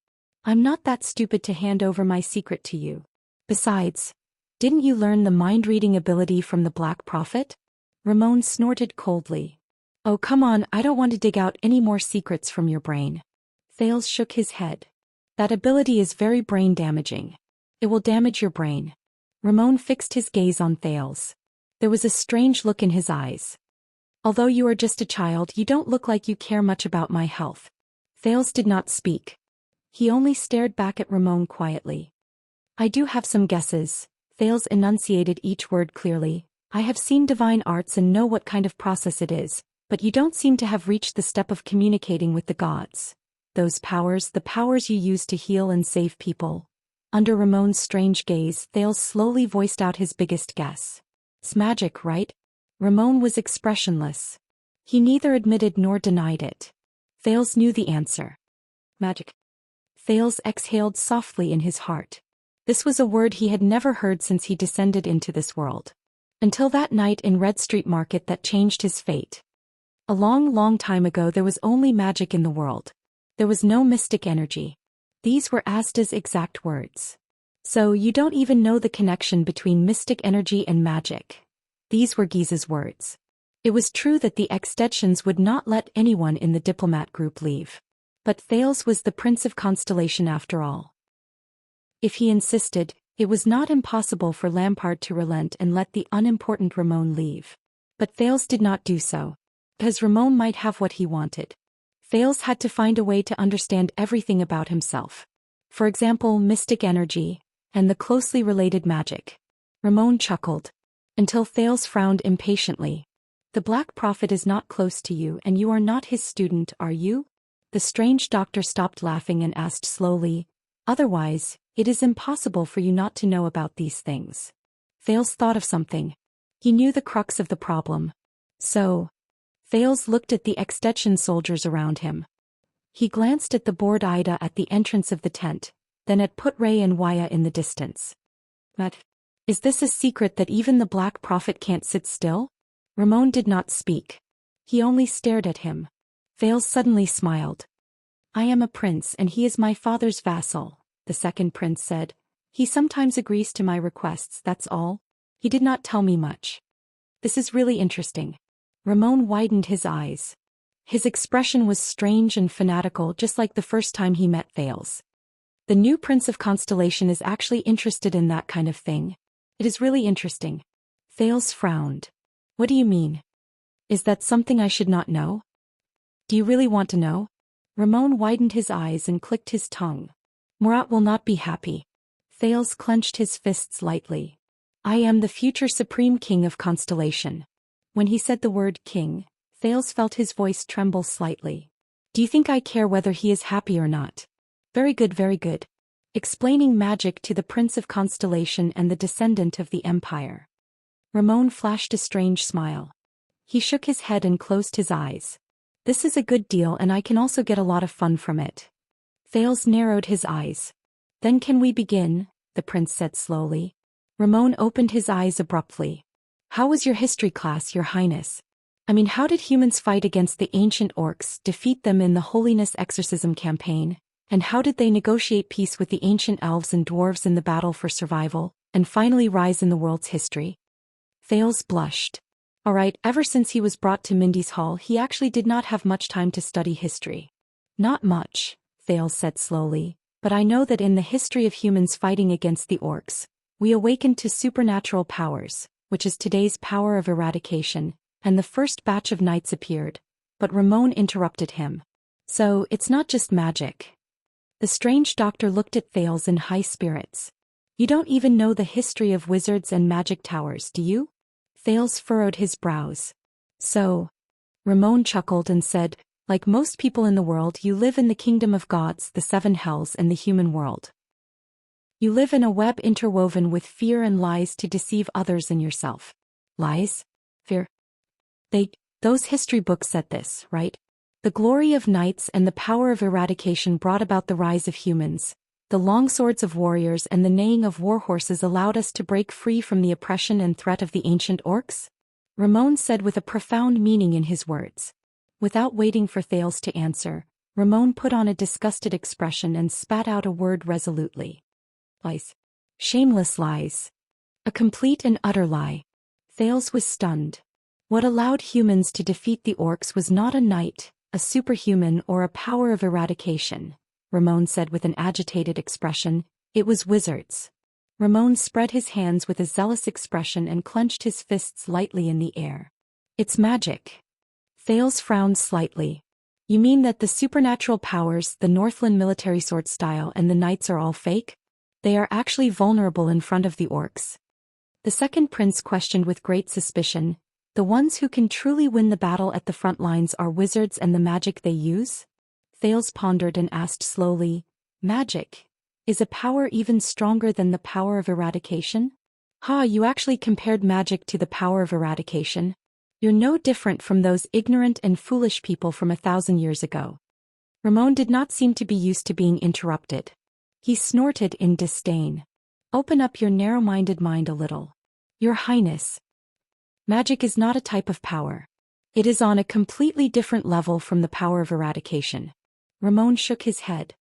I'm not that stupid to hand over my secret to you. Besides, didn't you learn the mind-reading ability from the Black Prophet? Ramon snorted coldly. Oh come on, I don't want to dig out any more secrets from your brain. Thales shook his head. That ability is very brain-damaging. It will damage your brain. Ramon fixed his gaze on Thales. There was a strange look in his eyes. Although you are just a child, you don't look like you care much about my health. Thales did not speak. He only stared back at Ramon quietly. I do have some guesses. Thales enunciated each word clearly. I have seen divine arts and know what kind of process it is, but you don't seem to have reached the step of communicating with the gods. Those powers, the powers you use to heal and save people. Under Ramon's strange gaze, Thales slowly voiced out his biggest guess. It's magic, right? Ramon was expressionless. He neither admitted nor denied it. Thales knew the answer. Magic. Thales exhaled softly in his heart. This was a word he had never heard since he descended into this world. Until that night in Red Street Market that changed his fate. A long, long time ago there was only magic in the world. There was no mystic energy. These were Asda's exact words. So you don't even know the connection between mystic energy and magic. These were Giza's words. It was true that the Extensions would not let anyone in the diplomat group leave. But Thales was the Prince of Constellation after all. If he insisted, it was not impossible for Lampard to relent and let the unimportant Ramon leave. But Thales did not do so. Because Ramon might have what he wanted. Thales had to find a way to understand everything about himself. For example, mystic energy, and the closely related magic. Ramon chuckled. Until Thales frowned impatiently. The Black Prophet is not close to you and you are not his student, are you? The strange doctor stopped laughing and asked slowly, otherwise, it is impossible for you not to know about these things. Thales thought of something. He knew the crux of the problem. So, Thales looked at the Extension soldiers around him. He glanced at the bored Ida at the entrance of the tent, then at Put Ray and Waya in the distance. But, is this a secret that even the Black Prophet can't sit still? Ramon did not speak. He only stared at him. Thales suddenly smiled. I am a prince and he is my father's vassal, the second prince said. He sometimes agrees to my requests, that's all. He did not tell me much. This is really interesting. Ramon widened his eyes. His expression was strange and fanatical, just like the first time he met Thales. The new Prince of Constellation is actually interested in that kind of thing. It is really interesting. Thales frowned. What do you mean? Is that something I should not know? Do you really want to know? Ramon widened his eyes and clicked his tongue. Murat will not be happy. Thales clenched his fists lightly. I am the future Supreme King of Constellation. When he said the word king, Thales felt his voice tremble slightly. Do you think I care whether he is happy or not? Very good, very good. Explaining magic to the Prince of Constellation and the descendant of the Empire. Ramon flashed a strange smile. He shook his head and closed his eyes. This is a good deal and I can also get a lot of fun from it. Thales narrowed his eyes. Then can we begin? The prince said slowly. Ramon opened his eyes abruptly. How was your history class, Your Highness? I mean, how did humans fight against the ancient orcs, defeat them in the Holiness Exorcism campaign? And how did they negotiate peace with the ancient elves and dwarves in the battle for survival, and finally rise in the world's history? Thales blushed. Alright, ever since he was brought to Mindy's Hall, he actually did not have much time to study history. Not much, Thales said slowly, but I know that in the history of humans fighting against the orcs, we awakened to supernatural powers, which is today's power of eradication, and the first batch of knights appeared. But Ramon interrupted him. So, it's not just magic. The strange doctor looked at Thales in high spirits. You don't even know the history of wizards and magic towers, do you? Thales furrowed his brows. So, Ramon chuckled and said, Like most people in the world, you live in the kingdom of gods, the seven hells, and the human world. You live in a web interwoven with fear and lies to deceive others and yourself. Lies? Fear? Those history books said this, right? The glory of knights and the power of eradication brought about the rise of humans. The long swords of warriors and the neighing of war horses allowed us to break free from the oppression and threat of the ancient orcs? Ramon said with a profound meaning in his words. Without waiting for Thales to answer, Ramon put on a disgusted expression and spat out a word resolutely. Lies. Shameless lies. A complete and utter lie. Thales was stunned. What allowed humans to defeat the orcs was not a knight, a superhuman, or a power of eradication, Ramon said with an agitated expression. It was wizards. Ramon spread his hands with a zealous expression and clenched his fists lightly in the air. It's magic. Thales frowned slightly. You mean that the supernatural powers, the Northland military sword style, and the knights are all fake? They are actually vulnerable in front of the orcs? The second prince questioned with great suspicion. The ones who can truly win the battle at the front lines are wizards and the magic they use? Thales pondered and asked slowly, magic? Is a power even stronger than the power of eradication? You actually compared magic to the power of eradication? You're no different from those ignorant and foolish people from 1,000 years ago. Ramon did not seem to be used to being interrupted. He snorted in disdain. Open up your narrow-minded mind a little. Your Highness. Magic is not a type of power. It is on a completely different level from the power of eradication. Ramon shook his head.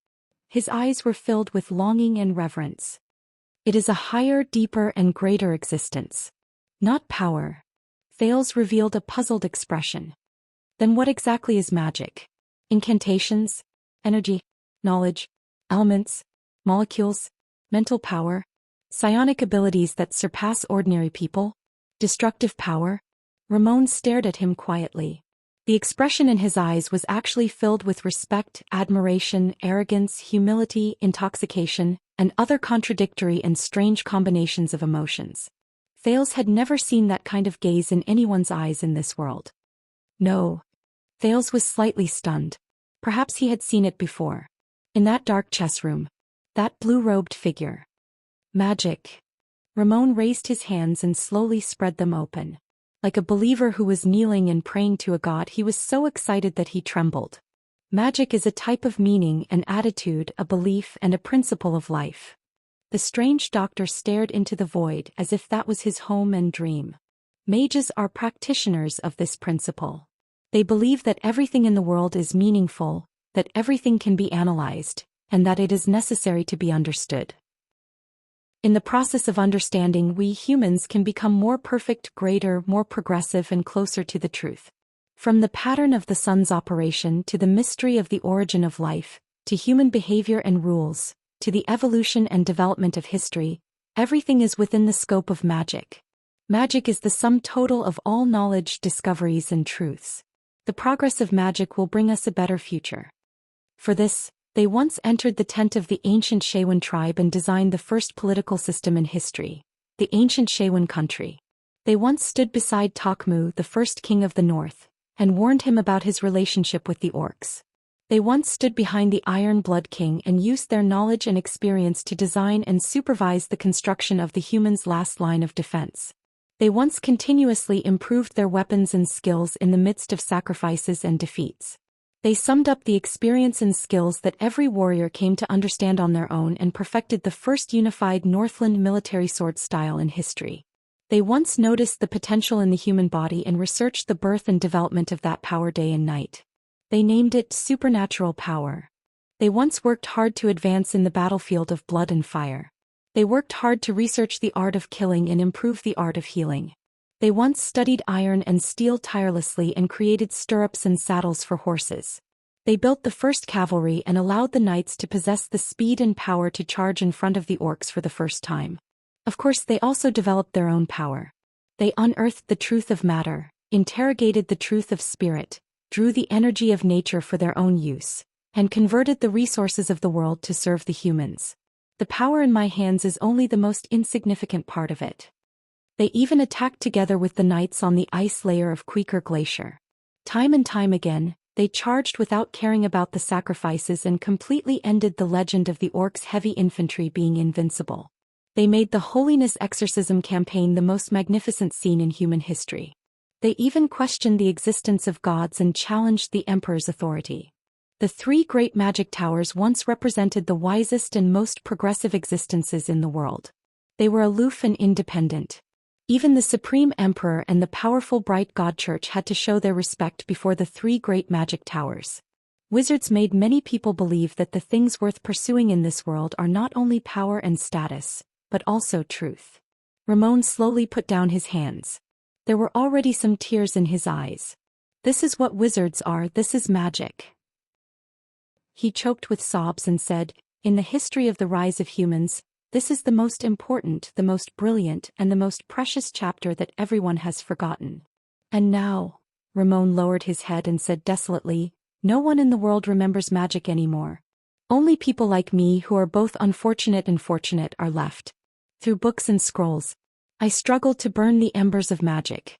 His eyes were filled with longing and reverence. It is a higher, deeper, and greater existence. Not power. Thales revealed a puzzled expression. Then what exactly is magic? Incantations? Energy? Knowledge? Elements? Molecules? Mental power? Psionic abilities that surpass ordinary people? Destructive power? Ramon stared at him quietly. The expression in his eyes was actually filled with respect, admiration, arrogance, humility, intoxication, and other contradictory and strange combinations of emotions. Thales had never seen that kind of gaze in anyone's eyes in this world. No. Thales was slightly stunned. Perhaps he had seen it before. In that dark chess room. That blue-robed figure. Magic. Ramon raised his hands and slowly spread them open. Like a believer who was kneeling and praying to a god, he was so excited that he trembled. Magic is a type of meaning, an attitude, a belief, and a principle of life. The strange doctor stared into the void as if that was his home and dream. Mages are practitioners of this principle. They believe that everything in the world is meaningful, that everything can be analyzed, and that it is necessary to be understood. In the process of understanding, we humans can become more perfect, greater, more progressive, and closer to the truth. From the pattern of the sun's operation to the mystery of the origin of life, to human behavior and rules, to the evolution and development of history, everything is within the scope of magic. Magic is the sum total of all knowledge, discoveries, and truths. The progress of magic will bring us a better future. For this, they once entered the tent of the ancient Shawan tribe and designed the first political system in history, the ancient Shawan country. They once stood beside Tokmu, the first king of the north, and warned him about his relationship with the orcs. They once stood behind the Iron Blood King and used their knowledge and experience to design and supervise the construction of the humans' last line of defense. They once continuously improved their weapons and skills in the midst of sacrifices and defeats. They summed up the experience and skills that every warrior came to understand on their own and perfected the first unified Northland military sword style in history. They once noticed the potential in the human body and researched the birth and development of that power day and night. They named it supernatural power. They once worked hard to advance in the battlefield of blood and fire. They worked hard to research the art of killing and improve the art of healing. They once studied iron and steel tirelessly and created stirrups and saddles for horses. They built the first cavalry and allowed the knights to possess the speed and power to charge in front of the orcs for the first time. Of course, they also developed their own power. They unearthed the truth of matter, interrogated the truth of spirit, drew the energy of nature for their own use, and converted the resources of the world to serve the humans. The power in my hands is only the most insignificant part of it. They even attacked together with the knights on the ice layer of Quaker Glacier. Time and time again, They charged without caring about the sacrifices and completely ended the legend of the orcs' heavy infantry being invincible. They made the Holiness Exorcism campaign the most magnificent scene in human history. They even questioned the existence of gods and challenged the emperor's authority. The three great magic towers once represented the wisest and most progressive existences in the world. They were aloof and independent. Even the supreme emperor and the powerful bright god church had to show their respect before the three great magic towers. Wizards made many people believe that the things worth pursuing in this world are not only power and status, but also truth. Ramon slowly put down his hands. There were already some tears in his eyes. This is what wizards are, this is magic. He choked with sobs and said, in the history of the rise of humans, this is the most important, the most brilliant, and the most precious chapter that everyone has forgotten. And now, Ramon lowered his head and said desolately, no one in the world remembers magic anymore. Only people like me who are both unfortunate and fortunate are left. Through books and scrolls, I struggled to burn the embers of magic.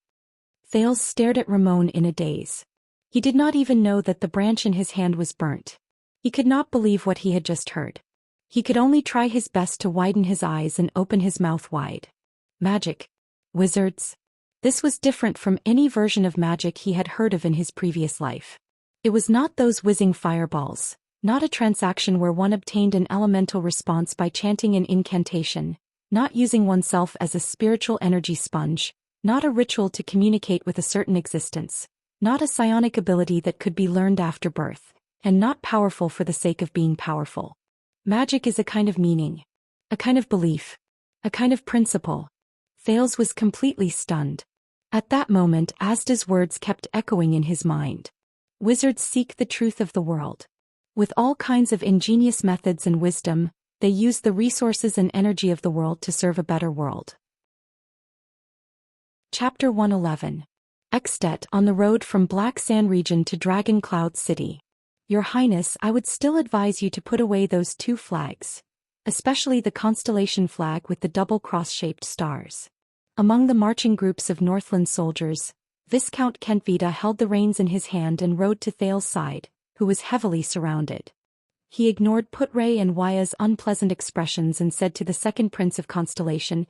Thales stared at Ramon in a daze. He did not even know that the branch in his hand was burnt. He could not believe what he had just heard. He could only try his best to widen his eyes and open his mouth wide. Magic. Wizards. This was different from any version of magic he had heard of in his previous life. It was not those whizzing fireballs, not a transaction where one obtained an elemental response by chanting an incantation, not using oneself as a spiritual energy sponge, not a ritual to communicate with a certain existence, not a psionic ability that could be learned after birth, and not powerful for the sake of being powerful. Magic is a kind of meaning, a kind of belief, a kind of principle. Thales was completely stunned. At that moment, Asda's words kept echoing in his mind. Wizards seek the truth of the world. With all kinds of ingenious methods and wisdom, they use the resources and energy of the world to serve a better world. Chapter 111. Extet on the road from Black Sand region to Dragon Cloud City. Your Highness, I would still advise you to put away those two flags, especially the constellation flag with the double cross-shaped stars. Among the marching groups of Northland soldiers, Viscount Kentvita held the reins in his hand and rode to Thales' side, who was heavily surrounded. He ignored Putre and Waya's unpleasant expressions and said to the second Prince of Constellation,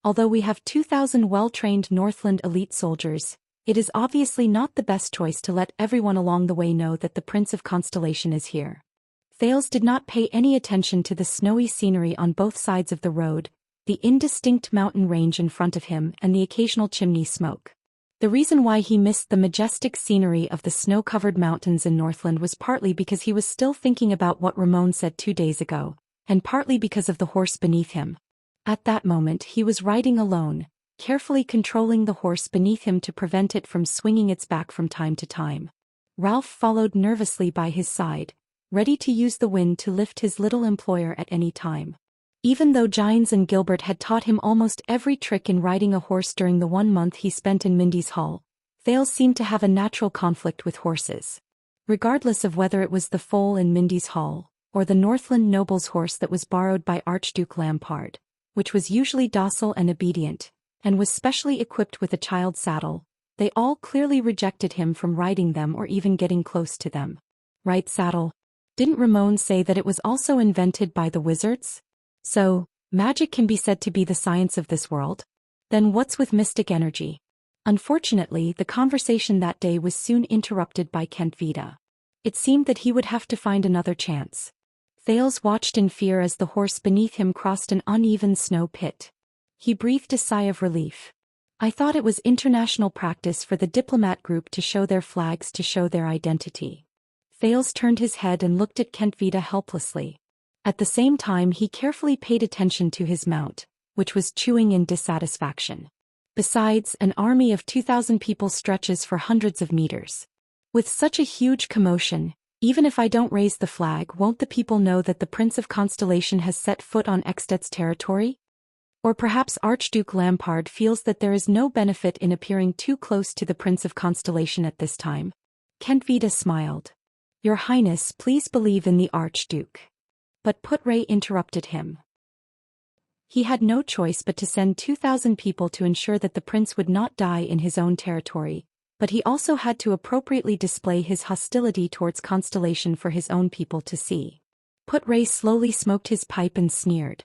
although we have 2,000 well-trained Northland elite soldiers, it is obviously not the best choice to let everyone along the way know that the Prince of Constellation is here. Thales did not pay any attention to the snowy scenery on both sides of the road, the indistinct mountain range in front of him and the occasional chimney smoke. The reason why he missed the majestic scenery of the snow-covered mountains in Northland was partly because he was still thinking about what Ramon said 2 days ago, and partly because of the horse beneath him. At that moment he was riding alone, carefully controlling the horse beneath him to prevent it from swinging its back from time to time. Ralph followed nervously by his side, ready to use the wind to lift his little employer at any time. Even though Gines and Gilbert had taught him almost every trick in riding a horse during the 1 month he spent in Mindy's Hall, Thales seemed to have a natural conflict with horses. Regardless of whether it was the foal in Mindy's Hall, or the Northland noble's horse that was borrowed by Archduke Lampard, which was usually docile and obedient, and was specially equipped with a child saddle, they all clearly rejected him from riding them or even getting close to them. Right saddle? Didn't Ramon say that it was also invented by the wizards? So, magic can be said to be the science of this world? Then what's with mystic energy? Unfortunately, the conversation that day was soon interrupted by Kentvita. It seemed that he would have to find another chance. Thales watched in fear as the horse beneath him crossed an uneven snow pit. He breathed a sigh of relief. I thought it was international practice for the diplomat group to show their flags to show their identity. Thales turned his head and looked at Kentvita helplessly. At the same time he carefully paid attention to his mount, which was chewing in dissatisfaction. Besides, an army of 2,000 people stretches for hundreds of meters. With such a huge commotion, even if I don't raise the flag, won't the people know that the Prince of Constellation has set foot on Extet's territory? Or perhaps Archduke Lampard feels that there is no benefit in appearing too close to the Prince of Constellation at this time. Kentvita smiled. Your Highness, please believe in the Archduke. But Putre interrupted him. He had no choice but to send 2,000 people to ensure that the prince would not die in his own territory, but he also had to appropriately display his hostility towards Constellation for his own people to see. Put-Ray slowly smoked his pipe and sneered.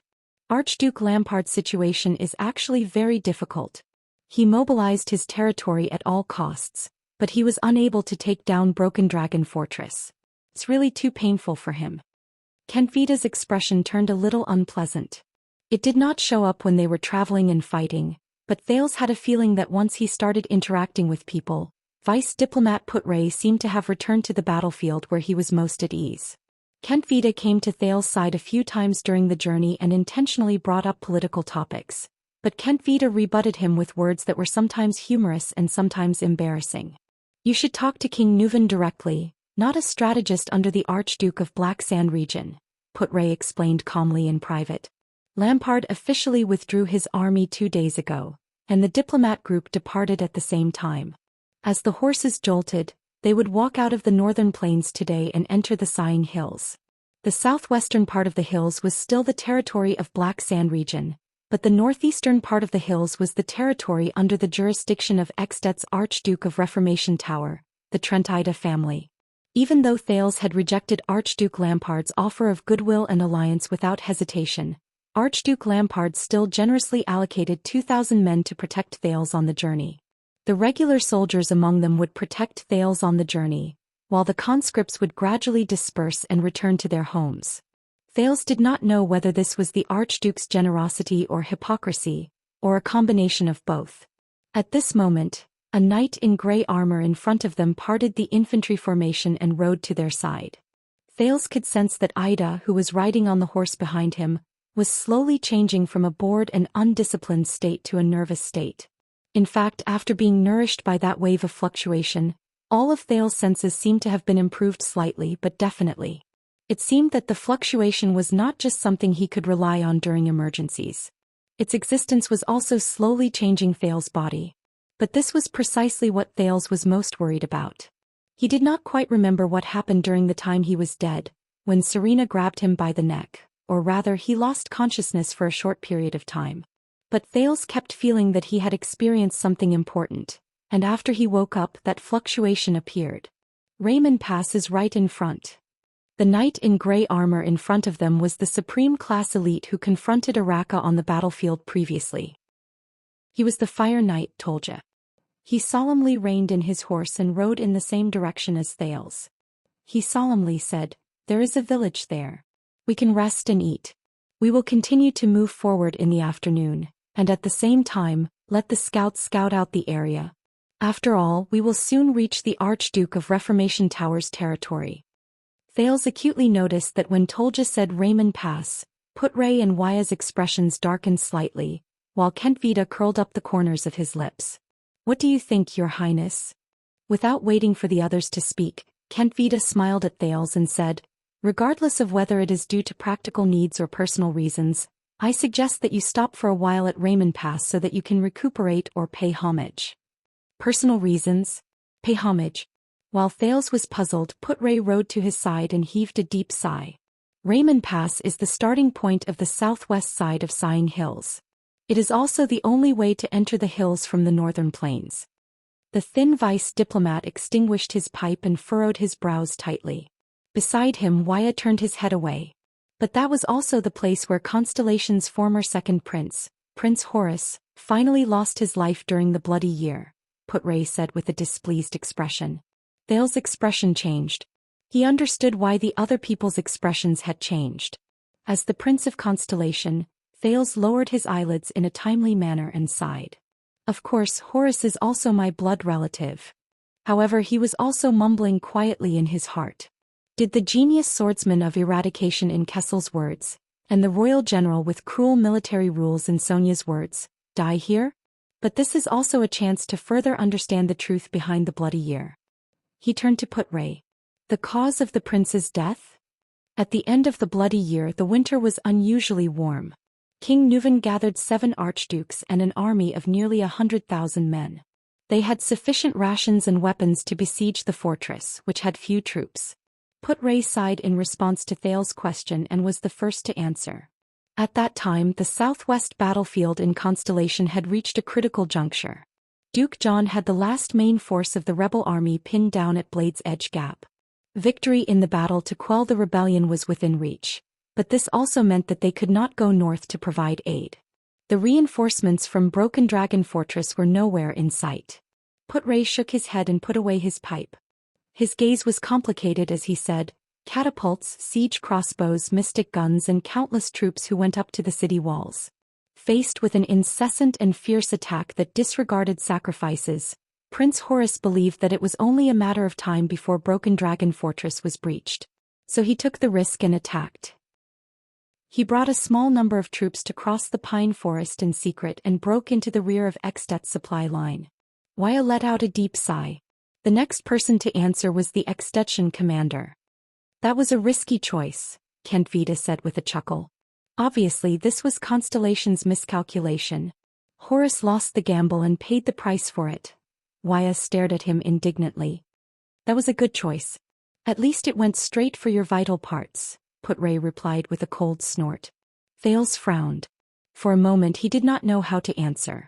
Archduke Lampard's situation is actually very difficult. He mobilized his territory at all costs, but he was unable to take down Broken Dragon Fortress. It's really too painful for him. Kenfida's expression turned a little unpleasant. It did not show up when they were traveling and fighting, but Thales had a feeling that once he started interacting with people, Vice Diplomat Put-Ray seemed to have returned to the battlefield where he was most at ease. Kenfida came to Thales' side a few times during the journey and intentionally brought up political topics, but Kenfida rebutted him with words that were sometimes humorous and sometimes embarrassing. You should talk to King Nuvan directly, not a strategist under the Archduke of Black Sand region, Put-Ray explained calmly in private. Lampard officially withdrew his army 2 days ago, and the diplomat group departed at the same time. As the horses jolted, they would walk out of the northern plains today and enter the Sighing Hills. The southwestern part of the hills was still the territory of Black Sand region, but the northeastern part of the hills was the territory under the jurisdiction of Extet's Archduke of Reformation Tower, the Trentida family. Even though Thales had rejected Archduke Lampard's offer of goodwill and alliance without hesitation, Archduke Lampard still generously allocated 2,000 men to protect Thales on the journey. The regular soldiers among them would protect Thales on the journey, while the conscripts would gradually disperse and return to their homes. Thales did not know whether this was the Archduke's generosity or hypocrisy, or a combination of both. At this moment, a knight in grey armor in front of them parted the infantry formation and rode to their side. Thales could sense that Ida, who was riding on the horse behind him, was slowly changing from a bored and undisciplined state to a nervous state. In fact, after being nourished by that wave of fluctuation, all of Thales' senses seemed to have been improved slightly but definitely. It seemed that the fluctuation was not just something he could rely on during emergencies. Its existence was also slowly changing Thales' body. But this was precisely what Thales was most worried about. He did not quite remember what happened during the time he was dead, when Serena grabbed him by the neck, or rather he lost consciousness for a short period of time. But Thales kept feeling that he had experienced something important, and after he woke up that fluctuation appeared. Raymond Pass is right in front. The knight in grey armor in front of them was the supreme class elite who confronted Araka on the battlefield previously. He was the Fire Knight, Tolja. He solemnly reined in his horse and rode in the same direction as Thales. He solemnly said, "There is a village there. We can rest and eat. We will continue to move forward in the afternoon, and at the same time, let the scouts scout out the area. After all, we will soon reach the Archduke of Reformation Tower's territory." Thales acutely noticed that when Tolja said Raymond Pass, Put-Ray and Waya's expressions darkened slightly, while Kentvida curled up the corners of his lips. "What do you think, Your Highness?" Without waiting for the others to speak, Kentvida smiled at Thales and said, "Regardless of whether it is due to practical needs or personal reasons, I suggest that you stop for a while at Raymond Pass so that you can recuperate or pay homage." Personal reasons? Pay homage? While Thales was puzzled, Put-Ray rode to his side and heaved a deep sigh. Raymond Pass is the starting point of the southwest side of Sighing Hills. It is also the only way to enter the hills from the northern plains. The thin vice diplomat extinguished his pipe and furrowed his brows tightly. Beside him, Waya turned his head away. But that was also the place where Constellation's former second prince, Prince Horus, finally lost his life during the Bloody Year, Put-Ray said with a displeased expression. Thales' expression changed. He understood why the other people's expressions had changed. As the Prince of Constellation, Thales lowered his eyelids in a timely manner and sighed. Of course, Horus is also my blood relative. However, he was also mumbling quietly in his heart. Did the genius swordsman of eradication in Kessel's words, and the royal general with cruel military rules in Sonia's words, die here? But this is also a chance to further understand the truth behind the Bloody Year. He turned to Put-Ray. The cause of the prince's death? At the end of the Bloody Year, the winter was unusually warm. King Nuvan gathered 7 archdukes and an army of nearly 100,000 men. They had sufficient rations and weapons to besiege the fortress, which had few troops. Put-Ray sighed in response to Thales' question and was the first to answer. At that time, the southwest battlefield in Constellation had reached a critical juncture. Duke John had the last main force of the rebel army pinned down at Blade's Edge Gap. Victory in the battle to quell the rebellion was within reach, but this also meant that they could not go north to provide aid. The reinforcements from Broken Dragon Fortress were nowhere in sight. Put-Ray shook his head and put away his pipe. His gaze was complicated as he said, catapults, siege crossbows, mystic guns and countless troops who went up to the city walls. Faced with an incessant and fierce attack that disregarded sacrifices, Prince Horus believed that it was only a matter of time before Broken Dragon Fortress was breached. So he took the risk and attacked. He brought a small number of troops to cross the pine forest in secret and broke into the rear of Extet's supply line. Wuxia let out a deep sigh. The next person to answer was the Extetian commander. That was a risky choice, Kentvita said with a chuckle. Obviously this was Constellation's miscalculation. Horus lost the gamble and paid the price for it. Wuxia stared at him indignantly. That was a good choice. At least it went straight for your vital parts, Put-Ray replied with a cold snort. Thales frowned. For a moment he did not know how to answer.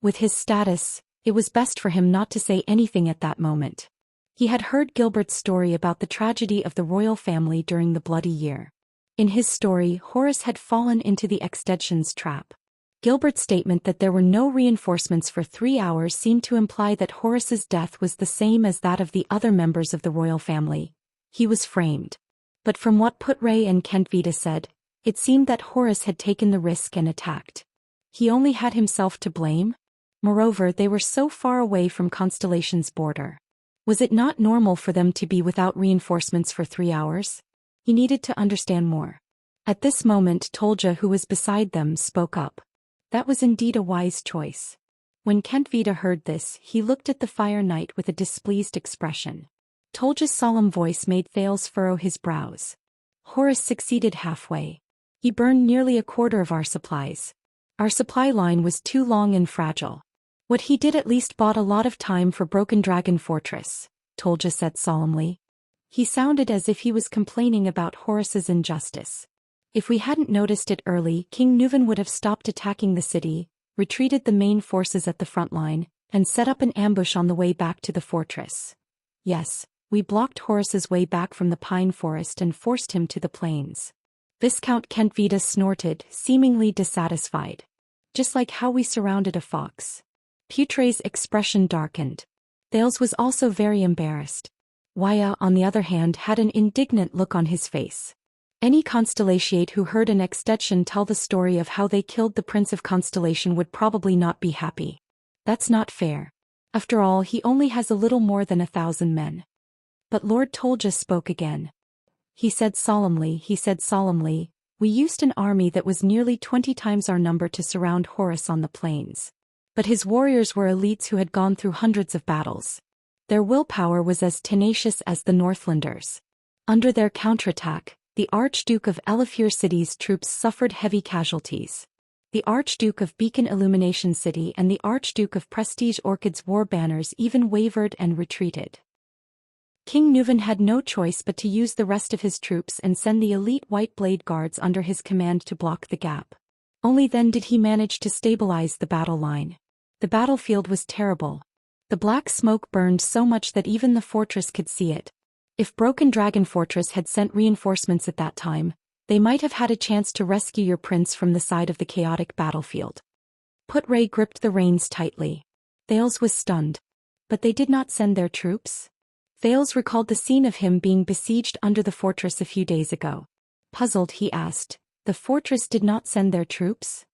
With his status, it was best for him not to say anything at that moment. He had heard Gilbert's story about the tragedy of the royal family during the Bloody Year. In his story, Horus had fallen into the Extetian's trap. Gilbert's statement that there were no reinforcements for 3 hours seemed to imply that Horus's death was the same as that of the other members of the royal family. He was framed. But from what Put-Ray and Kentvita said, it seemed that Horus had taken the risk and attacked. He only had himself to blame? Moreover, they were so far away from Constellation's border. Was it not normal for them to be without reinforcements for 3 hours? He needed to understand more. At this moment Tolja, who was beside them, spoke up. That was indeed a wise choice. When Kentvita heard this, he looked at the Fire Knight with a displeased expression. Tolja's solemn voice made Thales furrow his brows. Horus succeeded halfway. He burned nearly a quarter of our supplies. Our supply line was too long and fragile. What he did at least bought a lot of time for Broken Dragon Fortress, Tolja said solemnly. He sounded as if he was complaining about Horus's injustice. If we hadn't noticed it early, King Nuvan would have stopped attacking the city, retreated the main forces at the front line, and set up an ambush on the way back to the fortress. Yes, we blocked Horus's way back from the pine forest and forced him to the plains. Viscount Kentvita snorted, seemingly dissatisfied. Just like how we surrounded a fox. Putray's expression darkened. Thales was also very embarrassed. Wuxia, on the other hand, had an indignant look on his face. Any Constellatiate who heard an Extetian tell the story of how they killed the Prince of Constellation would probably not be happy. That's not fair. After all, he only has a little more than 1,000 men. But Lord Tolja spoke again. He said solemnly, we used an army that was nearly 20 times our number to surround Horus on the plains. But his warriors were elites who had gone through hundreds of battles. Their willpower was as tenacious as the Northlanders. Under their counterattack, the Archduke of Elafir City's troops suffered heavy casualties. The Archduke of Beacon Illumination City and the Archduke of Prestige Orchid's war banners even wavered and retreated. King Nuvan had no choice but to use the rest of his troops and send the elite White Blade Guards under his command to block the gap. Only then did he manage to stabilize the battle line. The battlefield was terrible. The black smoke burned so much that even the fortress could see it. If Broken Dragon Fortress had sent reinforcements at that time, they might have had a chance to rescue your prince from the side of the chaotic battlefield. Put-Ray gripped the reins tightly. Thales was stunned. But they did not send their troops? Thales recalled the scene of him being besieged under the fortress a few days ago. Puzzled, he asked, the fortress did not send their troops?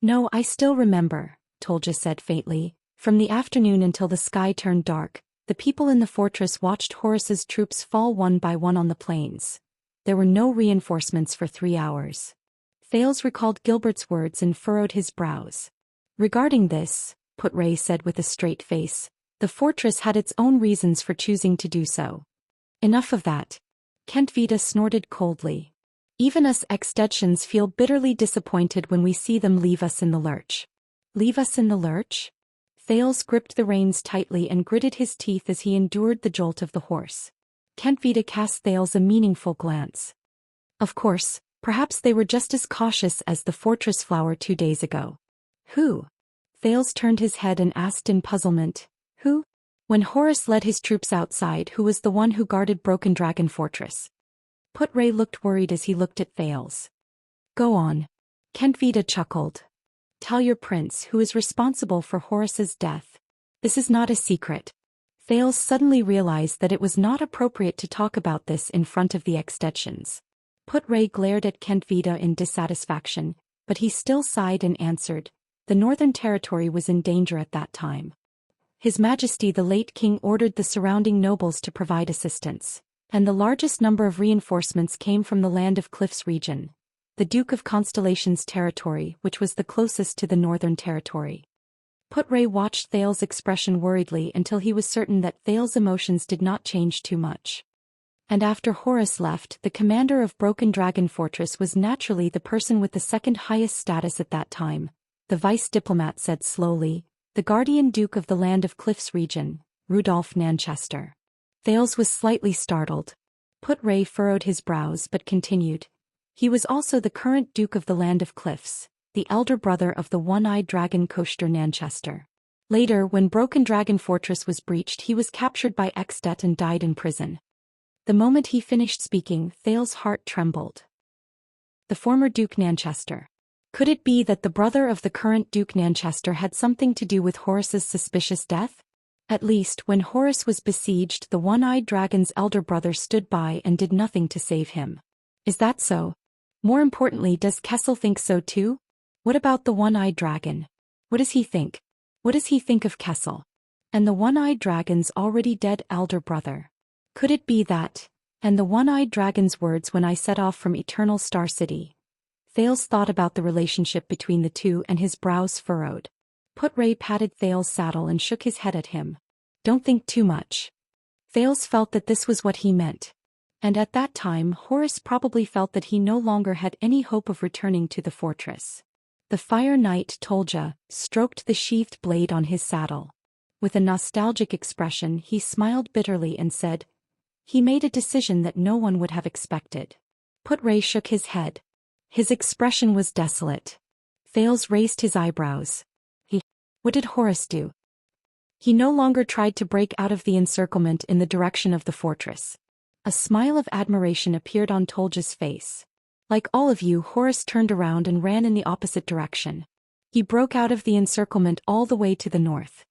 No, I still remember, Tolja said faintly. From the afternoon until the sky turned dark, the people in the fortress watched Horus's troops fall one by one on the plains. There were no reinforcements for 3 hours. Thales recalled Gilbert's words and furrowed his brows. Regarding this, Put-Ray said with a straight face, the fortress had its own reasons for choosing to do so. Enough of that. Kentvita snorted coldly. Even us Extetians feel bitterly disappointed when we see them leave us in the lurch. Leave us in the lurch? Thales gripped the reins tightly and gritted his teeth as he endured the jolt of the horse. Kentvita cast Thales a meaningful glance. Of course, Perhaps they were just as cautious as the fortress flower 2 days ago. Who? Thales turned his head and asked in puzzlement. Who? When Horus led his troops outside, who was the one who guarded Broken Dragon Fortress? Put-Ray looked worried as he looked at Thales. Go on. Kentvita chuckled. Tell your prince who is responsible for Horus's death. This is not a secret. Thales suddenly realized that it was not appropriate to talk about this in front of the extensions. Put-Ray glared at Kentvita in dissatisfaction, but he still sighed and answered. The Northern Territory was in danger at that time. His Majesty the late king ordered the surrounding nobles to provide assistance, and the largest number of reinforcements came from the Land of Cliffs region, the Duke of Constellation's territory, which was the closest to the Northern Territory. Put-Ray watched Thales' expression worriedly until he was certain that Thales' emotions did not change too much. And after Horus left, the commander of Broken Dragon Fortress was naturally the person with the second highest status at that time, the vice diplomat said slowly, the guardian duke of the Land of Cliffs region, Rudolph Nanchester. Thales was slightly startled. Put-Ray furrowed his brows but continued. He was also the current duke of the Land of Cliffs, the elder brother of the one-eyed dragon Koster Nanchester. Later, when Broken Dragon Fortress was breached, he was captured by Extet and died in prison. The moment he finished speaking, Thales' heart trembled. The former Duke Nanchester. Could it be that the brother of the current Duke Nanchester had something to do with Horus's suspicious death? At least, when Horus was besieged, the one-eyed dragon's elder brother stood by and did nothing to save him. Is that so? More importantly, does Kessel think so too? What about the one-eyed dragon? What does he think? What does he think of Kessel? And the one-eyed dragon's already dead elder brother? Could it be that, and the one-eyed dragon's words when I set off from Eternal Star City? Thales thought about the relationship between the two and his brows furrowed. Put-Ray patted Thales' saddle and shook his head at him. Don't think too much. Thales felt that this was what he meant. And at that time Horus probably felt that he no longer had any hope of returning to the fortress. The Fire Knight Tolja stroked the sheathed blade on his saddle. With a nostalgic expression he smiled bitterly and said, he made a decision that no one would have expected. Put-Ray shook his head. His expression was desolate. Thales raised his eyebrows. What did Horus do? He no longer tried to break out of the encirclement in the direction of the fortress. A smile of admiration appeared on Tolja's face. Like all of you, Horus turned around and ran in the opposite direction. He broke out of the encirclement all the way to the north.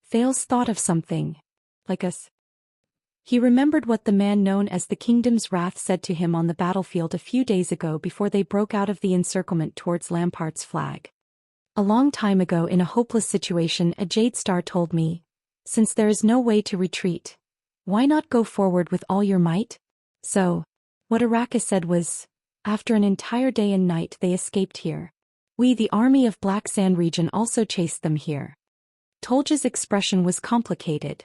Thales thought of something. Like us. He remembered what the man known as the Kingdom's Wrath said to him on the battlefield a few days ago before they broke out of the encirclement towards Lampart's flag. A long time ago in a hopeless situation, a Jade Star told me, since there is no way to retreat, why not go forward with all your might? So, what Araka said was, after an entire day and night they escaped here. We, the army of Black Sand region, also chased them here. Tolja's expression was complicated.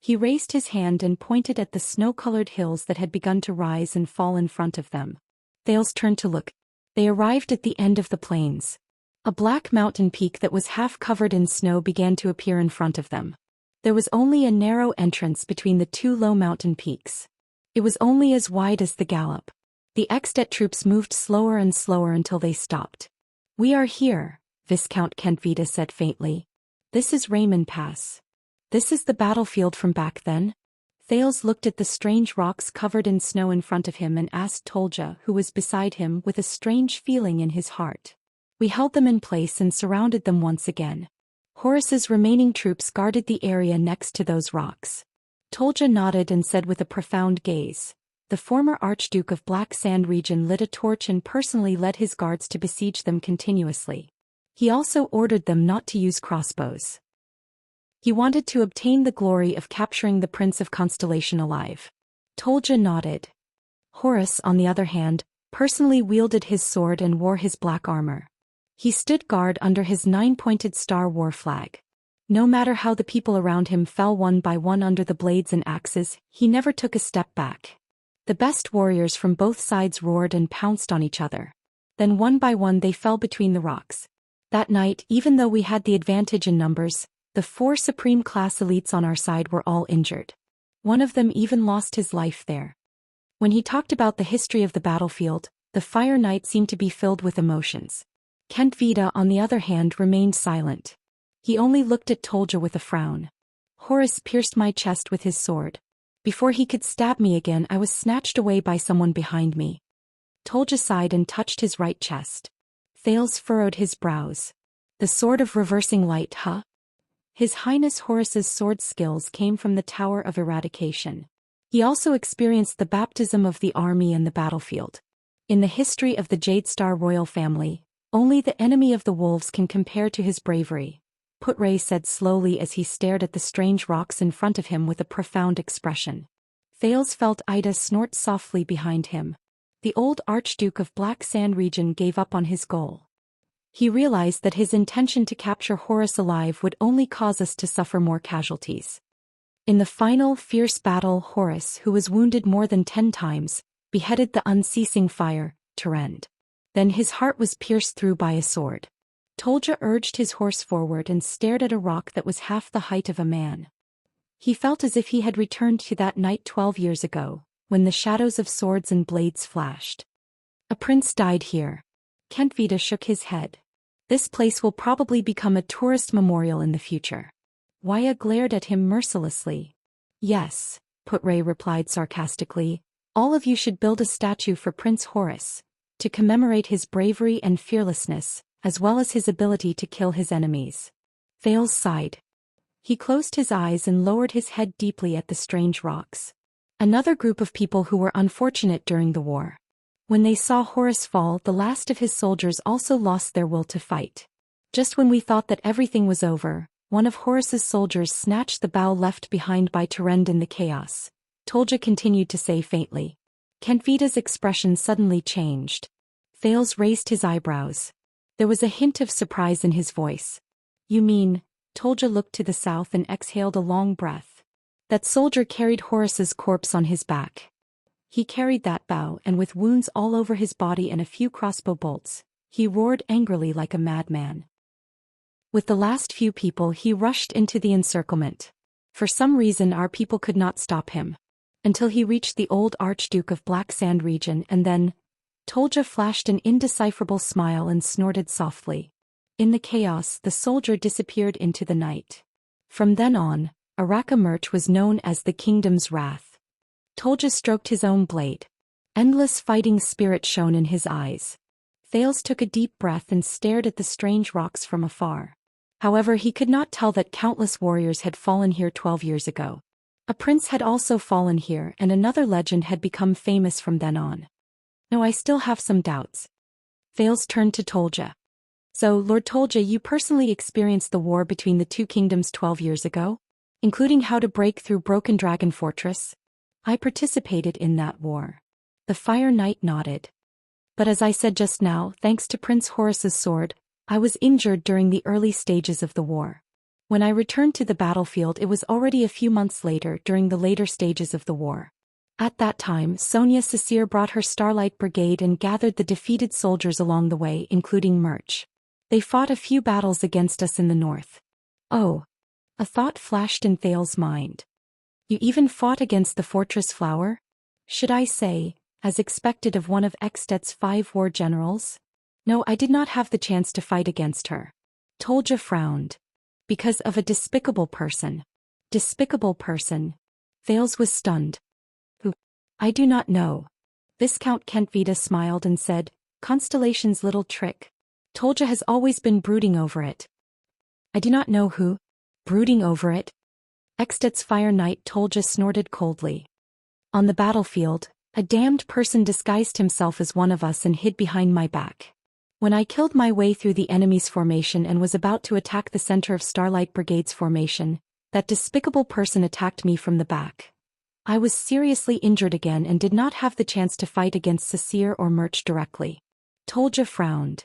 He raised his hand and pointed at the snow-colored hills that had begun to rise and fall in front of them. Thales turned to look. They arrived at the end of the plains. A black mountain peak that was half covered in snow began to appear in front of them. There was only a narrow entrance between the two low mountain peaks. It was only as wide as the gallop. The Extet troops moved slower and slower until they stopped. We are here, Viscount Kentvita said faintly. This is Raymond Pass. This is the battlefield from back then? Thales looked at the strange rocks covered in snow in front of him and asked Tolja, who was beside him, with a strange feeling in his heart. We held them in place and surrounded them once again. Horus's remaining troops guarded the area next to those rocks. Tolja nodded and said with a profound gaze, the former Archduke of Black Sand region lit a torch and personally led his guards to besiege them continuously. He also ordered them not to use crossbows. He wanted to obtain the glory of capturing the Prince of Constellation alive. Tolja nodded. Horus, on the other hand, personally wielded his sword and wore his black armor. He stood guard under his 9-pointed star war flag. No matter how the people around him fell one by one under the blades and axes, he never took a step back. The best warriors from both sides roared and pounced on each other. Then one by one they fell between the rocks. That night, even though we had the advantage in numbers, the 4 supreme class elites on our side were all injured. One of them even lost his life there. When he talked about the history of the battlefield, The Fire Knight seemed to be filled with emotions. Kent Vida, on the other hand, remained silent. He only looked at Tolja with a frown. Horus pierced my chest with his sword. Before he could stab me again, I was snatched away by someone behind me. Tolja sighed and touched his right chest. Thales furrowed his brows. The sword of reversing light, huh? His Highness Horus's sword skills came from the Tower of Eradication. He also experienced the baptism of the army and the battlefield. In the history of the Jadestar royal family, only the enemy of the wolves can compare to his bravery, Putray said slowly as he stared at the strange rocks in front of him with a profound expression. Thales felt Ida snort softly behind him. The old Archduke of Black Sand region gave up on his goal. He realized that his intention to capture Horus alive would only cause us to suffer more casualties. In the final fierce battle, Horus, who was wounded more than 10 times, beheaded the unceasing fire, Tyrande. Then his heart was pierced through by a sword. Tolja urged his horse forward and stared at a rock that was half the height of a man. He felt as if he had returned to that night 12 years ago, when the shadows of swords and blades flashed. A prince died here. Kent Vida shook his head. This place will probably become a tourist memorial in the future. Waya glared at him mercilessly. Yes, Putray replied sarcastically, all of you should build a statue for Prince Horus, to commemorate his bravery and fearlessness, as well as his ability to kill his enemies. Thales sighed. He closed his eyes and lowered his head deeply at the strange rocks. Another group of people who were unfortunate during the war. When they saw Horus fall, the last of his soldiers also lost their will to fight. Just when we thought that everything was over, one of Horus's soldiers snatched the bow left behind by Tyrande in the chaos. Tolja continued to say faintly. Kent Vida's expression suddenly changed. Thales raised his eyebrows. There was a hint of surprise in his voice. You mean? Tolja looked to the south and exhaled a long breath. That soldier carried Horus's corpse on his back. He carried that bow, and with wounds all over his body and a few crossbow bolts, he roared angrily like a madman. With the last few people, he rushed into the encirclement. For some reason, our people could not stop him. Until he reached the old Archduke of Black Sand region, and then Tolja flashed an indecipherable smile and snorted softly. In the chaos, the soldier disappeared into the night. From then on, Araka Murch was known as the Kingdom's Wrath. Tolja stroked his own blade. Endless fighting spirit shone in his eyes. Thales took a deep breath and stared at the strange rocks from afar. However, he could not tell that countless warriors had fallen here 12 years ago. A prince had also fallen here, and another legend had become famous from then on. No, I still have some doubts. Thales turned to Tolja. So, Lord Tolja, you personally experienced the war between the two kingdoms 12 years ago? Including how to break through Broken Dragon Fortress? I participated in that war. The Fire Knight nodded. But as I said just now, thanks to Prince Horus's sword, I was injured during the early stages of the war. When I returned to the battlefield, it was already a few months later, during the later stages of the war. At that time, Sonia Sasir brought her Starlight Brigade and gathered the defeated soldiers along the way, including Murch. They fought a few battles against us in the north. Oh. A thought flashed in Thales' mind. You even fought against the Fortress Flower? Should I say, as expected of one of Eksted's 5 war generals? No, I did not have the chance to fight against her. Tolja frowned. Because of a despicable person. Despicable person. Thales was stunned. Who? I do not know. Viscount Kent Vida smiled and said, Constellation's little trick. Tolja has always been brooding over it. I do not know who. Brooding over it? Eksted's Fire Knight. Tolja snorted coldly. On the battlefield, a damned person disguised himself as one of us and hid behind my back. When I killed my way through the enemy's formation and was about to attack the center of Starlight Brigade's formation, that despicable person attacked me from the back. I was seriously injured again and did not have the chance to fight against Sasir or Murch directly. Tolja frowned.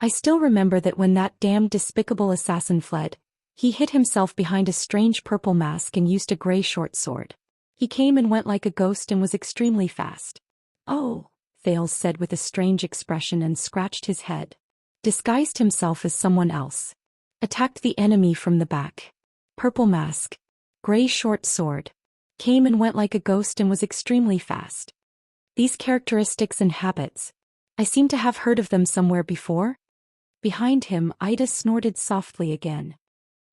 I still remember that when that damned despicable assassin fled, he hid himself behind a strange purple mask and used a gray short sword. He came and went like a ghost and was extremely fast. Oh, Thales said with a strange expression and scratched his head. Disguised himself as someone else. Attacked the enemy from the back. Purple mask. Gray short sword. Came and went like a ghost and was extremely fast. These characteristics and habits. I seem to have heard of them somewhere before. Behind him, Ida snorted softly again.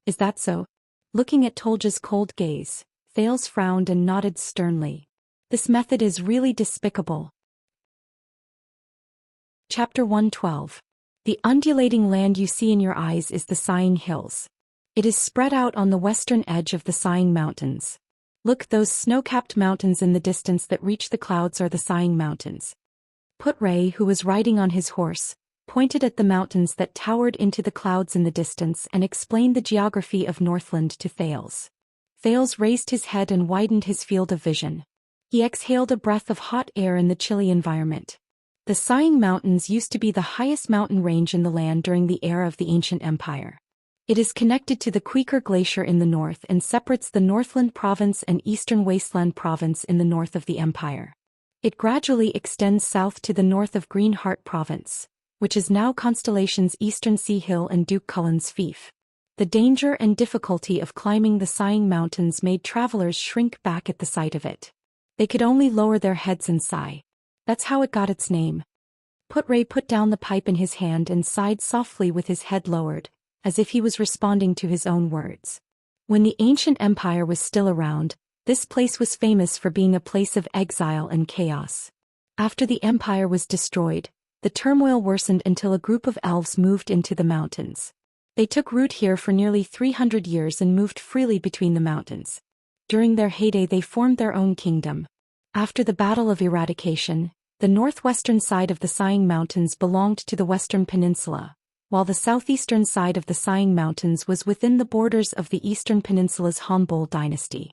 Is that so? Looking at Tolja's cold gaze, Thales frowned and nodded sternly. This method is really despicable. Chapter 112. The undulating land you see in your eyes is the Sighing Hills. It is spread out on the western edge of the Sighing Mountains. Look, those snow-capped mountains in the distance that reach the clouds are the Sighing Mountains. Put-Ray, who was riding on his horse, pointed at the mountains that towered into the clouds in the distance and explained the geography of Northland to Thales. Thales raised his head and widened his field of vision. He exhaled a breath of hot air in the chilly environment. The Sighing Mountains used to be the highest mountain range in the land during the era of the ancient empire. It is connected to the Queequor Glacier in the north and separates the Northland Province and Eastern Wasteland Province in the north of the empire. It gradually extends south to the north of Greenheart Province, which is now Constellation's Eastern Sea Hill and Duke Cullen's fief. The danger and difficulty of climbing the Sighing Mountains made travelers shrink back at the sight of it. They could only lower their heads and sigh. That's how it got its name. Put-Ray put down the pipe in his hand and sighed softly with his head lowered, as if he was responding to his own words. When the ancient empire was still around, this place was famous for being a place of exile and chaos. After the empire was destroyed, the turmoil worsened until a group of elves moved into the mountains. They took root here for nearly 300 years and moved freely between the mountains. During their heyday they formed their own kingdom. After the Battle of Eradication, the northwestern side of the Sighing Mountains belonged to the Western Peninsula, while the southeastern side of the Sighing Mountains was within the borders of the Eastern Peninsula's Hanbol dynasty.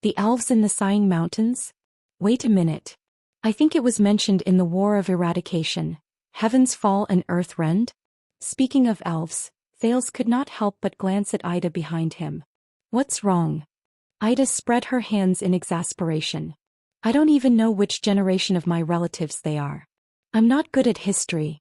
The elves in the Sighing Mountains? Wait a minute. I think it was mentioned in the War of Eradication, Heaven's Fall and Earth Rend? Speaking of elves, Thales could not help but glance at Ida behind him. What's wrong? Ida spread her hands in exasperation. I don't even know which generation of my relatives they are. I'm not good at history.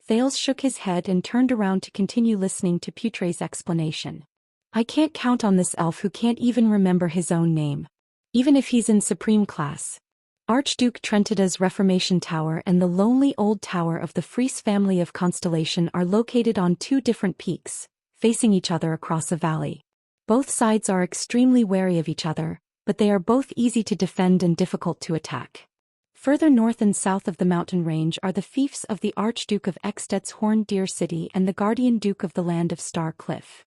Thales shook his head and turned around to continue listening to Put-Ray's explanation. I can't count on this elf who can't even remember his own name. Even if he's in supreme class. Archduke Trentida's Reformation Tower and the lonely old tower of the Fries family of Constellation are located on two different peaks, facing each other across a valley. Both sides are extremely wary of each other, but they are both easy to defend and difficult to attack. Further north and south of the mountain range are the fiefs of the Archduke of Extet's Horned Deer City and the Guardian Duke of the Land of Star Cliff.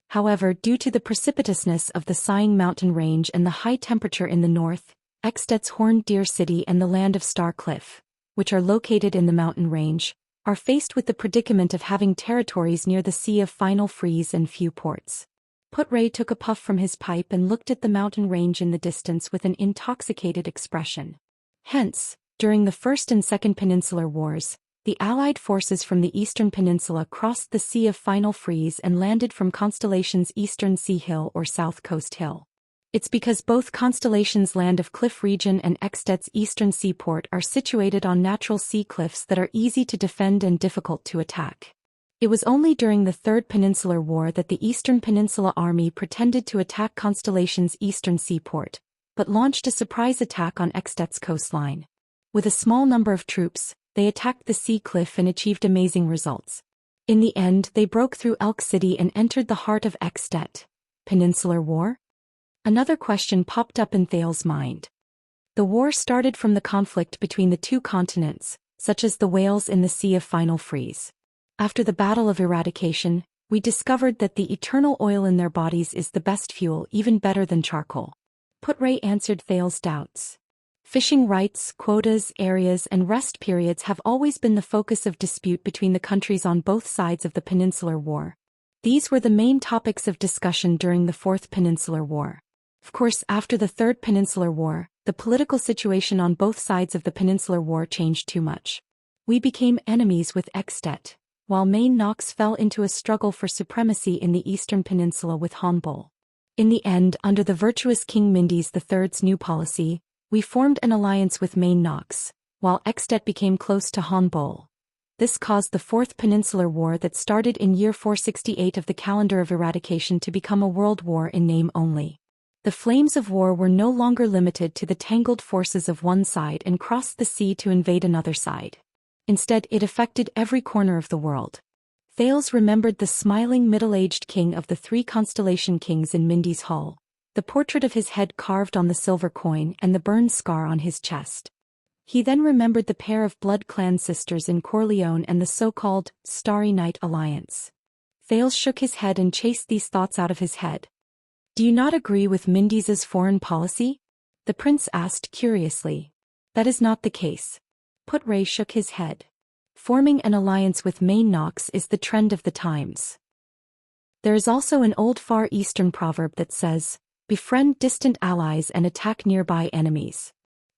However, due to the precipitousness of the Sighing Mountain range and the high temperature in the north, Extet's Horned Deer City and the Land of Star Cliff, which are located in the mountain range, are faced with the predicament of having territories near the Sea of Final Freeze and few ports. Put-Ray took a puff from his pipe and looked at the mountain range in the distance with an intoxicated expression. Hence, during the First and Second Peninsular Wars, the Allied forces from the Eastern Peninsula crossed the Sea of Final Freeze and landed from Constellation's Eastern Sea Hill or South Coast Hill. It's because both Constellation's Land of Cliff region and Extet's Eastern Seaport are situated on natural sea cliffs that are easy to defend and difficult to attack. It was only during the Third Peninsular War that the Eastern Peninsula Army pretended to attack Constellation's Eastern Seaport, but launched a surprise attack on Extet's coastline. With a small number of troops, they attacked the sea cliff and achieved amazing results. In the end, they broke through Elk City and entered the heart of Extet. Peninsular War? Another question popped up in Thales' mind. The war started from the conflict between the two continents, such as the whales in the Sea of Final Freeze. After the Battle of Eradication, we discovered that the eternal oil in their bodies is the best fuel, even better than charcoal. Put-Ray answered Thales' doubts. Fishing rights, quotas, areas, and rest periods have always been the focus of dispute between the countries on both sides of the Peninsular War. These were the main topics of discussion during the Fourth Peninsular War. Of course, after the Third Peninsular War, the political situation on both sides of the Peninsular War changed too much. We became enemies with Extet, while Main Nox fell into a struggle for supremacy in the Eastern Peninsula with Hanbol. In the end, under the virtuous King Mindys III's new policy, we formed an alliance with Main Nox, while Extet became close to Hanbol. This caused the Fourth Peninsular War that started in year 468 of the calendar of eradication to become a world war in name only. The flames of war were no longer limited to the tangled forces of one side and crossed the sea to invade another side. Instead, it affected every corner of the world. Thales remembered the smiling middle-aged king of the 3 constellation kings in Mindy's hall, the portrait of his head carved on the silver coin and the burned scar on his chest. He then remembered the pair of blood clan sisters in Corleone and the so-called Starry Night Alliance. Thales shook his head and chased these thoughts out of his head. "Do you not agree with Mindy's foreign policy?" the prince asked curiously. "That is not the case." Put-Ray shook his head. "Forming an alliance with Main Nox is the trend of the times. There is also an old Far Eastern proverb that says, 'Befriend distant allies and attack nearby enemies.'"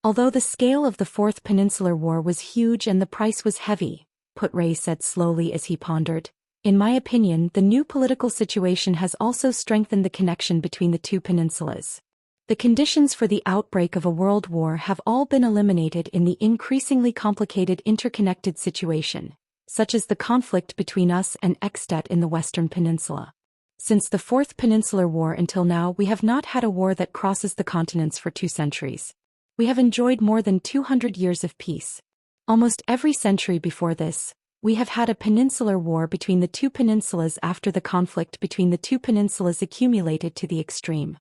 Although the scale of the Fourth Peninsular War was huge and the price was heavy, Put-Ray said slowly as he pondered, "in my opinion, the new political situation has also strengthened the connection between the 2 peninsulas. The conditions for the outbreak of a world war have all been eliminated in the increasingly complicated interconnected situation, such as the conflict between us and Extet in the Western Peninsula. Since the Fourth Peninsular War until now, we have not had a war that crosses the continents for 2 centuries. We have enjoyed more than 200 years of peace. Almost every century before this, we have had a peninsular war between the 2 peninsulas after the conflict between the 2 peninsulas accumulated to the extreme."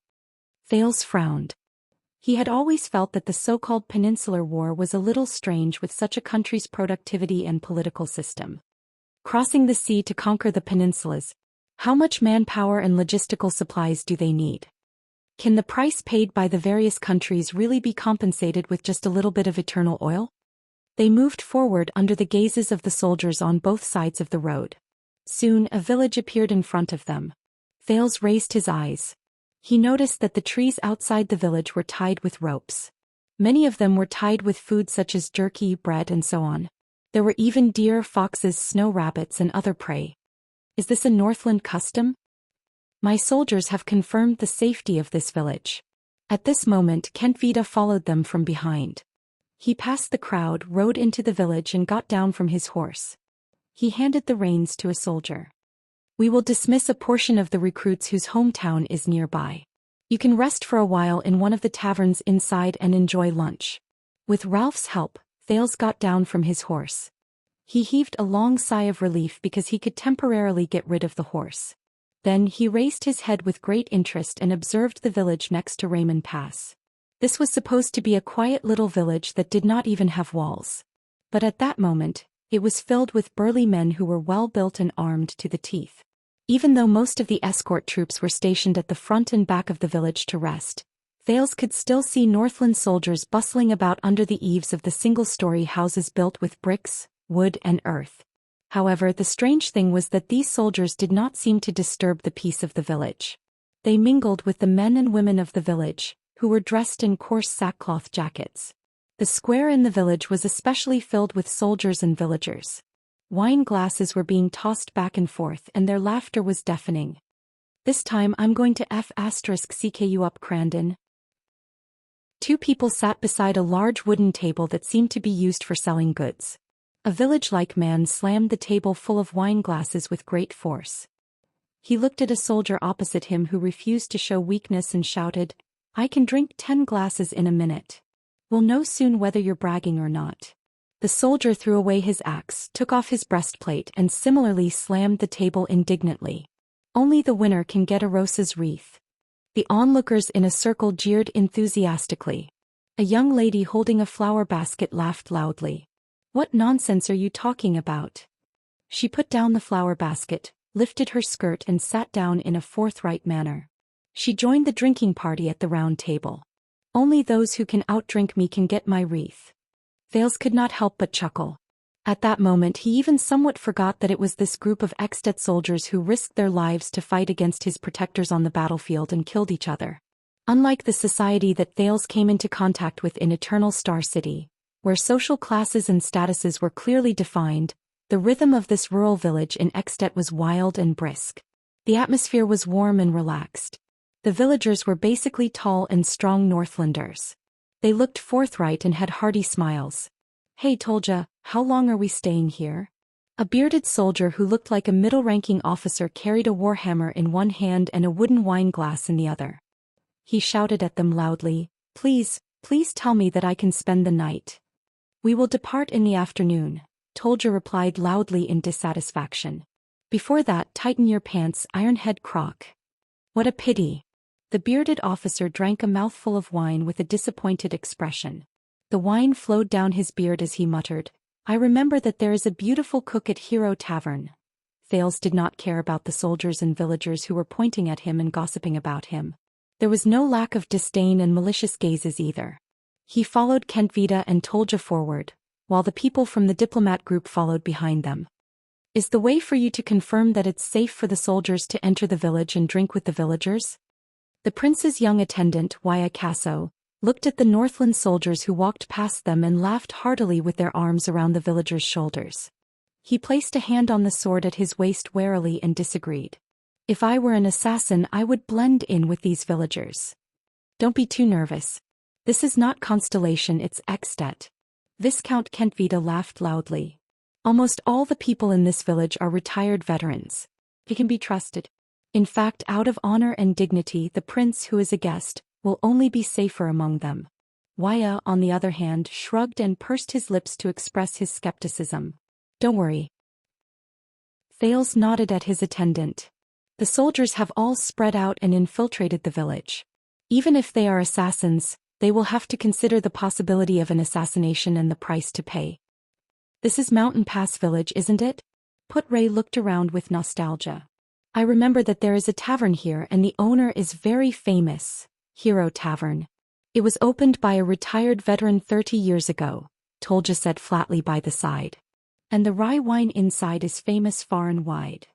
Thales frowned. He had always felt that the so-called Peninsular War was a little strange with such a country's productivity and political system. Crossing the sea to conquer the peninsulas, how much manpower and logistical supplies do they need? Can the price paid by the various countries really be compensated with just a little bit of eternal oil? They moved forward under the gazes of the soldiers on both sides of the road. Soon a village appeared in front of them. Thales raised his eyes. He noticed that the trees outside the village were tied with ropes. Many of them were tied with food such as jerky, bread and so on. There were even deer, foxes, snow rabbits and other prey. "Is this a Northland custom? My soldiers have confirmed the safety of this village." At this moment Kentvita followed them from behind. He passed the crowd, rode into the village and got down from his horse. He handed the reins to a soldier. "We will dismiss a portion of the recruits whose hometown is nearby. You can rest for a while in one of the taverns inside and enjoy lunch." With Ralph's help, Thales got down from his horse. He heaved a long sigh of relief because he could temporarily get rid of the horse. Then he raised his head with great interest and observed the village next to Raymond Pass. This was supposed to be a quiet little village that did not even have walls. But at that moment, it was filled with burly men who were well built and armed to the teeth. Even though most of the escort troops were stationed at the front and back of the village to rest, Thales could still see Northland soldiers bustling about under the eaves of the single-story houses built with bricks, wood and earth. However, the strange thing was that these soldiers did not seem to disturb the peace of the village. They mingled with the men and women of the village, who were dressed in coarse sackcloth jackets. The square in the village was especially filled with soldiers and villagers. Wine glasses were being tossed back and forth and their laughter was deafening. "This time I'm going to *CK you up, Crandon." 2 people sat beside a large wooden table that seemed to be used for selling goods. A village-like man slammed the table full of wine glasses with great force. He looked at a soldier opposite him who refused to show weakness and shouted, "I can drink 10 glasses in a minute. We'll know soon whether you're bragging or not." The soldier threw away his axe, took off his breastplate and similarly slammed the table indignantly. "Only the winner can get a rose's wreath." The onlookers in a circle jeered enthusiastically. A young lady holding a flower basket laughed loudly. "What nonsense are you talking about?" She put down the flower basket, lifted her skirt and sat down in a forthright manner. She joined the drinking party at the round table. "Only those who can outdrink me can get my wreath." Thales could not help but chuckle. At that moment he even somewhat forgot that it was this group of Extet soldiers who risked their lives to fight against his protectors on the battlefield and killed each other. Unlike the society that Thales came into contact with in Eternal Star City, where social classes and statuses were clearly defined, the rhythm of this rural village in Extet was wild and brisk. The atmosphere was warm and relaxed. The villagers were basically tall and strong Northlanders. They looked forthright and had hearty smiles. "Hey Tolja, how long are we staying here?" A bearded soldier who looked like a middle-ranking officer carried a warhammer in one hand and a wooden wine glass in the other. He shouted at them loudly, please tell me that I can spend the night. We will depart in the afternoon. Tolja replied loudly in dissatisfaction. Before that, tighten your pants, Ironhead Croc. What a pity. The bearded officer drank a mouthful of wine with a disappointed expression. The wine flowed down his beard as he muttered, I remember that there is a beautiful cook at Hero Tavern. Thales did not care about the soldiers and villagers who were pointing at him and gossiping about him. There was no lack of disdain and malicious gazes either. He followed Kentvita and Tolja forward, while the people from the diplomat group followed behind them. Is the way for you to confirm that it's safe for the soldiers to enter the village and drink with the villagers? The prince's young attendant, Waya Casso, looked at the Northland soldiers who walked past them and laughed heartily with their arms around the villagers' shoulders. He placed a hand on the sword at his waist warily and disagreed. If I were an assassin, I would blend in with these villagers. Don't be too nervous. This is not Constellation, it's Extet. Viscount Kentvita laughed loudly. Almost all the people in this village are retired veterans. He can be trusted. In fact, out of honor and dignity, the prince who is a guest will only be safer among them. Waya, on the other hand, shrugged and pursed his lips to express his skepticism. Don't worry. Thales nodded at his attendant. The soldiers have all spread out and infiltrated the village. Even if they are assassins, they will have to consider the possibility of an assassination and the price to pay. This is Mountain Pass Village, isn't it? Put Ray looked around with nostalgia. I remember that there is a tavern here and the owner is very famous, Hero Tavern. It was opened by a retired veteran 30 years ago, Tolja said flatly by the side. And the rye wine inside is famous far and wide.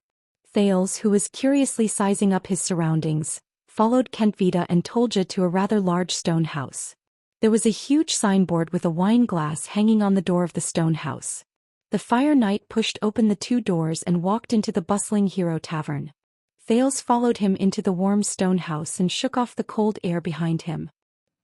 Thales, who was curiously sizing up his surroundings, followed Kentvita and Tolja to a rather large stone house. There was a huge signboard with a wine glass hanging on the door of the stone house. The Fire Knight pushed open the 2 doors and walked into the bustling Hero Tavern. Thales followed him into the warm stone house and shook off the cold air behind him.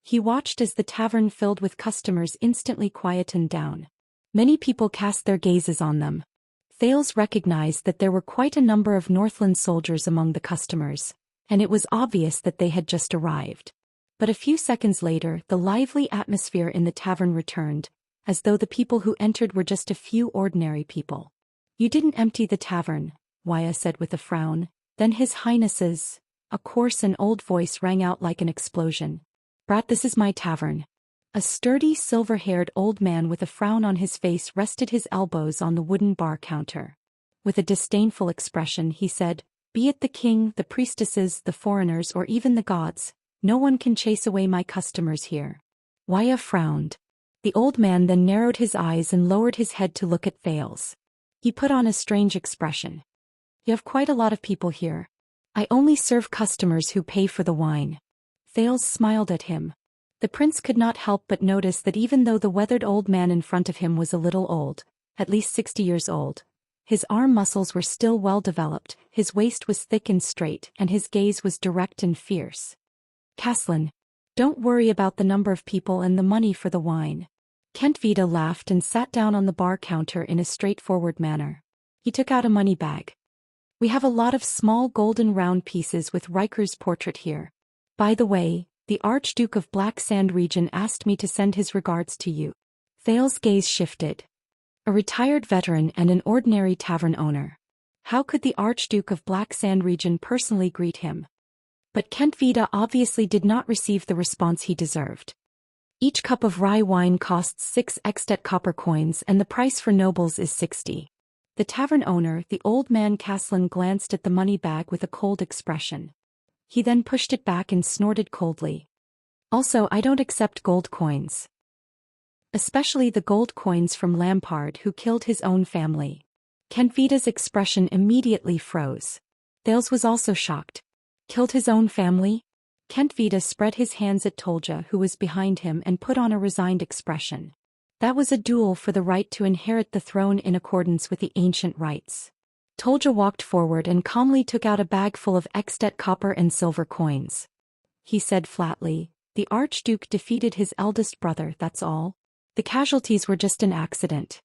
He watched as the tavern filled with customers instantly quietened down. Many people cast their gazes on them. Thales recognized that there were quite a number of Northland soldiers among the customers, and it was obvious that they had just arrived. But a few seconds later, the lively atmosphere in the tavern returned, as though the people who entered were just a few ordinary people. You didn't empty the tavern, Waya said with a frown. Then His Highness's, a coarse and old voice rang out like an explosion. Brat, this is my tavern. A sturdy, silver-haired old man with a frown on his face rested his elbows on the wooden bar counter. With a disdainful expression he said, Be it the king, the priestesses, the foreigners, or even the gods, no one can chase away my customers here. Waya frowned. The old man then narrowed his eyes and lowered his head to look at Thales. He put on a strange expression. You have quite a lot of people here. I only serve customers who pay for the wine. Thales smiled at him. The prince could not help but notice that even though the weathered old man in front of him was a little old, at least 60 years old, his arm muscles were still well developed, his waist was thick and straight, and his gaze was direct and fierce. Caslin, don't worry about the number of people and the money for the wine. Kentvita laughed and sat down on the bar counter in a straightforward manner. He took out a money bag. We have a lot of small golden round pieces with Riker's portrait here. By the way, the Archduke of Black Sand region asked me to send his regards to you. Thales' gaze shifted. A retired veteran and an ordinary tavern owner. How could the Archduke of Black Sand region personally greet him? But Kentvita obviously did not receive the response he deserved. Each cup of rye wine costs 6 extet copper coins and the price for nobles is 60. The tavern owner, the old man Caslin, glanced at the money bag with a cold expression. He then pushed it back and snorted coldly. Also, I don't accept gold coins. Especially the gold coins from Lampard who killed his own family. Kentvita's expression immediately froze. Thales was also shocked. Killed his own family? Kentvita spread his hands at Tolja who was behind him and put on a resigned expression. That was a duel for the right to inherit the throne in accordance with the ancient rites. Tolja walked forward and calmly took out a bag full of extet copper and silver coins. He said flatly, The Archduke defeated his eldest brother, that's all. The casualties were just an accident.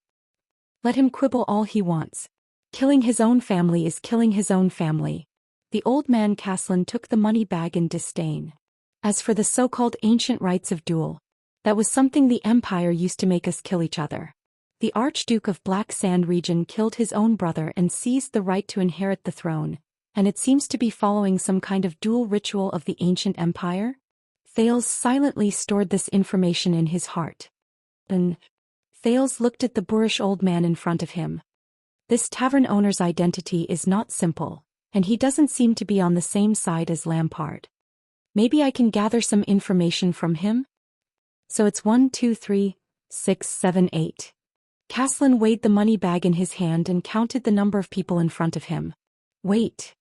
Let him quibble all he wants. Killing his own family is killing his own family. The old man Caslin took the money bag in disdain. As for the so-called ancient rites of duel, that was something the Empire used to make us kill each other. The Archduke of Black Sand region killed his own brother and seized the right to inherit the throne, and it seems to be following some kind of dual ritual of the ancient empire? Thales silently stored this information in his heart. And Thales looked at the boorish old man in front of him. This tavern owner's identity is not simple, and he doesn't seem to be on the same side as Lampard. Maybe I can gather some information from him? So it's 1, 2, 3, 6, 7, 8. Caslin weighed the money bag in his hand and counted the number of people in front of him. Wait.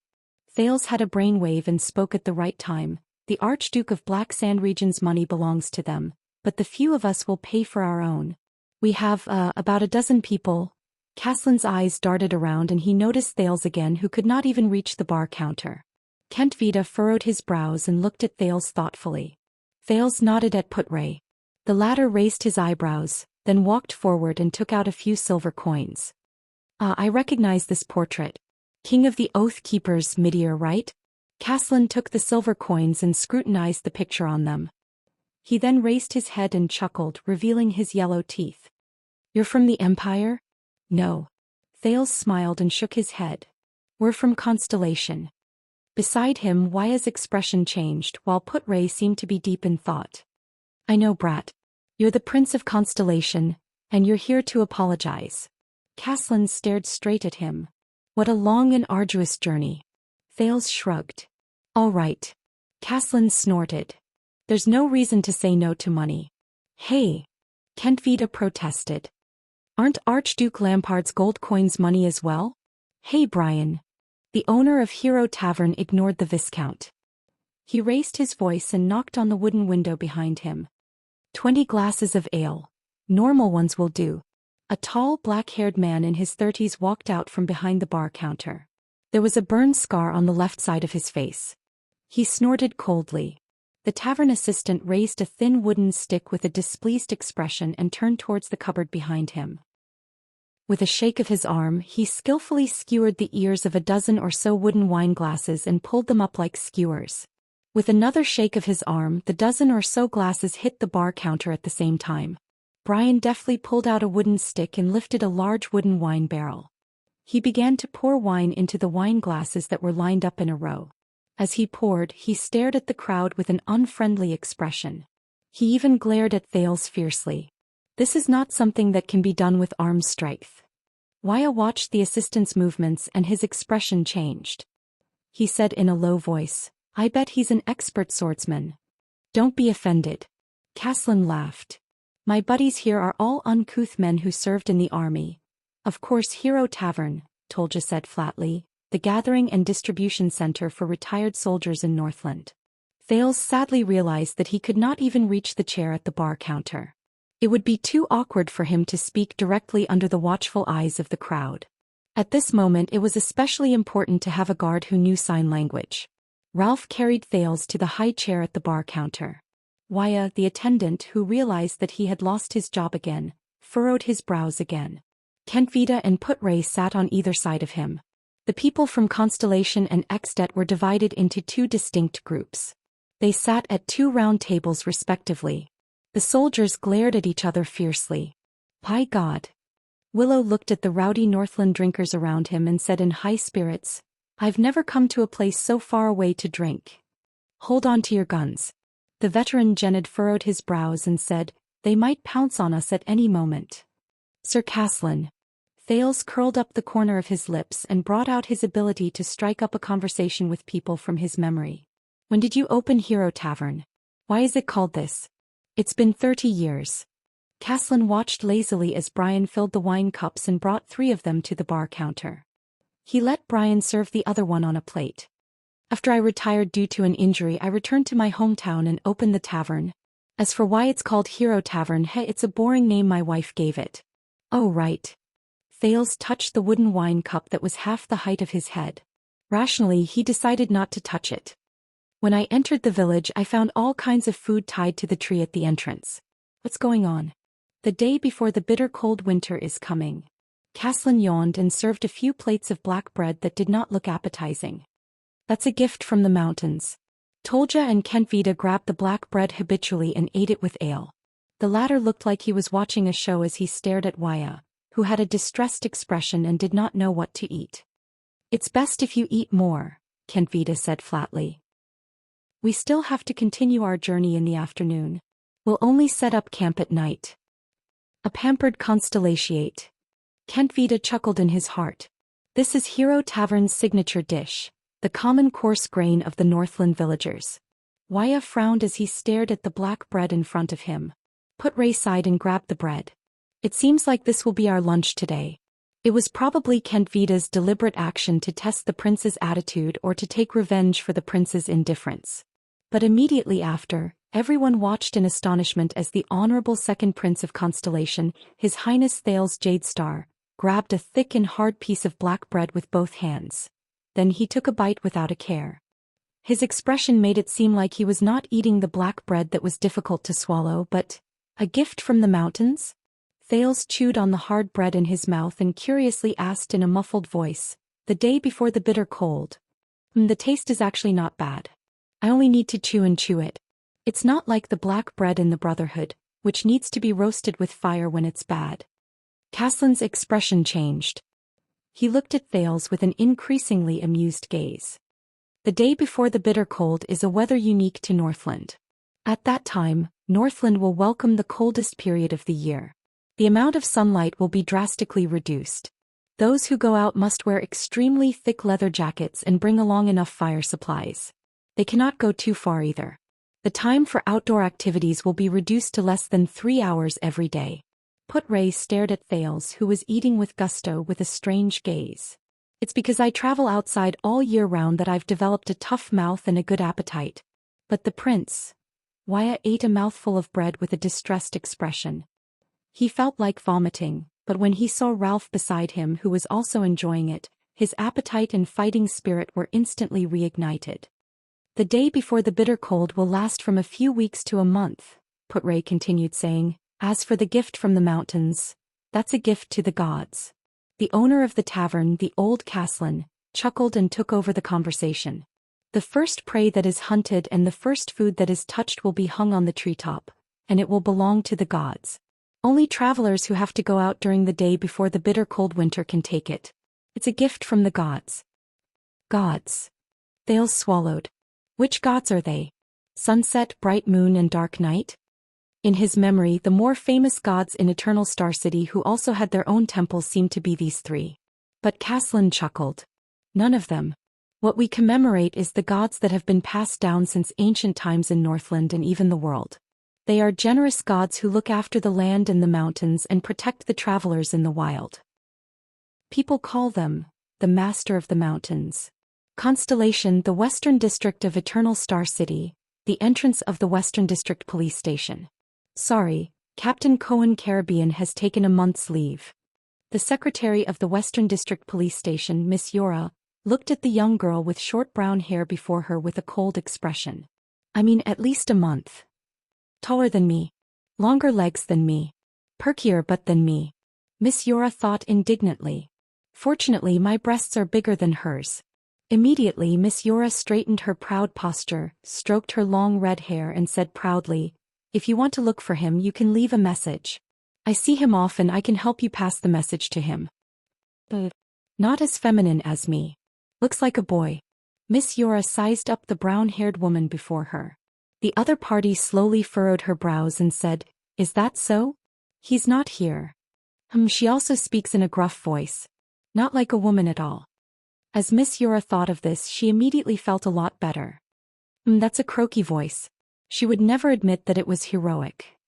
Thales had a brainwave and spoke at the right time. The Archduke of Black Sand region's money belongs to them, but the few of us will pay for our own. We have, about a dozen people. Caslin's eyes darted around and he noticed Thales again, who could not even reach the bar counter. Kent Vida furrowed his brows and looked at Thales thoughtfully. Thales nodded at Putray. The latter raised his eyebrows, then walked forward and took out a few silver coins. I recognize this portrait. King of the Oath Keepers, Midir, right? Caslin took the silver coins and scrutinized the picture on them. He then raised his head and chuckled, revealing his yellow teeth. You're from the Empire? No. Thales smiled and shook his head. We're from Constellation. Beside him, Waya's expression changed, while Putray seemed to be deep in thought. I know, brat. You're the Prince of Constellation, and you're here to apologize. Caslin stared straight at him. What a long and arduous journey. Thales shrugged. All right. Caslin snorted. There's no reason to say no to money. Hey. Kent Vida protested. Aren't Archduke Lampard's gold coins money as well? Hey Brian. The owner of Hero Tavern ignored the Viscount. He raised his voice and knocked on the wooden window behind him. 20 glasses of ale. Normal ones will do. A tall, black-haired man in his 30s walked out from behind the bar counter. There was a burn scar on the left side of his face. He snorted coldly. The tavern assistant raised a thin wooden stick with a displeased expression and turned towards the cupboard behind him. With a shake of his arm, he skillfully skewered the ears of a dozen or so wooden wine glasses and pulled them up like skewers. With another shake of his arm, the dozen or so glasses hit the bar counter at the same time. Brian deftly pulled out a wooden stick and lifted a large wooden wine barrel. He began to pour wine into the wine glasses that were lined up in a row. As he poured, he stared at the crowd with an unfriendly expression. He even glared at Thales fiercely. This is not something that can be done with arm strength. Waya watched the assistant's movements and his expression changed. He said in a low voice, I bet he's an expert swordsman. Don't be offended. Caslin laughed. My buddies here are all uncouth men who served in the army. Of course, Hero Tavern, Tolja said flatly, the gathering and distribution center for retired soldiers in Northland. Thales sadly realized that he could not even reach the chair at the bar counter. It would be too awkward for him to speak directly under the watchful eyes of the crowd. At this moment it was especially important to have a guard who knew sign language. Ralph carried Thales to the high chair at the bar counter. Waya, the attendant, who realized that he had lost his job again, furrowed his brows again. Kent Vida and Putray sat on either side of him. The people from Constellation and Exdet were divided into two distinct groups. They sat at two round tables respectively. The soldiers glared at each other fiercely. By God! Willow looked at the rowdy Northland drinkers around him and said in high spirits, I've never come to a place so far away to drink. Hold on to your guns. The veteran Gened furrowed his brows and said, they might pounce on us at any moment. Sir Caslin. Thales curled up the corner of his lips and brought out his ability to strike up a conversation with people from his memory. When did you open Hero Tavern? Why is it called this? It's been 30 years. Caslin watched lazily as Brian filled the wine cups and brought 3 of them to the bar counter. He let Brian serve the other one on a plate. After I retired due to an injury, I returned to my hometown and opened the tavern. As for why it's called Hero Tavern, it's a boring name my wife gave it. Oh right. Thales touched the wooden wine cup that was half the height of his head. Rationally, he decided not to touch it. When I entered the village, I found all kinds of food tied to the tree at the entrance. What's going on? The day before the bitter cold winter is coming. Caslin yawned and served a few plates of black bread that did not look appetizing. That's a gift from the mountains. Tolja and Kent Vida grabbed the black bread habitually and ate it with ale. The latter looked like he was watching a show as he stared at Waya, who had a distressed expression and did not know what to eat. "It's best if you eat more," Kentvita said flatly. "We still have to continue our journey in the afternoon. We'll only set up camp at night." A pampered constellatiate. Kentvita chuckled in his heart. This is Hero Tavern's signature dish, the common coarse grain of the Northland villagers. Waya frowned as he stared at the black bread in front of him. Put Ray aside and grabbed the bread. "It seems like this will be our lunch today." It was probably Kentvita's deliberate action to test the prince's attitude or to take revenge for the prince's indifference. But immediately after, everyone watched in astonishment as the Honorable Second Prince of Constellation, His Highness Thales Jadestar, grabbed a thick and hard piece of black bread with both hands. Then he took a bite without a care. His expression made it seem like he was not eating the black bread that was difficult to swallow, but a gift from the mountains? Thales chewed on the hard bread in his mouth and curiously asked in a muffled voice, "The day before the bitter cold?" The taste is actually not bad. I only need to chew and chew it. It's not like the black bread in the Brotherhood, which needs to be roasted with fire when it's bad." Caslin's expression changed. He looked at Thales with an increasingly amused gaze. The day before the bitter cold is a weather unique to Northland. At that time, Northland will welcome the coldest period of the year. The amount of sunlight will be drastically reduced. Those who go out must wear extremely thick leather jackets and bring along enough fire supplies. They cannot go too far either. The time for outdoor activities will be reduced to less than 3 hours every day. Put Ray stared at Thales, who was eating with gusto, with a strange gaze. "It's because I travel outside all year round that I've developed a tough mouth and a good appetite." But the prince... Waya ate a mouthful of bread with a distressed expression. He felt like vomiting, but when he saw Ralph beside him who was also enjoying it, his appetite and fighting spirit were instantly reignited. "The day before the bitter cold will last from a few weeks to a month," Put Ray continued saying. "As for the gift from the mountains, that's a gift to the gods." The owner of the tavern, the old Caslin, chuckled and took over the conversation. "The first prey that is hunted and the first food that is touched will be hung on the treetop, and it will belong to the gods. Only travelers who have to go out during the day before the bitter cold winter can take it. It's a gift from the gods." "Gods." Thales swallowed. "Which gods are they? Sunset, bright moon and dark night?" In his memory, the more famous gods in Eternal Star City who also had their own temples seemed to be these three. But Caslin chuckled. "None of them. What we commemorate is the gods that have been passed down since ancient times in Northland and even the world. They are generous gods who look after the land and the mountains and protect the travelers in the wild. People call them the Master of the Mountains. Constellation, the Western District of Eternal Star City, the entrance of the Western District Police Station. Sorry, Captain Cohen Caribbean has taken a month's leave." The secretary of the Western District Police Station, Miss Yora, looked at the young girl with short brown hair before her with a cold expression. "I mean at least a month. Taller than me. Longer legs than me. Perkier butt than me." Miss Yora thought indignantly. "Fortunately my breasts are bigger than hers." Immediately Miss Yora straightened her proud posture, stroked her long red hair and said proudly, "If you want to look for him you can leave a message. I see him often, I can help you pass the message to him." "But not as feminine as me. Looks like a boy." Miss Yora sized up the brown-haired woman before her. The other party slowly furrowed her brows and said, "Is that so? He's not here." She also speaks in a gruff voice. Not like a woman at all." As Miss Yora thought of this, she immediately felt a lot better. That's a croaky voice. She would never admit that it was heroic.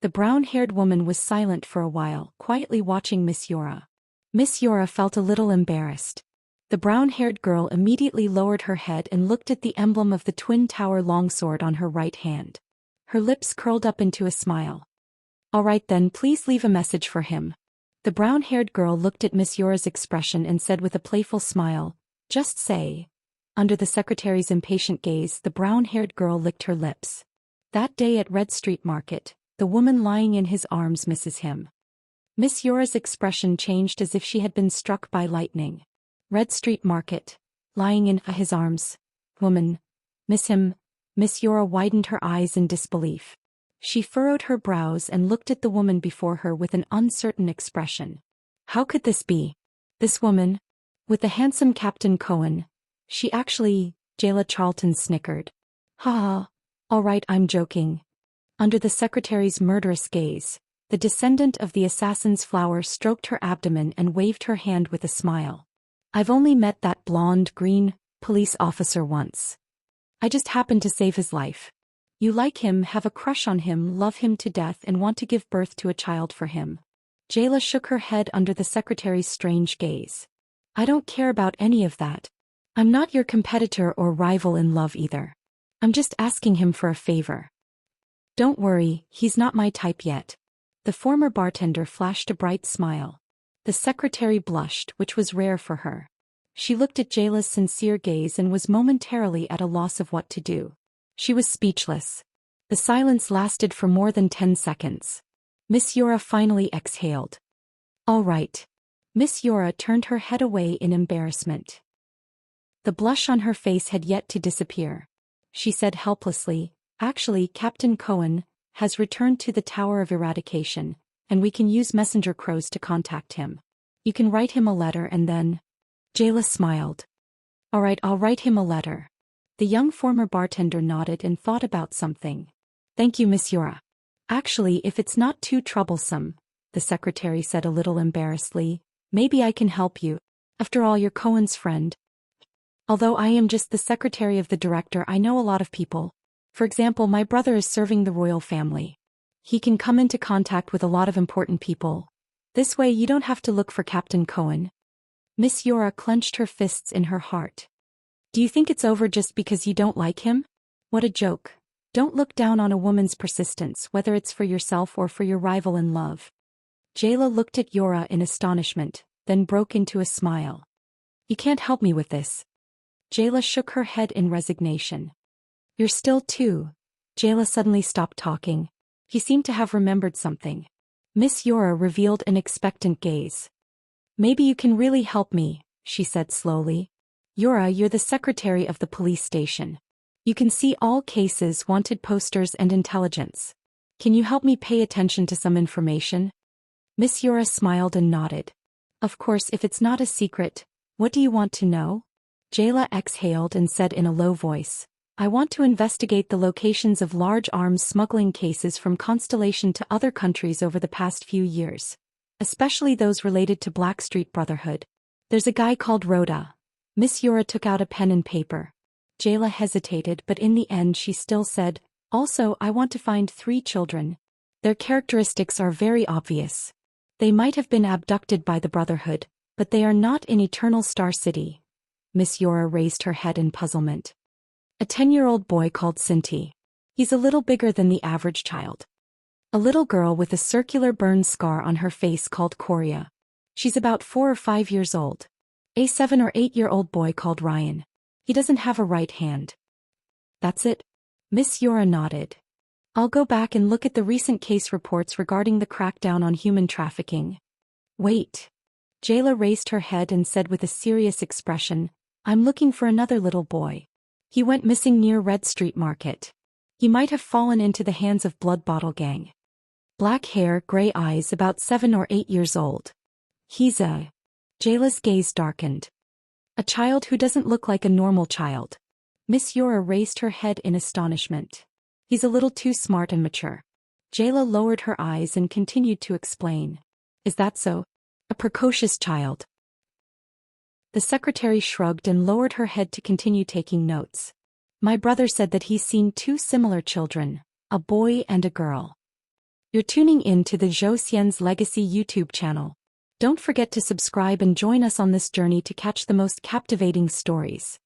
The brown-haired woman was silent for a while, quietly watching Miss Yora. Miss Yora felt a little embarrassed. The brown-haired girl immediately lowered her head and looked at the emblem of the Twin Tower longsword on her right hand. Her lips curled up into a smile. "All right then, please leave a message for him." The brown-haired girl looked at Miss Yora's expression and said with a playful smile, "Just say." Under the secretary's impatient gaze, the brown-haired girl licked her lips. That day at Red Street Market, the woman lying in his arms misses him. Miss Yora's expression changed as if she had been struck by lightning. Red Street Market, lying in his arms. Woman. Miss him. Miss Yora widened her eyes in disbelief. She furrowed her brows and looked at the woman before her with an uncertain expression. How could this be? This woman? With the handsome Captain Cohen. She actually, Jayla Charlton snickered. Ha ha. All right, I'm joking. Under the secretary's murderous gaze, the descendant of the assassin's flower stroked her abdomen and waved her hand with a smile. I've only met that blonde, green, police officer once. I just happened to save his life. You like him, have a crush on him, love him to death and want to give birth to a child for him. Jayla shook her head under the secretary's strange gaze. I don't care about any of that. I'm not your competitor or rival in love either. I'm just asking him for a favor. Don't worry, he's not my type yet. The former bartender flashed a bright smile. The secretary blushed, which was rare for her. She looked at Jayla's sincere gaze and was momentarily at a loss of what to do. She was speechless. The silence lasted for more than 10 seconds. Miss Yora finally exhaled. All right. Miss Yora turned her head away in embarrassment. The blush on her face had yet to disappear. She said helplessly, actually, Captain Cohen has returned to the Tower of Eradication, and we can use messenger crows to contact him. You can write him a letter and then... Jayla smiled. All right, I'll write him a letter. The young former bartender nodded and thought about something. Thank you, Miss Yora. Actually, if it's not too troublesome, the secretary said a little embarrassedly, maybe I can help you. After all, you're Cohen's friend. Although I am just the secretary of the director, I know a lot of people. For example, my brother is serving the royal family. He can come into contact with a lot of important people. This way you don't have to look for Captain Cohen. Miss Yora clenched her fists in her heart. Do you think it's over just because you don't like him? What a joke. Don't look down on a woman's persistence, whether it's for yourself or for your rival in love. Jayla looked at Yora in astonishment, then broke into a smile. You can't help me with this. Jayla shook her head in resignation. You're still too. Jayla suddenly stopped talking. He seemed to have remembered something. Miss Yora revealed an expectant gaze. Maybe you can really help me, she said slowly. Yora, you're the secretary of the police station. You can see all cases, wanted posters and intelligence. Can you help me pay attention to some information? Miss Yora smiled and nodded. Of course, if it's not a secret, what do you want to know? Jayla exhaled and said in a low voice. I want to investigate the locations of large arms smuggling cases from Constellation to other countries over the past few years. Especially those related to Blackstreet Brotherhood. There's a guy called Rhoda. Miss Yora took out a pen and paper. Jayla hesitated, but in the end she still said, also, I want to find 3 children. Their characteristics are very obvious. They might have been abducted by the Brotherhood, but they are not in Eternal Star City. Miss Yora raised her head in puzzlement. A 10-year-old boy called Sinti. He's a little bigger than the average child. A little girl with a circular burn scar on her face called Korea. She's about 4 or 5 years old. A 7 or 8-year-old boy called Ryan. He doesn't have a right hand. That's it? Miss Yora nodded. I'll go back and look at the recent case reports regarding the crackdown on human trafficking. Wait. Jayla raised her head and said with a serious expression, I'm looking for another little boy. He went missing near Red Street Market. He might have fallen into the hands of Blood Bottle Gang. Black hair, gray eyes, about 7 or 8 years old. He's a... Jayla's gaze darkened. A child who doesn't look like a normal child. Miss Yora raised her head in astonishment. He's a little too smart and mature. Jayla lowered her eyes and continued to explain. Is that so? A precocious child. The secretary shrugged and lowered her head to continue taking notes. My brother said that he's seen 2 similar children, a boy and a girl. You're tuning in to the Zhou Xian's Legacy YouTube channel. Don't forget to subscribe and join us on this journey to catch the most captivating stories.